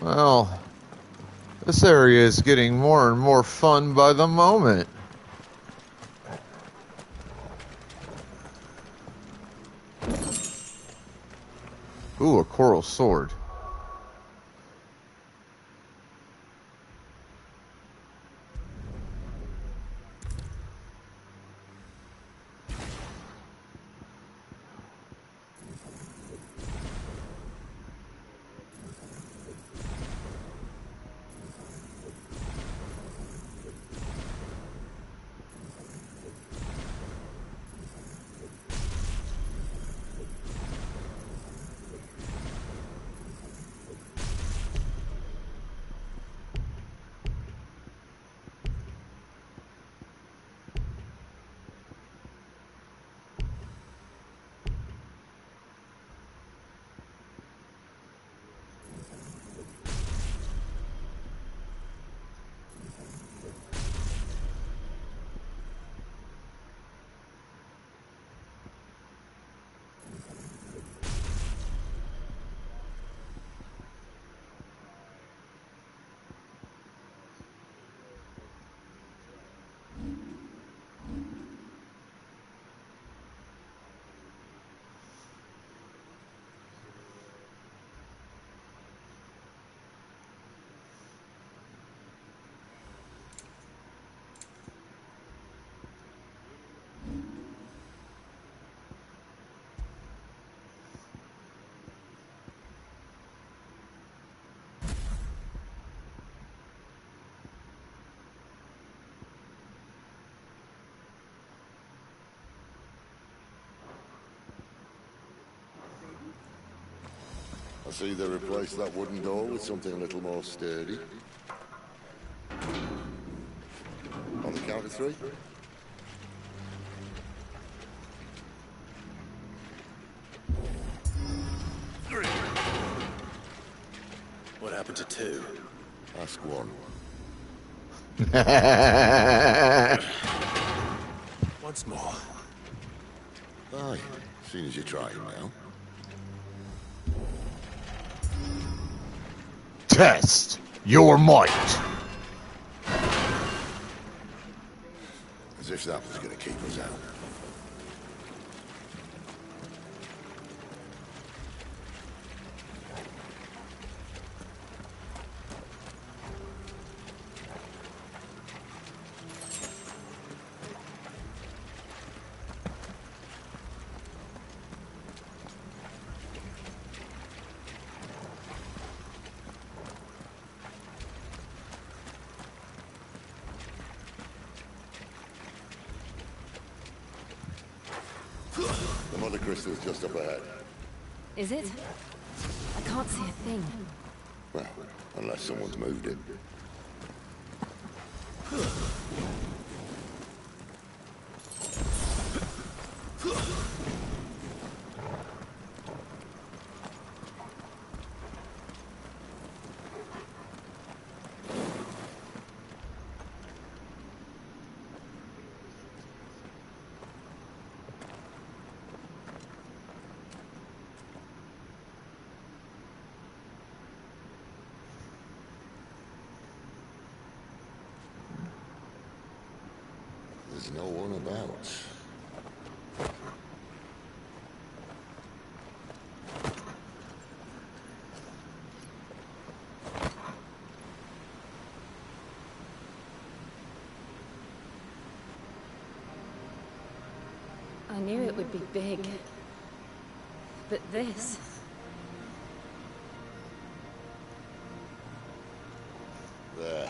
Speaker 5: Well, this area is getting more and more fun by the moment. Ooh, a coral sword.
Speaker 16: I see they replaced that wooden door with something a little more sturdy. On the count of 3.
Speaker 15: What happened to 2?
Speaker 16: Ask 1.
Speaker 15: Once more.
Speaker 16: Aye, seeing as you're trying now.
Speaker 5: Test your might.
Speaker 16: As if that was going to keep us out. The mother crystal's just up ahead.
Speaker 13: Is it? I can't see a thing.
Speaker 16: Well, unless someone's moved it. There's no one about.
Speaker 13: I knew it would be big. But this...
Speaker 16: There.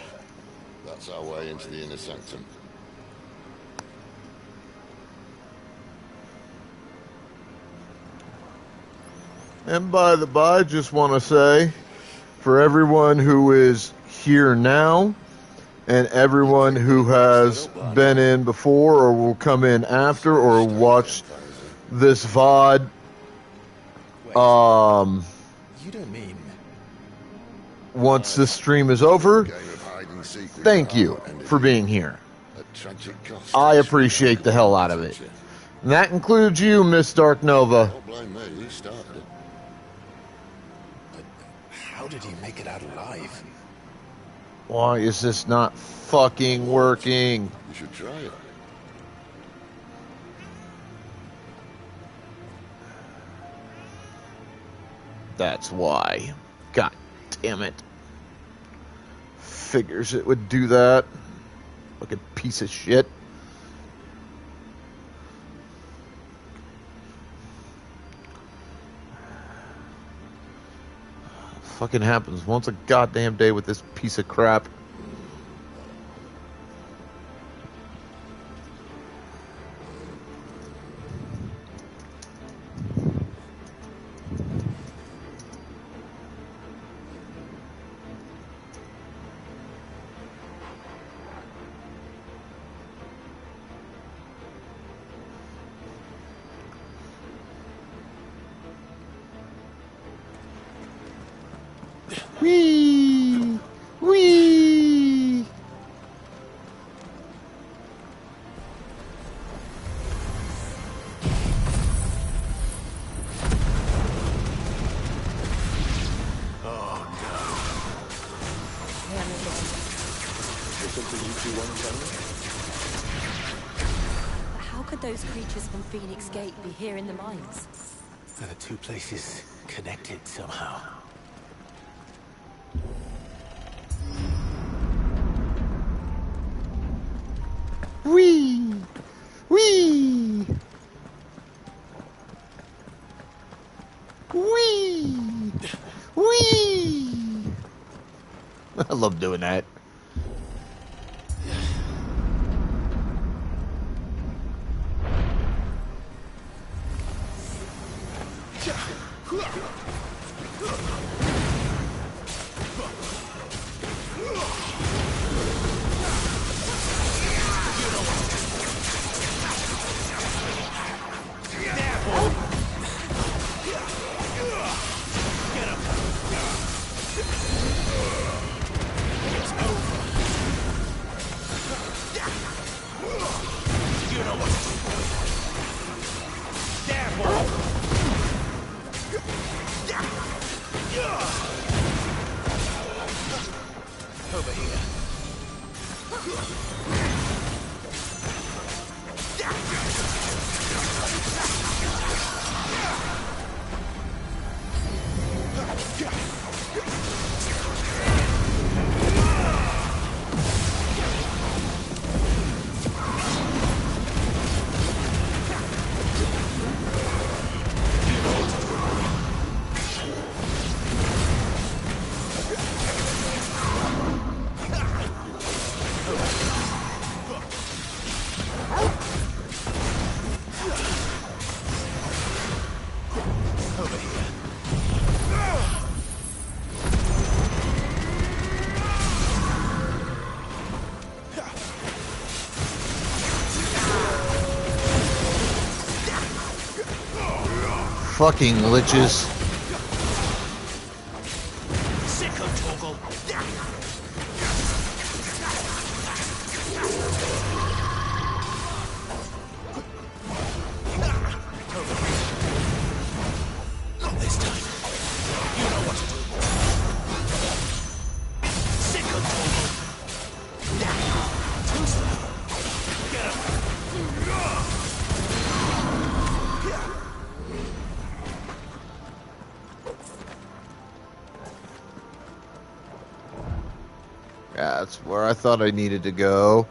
Speaker 16: That's our way into the inner sanctum.
Speaker 5: And by the by, just want to say, for everyone who is here now, and everyone who has been in before or will come in after or watch this VOD,
Speaker 15: You don't mean...
Speaker 5: once this stream is over, thank you for being here. I appreciate the hell out of it. And that includes you, Miss Dark Nova.
Speaker 16: Don't blame me, you started it.
Speaker 15: How did he make it out alive?
Speaker 5: Why is this not fucking working?
Speaker 16: You should try it.
Speaker 5: That's why. God damn it. Figures it would do that. Fucking piece of shit. Fucking happens once a goddamn day with this piece of crap. Whee! Whee!
Speaker 18: How could those creatures from Phoenix Gate be here in the mines?
Speaker 15: Are the two places connected somehow?
Speaker 5: Whee! Whee! Whee! Whee! I love doing that. Fucking liches. That's where I thought I needed to go.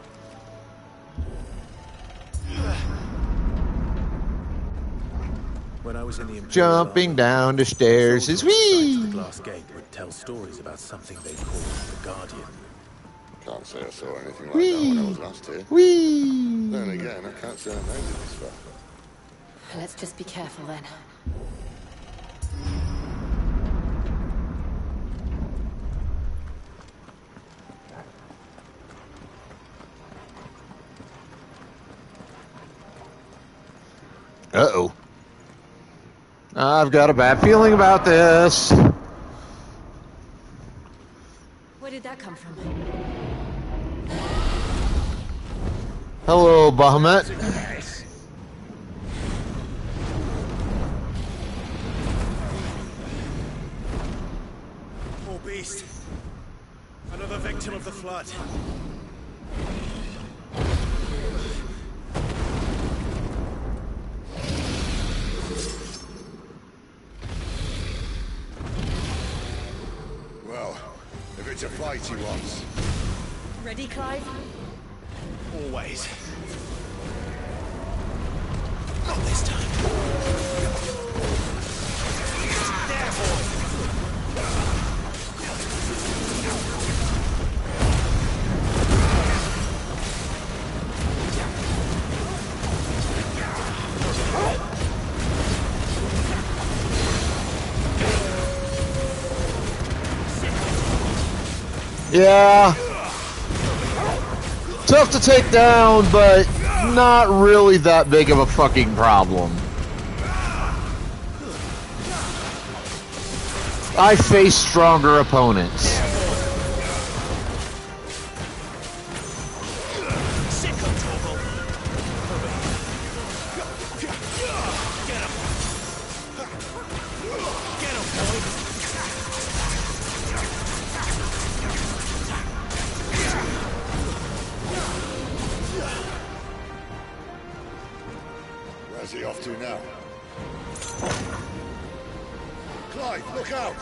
Speaker 15: When I was in the
Speaker 5: Jumping down the stairs is wee.
Speaker 15: The glass gate would tell stories about something they called the Guardian.
Speaker 16: Can't say I saw anything like that when I was last here.
Speaker 5: Whee!
Speaker 16: Then again, I can't say I made it this far.
Speaker 18: Let's just be careful then.
Speaker 5: Uh-oh. I've got a bad feeling about this.
Speaker 18: Where did that come from?
Speaker 5: Hello, Bahamut.
Speaker 6: Poor beast. Another victim of the flood.
Speaker 3: Well, if it's a fight he wants.
Speaker 19: Ready, Clive?
Speaker 6: Always. Not this time. There, boy!
Speaker 5: Yeah. Tough to take down, but not really that big of a fucking problem. I face stronger opponents.
Speaker 3: Where's he off to now? Clive, look out!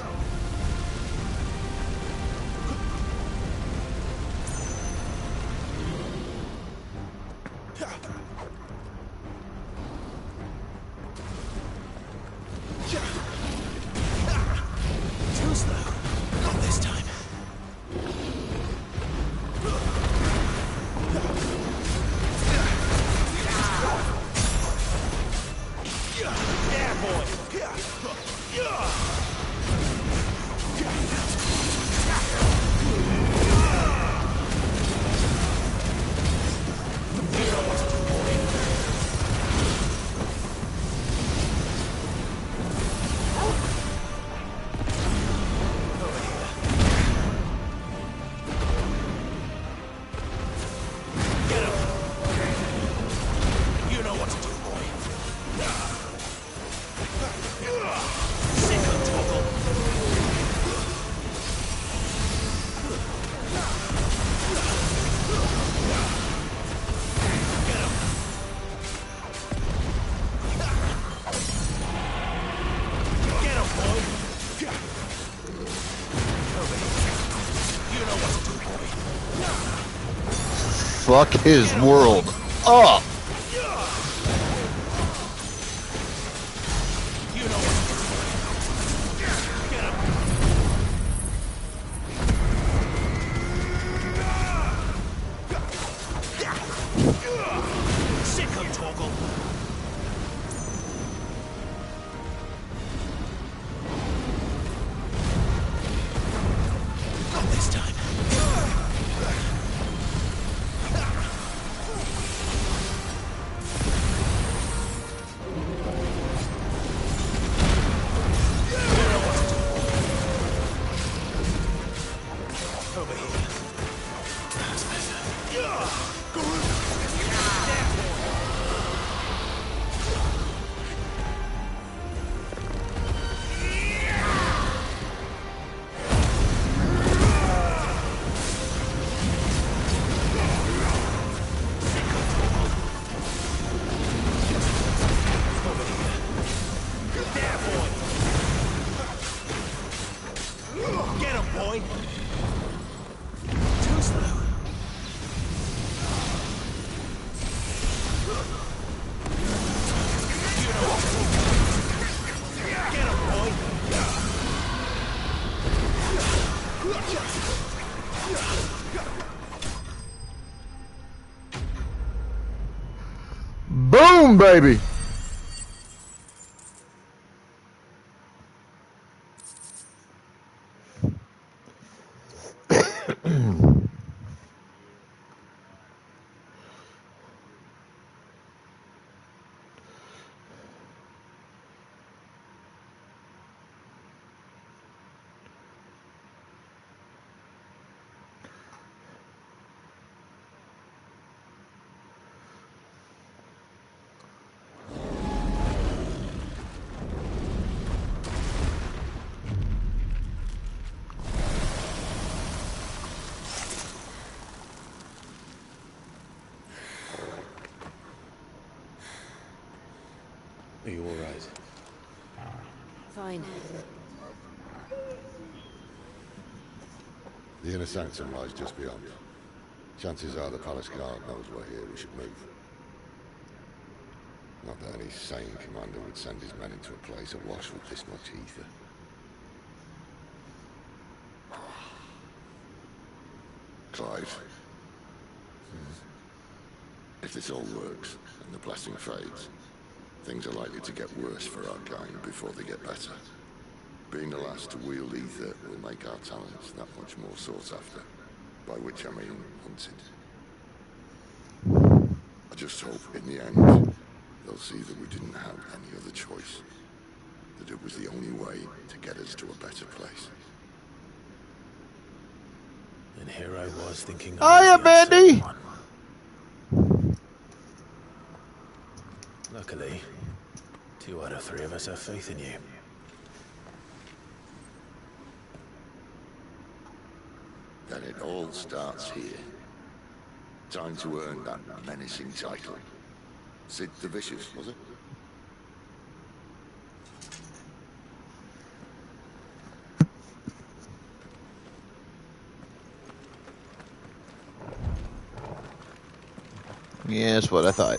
Speaker 6: Too slow. Not this time. Yeah, boy. You know what to do, boy. Sick of Toggle. Get him, boy. Over here. You know what to do, boy.
Speaker 5: Fuck his world up.
Speaker 6: Sick of Toggle. Not this time. Over here. Get him, boy! Too slow. You know what to do. Get him, boy!
Speaker 5: Boom, baby.
Speaker 7: Are you all right?
Speaker 13: Fine.
Speaker 16: The inner sanctum lies just beyond. Chances are the palace guard knows we're here. We should move. Not that any sane commander would send his men into a place awash with this much ether. Clive. If this all works, and the blessing fades, things are likely to get worse for our kind before they get better. Being the last to wield ether will make our talents that much more sought after. By which I mean hunted. I just hope in the end, they'll see that we didn't have any other choice. That it was the only way to get us to a better place.
Speaker 7: And here I was thinking...
Speaker 5: Hiya, Mandy!
Speaker 7: Luckily, 2 out of 3 of us have faith in you.
Speaker 16: Then it all starts here. Time to earn that menacing title. Sid the Vicious, was it?
Speaker 5: Yeah, that's what I thought.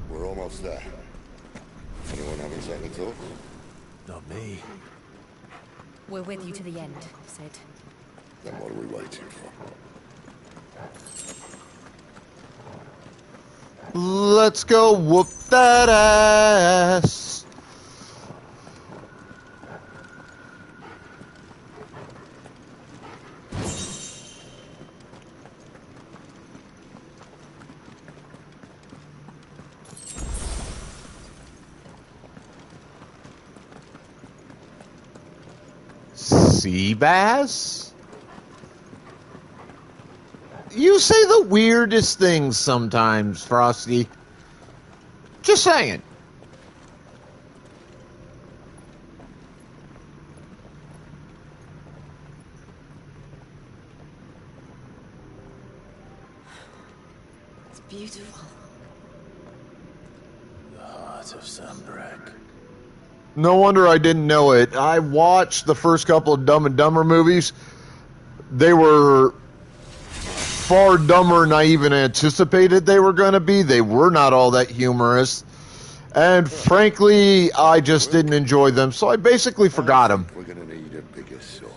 Speaker 16: We're almost there. Anyone having second thoughts?
Speaker 7: Not me.
Speaker 13: We're with you to the end, Sid.
Speaker 16: Then what are we waiting for?
Speaker 5: Let's go whoop that ass. Sea bass? You say the weirdest things sometimes, Frosty. Just saying.
Speaker 13: It's beautiful.
Speaker 7: The heart of Sambrek.
Speaker 5: No wonder I didn't know it. I watched the first couple of Dumb and Dumber movies. They were far dumber than I even anticipated they were going to be. They were not all that humorous. And frankly, I just didn't enjoy them, so I basically forgot them.
Speaker 16: We're gonna need a bigger sword.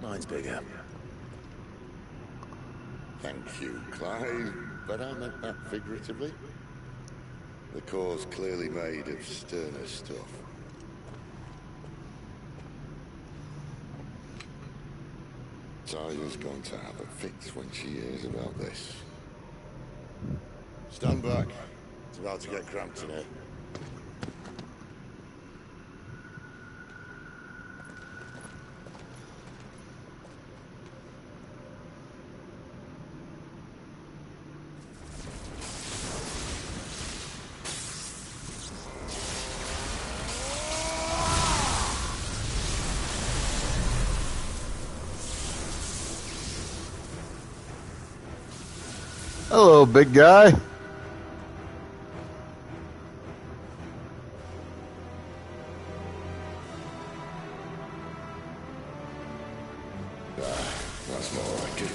Speaker 7: Mine's bigger.
Speaker 16: Thank you, Clive. But I meant that figuratively. The core's clearly made of sterner stuff. Talia's going to have a fix when she hears about this. Stand back. It's about to get cramped in here.
Speaker 5: Hello, big guy.
Speaker 16: That's more like it.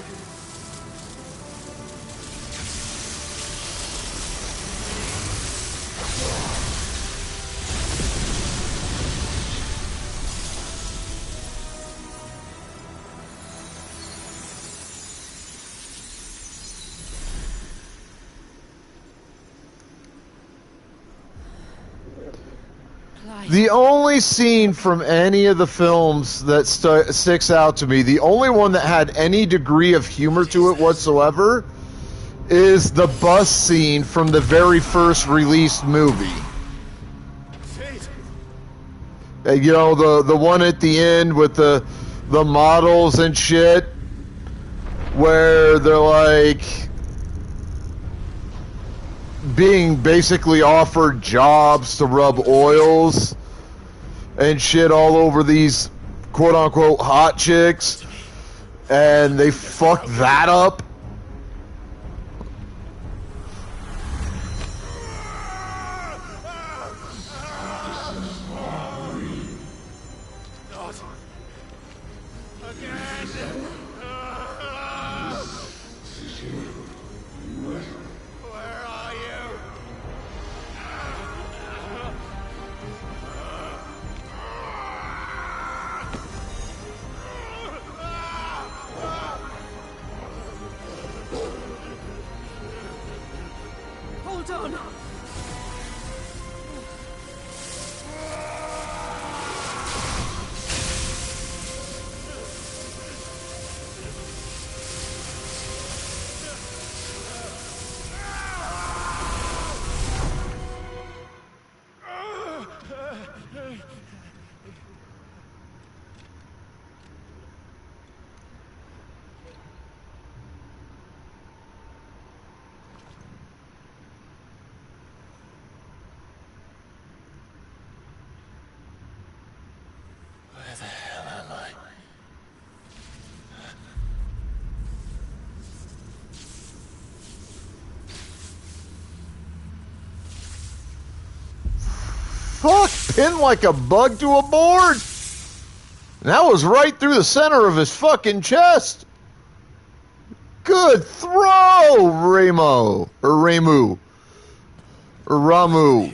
Speaker 5: The only scene from any of the films that sticks out to me, the only one that had any degree of humor to it whatsoever, is the bus scene from the very first released movie. You know, the one at the end with the models and shit, where they're like, being basically offered jobs to rub oils and shit all over these quote-unquote hot chicks, and they fucked that up.
Speaker 19: Hold on.
Speaker 15: Where the hell am I?
Speaker 5: Fuck, pinned like a bug to a board. And that was right through the center of his fucking chest. Good throw, Ramo. Or Ramu. Or Ramu.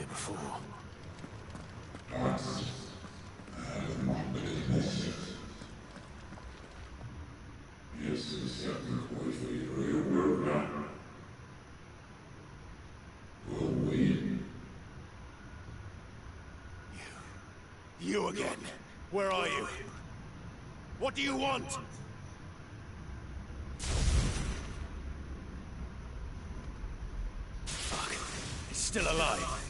Speaker 3: You again. Where are you? What do you want? Fuck. He's still alive.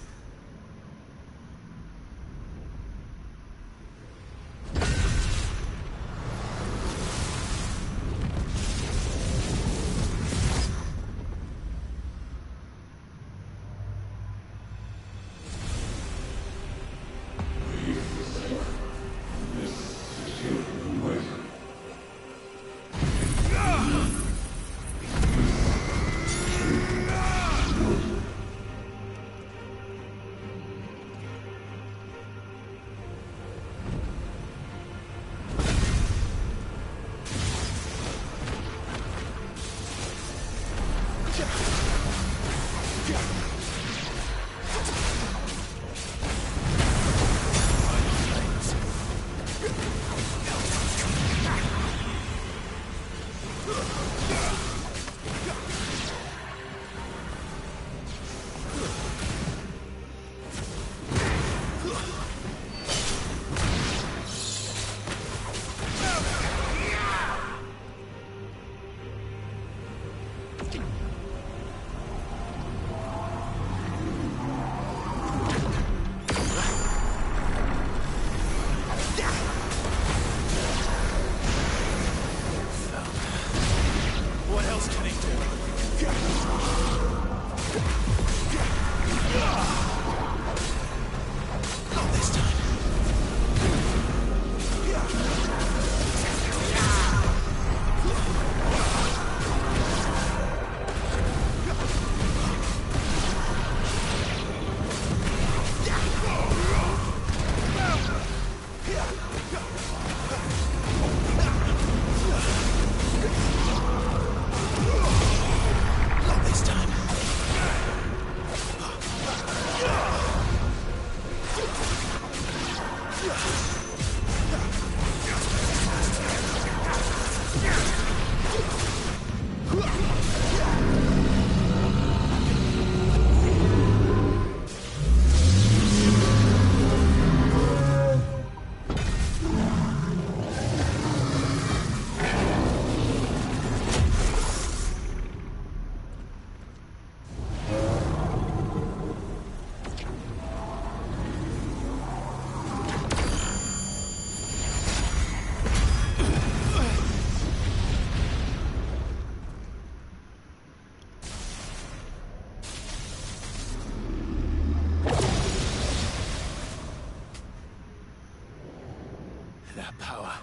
Speaker 15: That power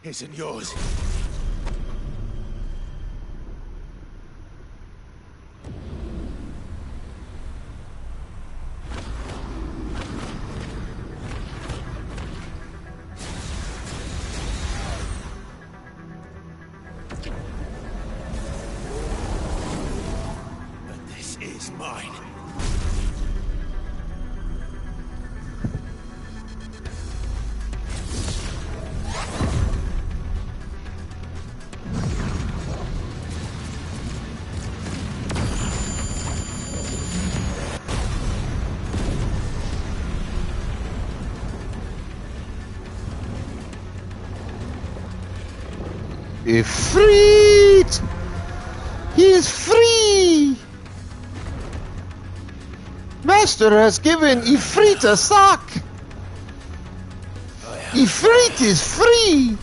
Speaker 15: isn't yours. But this is mine.
Speaker 5: Ifrit! He is free! Master has given Ifrit a sock! Ifrit is free!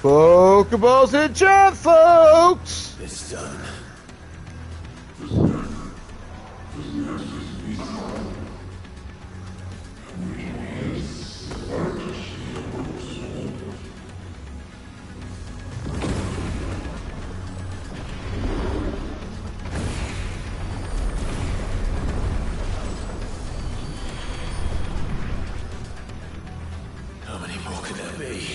Speaker 5: Pokeballs in chat, folks!
Speaker 15: It's done. How many more could there be?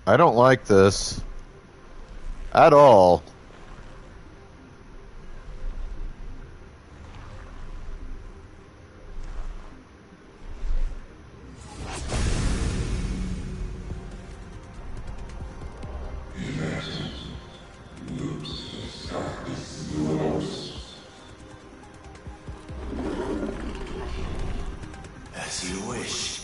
Speaker 5: I don't like this. At all.
Speaker 15: As you wish.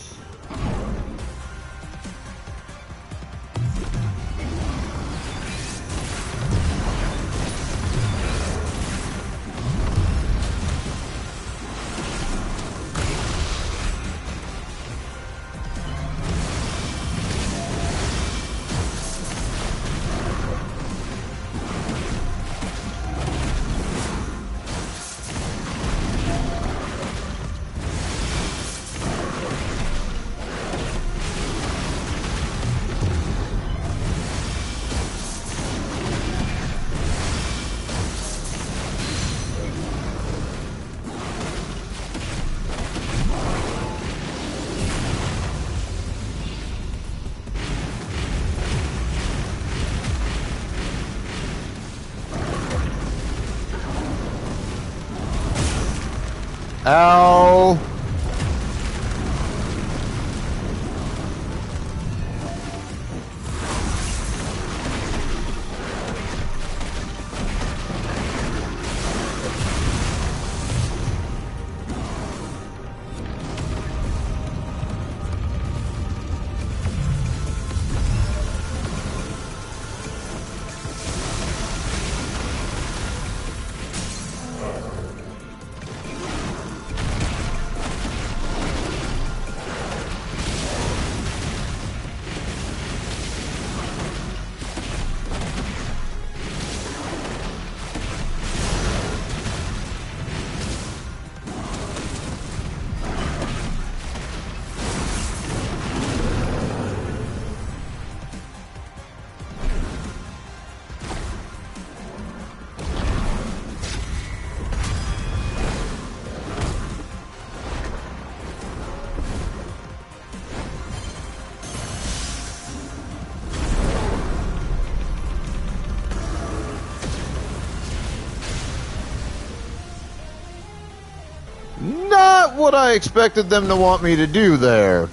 Speaker 5: Ow. Not what I expected them to want me to do there.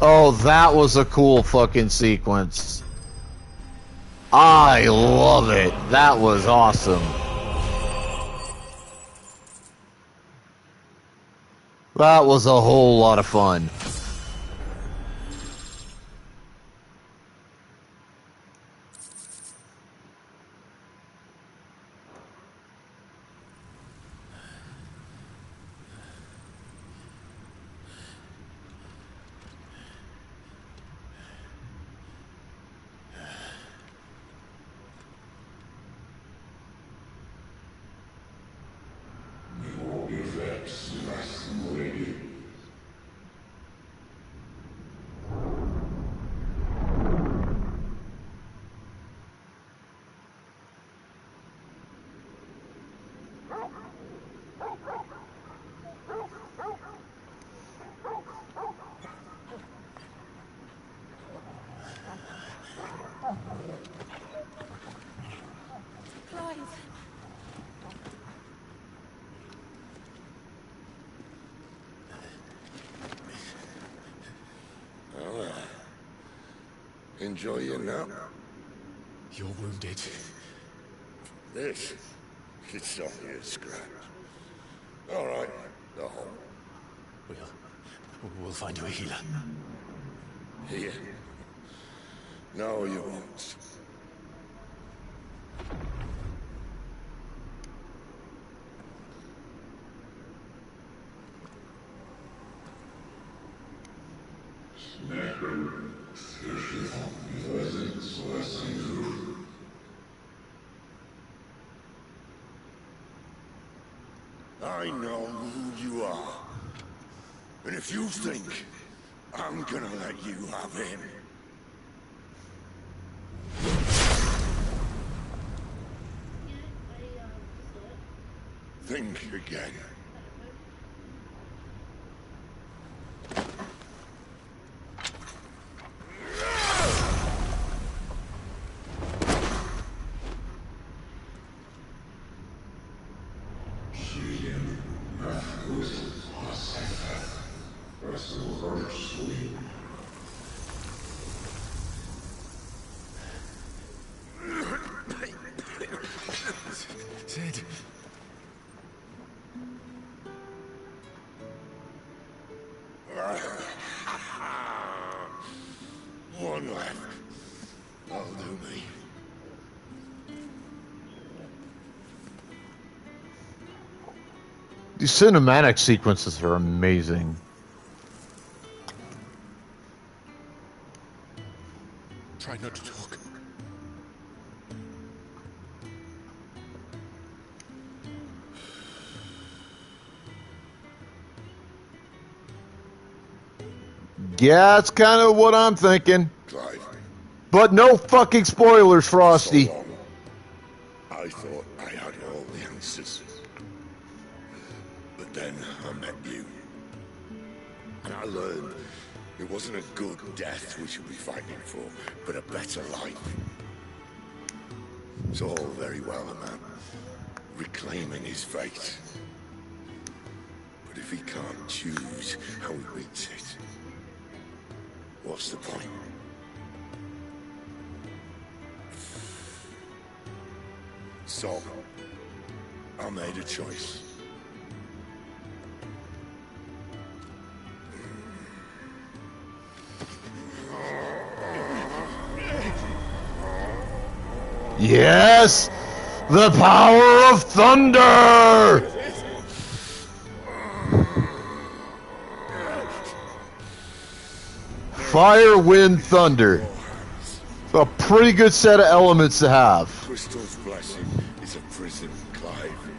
Speaker 5: Oh, that was a cool fucking sequence. I love it. That was awesome. That was a whole lot of fun.
Speaker 3: Enjoy your nap.
Speaker 7: You're wounded.
Speaker 3: This? It's only a scratch. All right, go home.
Speaker 7: We'll find you a healer.
Speaker 3: Here? No, you won't. I know who you are. And if you think I'm gonna let you have him... think again. Sid. One left. That'll do me.
Speaker 5: These cinematic sequences are amazing.
Speaker 3: Try not to talk.
Speaker 5: Yeah, that's kind of what I'm thinking.
Speaker 3: Clive.
Speaker 5: But no fucking spoilers, Frosty.
Speaker 3: I thought I had all the answers. But then I met you. And I learned it wasn't a good death we should be fighting for, but a better life. It's all very well, a man reclaiming his fate. But if he can't choose how he meets it, what's the point? So, I made a choice.
Speaker 5: Yes! The power of thunder! Fire, wind, thunder. It's a pretty good set of elements to have.
Speaker 3: Crystal's blessing is a prison, Clive.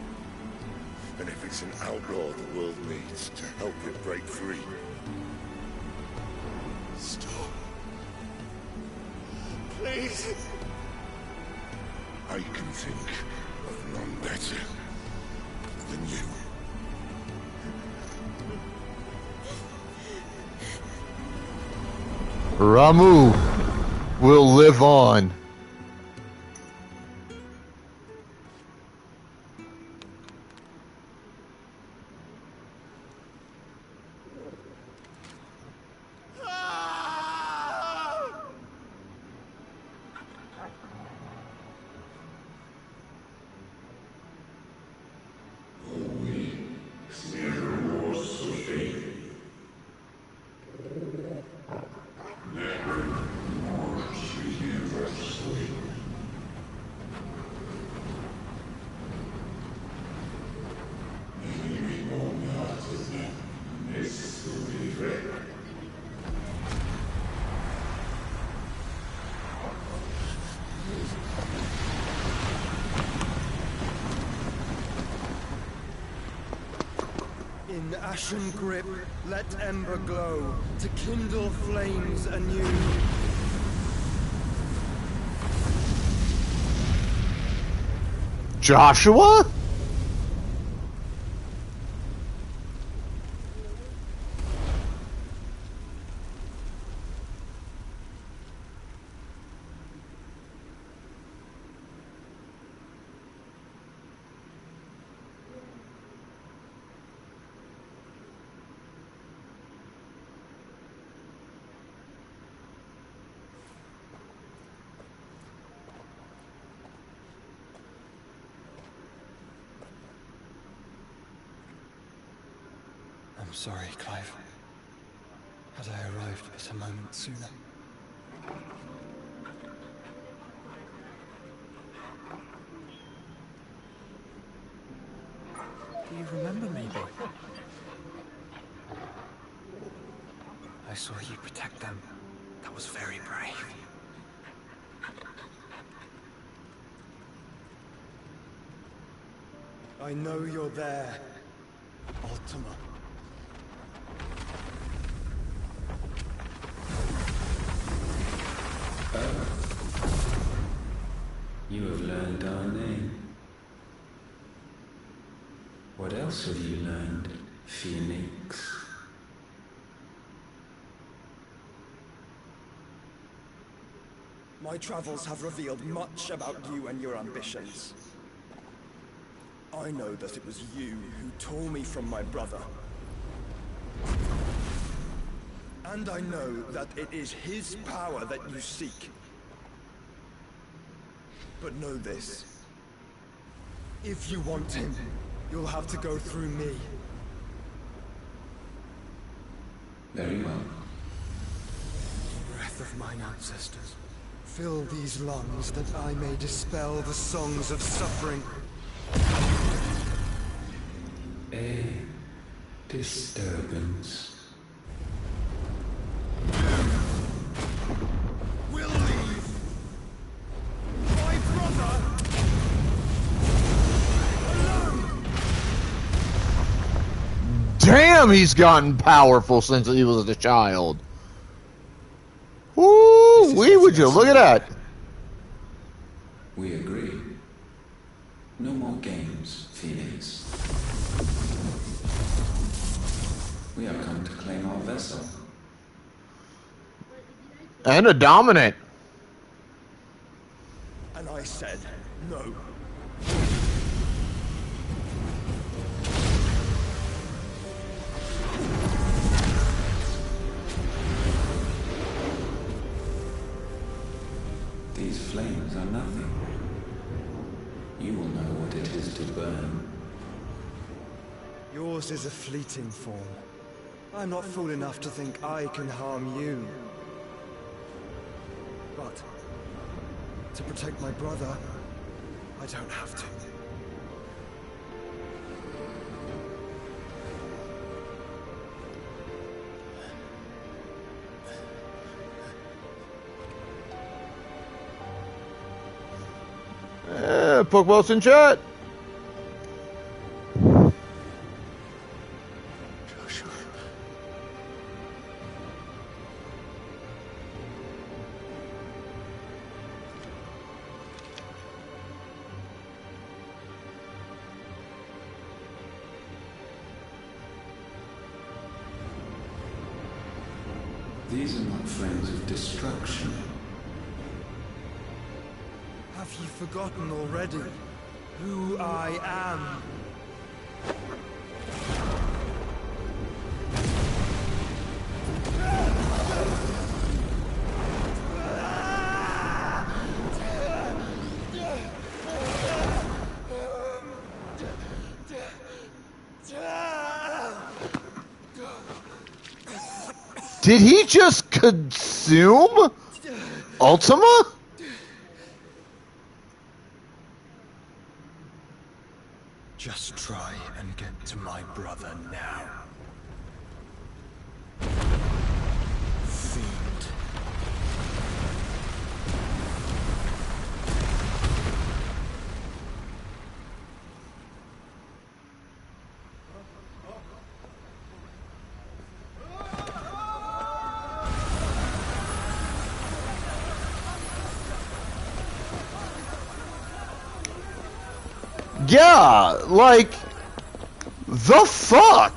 Speaker 3: And if it's an outlaw the world needs to help it break free. Stop. Please. I can think of none better than you.
Speaker 5: Ramu will live on.
Speaker 17: In ashen grip, let ember glow, to kindle flames anew.
Speaker 5: Joshua?
Speaker 17: I'm sorry, Clive. Had I arrived but a moment sooner. Do you remember me, boy? I saw you protect them. That was very brave. I know you're there, Ultima.
Speaker 20: You have learned our name. What else have you learned, Phoenix?
Speaker 17: My travels have revealed much about you and your ambitions. I know that it was you who tore me from my brother. And I know that it is his power that you seek. But know this. If you want him, you'll have to go through me.
Speaker 20: Very well.
Speaker 17: Breath of mine ancestors, fill these lungs that I may dispel the songs of suffering.
Speaker 20: A disturbance.
Speaker 17: We'll leave. My brother alone.
Speaker 5: Damn, he's gotten powerful since he was a child. Woo! Would you look at that?
Speaker 20: We agree. No more games, Phoenix. We have come to claim our vessel.
Speaker 5: And a dominant.
Speaker 17: And I said no.
Speaker 20: These flames are nothing. You will know what it is to burn.
Speaker 17: Yours is a fleeting form. I'm not fool enough to think I can harm you. But to protect my brother, I don't have to.
Speaker 5: Pokeballs in chat.
Speaker 20: These are not flames of destruction.
Speaker 17: Have you forgotten already who I am?
Speaker 5: Did he just consume Ultima?
Speaker 17: Just try and get to my brother now. Fiend.
Speaker 5: Yeah, like, the fuck?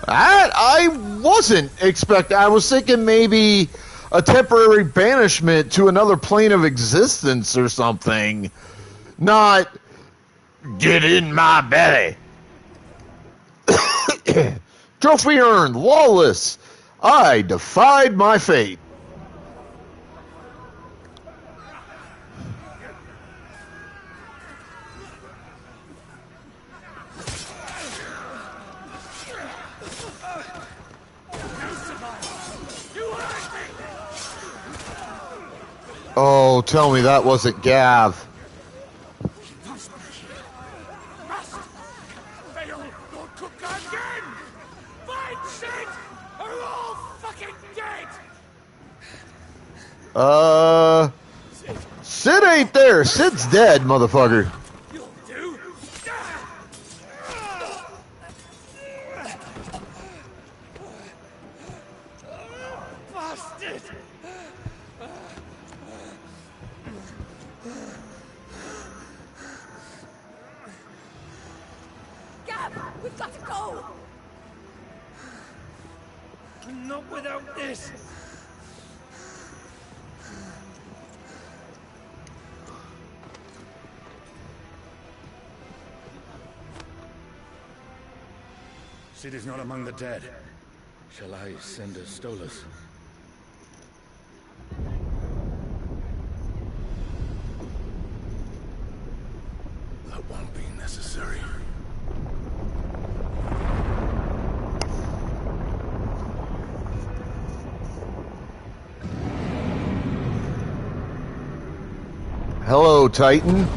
Speaker 5: I wasn't expecting. I was thinking maybe a temporary banishment to another plane of existence or something. Not, get in my belly. Trophy earned, Lawless. I defied my fate. Oh, tell me that wasn't Gav.
Speaker 8: They'll not cook again! Find Sid! Are all fucking dead!
Speaker 5: Sid ain't there. Sid's dead, motherfucker.
Speaker 8: Bastard!
Speaker 12: Gab, we've got to go!
Speaker 8: Not without this!
Speaker 6: Cid is not among the dead.
Speaker 20: Shall I send a Stolas?
Speaker 3: That won't be necessary.
Speaker 5: Hello, Titan.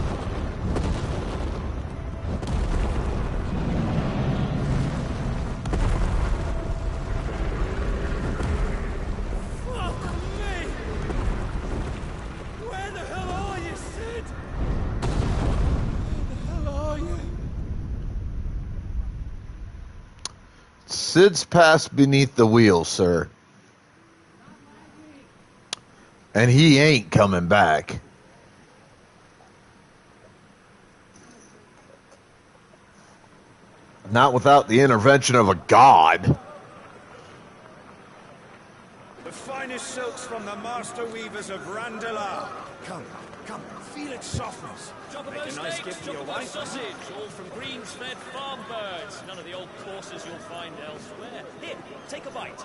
Speaker 5: Cid's passed beneath the wheel, sir. And he ain't coming back. Not without the intervention of a god.
Speaker 6: The finest silks from the master weavers of Randalar. Come, feel its softness.
Speaker 11: Chocobo steaks, chocobo sausage, all from greens-fed farm birds. None of the old courses you'll find elsewhere. Here, take a bite.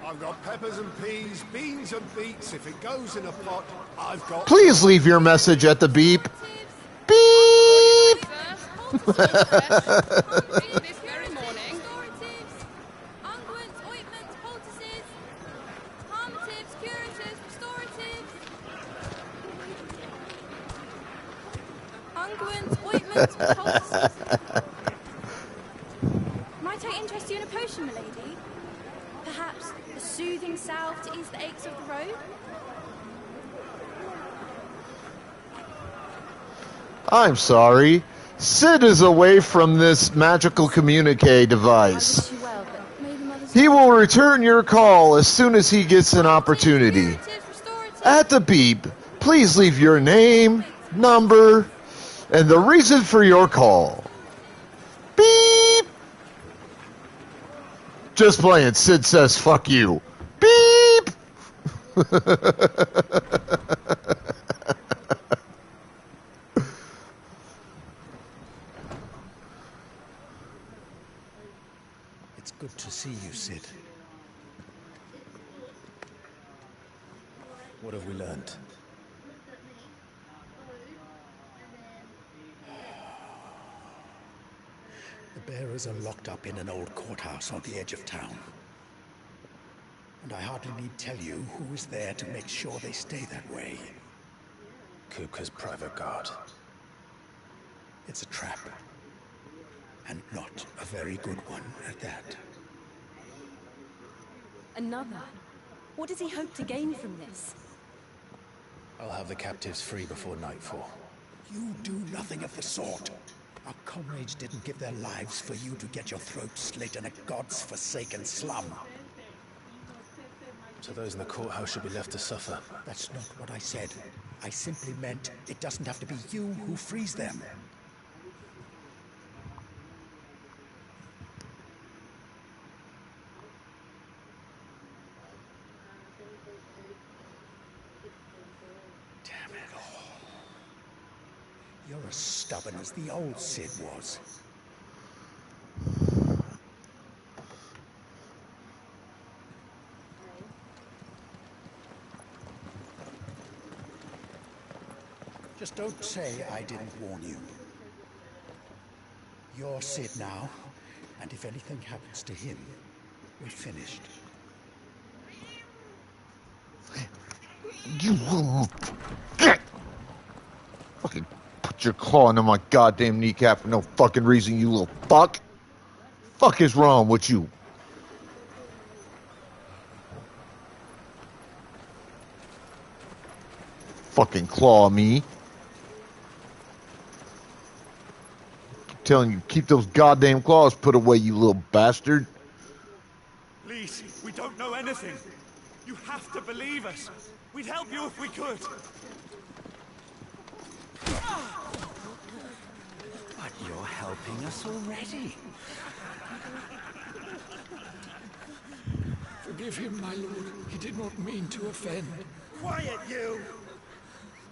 Speaker 6: I've got peppers and peas, beans and beets. If it goes in a pot, I've got...
Speaker 5: Please leave your message at the beep. Beep!
Speaker 9: This very morning. Unguents, ointments, poultices, harmatives, curatives, restoratives. Unguents, ointments, poultices. Might I interest you in a potion, milady? Perhaps a soothing salve to ease the aches of the road?
Speaker 5: I'm sorry. Cid is away from this magical communique device. He will return your call as soon as he gets an opportunity. At the beep, please leave your name, number, and the reason for your call. Beep! Just playing. Cid says fuck you. Beep!
Speaker 10: It's good to see you, Cid.
Speaker 7: What have we learned?
Speaker 10: The bearers are locked up in an old courthouse on the edge of town. And I hardly need tell you who is there to make sure they stay that way.
Speaker 7: Kupka's private guard.
Speaker 10: It's a trap. And not a very good one at that.
Speaker 9: Another? What does he hope to gain from this?
Speaker 7: I'll have the captives free before nightfall.
Speaker 10: You do nothing of the sort. Our comrades didn't give their lives for you to get your throat slit in a god's forsaken slum.
Speaker 7: So those in the courthouse should be left to suffer.
Speaker 10: That's not what I said. I simply meant it doesn't have to be you who frees them. Damn it all. You're as stubborn as the old Cid was. Just don't say I didn't warn you. You're Cid now, and if anything happens to him, we're finished.
Speaker 5: You will fucking put your claw into my goddamn kneecap for no fucking reason, you little fuck. Fuck is wrong with you? Fucking claw me. I'm telling you, keep those goddamn claws put away, you little bastard.
Speaker 6: Please, we don't know anything. You have to believe us. We'd help you if we could.
Speaker 10: But you're helping us already.
Speaker 17: Forgive him, my lord. He did not mean to offend.
Speaker 6: Quiet, you!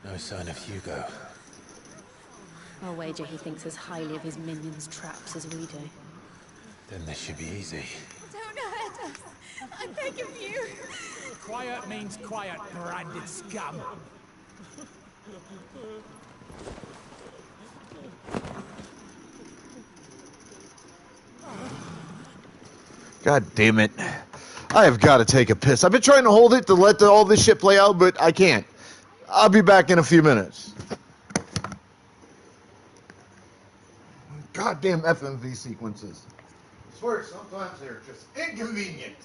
Speaker 7: No sign of Hugo.
Speaker 4: I'll wager he thinks as highly of his minions' traps as we do.
Speaker 7: Then this should be easy.
Speaker 9: Don't hurt us. I beg of you.
Speaker 6: Quiet means quiet, branded scum.
Speaker 5: God damn it. I have got to take a piss. I've been trying to hold it to let all this shit play out, but I can't. I'll be back in a few minutes. Goddamn FMV sequences. I swear, sometimes they're just inconvenient.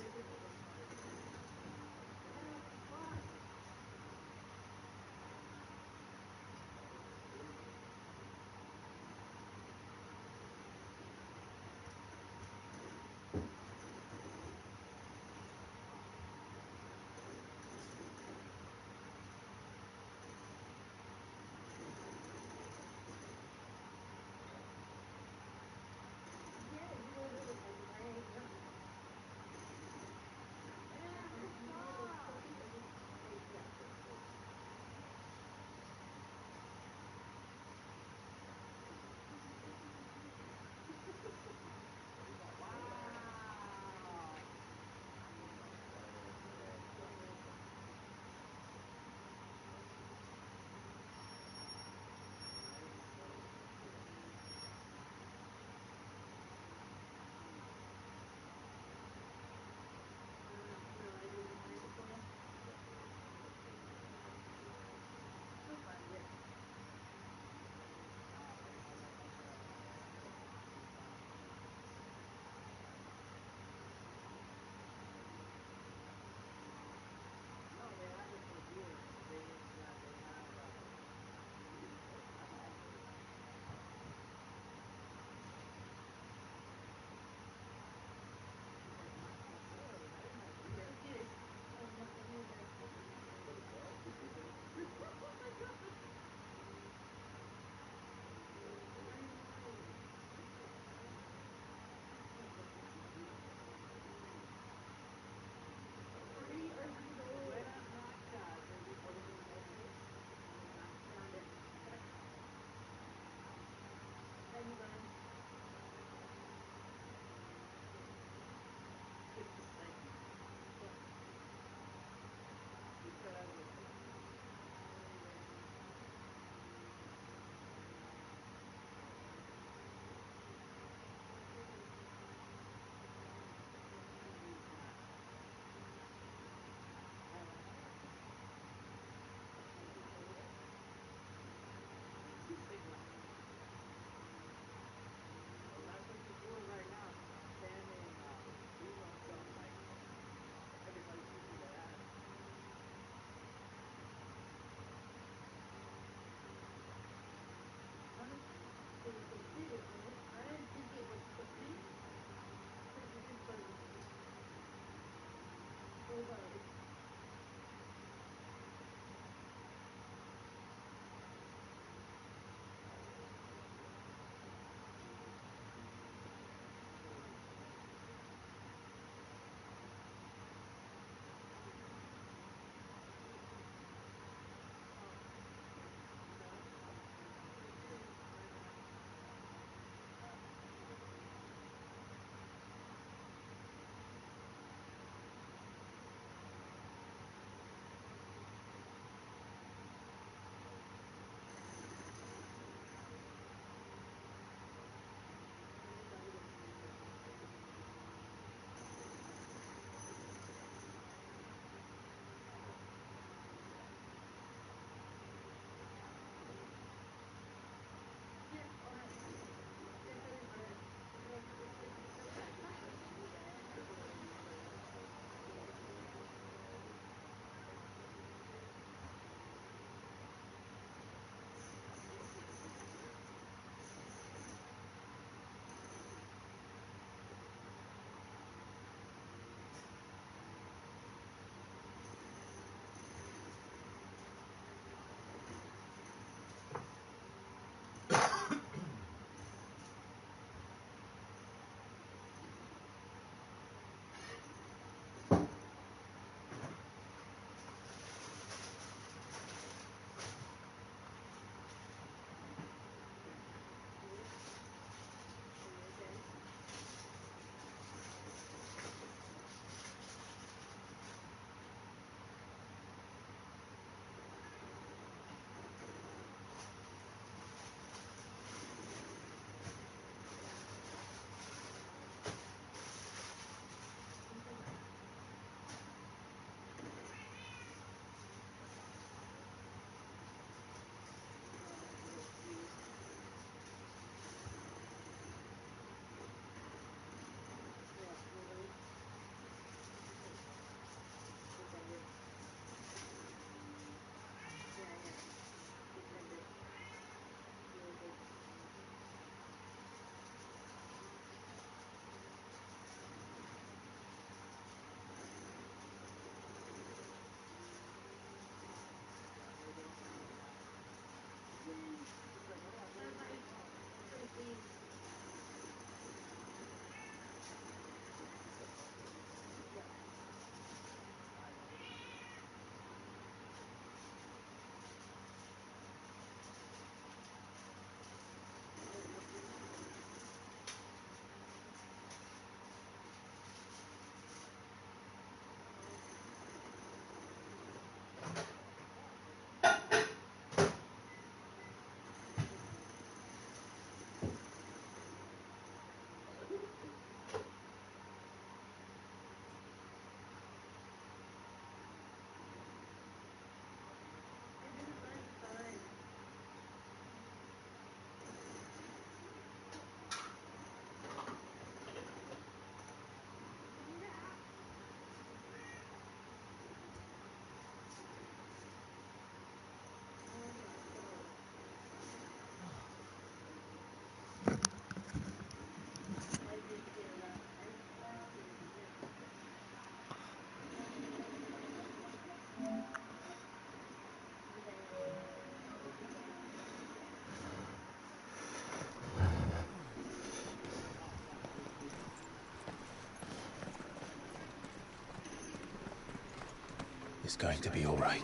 Speaker 15: is going to be all right.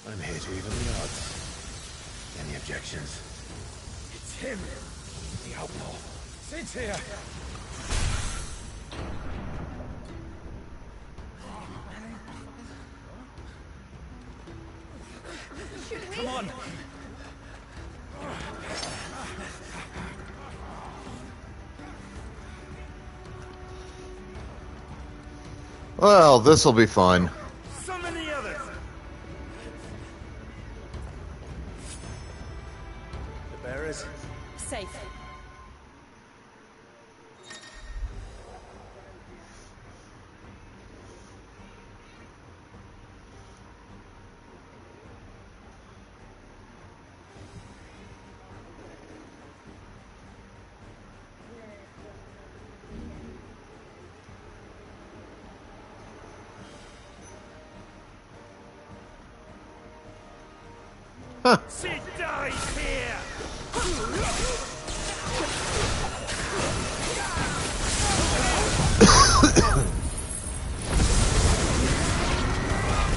Speaker 15: I'm here to even the odds. Any objections?
Speaker 17: It's him, the outlaw. Sid's here. Come on.
Speaker 5: Well, this'll be fun.
Speaker 17: Summon the others. The bearers.
Speaker 19: Safe.
Speaker 17: Sid dies here.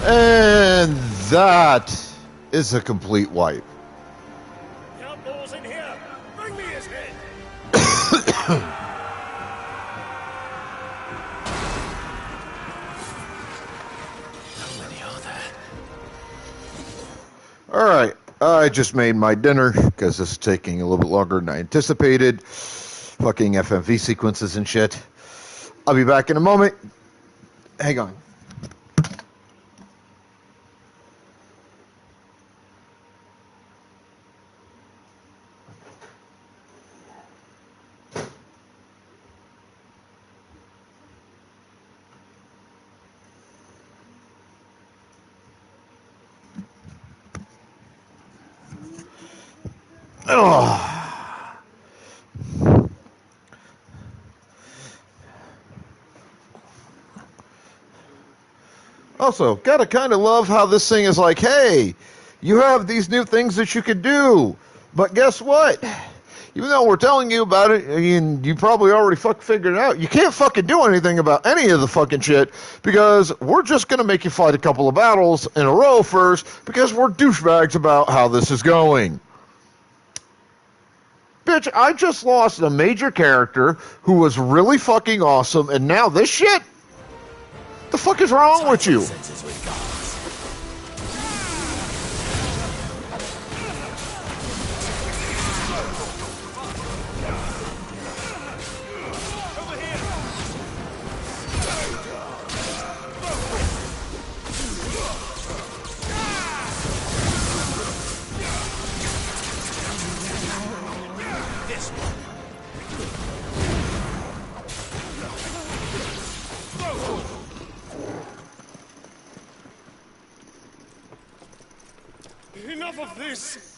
Speaker 5: And that is a complete wipe.
Speaker 17: The outlaw's in here. Bring me his head.
Speaker 15: How many are there?
Speaker 5: Alright, I just made my dinner because this is taking a little bit longer than I anticipated. Fucking FMV sequences and shit. I'll be back in a moment. Hang on. Also, gotta kind of love how this thing is like, hey, you have these new things that you can do, but guess what? Even though we're telling you about it, and you probably already fucking figured it out, you can't fucking do anything about any of the fucking shit, because we're just gonna make you fight a couple of battles in a row first, because we're douchebags about how this is going. Bitch, I just lost a major character who was really fucking awesome, and now this shit? The fuck is wrong with you?
Speaker 17: Enough of this!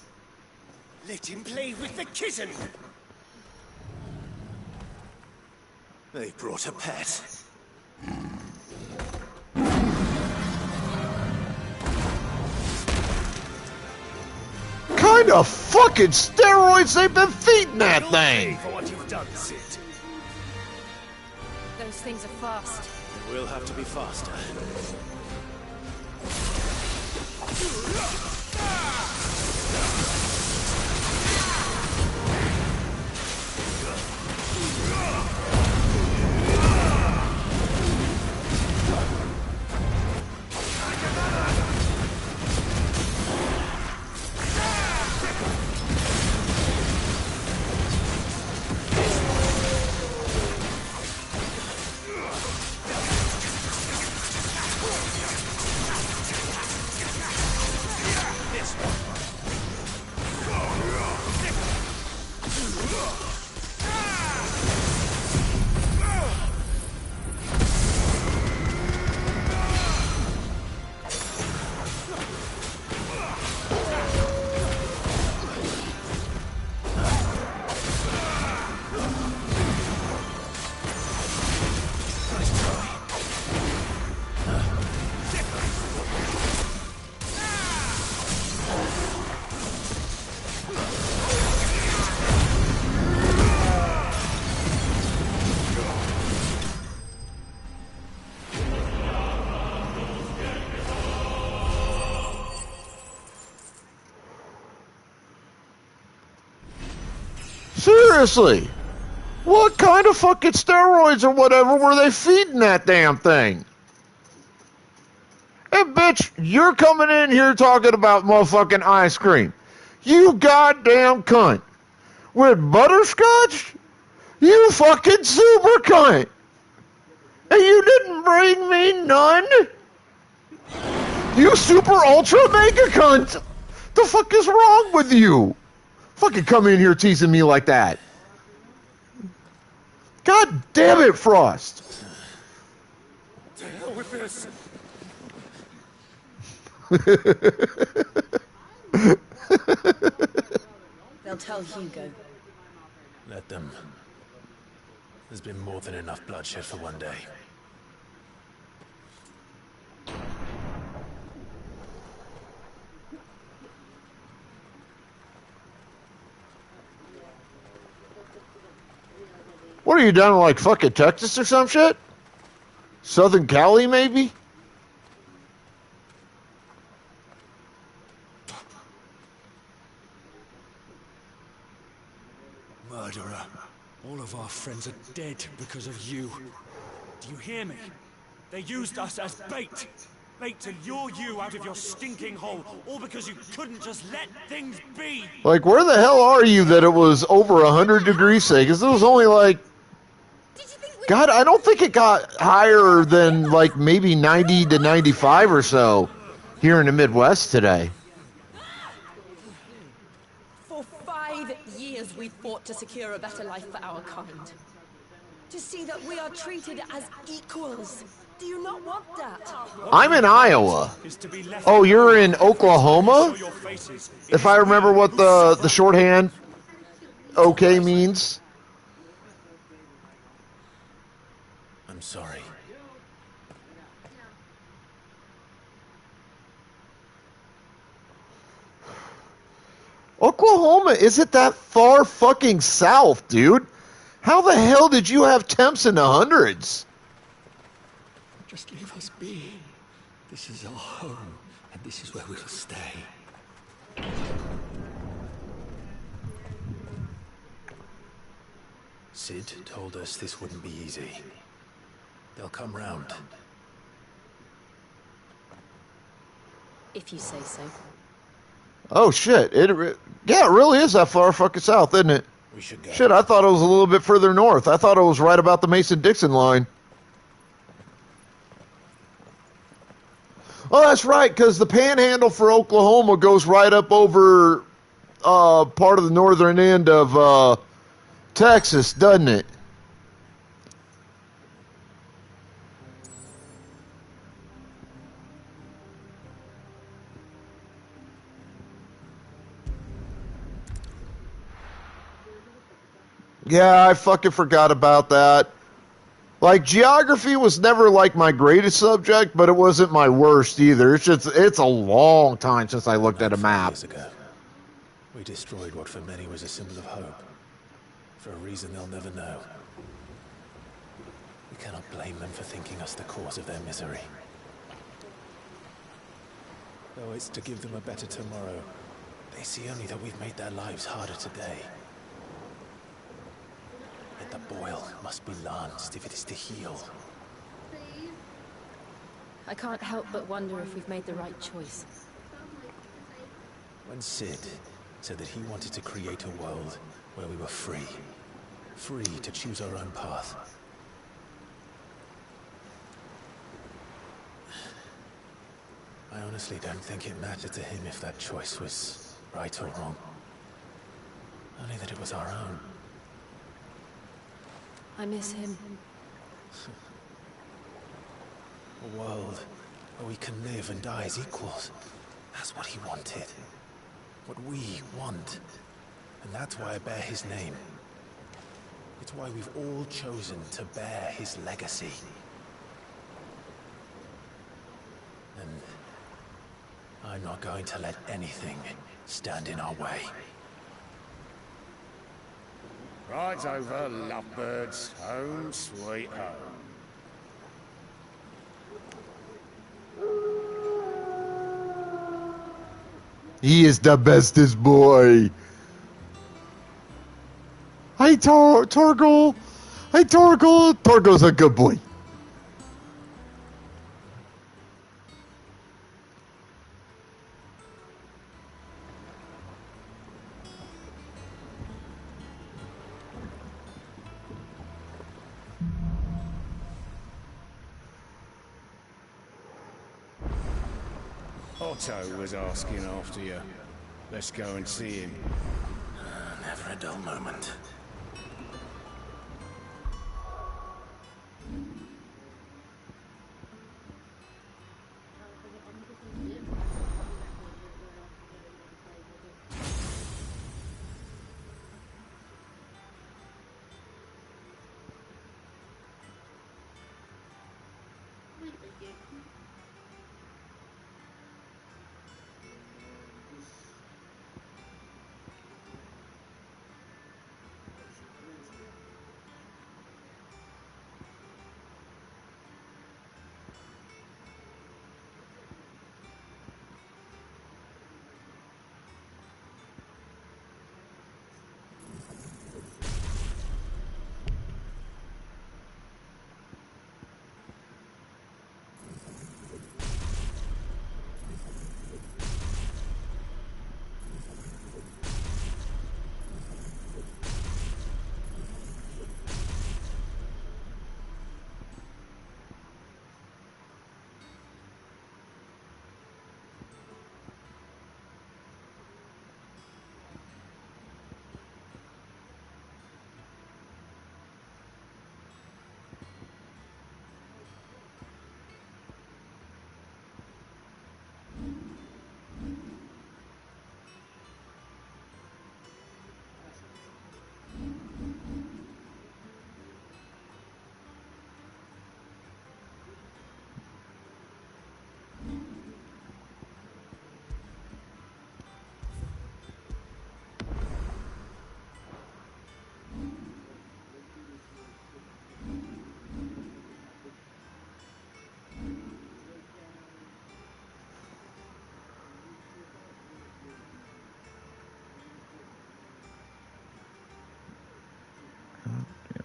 Speaker 17: Let him play with the kitten!
Speaker 15: They brought a pet.
Speaker 5: Kind of fucking steroids they've been feeding that thing!
Speaker 17: For what you've done, Sid.
Speaker 19: Those things are fast.
Speaker 15: We'll have to be faster.
Speaker 5: Seriously. What kind of fucking steroids or whatever were they feeding that damn thing? And bitch, you're coming in here talking about motherfucking ice cream. You goddamn cunt. With butterscotch? You fucking super cunt. And you didn't bring me none? You super ultra mega cunt. The fuck is wrong with you? Fucking come in here teasing me like that. God damn it, Frost.
Speaker 6: To hell with this.
Speaker 1: They'll tell Hugo.
Speaker 7: Let them. There's been more than enough bloodshed for one day.
Speaker 5: What are you down in, like, fucking Texas or some shit? Southern Cali, maybe?
Speaker 6: Murderer. All of our friends are dead because of you. Do you hear me? They used us as bait. Bait to lure you out of your stinking hole, all because you couldn't just let things be.
Speaker 5: Like, where the hell are you that it was over 100 degrees today? Because it was only like... God, I don't think it got higher than like maybe 90 to 95 or so here in the Midwest today.
Speaker 1: For 5 years we fought to secure a better life for our kind. To see that we are treated as equals. Do you not want that?
Speaker 5: I'm in Iowa. Oh, you're in Oklahoma? If I remember what the shorthand okay means.
Speaker 7: I'm sorry.
Speaker 5: Oklahoma isn't that far fucking south, dude. How the hell did you have temps in the hundreds?
Speaker 14: Just leave us be. This is our home, and this is where we'll stay.
Speaker 7: Sid told us this wouldn't be easy. They'll come round.
Speaker 1: If you say so.
Speaker 5: Oh shit! Yeah, it really is that far fucking south, isn't it?
Speaker 7: We should go.
Speaker 5: Shit, I thought it was a little bit further north. I thought it was right about the Mason-Dixon line. Oh, that's right, because the panhandle for Oklahoma goes right up over part of the northern end of Texas, doesn't it? Yeah, I fucking forgot about that. Like, geography was never, like, my greatest subject, but it wasn't my worst either. It's a long time since I looked at a map.
Speaker 7: Years ago, we destroyed what for many was a symbol of hope. For a reason they'll never know. We cannot blame them for thinking us the cause of their misery. Though it's to give them a better tomorrow, they see only that we've made their lives harder today. Yet the boil must be lanced if it is to heal.
Speaker 1: I can't help but wonder if we've made the right choice.
Speaker 7: When Sid said that he wanted to create a world where we were free. Free to choose our own path. I honestly don't think it mattered to him if that choice was right or wrong. Only that it was our own.
Speaker 1: I miss him.
Speaker 7: A world where we can live and die as equals. That's what he wanted. What we want. And that's why I bear his name. It's why we've all chosen to bear his legacy. And I'm not going to let anything stand in our way.
Speaker 6: Rides over, lovebirds, home sweet home.
Speaker 5: He is the bestest boy. Hey, Torgal. Hey, Torgal. Torgal's a good boy.
Speaker 6: Otto was asking after you. Let's go and see him.
Speaker 15: Never a dull moment.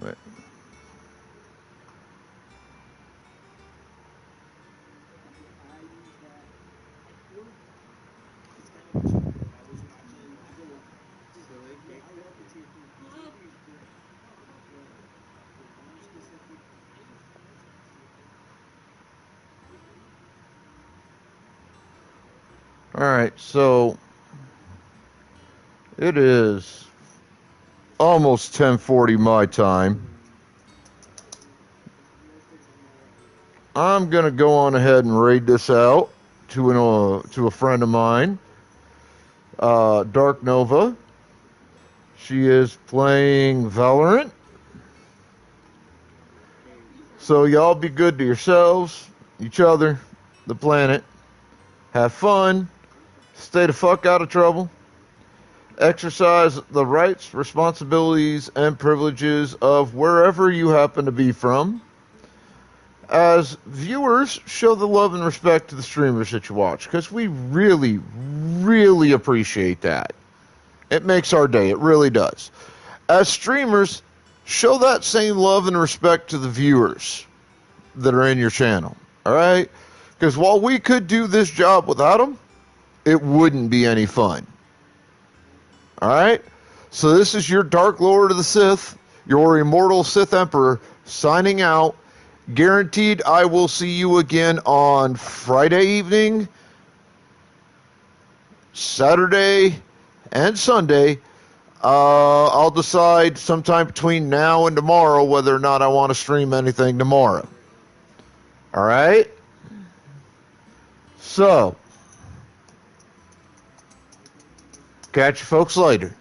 Speaker 5: Damn it. Alright, so it is almost 10:40 my time. I'm gonna go on ahead and raid this out to a friend of mine, Dark Nova. She is playing Valorant. So y'all be good to yourselves, each other, the planet. Have fun. Stay the fuck out of trouble. Exercise the rights, responsibilities, and privileges of wherever you happen to be from. As viewers, show the love and respect to the streamers that you watch, because we really, really appreciate that. It makes our day. It really does. As streamers, show that same love and respect to the viewers that are in your channel. All right? Because while we could do this job without them, it wouldn't be any fun. Alright? So this is your Dark Lord of the Sith, your immortal Sith Emperor, signing out. Guaranteed I will see you again on Friday evening, Saturday, and Sunday. I'll decide sometime between now and tomorrow whether or not I want to stream anything tomorrow. Alright? So, catch you folks later.